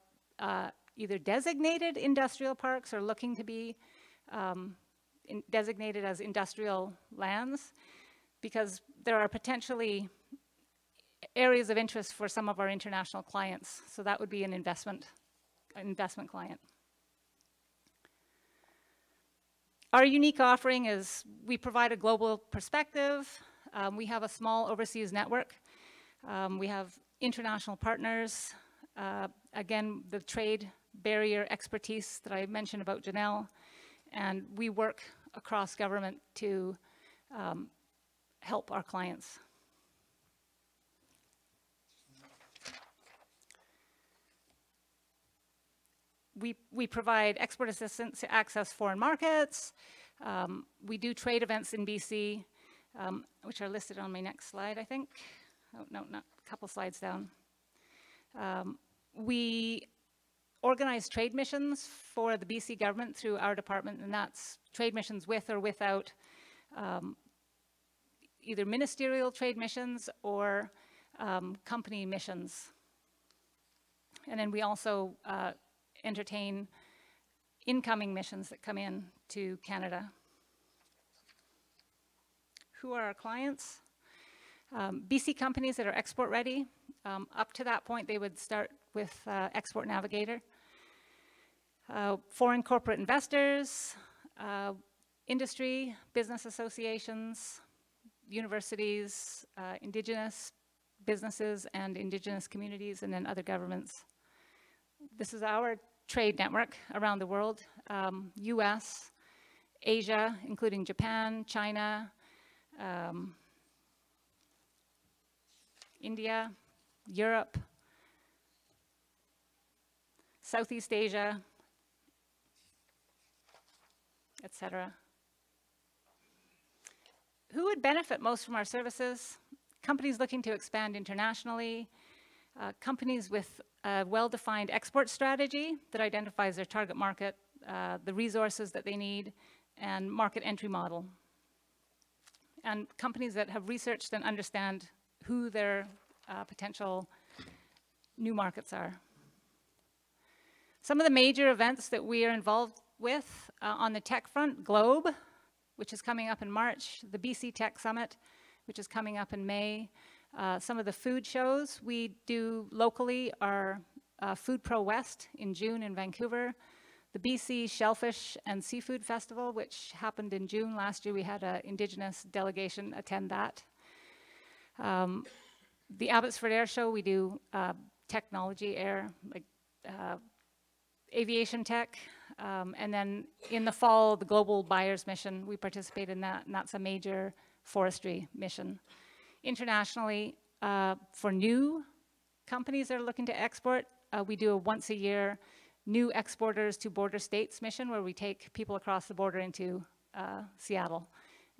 either designated industrial parks or looking to be designated as industrial lands, because there are potentially areas of interest for some of our international clients. So that would be an investment client. Our unique offering is we provide a global perspective. We have a small overseas network. We have international partners. Again, the trade barrier expertise that I mentioned about Janelle. And we work across government to help our clients. We provide export assistance to access foreign markets. We do trade events in BC, which are listed on my next slide, I think. Oh, no, not a couple slides down. We organize trade missions for the BC government through our department, and that's trade missions with or without either ministerial trade missions or company missions. And then we also entertain incoming missions that come in to Canada. Who are our clients? BC companies that are export ready. Up to that point, they would start with Export Navigator. Foreign corporate investors, industry, business associations, universities, Indigenous businesses and Indigenous communities, and then other governments. This is our trade network around the world, US, Asia, including Japan, China, India, Europe, Southeast Asia, etc. Who would benefit most from our services? Companies looking to expand internationally, companies with a well-defined export strategy that identifies their target market, the resources that they need, and market entry model. And companies that have researched and understand who their potential new markets are. Some of the major events that we are involved with on the tech front, Globe, which is coming up in March, the BC Tech Summit, which is coming up in May. Some of the food shows we do locally are Food Pro West in June in Vancouver, the BC Shellfish and Seafood Festival, which happened in June last year. We had an Indigenous delegation attend that. The Abbotsford Air Show, we do technology, air, like aviation tech. And then in the fall, the Global Buyers Mission, we participate in that, and that's a major forestry mission. Internationally, for new companies that are looking to export, we do a once-a-year new exporters to border states mission where we take people across the border into Seattle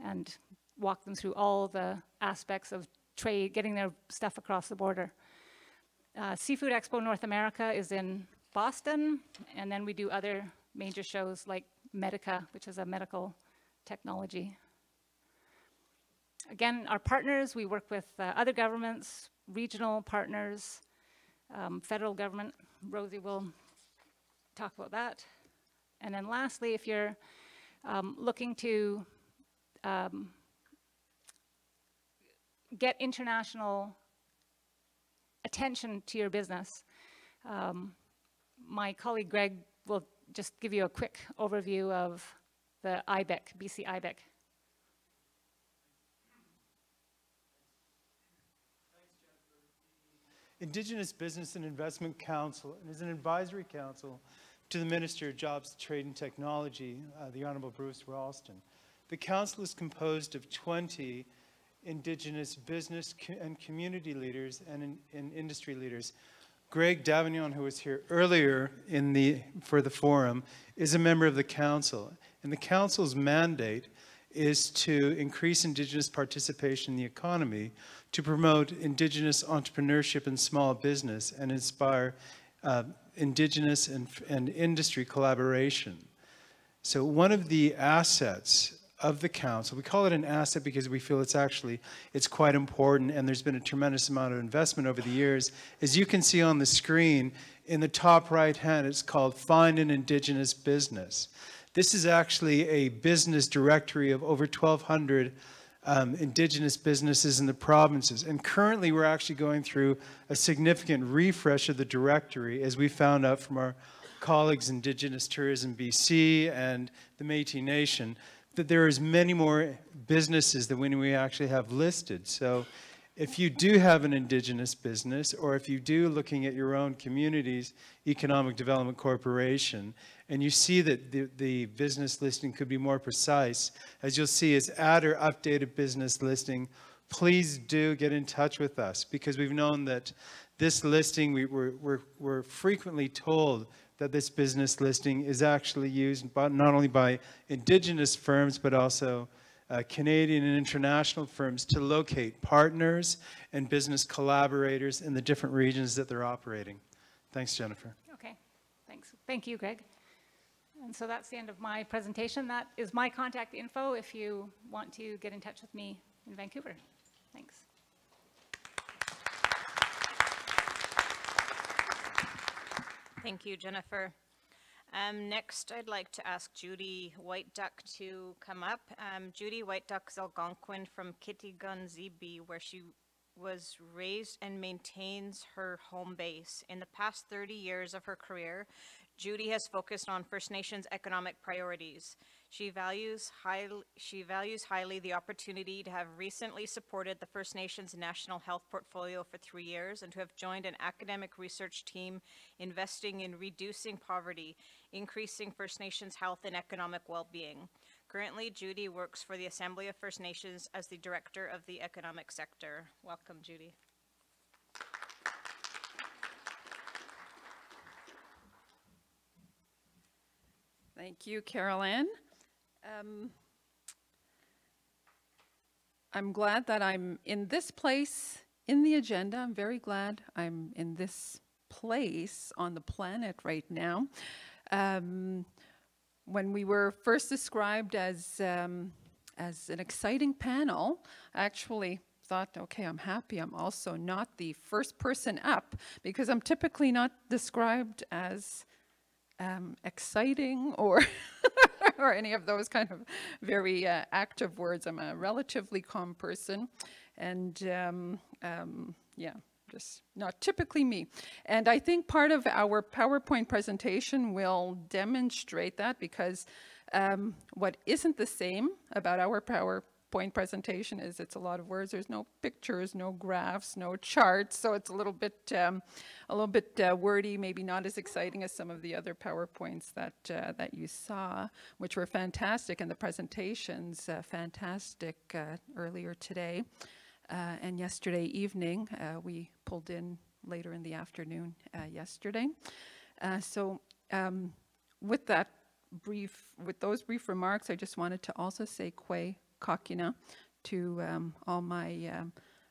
and walk them through all the aspects of trade, getting their stuff across the border. Seafood Expo North America is in Boston, and then we do other major shows like Medica, which is a medical technology. Again, our partners, we work with other governments, regional partners, federal government. Rosie will talk about that. And then lastly, if you're looking to get international attention to your business, my colleague Greg will just give you a quick overview of the IBEC, BC IBEC. Indigenous Business and Investment Council and is an advisory council to the Minister of Jobs, Trade and Technology, the Honourable Bruce Ralston. The council is composed of 20 Indigenous business and community leaders and industry leaders. Greg Davignon, who was here earlier for the forum, is a member of the council. And the council's mandate is to increase Indigenous participation in the economy, to promote Indigenous entrepreneurship and small business, and inspire Indigenous and industry collaboration. So one of the assets of the council, we call it an asset because we feel it's quite important, and there's been a tremendous amount of investment over the years. As you can see on the screen, in the top right hand, it's called Find an Indigenous Business. This is actually a business directory of over 1,200 Indigenous businesses in the provinces. And currently we're actually going through a significant refresh of the directory, as we found out from our colleagues Indigenous Tourism BC and the Métis Nation, that there is many more businesses than we actually have listed. So if you do have an Indigenous business, or if you do looking at your own community's economic development corporation, and you see that the business listing could be more precise, as you'll see is add or updated business listing, please do get in touch with us, because we've known that this listing, we're frequently told that this business listing is actually used not only by Indigenous firms, but also Canadian and international firms to locate partners and business collaborators in the different regions that they're operating. Thanks, Jennifer. Okay, thanks. Thank you, Greg. And so that's the end of my presentation. That is my contact info if you want to get in touch with me in Vancouver. Thanks. Thank you, Jennifer. Next, I'd like to ask Judy White Duck to come up. Judy White Duck is Algonquin from Kitigun Zibi, where she was raised and maintains her home base. In the past 30 years of her career, Judy has focused on First Nations economic priorities. She values highly the opportunity to have recently supported the First Nations National Health Portfolio for 3 years and to have joined an academic research team investing in reducing poverty, increasing First Nations health and economic well-being. Currently, Judy works for the Assembly of First Nations as the Director of the Economic Sector. Welcome, Judy. Thank you, Carol Ann. I'm glad that I'm in this place in the agenda. I'm very glad I'm in this place on the planet right now. When we were first described as an exciting panel, I actually thought, okay, I'm happy I'm also not the first person up, because I'm typically not described as exciting or or any of those kind of very active words. I'm a relatively calm person, and yeah, just not typically me. And I think part of our PowerPoint presentation will demonstrate that, because what isn't the same about our PowerPoint presentation is it's a lot of words. There's no pictures, no graphs, no charts, so it's a little bit wordy, maybe not as exciting as some of the other PowerPoints that you saw, which were fantastic, and the presentations fantastic earlier today. And yesterday evening, we pulled in later in the afternoon yesterday. So with those brief remarks, I just wanted to also say Kwe Kakina to all my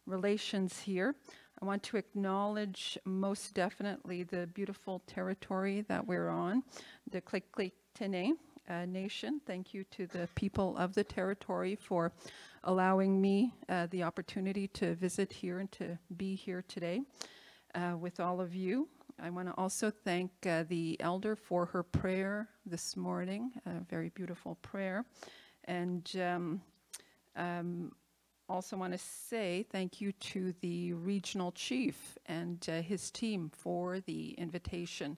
relations here. I want to acknowledge most definitely the beautiful territory that we're on, the Click-Click-Tene Nation. Thank you to the people of the territory for allowing me the opportunity to visit here and to be here today with all of you. I want to also thank the elder for her prayer this morning, a very beautiful prayer. And also want to say thank you to the regional chief and his team for the invitation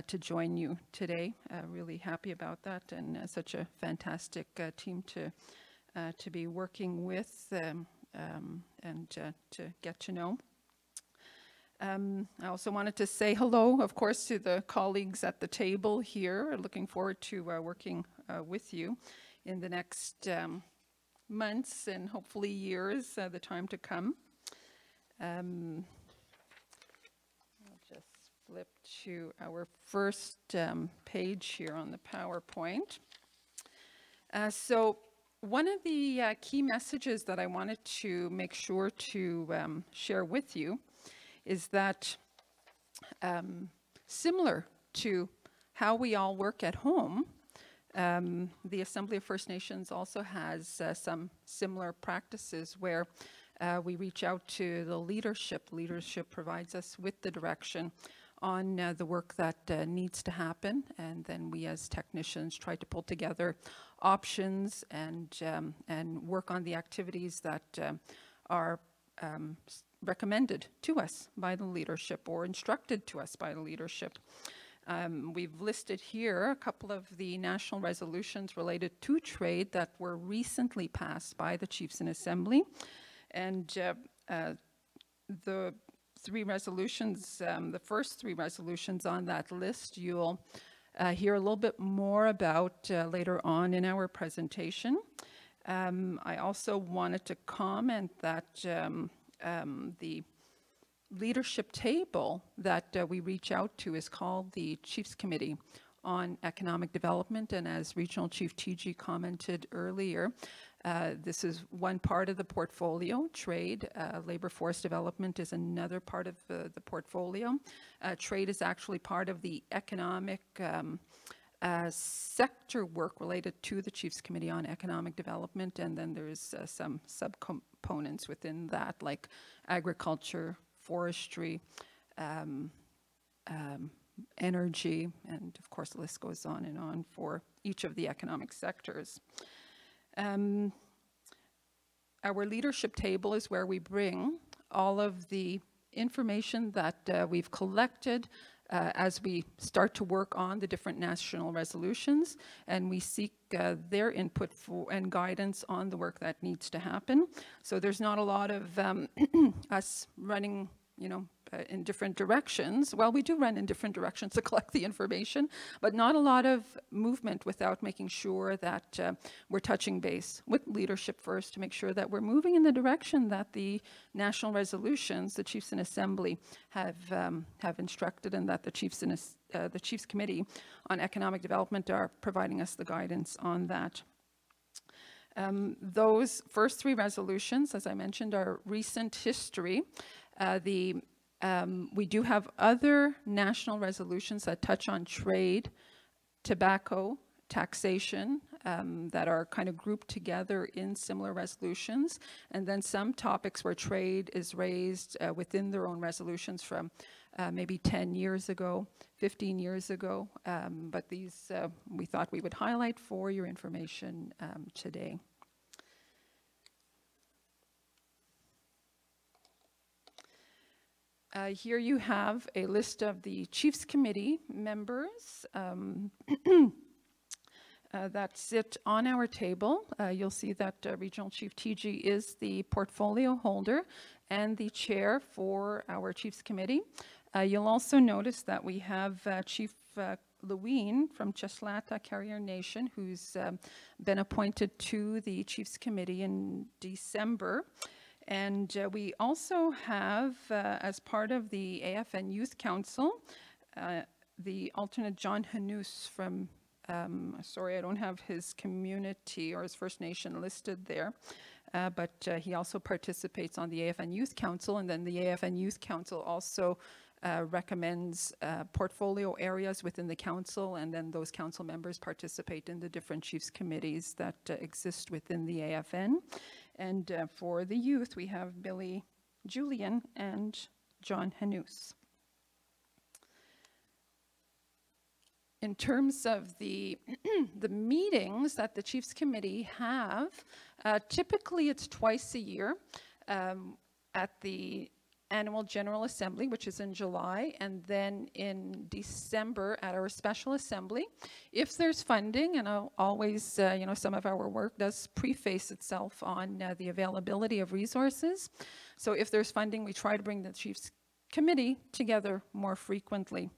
to join you today. Really happy about that, and such a fantastic team to be working with and to get to know. I also wanted to say hello, of course, to the colleagues at the table here. Looking forward to working with you in the next months and hopefully years, the time to come. I'll just flip to our first page here on the PowerPoint. So one of the key messages that I wanted to make sure to share with you is that similar to how we all work at home, the Assembly of First Nations also has some similar practices where we reach out to the leadership. Leadership provides us with the direction on the work that needs to happen, and then we as technicians try to pull together options and work on the activities that are recommended to us by the leadership or instructed to us by the leadership. We've listed here a couple of the national resolutions related to trade that were recently passed by the Chiefs in Assembly. And the three resolutions, the first three resolutions on that list, you'll hear a little bit more about later on in our presentation. I also wanted to comment that the leadership table that we reach out to is called the Chiefs Committee on Economic Development, and as Regional Chief TG commented earlier, this is one part of the portfolio. Trade, labor force development is another part of the portfolio. Trade is actually part of the economic sector work related to the Chiefs Committee on Economic Development, and then there's some subcomponents within that, like agriculture, forestry, energy, and of course the list goes on and on for each of the economic sectors. Our leadership table is where we bring all of the information that we've collected as we start to work on the different national resolutions, and we seek their input and guidance on the work that needs to happen. So there's not a lot of us running, you know, in different directions. Well, we do run in different directions to collect the information, but not a lot of movement without making sure that we're touching base with leadership first to make sure that we're moving in the direction that the national resolutions, the Chiefs in Assembly, have instructed, and that the Chiefs Committee on Economic Development are providing us the guidance on that. Those first three resolutions, as I mentioned, are recent history. We do have other national resolutions that touch on trade, tobacco, taxation, that are kind of grouped together in similar resolutions, and then some topics where trade is raised within their own resolutions from maybe 10 years ago, 15 years ago, but these we thought we would highlight for your information today. Here you have a list of the Chiefs Committee members that sit on our table. You'll see that Regional Chief TG is the portfolio holder and the chair for our Chiefs Committee. You'll also notice that we have Chief Lewin from Cheslata Carrier Nation, who's been appointed to the Chiefs Committee in December. And we also have, as part of the AFN Youth Council, the alternate John Hanus from, sorry, I don't have his community or his First Nation listed there, but he also participates on the AFN Youth Council, and then the AFN Youth Council also recommends portfolio areas within the council, and then those council members participate in the different Chiefs committees that exist within the AFN. And for the youth, we have Billy Julian and John Hanus. In terms of the the meetings that the Chiefs Committee have, typically it's twice a year at the Annual General Assembly, which is in July, and then in December at our Special Assembly. If there's funding, and always, you know, some of our work does preface itself on the availability of resources. So if there's funding, we try to bring the Chiefs Committee together more frequently.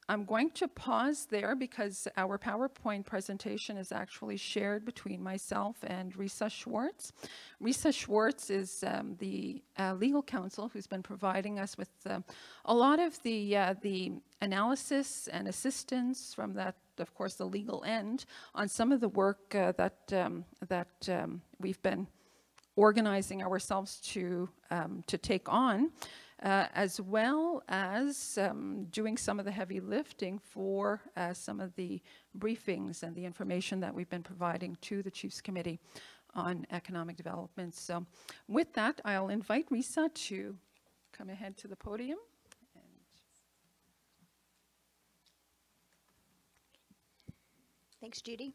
I'm going to pause there because our PowerPoint presentation is actually shared between myself and Risa Schwartz. Risa Schwartz is the legal counsel who's been providing us with a lot of the analysis and assistance from that, of course, the legal end on some of the work that we've been organizing ourselves to take on. As well as doing some of the heavy lifting for some of the briefings and the information that we've been providing to the Chiefs Committee on Economic Development. So with that, I'll invite Risa to come ahead to the podium. And Thanks, Judy.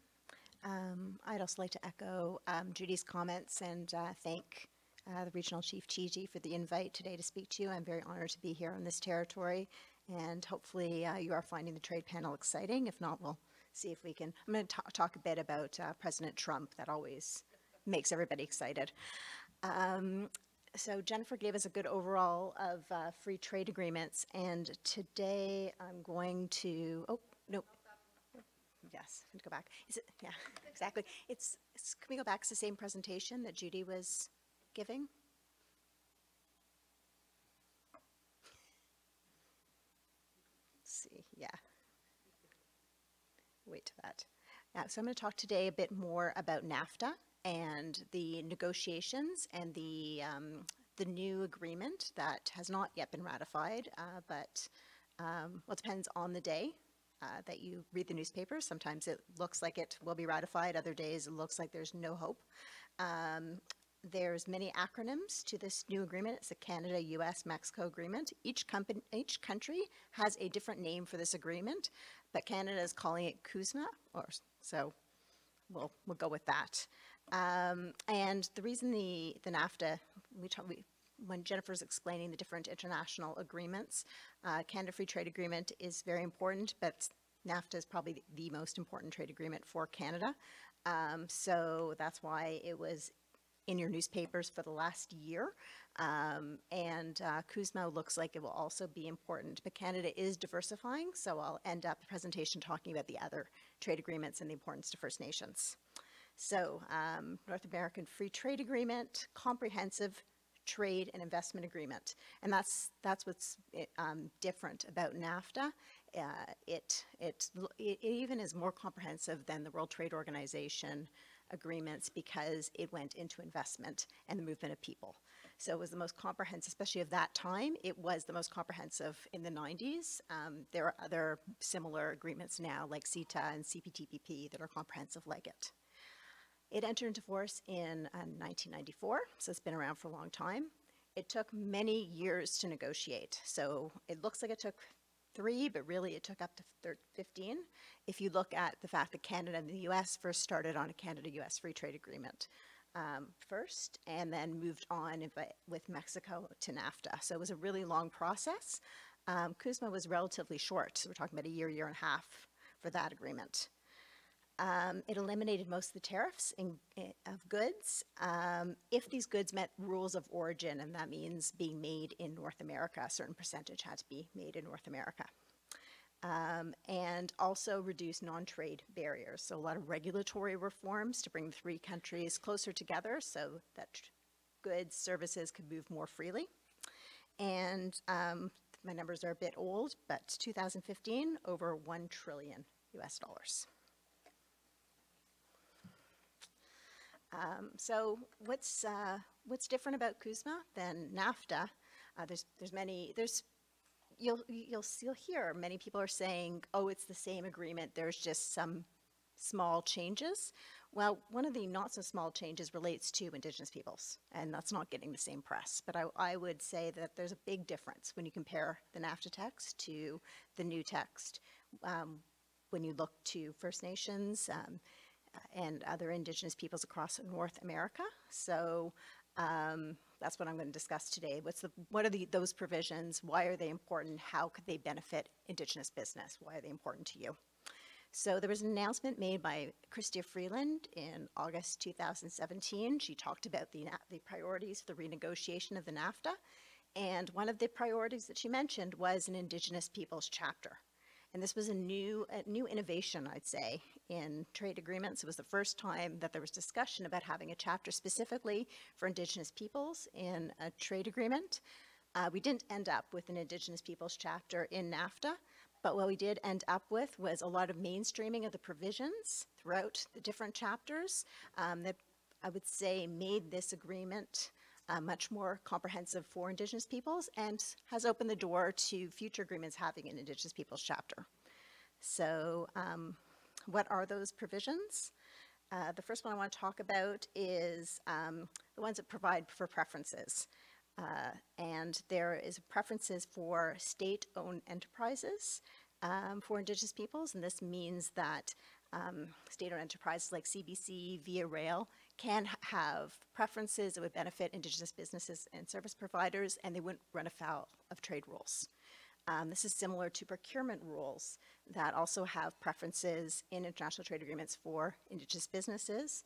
I'd also like to echo Judy's comments and thank the Regional Chief Chiji for the invite today to speak to you. I'm very honored to be here on this territory, and hopefully you are finding the trade panel exciting. If not, we'll see if we can. I'm going to talk a bit about President Trump. That always makes everybody excited. So Jennifer gave us a good overall of free trade agreements, and today I'm going to, oh, no. Yes, I have to go back. Is it, yeah, exactly. Can we go back to the same presentation that Judy was giving? Let's see, yeah. Wait to that. So I'm going to talk today a bit more about NAFTA and the negotiations and the new agreement that has not yet been ratified, but well, it depends on the day that you read the newspapers. Sometimes it looks like it will be ratified. Other days it looks like there's no hope. There's many acronyms to this new agreement. It's a Canada, US, Mexico agreement. Each country has a different name for this agreement, but Canada is calling it CUSMA, so we'll go with that. And the reason the NAFTA, when Jennifer's explaining the different international agreements, Canada Free Trade Agreement is very important, but NAFTA is probably the most important trade agreement for Canada. So that's why it was in your newspapers for the last year. And CUSMA looks like it will also be important, but Canada is diversifying, so I'll end up the presentation talking about the other trade agreements and the importance to First Nations. So North American Free Trade Agreement, comprehensive trade and investment agreement, and that's what's different about NAFTA. It even is more comprehensive than the World Trade Organization agreements because it went into investment and the movement of people. So it was the most comprehensive, especially of that time. It was the most comprehensive in the 90s. There are other similar agreements now like CETA and CPTPP that are comprehensive like it. It entered into force in 1994, so it's been around for a long time. It took many years to negotiate. So it looks like it took 3, but really it took up to 15. If you look at the fact that Canada and the US first started on a Canada-US free trade agreement first, and then moved on with Mexico to NAFTA. So it was a really long process. CUSMA was relatively short, so we're talking about a year and a half for that agreement. It eliminated most of the tariffs of goods if these goods met rules of origin, and that means being made in North America. A certain percentage had to be made in North America. And also reduce non-trade barriers. So a lot of regulatory reforms to bring the 3 countries closer together so that goods, services could move more freely. And my numbers are a bit old, but 2015, over $1 trillion US. So what's different about CUSMA than NAFTA? You'll hear many people are saying, oh, it's the same agreement, there's just some small changes. Well, one of the not so small changes relates to Indigenous peoples, and that's not getting the same press. But I would say that there's a big difference when you compare the NAFTA text to the new text. When you look to First Nations, and other Indigenous peoples across North America. So that's what I'm going to discuss today. What are those provisions? Why are they important? How could they benefit Indigenous business? Why are they important to you? So there was an announcement made by Chrystia Freeland in August 2017. She talked about the priorities for the renegotiation of the NAFTA. And one of the priorities that she mentioned was an Indigenous peoples chapter. And this was a new innovation, I'd say, in trade agreements. It was the first time that there was discussion about having a chapter specifically for Indigenous peoples in a trade agreement. We didn't end up with an Indigenous peoples chapter in NAFTA, but what we did end up with was a lot of mainstreaming of the provisions throughout the different chapters that I would say made this agreement much more comprehensive for Indigenous peoples and has opened the door to future agreements having an Indigenous peoples chapter. So what are those provisions? The first one I want to talk about is the ones that provide for preferences. And there is preferences for state-owned enterprises for Indigenous peoples, and this means that state-owned enterprises like CBC, Via Rail, can have preferences that would benefit Indigenous businesses and service providers, and they wouldn't run afoul of trade rules. This is similar to procurement rules that also have preferences in international trade agreements for Indigenous businesses.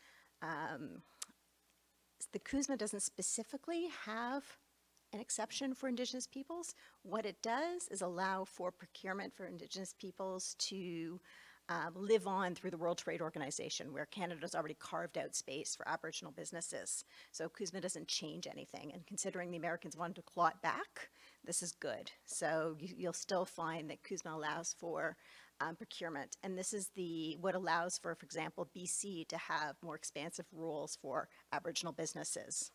The CUSMA doesn't specifically have an exception for Indigenous peoples. What it does is allow for procurement for Indigenous peoples to live on through the World Trade Organization, where Canada's already carved out space for Aboriginal businesses. So CUSMA doesn't change anything, and considering the Americans wanted to claw it back, this is good. So you'll still find that CUSMA allows for procurement, and this is what allows for example, BC to have more expansive rules for Aboriginal businesses.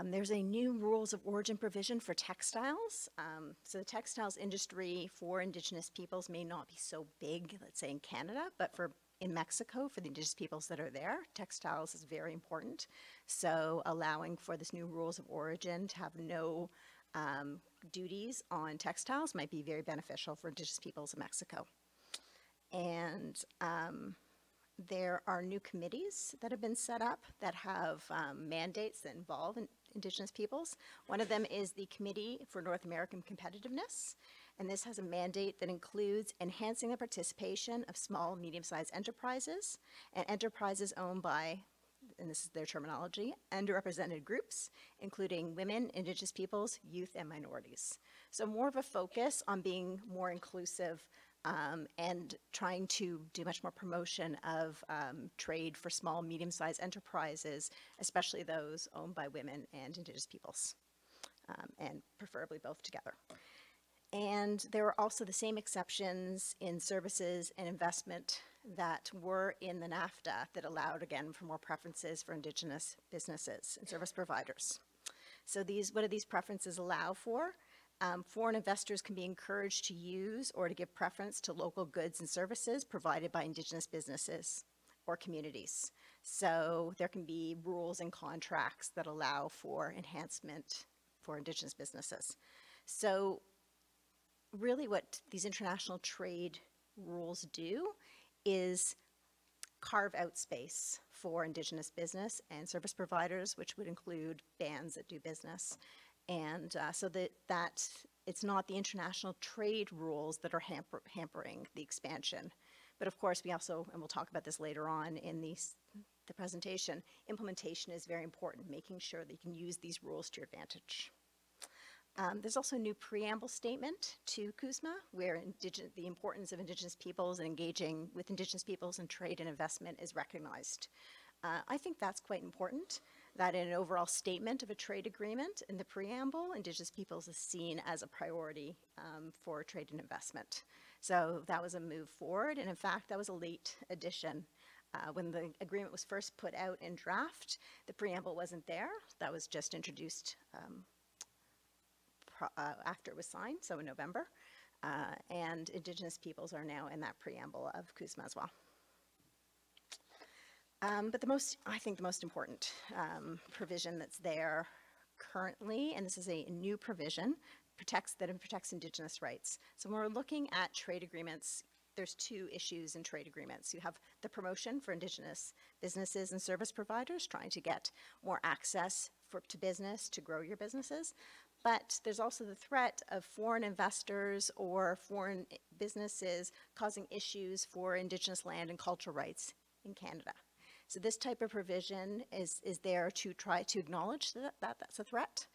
There's a new rules of origin provision for textiles. So the textiles industry for Indigenous peoples may not be so big, let's say in Canada, but in Mexico, for the Indigenous peoples that are there, textiles is very important. So allowing for this new rules of origin to have no duties on textiles might be very beneficial for Indigenous peoples in Mexico. And there are new committees that have been set up that have mandates that involve Indigenous peoples. One of them is the Committee for North American Competitiveness, and this has a mandate that includes enhancing the participation of small, medium-sized enterprises and enterprises owned by, and this is their terminology, underrepresented groups, including women, Indigenous peoples, youth, and minorities. So more of a focus on being more inclusive and trying to do much more promotion of trade for small, medium-sized enterprises, especially those owned by women and Indigenous peoples, and preferably both together. And there are also the same exceptions in services and investment that were in the NAFTA that allowed, again, for more preferences for Indigenous businesses and service providers. So what do these preferences allow for? Foreign investors can be encouraged to use or to give preference to local goods and services provided by Indigenous businesses or communities. So there can be rules and contracts that allow for enhancement for Indigenous businesses. So really what these international trade rules do is carve out space for Indigenous business and service providers, which would include bands that do business. And so that it's not the international trade rules that are hampering the expansion. But of course, we also, and we'll talk about this later on in the presentation, implementation is very important, making sure that you can use these rules to your advantage. There's also a new preamble statement to CUSMA, where the importance of Indigenous peoples and engaging with Indigenous peoples in trade and investment is recognized. I think that's quite important, that in an overall statement of a trade agreement in the preamble, Indigenous peoples is seen as a priority for trade and investment. So that was a move forward, and in fact, that was a late addition. When the agreement was first put out in draft, the preamble wasn't there. That was just introduced after it was signed, so in November. And Indigenous peoples are now in that preamble of CUSMA as well. But I think the most important provision that's there currently, and this is a new provision, protects Indigenous rights. So when we're looking at trade agreements, there's two issues in trade agreements. You have the promotion for Indigenous businesses and service providers, trying to get more access to business, to grow your businesses. But there's also the threat of foreign investors or foreign businesses causing issues for Indigenous land and cultural rights in Canada. So this type of provision is there to try to acknowledge that that's a threat,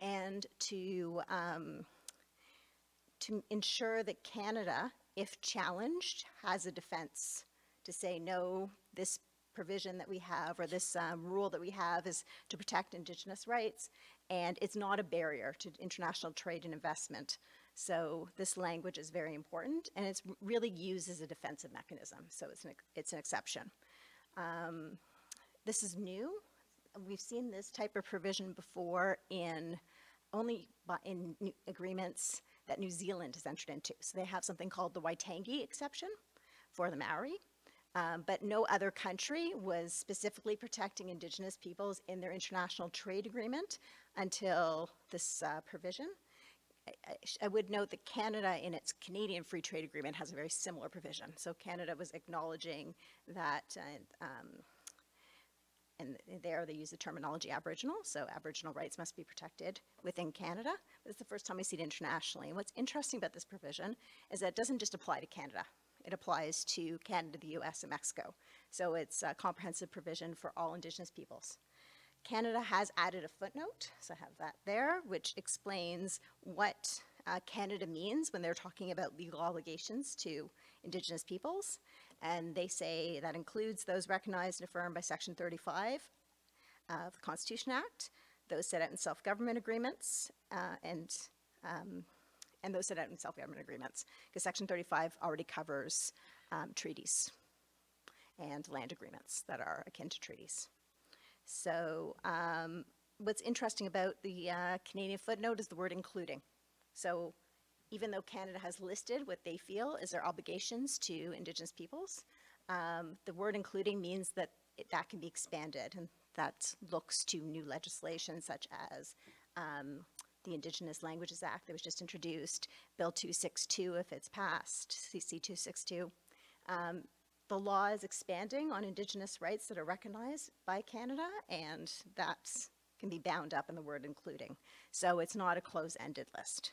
and to ensure that Canada, if challenged, has a defense to say, no, this provision that we have, or this rule that we have, is to protect Indigenous rights, and it's not a barrier to international trade and investment. So this language is very important, and it's really used as a defensive mechanism, so it's an exception. This is new. We've seen this type of provision before in agreements that New Zealand has entered into. So they have something called the Waitangi exception for the Maori, but no other country was specifically protecting Indigenous peoples in their international trade agreement until this provision. I would note that Canada, in its Canadian Free Trade Agreement, has a very similar provision. So Canada was acknowledging that, and there they use the terminology Aboriginal, so Aboriginal rights must be protected within Canada. But it's the first time we see it internationally. And what's interesting about this provision is that it doesn't just apply to Canada. It applies to Canada, the US, and Mexico. So it's a comprehensive provision for all Indigenous peoples. Canada has added a footnote, so I have that there, which explains what Canada means when they're talking about legal obligations to Indigenous peoples. And they say that includes those recognized and affirmed by Section 35 of the Constitution Act, those set out in self-government agreements, and those set out in self-government agreements, because Section 35 already covers treaties and land agreements that are akin to treaties. So what's interesting about the Canadian footnote is the word including. So even though Canada has listed what they feel is their obligations to Indigenous peoples, the word including means that that can be expanded, and that looks to new legislation such as the Indigenous Languages Act that was just introduced, Bill 262 if it's passed, CC 262. The law is expanding on Indigenous rights that are recognized by Canada, and that can be bound up in the word including. So it's not a close-ended list.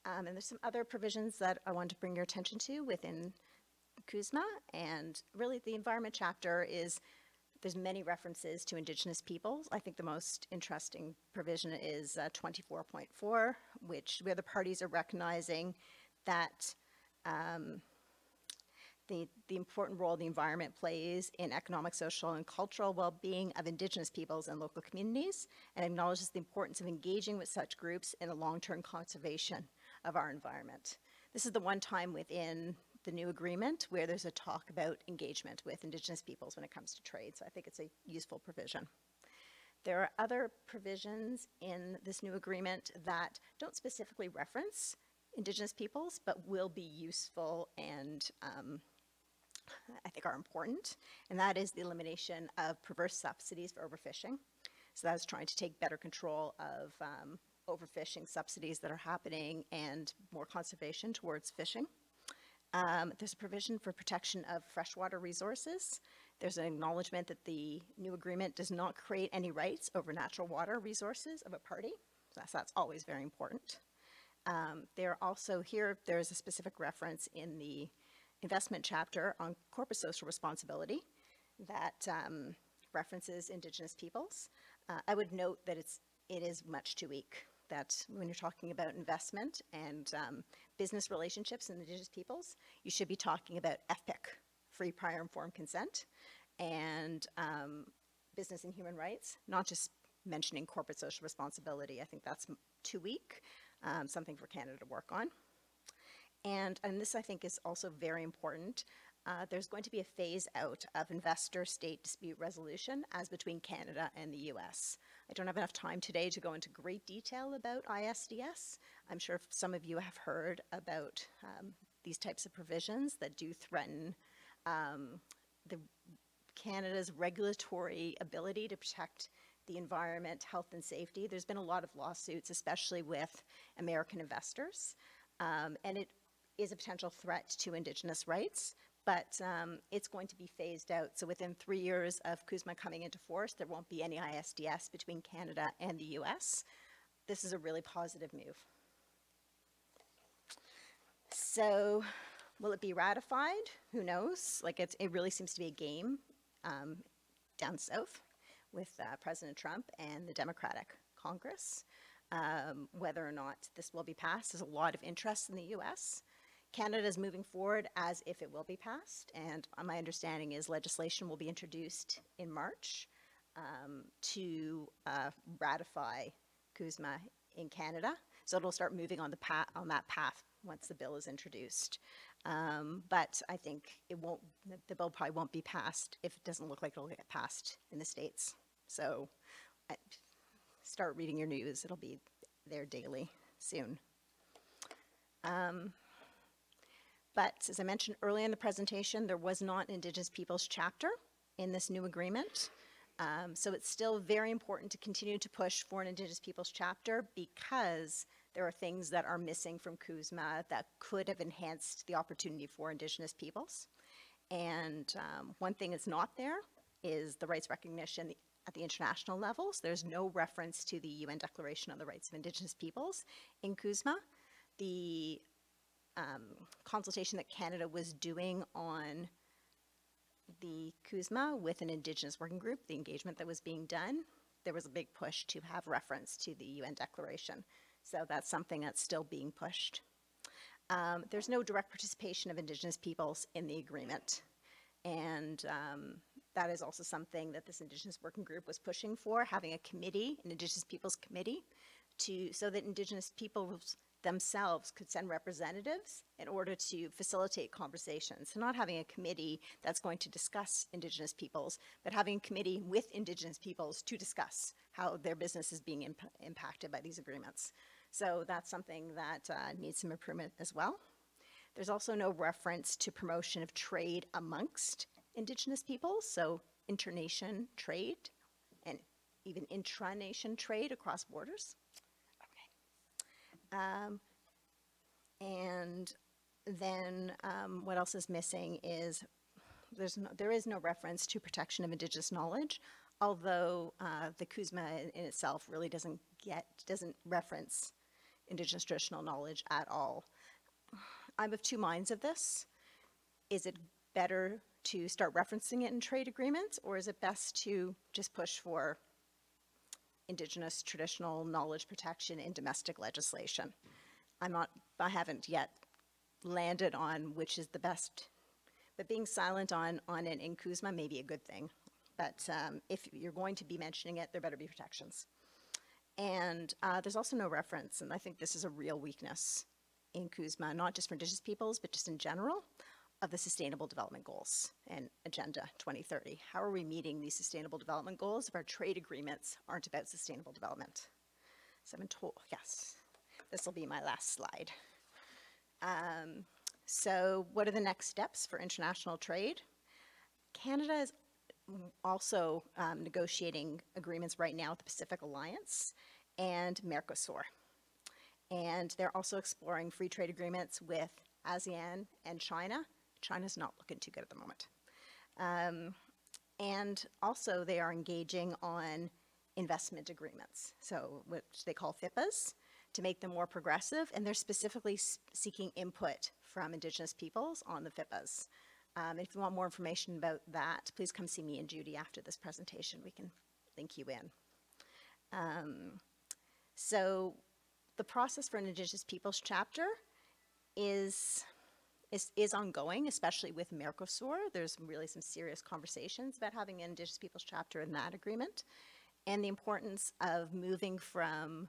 And there's some other provisions that I want to bring your attention to within CUSMA, and really the environment chapter is, there's many references to Indigenous peoples. I think the most interesting provision is 24.4, where the parties are recognizing that the important role the environment plays in economic, social, and cultural well-being of Indigenous peoples and local communities, and acknowledges the importance of engaging with such groups in a long-term conservation of our environment. This is the one time within the new agreement where there's a talk about engagement with Indigenous peoples when it comes to trade, so I think it's a useful provision. There are other provisions in this new agreement that don't specifically reference Indigenous peoples, but will be useful and I think are important, and that is the elimination of perverse subsidies for overfishing. So that is trying to take better control of overfishing subsidies that are happening and more conservation towards fishing. There's a provision for protection of freshwater resources. There's an acknowledgement that the new agreement does not create any rights over natural water resources of a party. So that's always very important. There also here, there's a specific reference in the investment chapter on corporate social responsibility that references Indigenous peoples. I would note that it is much too weak, that when you're talking about investment and business relationships in Indigenous peoples, you should be talking about FPIC, free prior informed consent, and business and human rights, not just mentioning corporate social responsibility. I think that's too weak, something for Canada to work on. And this, I think, is also very important. There's going to be a phase out of investor-state dispute resolution as between Canada and the US. I don't have enough time today to go into great detail about ISDS. I'm sure some of you have heard about these types of provisions that do threaten Canada's regulatory ability to protect the environment, health, and safety. There's been a lot of lawsuits, especially with American investors, and it is a potential threat to Indigenous rights, but it's going to be phased out. So within 3 years of CUSMA coming into force, there won't be any ISDS between Canada and the US. This is a really positive move. So will it be ratified? Who knows? Like it really seems to be a game down south with President Trump and the Democratic Congress. Whether or not this will be passed, there's a lot of interest in the US. Canada is moving forward as if it will be passed, and my understanding is legislation will be introduced in March to ratify CUSMA in Canada. So it'll start moving on that path once the bill is introduced. But I think the bill probably won't be passed if it doesn't look like it'll get passed in the States. So start reading your news. It'll be there daily soon. But as I mentioned earlier in the presentation, there was not an Indigenous peoples chapter in this new agreement. So it's still very important to continue to push for an Indigenous Peoples chapter because there are things that are missing from CUSMA that could have enhanced the opportunity for Indigenous peoples. And one thing that's not there is the rights recognition at the international levels. There's no reference to the UN Declaration on the Rights of Indigenous Peoples in CUSMA. The consultation that Canada was doing on the CUSMA with an Indigenous working group, the engagement that was being done, there was a big push to have reference to the UN Declaration. So that's something that's still being pushed. There's no direct participation of Indigenous peoples in the agreement. And that is also something that this Indigenous working group was pushing for, having a committee, an Indigenous Peoples Committee, so that Indigenous peoples themselves could send representatives in order to facilitate conversations. So not having a committee that's going to discuss Indigenous peoples, but having a committee with Indigenous peoples to discuss how their business is being impacted by these agreements. So that's something that needs some improvement as well. There's also no reference to promotion of trade amongst Indigenous peoples, so internation trade and even intra-nation trade across borders. And then what else is missing is there is no reference to protection of Indigenous knowledge, although the CUSMA in itself really doesn't reference Indigenous traditional knowledge at all. I'm of two minds of this. Is it better to start referencing it in trade agreements, or is it best to just push for Indigenous traditional knowledge protection in domestic legislation? I haven't yet landed on which is the best, but being silent on it in CUSMA may be a good thing. But if you're going to be mentioning it, there better be protections. And there's also no reference, and I think this is a real weakness in CUSMA, not just for Indigenous peoples, but just in general, of the Sustainable Development Goals and Agenda 2030. How are we meeting these Sustainable Development Goals if our trade agreements aren't about sustainable development? So I've been told, yes, this will be my last slide. So what are the next steps for international trade? Canada is also negotiating agreements right now with the Pacific Alliance and Mercosur. And they're also exploring free trade agreements with ASEAN and China. China's not looking too good at the moment. And also they are engaging on investment agreements, so which they call FIPAs, to make them more progressive, and they're specifically seeking input from Indigenous peoples on the FIPAs. If you want more information about that, please come see me and Judy after this presentation. We can link you in. So the process for an Indigenous peoples chapter is ongoing, especially with Mercosur. There's really some serious conversations about having an Indigenous peoples chapter in that agreement, and the importance of moving from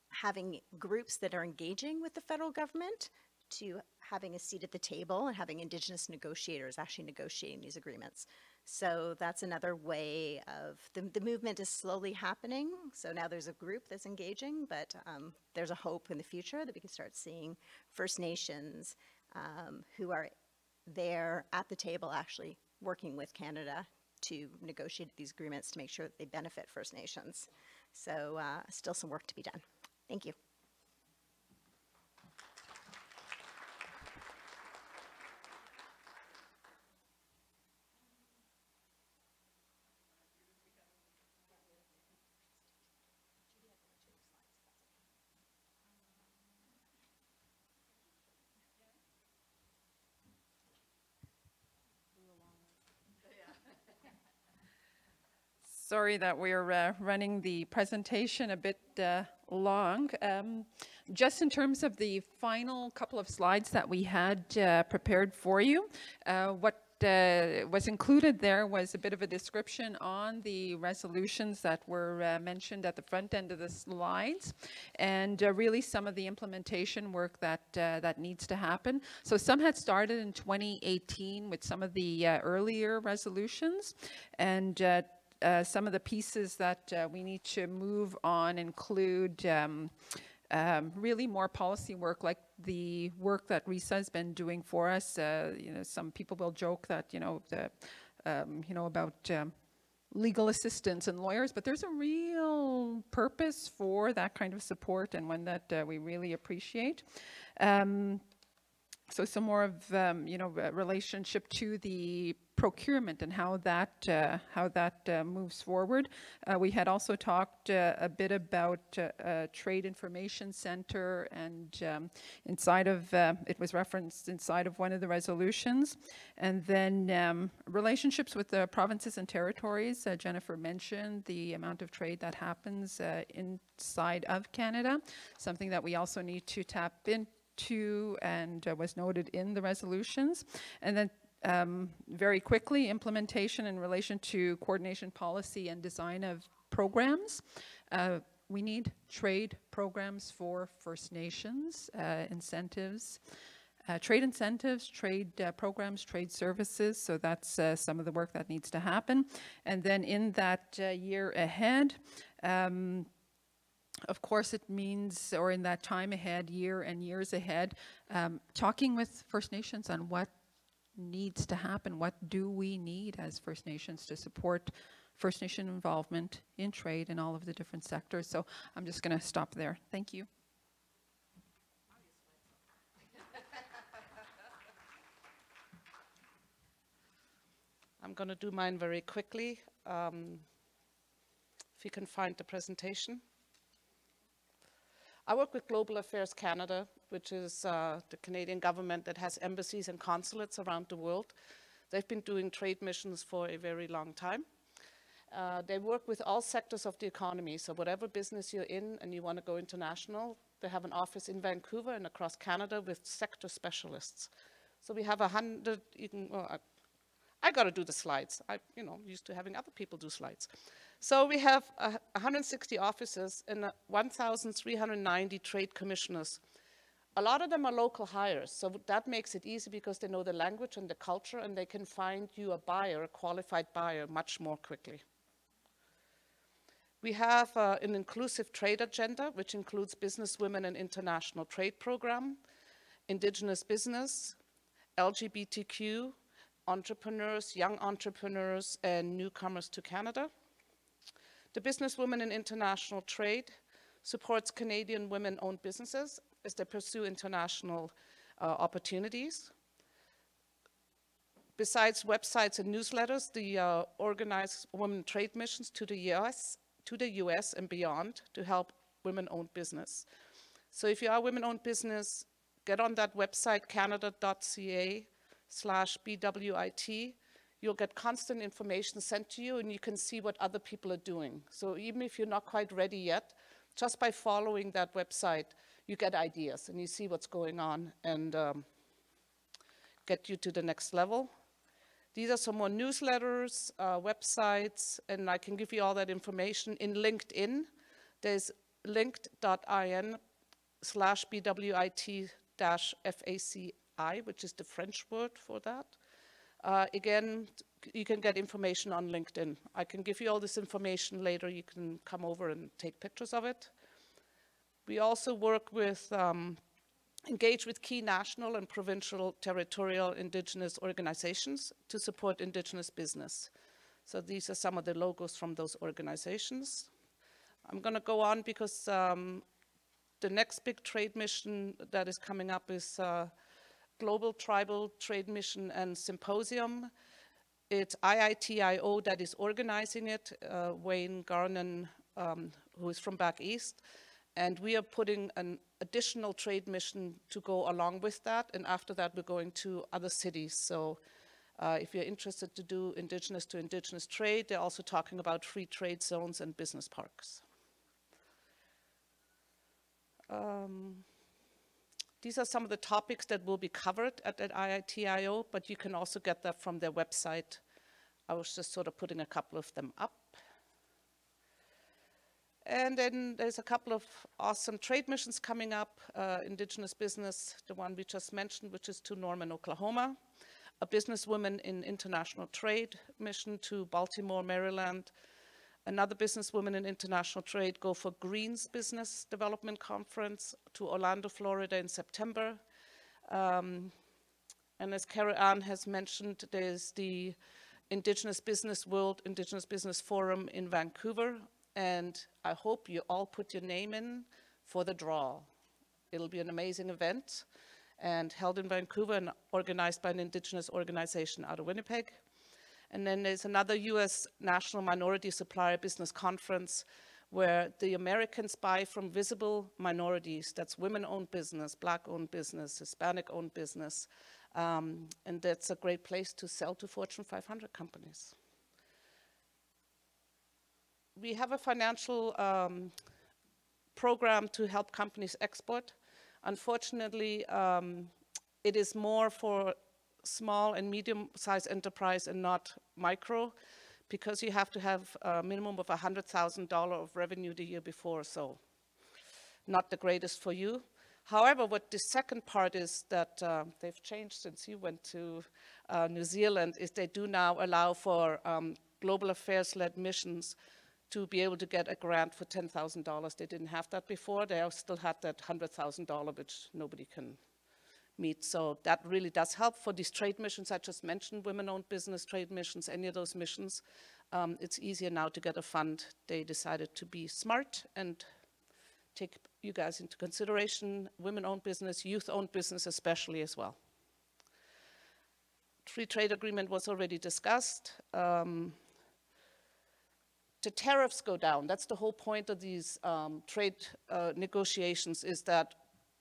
having groups that are engaging with the federal government to having a seat at the table and having Indigenous negotiators actually negotiating these agreements. So that's another way of, the movement is slowly happening. So now there's a group that's engaging, but there's a hope in the future that we can start seeing First Nations who are there at the table actually working with Canada to negotiate these agreements to make sure that they benefit First Nations. So still some work to be done. Thank you. Sorry that we're running the presentation a bit long. Just in terms of the final couple of slides that we had prepared for you, what was included there was a bit of a description on the resolutions that were mentioned at the front end of the slides, and really some of the implementation work that needs to happen. So some had started in 2018 with some of the earlier resolutions, and some of the pieces that we need to move on include really more policy work, like the work that Risa has been doing for us. You know, some people will joke that about legal assistance and lawyers, but there's a real purpose for that kind of support, and one that we really appreciate. So some more of relationship to the procurement and how that moves forward. We had also talked a bit about Trade Information Center, and inside of it was referenced inside of one of the resolutions. And then relationships with the provinces and territories. Jennifer mentioned the amount of trade that happens inside of Canada, something that we also need to tap into, and was noted in the resolutions. And then very quickly, implementation in relation to coordination policy and design of programs. We need trade programs for First Nations, incentives, trade incentives, trade programs, trade services. So that's some of the work that needs to happen. And then in that year ahead, of course, it means, or in that time ahead, year and years ahead, talking with First Nations on what needs to happen. What do we need as First Nations to support First Nation involvement in trade in all of the different sectors? So I'm just going to stop there. Thank you. I'm going to do mine very quickly. If you can find the presentation. I work with Global Affairs Canada, which is the Canadian government that has embassies and consulates around the world. They've been doing trade missions for a very long time. They work with all sectors of the economy. So whatever business you're in and you want to go international, they have an office in Vancouver and across Canada with sector specialists. So we have 100, I got to do the slides. I, used to having other people do slides. So we have 160 offices and 1,390 trade commissioners. A lot of them are local hires, so that makes it easy because they know the language and the culture, and they can find you a buyer, a qualified buyer, much more quickly. We have an inclusive trade agenda, which includes business women and international trade program, Indigenous business, LGBTQ, entrepreneurs, young entrepreneurs, and newcomers to Canada. The Business Women in International Trade supports Canadian women-owned businesses as they pursue international opportunities. Besides websites and newsletters, the organize women trade missions to the US and beyond to help women-owned business. So if you are a women-owned business, get on that website, canada.ca/BWIT. You'll get constant information sent to you, and you can see what other people are doing. So even if you're not quite ready yet, just by following that website, you get ideas and you see what's going on and get you to the next level. These are some more newsletters, websites, and I can give you all that information in LinkedIn. There's linked.in/BWIT-FACI, which is the French word for that. Again, you can get information on LinkedIn. I can give you all this information later. You can come over and take pictures of it. We also work with, engage with key national and provincial territorial Indigenous organizations to support Indigenous business. So these are some of the logos from those organizations. I'm going to go on because the next big trade mission that is coming up is Global Tribal Trade Mission and Symposium. It's IITIO that is organizing it, Wayne Garnon, who is from back east. And we are putting an additional trade mission to go along with that. And after that, we're going to other cities. So if you're interested to do Indigenous to Indigenous trade, they're also talking about free trade zones and business parks. These are some of the topics that will be covered at IITIO, but you can also get that from their website. I was just sort of putting a couple of them up. And then there's a couple of awesome trade missions coming up. Indigenous business, the one we just mentioned, which is to Norman, Oklahoma. A businesswoman in international trade mission to Baltimore, Maryland. Another businesswoman in international trade go for Green's Business Development Conference to Orlando, Florida in September. And as Carol Ann has mentioned, there's the Indigenous Business World, Indigenous Business Forum in Vancouver, and I hope you all put your name in for the draw. It'll be an amazing event and held in Vancouver and organized by an Indigenous organization out of Winnipeg. And then there's another US National Minority Supplier Business Conference where the Americans buy from visible minorities. That's women-owned business, Black-owned business, Hispanic-owned business. And that's a great place to sell to Fortune 500 companies. We have a financial program to help companies export. Unfortunately, it is more for small and medium-sized enterprise and not micro, because you have to have a minimum of $100,000 of revenue the year before, so not the greatest for you. However, what the second part is that they've changed since you went to New Zealand, is they do now allow for global affairs-led missions to be able to get a grant for $10,000. They didn't have that before. They still had that $100,000, which nobody can meet. So that really does help for these trade missions I just mentioned, women-owned business trade missions, any of those missions. It's easier now to get a fund. They decided to be smart and take you guys into consideration, women-owned business, youth-owned business especially as well. Free trade agreement was already discussed. The tariffs go down. That's the whole point of these trade negotiations, is that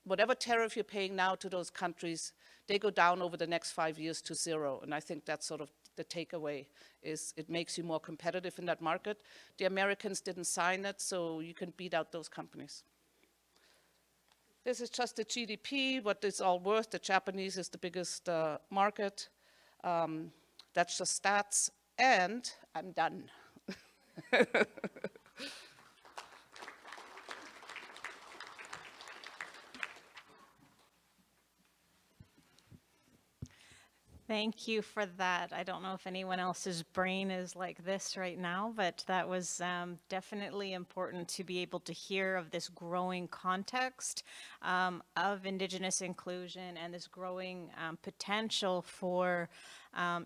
whatever tariff you're paying now to those countries, they go down over the next 5 years to 0. And I think that's sort of the takeaway, is it makes you more competitive in that market. The Americans didn't sign it, so you can beat out those companies. This is just the GDP, what it's all worth. The Japanese is the biggest market. That's just stats, and I'm done. Thank you for that. I don't know if anyone else's brain is like this right now, but that was definitely important to be able to hear of this growing context of Indigenous inclusion and this growing potential for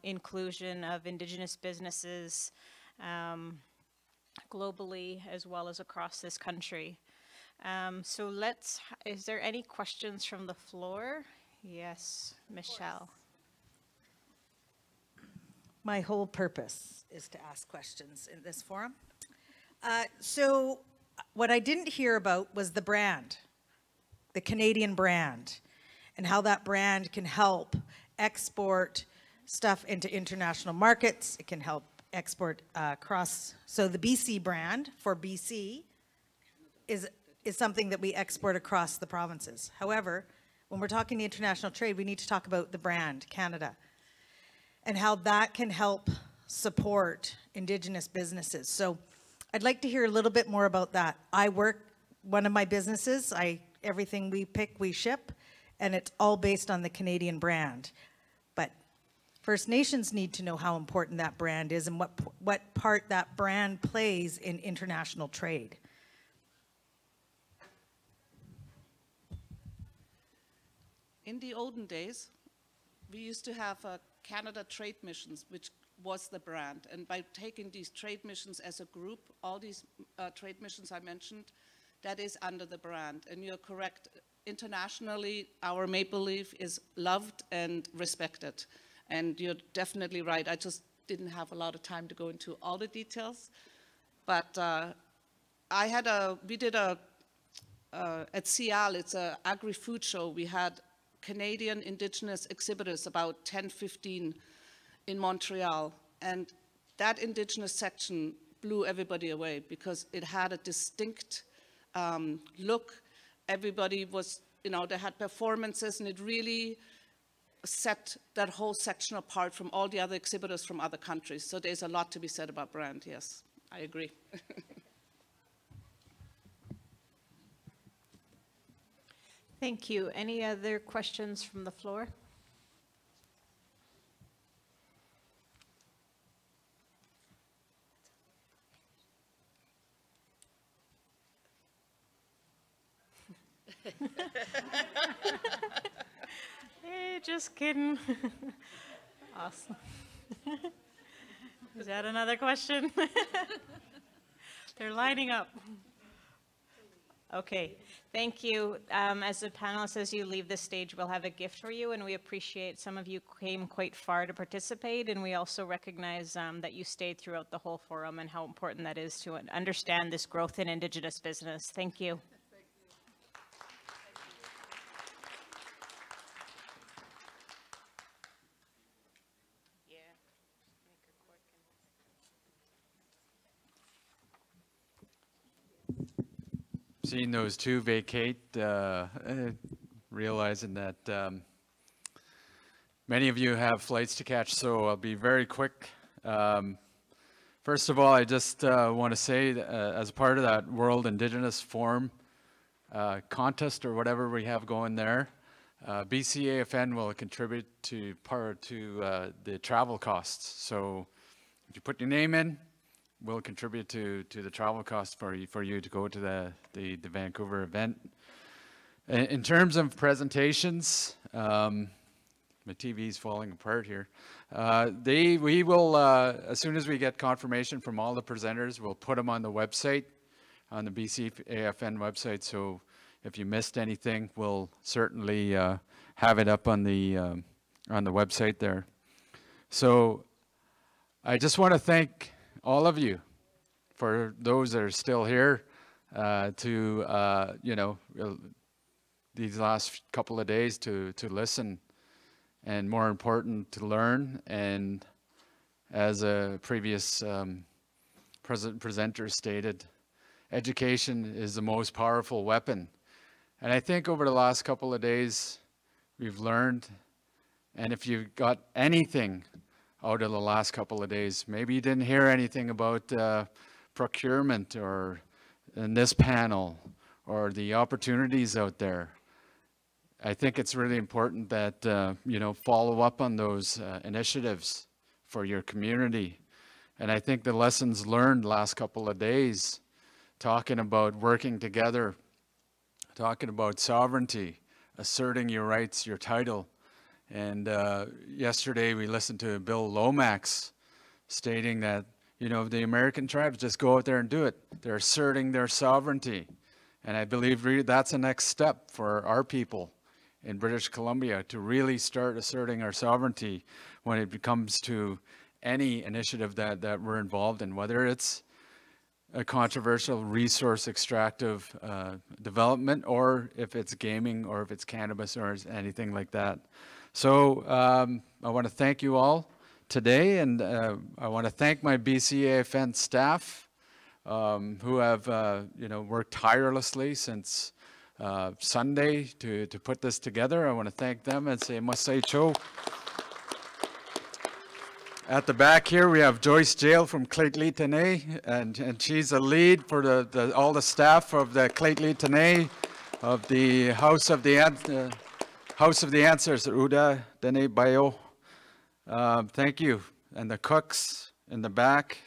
inclusion of Indigenous businesses globally as well as across this country. So is there any questions from the floor? Yes, Michelle. My whole purpose is to ask questions in this forum. So what I didn't hear about was the brand, the Canadian brand, and how that brand can help export stuff into international markets. It can help export across. So the BC brand for BC is something that we export across the provinces. However, when we're talking international trade, we need to talk about the brand, Canada, and how that can help support Indigenous businesses. So I'd like to hear a little bit more about that. One of my businesses, everything we pick, we ship, and it's all based on the Canadian brand. But First Nations need to know how important that brand is and what part that brand plays in international trade. In the olden days, we used to have Canada Trade Missions, which was the brand. And by taking these trade missions as a group, all these trade missions I mentioned, that is under the brand. And you're correct, internationally, our maple leaf is loved and respected. And you're definitely right. I just didn't have a lot of time to go into all the details. But we did at CIAL, it's an agri-food show. We had Canadian Indigenous exhibitors, about 10, 15 in Montreal. And that Indigenous section blew everybody away because it had a distinct look. Everybody was, they had performances, and it really set that whole section apart from all the other exhibitors from other countries. So there's a lot to be said about brand, yes, I agree. Thank you. Any other questions from the floor? Hey, just kidding. Awesome. Is that another question? They're lining up. Okay, thank you. As the panelists, as you leave the stage, we'll have a gift for you, and we appreciate some of you came quite far to participate, and we also recognize that you stayed throughout the whole forum and how important that is to understand this growth in Indigenous business. Thank you. Seeing those two vacate, realizing that many of you have flights to catch, so I'll be very quick. First of all, I just want to say that, as part of that World Indigenous Forum contest or whatever we have going there, BCAFN will contribute to the travel costs. So if you put your name in, we'll contribute to the travel costs for you to go to the Vancouver event. In terms of presentations, my TV's falling apart here. We will, as soon as we get confirmation from all the presenters, we'll put them on the website, on the BCAFN website. So if you missed anything, we'll certainly have it up on the website there. So I just want to thank all of you, for those that are still here, these last couple of days to listen, and more important, to learn. And as a previous presenter stated, education is the most powerful weapon. And I think over the last couple of days, we've learned, and if you got anything out of the last couple of days, maybe you didn't hear anything about procurement or in this panel or the opportunities out there. I think it's really important that follow up on those initiatives for your community. And I think the lessons learned last couple of days, talking about working together, talking about sovereignty, asserting your rights, your title. And yesterday we listened to Bill Lomax stating that, the American tribes just go out there and do it. They're asserting their sovereignty. And I believe that's the next step for our people in British Columbia, to really start asserting our sovereignty when it comes to any initiative that we're involved in, whether it's a controversial resource extractive development, or if it's gaming, or if it's cannabis, or anything like that. So I want to thank you all today, and I want to thank my BCAFN staff who have worked tirelessly since Sunday to put this together. I want to thank them and say Masai Cho. At the back here, we have Joyce Jail from Claytley Tene, and she's a lead for all the staff of the Claytley Tene, of the House of the Answers, Uda Dene Bayo. Thank you. And the cooks in the back.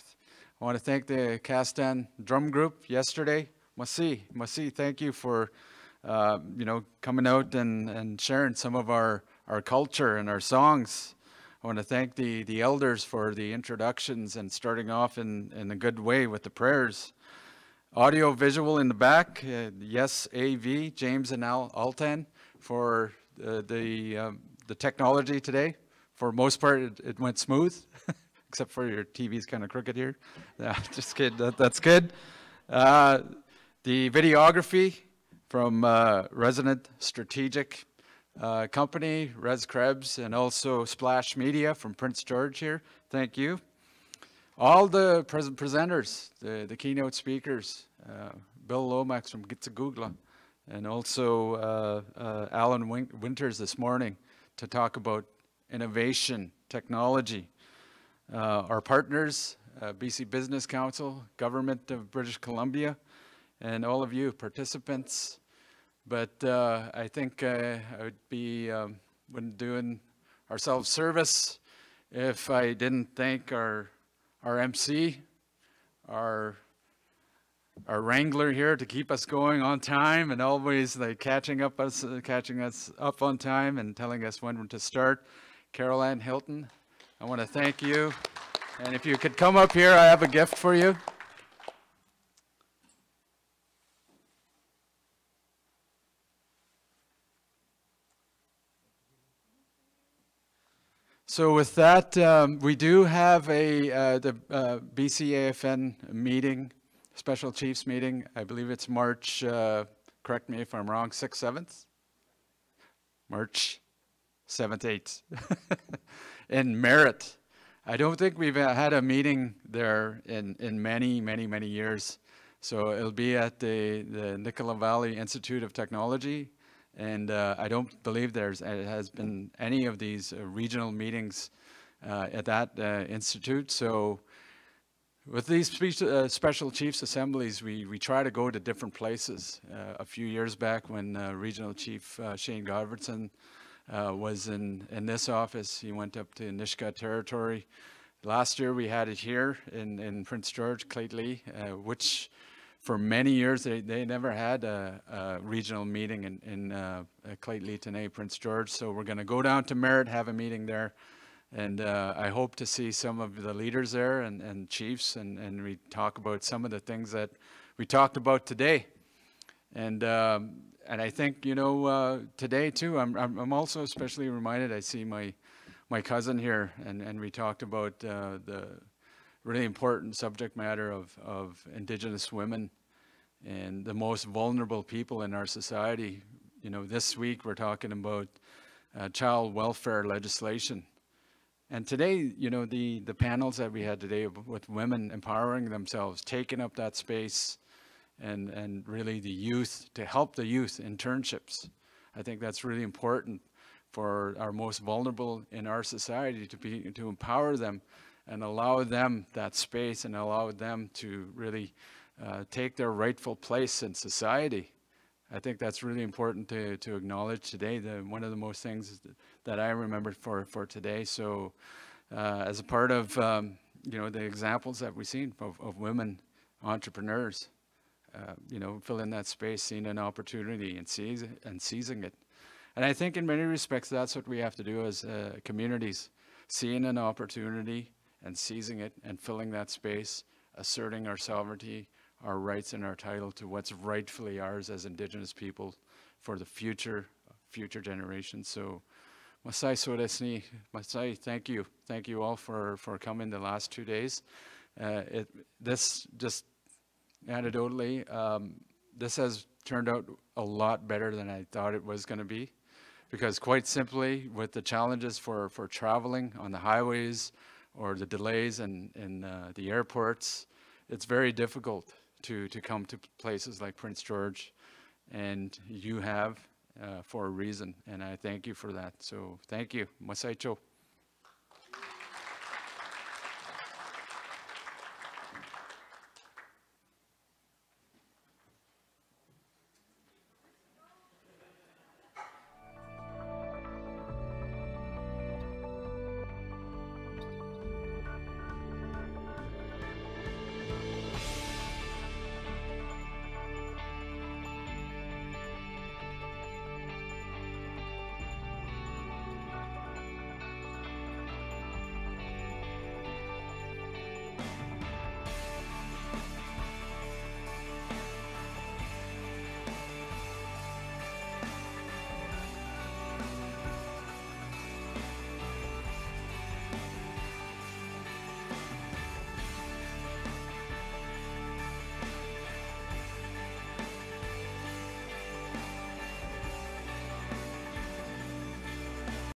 I want to thank the Castan Drum Group yesterday. Masi, thank you for coming out and sharing some of our culture and our songs. I want to thank the elders for the introductions and starting off in a good way with the prayers. Audio visual in the back, yes, AV, James and Altan, for the technology today. For most part, it went smooth, except for your TV's kind of crooked here. Just kidding, that's good. The videography from Resident Strategic Company, Res Krebs, and also Splash Media from Prince George here. Thank you. All the presenters, the keynote speakers, Bill Lomax from Gitzagoogla, and also Alan Winters this morning to talk about innovation, technology. Our partners, BC Business Council, Government of British Columbia, and all of you participants. But I think I would be when doing ourselves service if I didn't thank our MC, our wrangler here to keep us going on time and always catching us up on time and telling us when to start. Carol Ann Hilton, I want to thank you. And if you could come up here, I have a gift for you. So with that, we do have the BCAFN meeting, Special Chiefs meeting. I believe it's March, correct me if I'm wrong, 6th, 7th? March 7th, 8th. In Merritt. I don't think we've had a meeting there in many, many, many years. So it'll be at the Nicola Valley Institute of Technology. And I don't believe it has been any of these regional meetings at that institute. So with these special chiefs assemblies, we try to go to different places. A few years back when Regional Chief Shane Godfredson was in this office, he went up to Nisga'a Territory. Last year we had it here in Prince George, Claytley, which for many years, they never had a regional meeting in Claytley, Tenay, Prince George. So we're going to go down to Merritt, have a meeting there. And I hope to see some of the leaders there and chiefs, and we talk about some of the things that we talked about today. And I think, you know, today too, I'm also especially reminded, I see my cousin here, and we talked about the really important subject matter of Indigenous women and the most vulnerable people in our society. You know, this week we're talking about child welfare legislation. And today, you know, the panels that we had today with women empowering themselves, taking up that space, and really the youth, to help the youth, internships. I think that's really important for our most vulnerable in our society, to empower them and allow them that space and allow them to really take their rightful place in society. I think that's really important to acknowledge today. One of the most things that I remember for today. So as a part of you know, the examples that we've seen of women entrepreneurs, you know, filling that space, seeing an opportunity and seizing it. And I think in many respects that's what we have to do as communities, seeing an opportunity and seizing it and filling that space, asserting our sovereignty, our rights and our title to what's rightfully ours as Indigenous people for the future generations. So Masai Soresni, Masai, thank you. Thank you all for coming the last 2 days. This just anecdotally, this has turned out a lot better than I thought it was going to be, because quite simply with the challenges for traveling on the highways or the delays in the airports, it's very difficult to come to places like Prince George, and you have for a reason, and I thank you for that. So thank you. Masai Cho.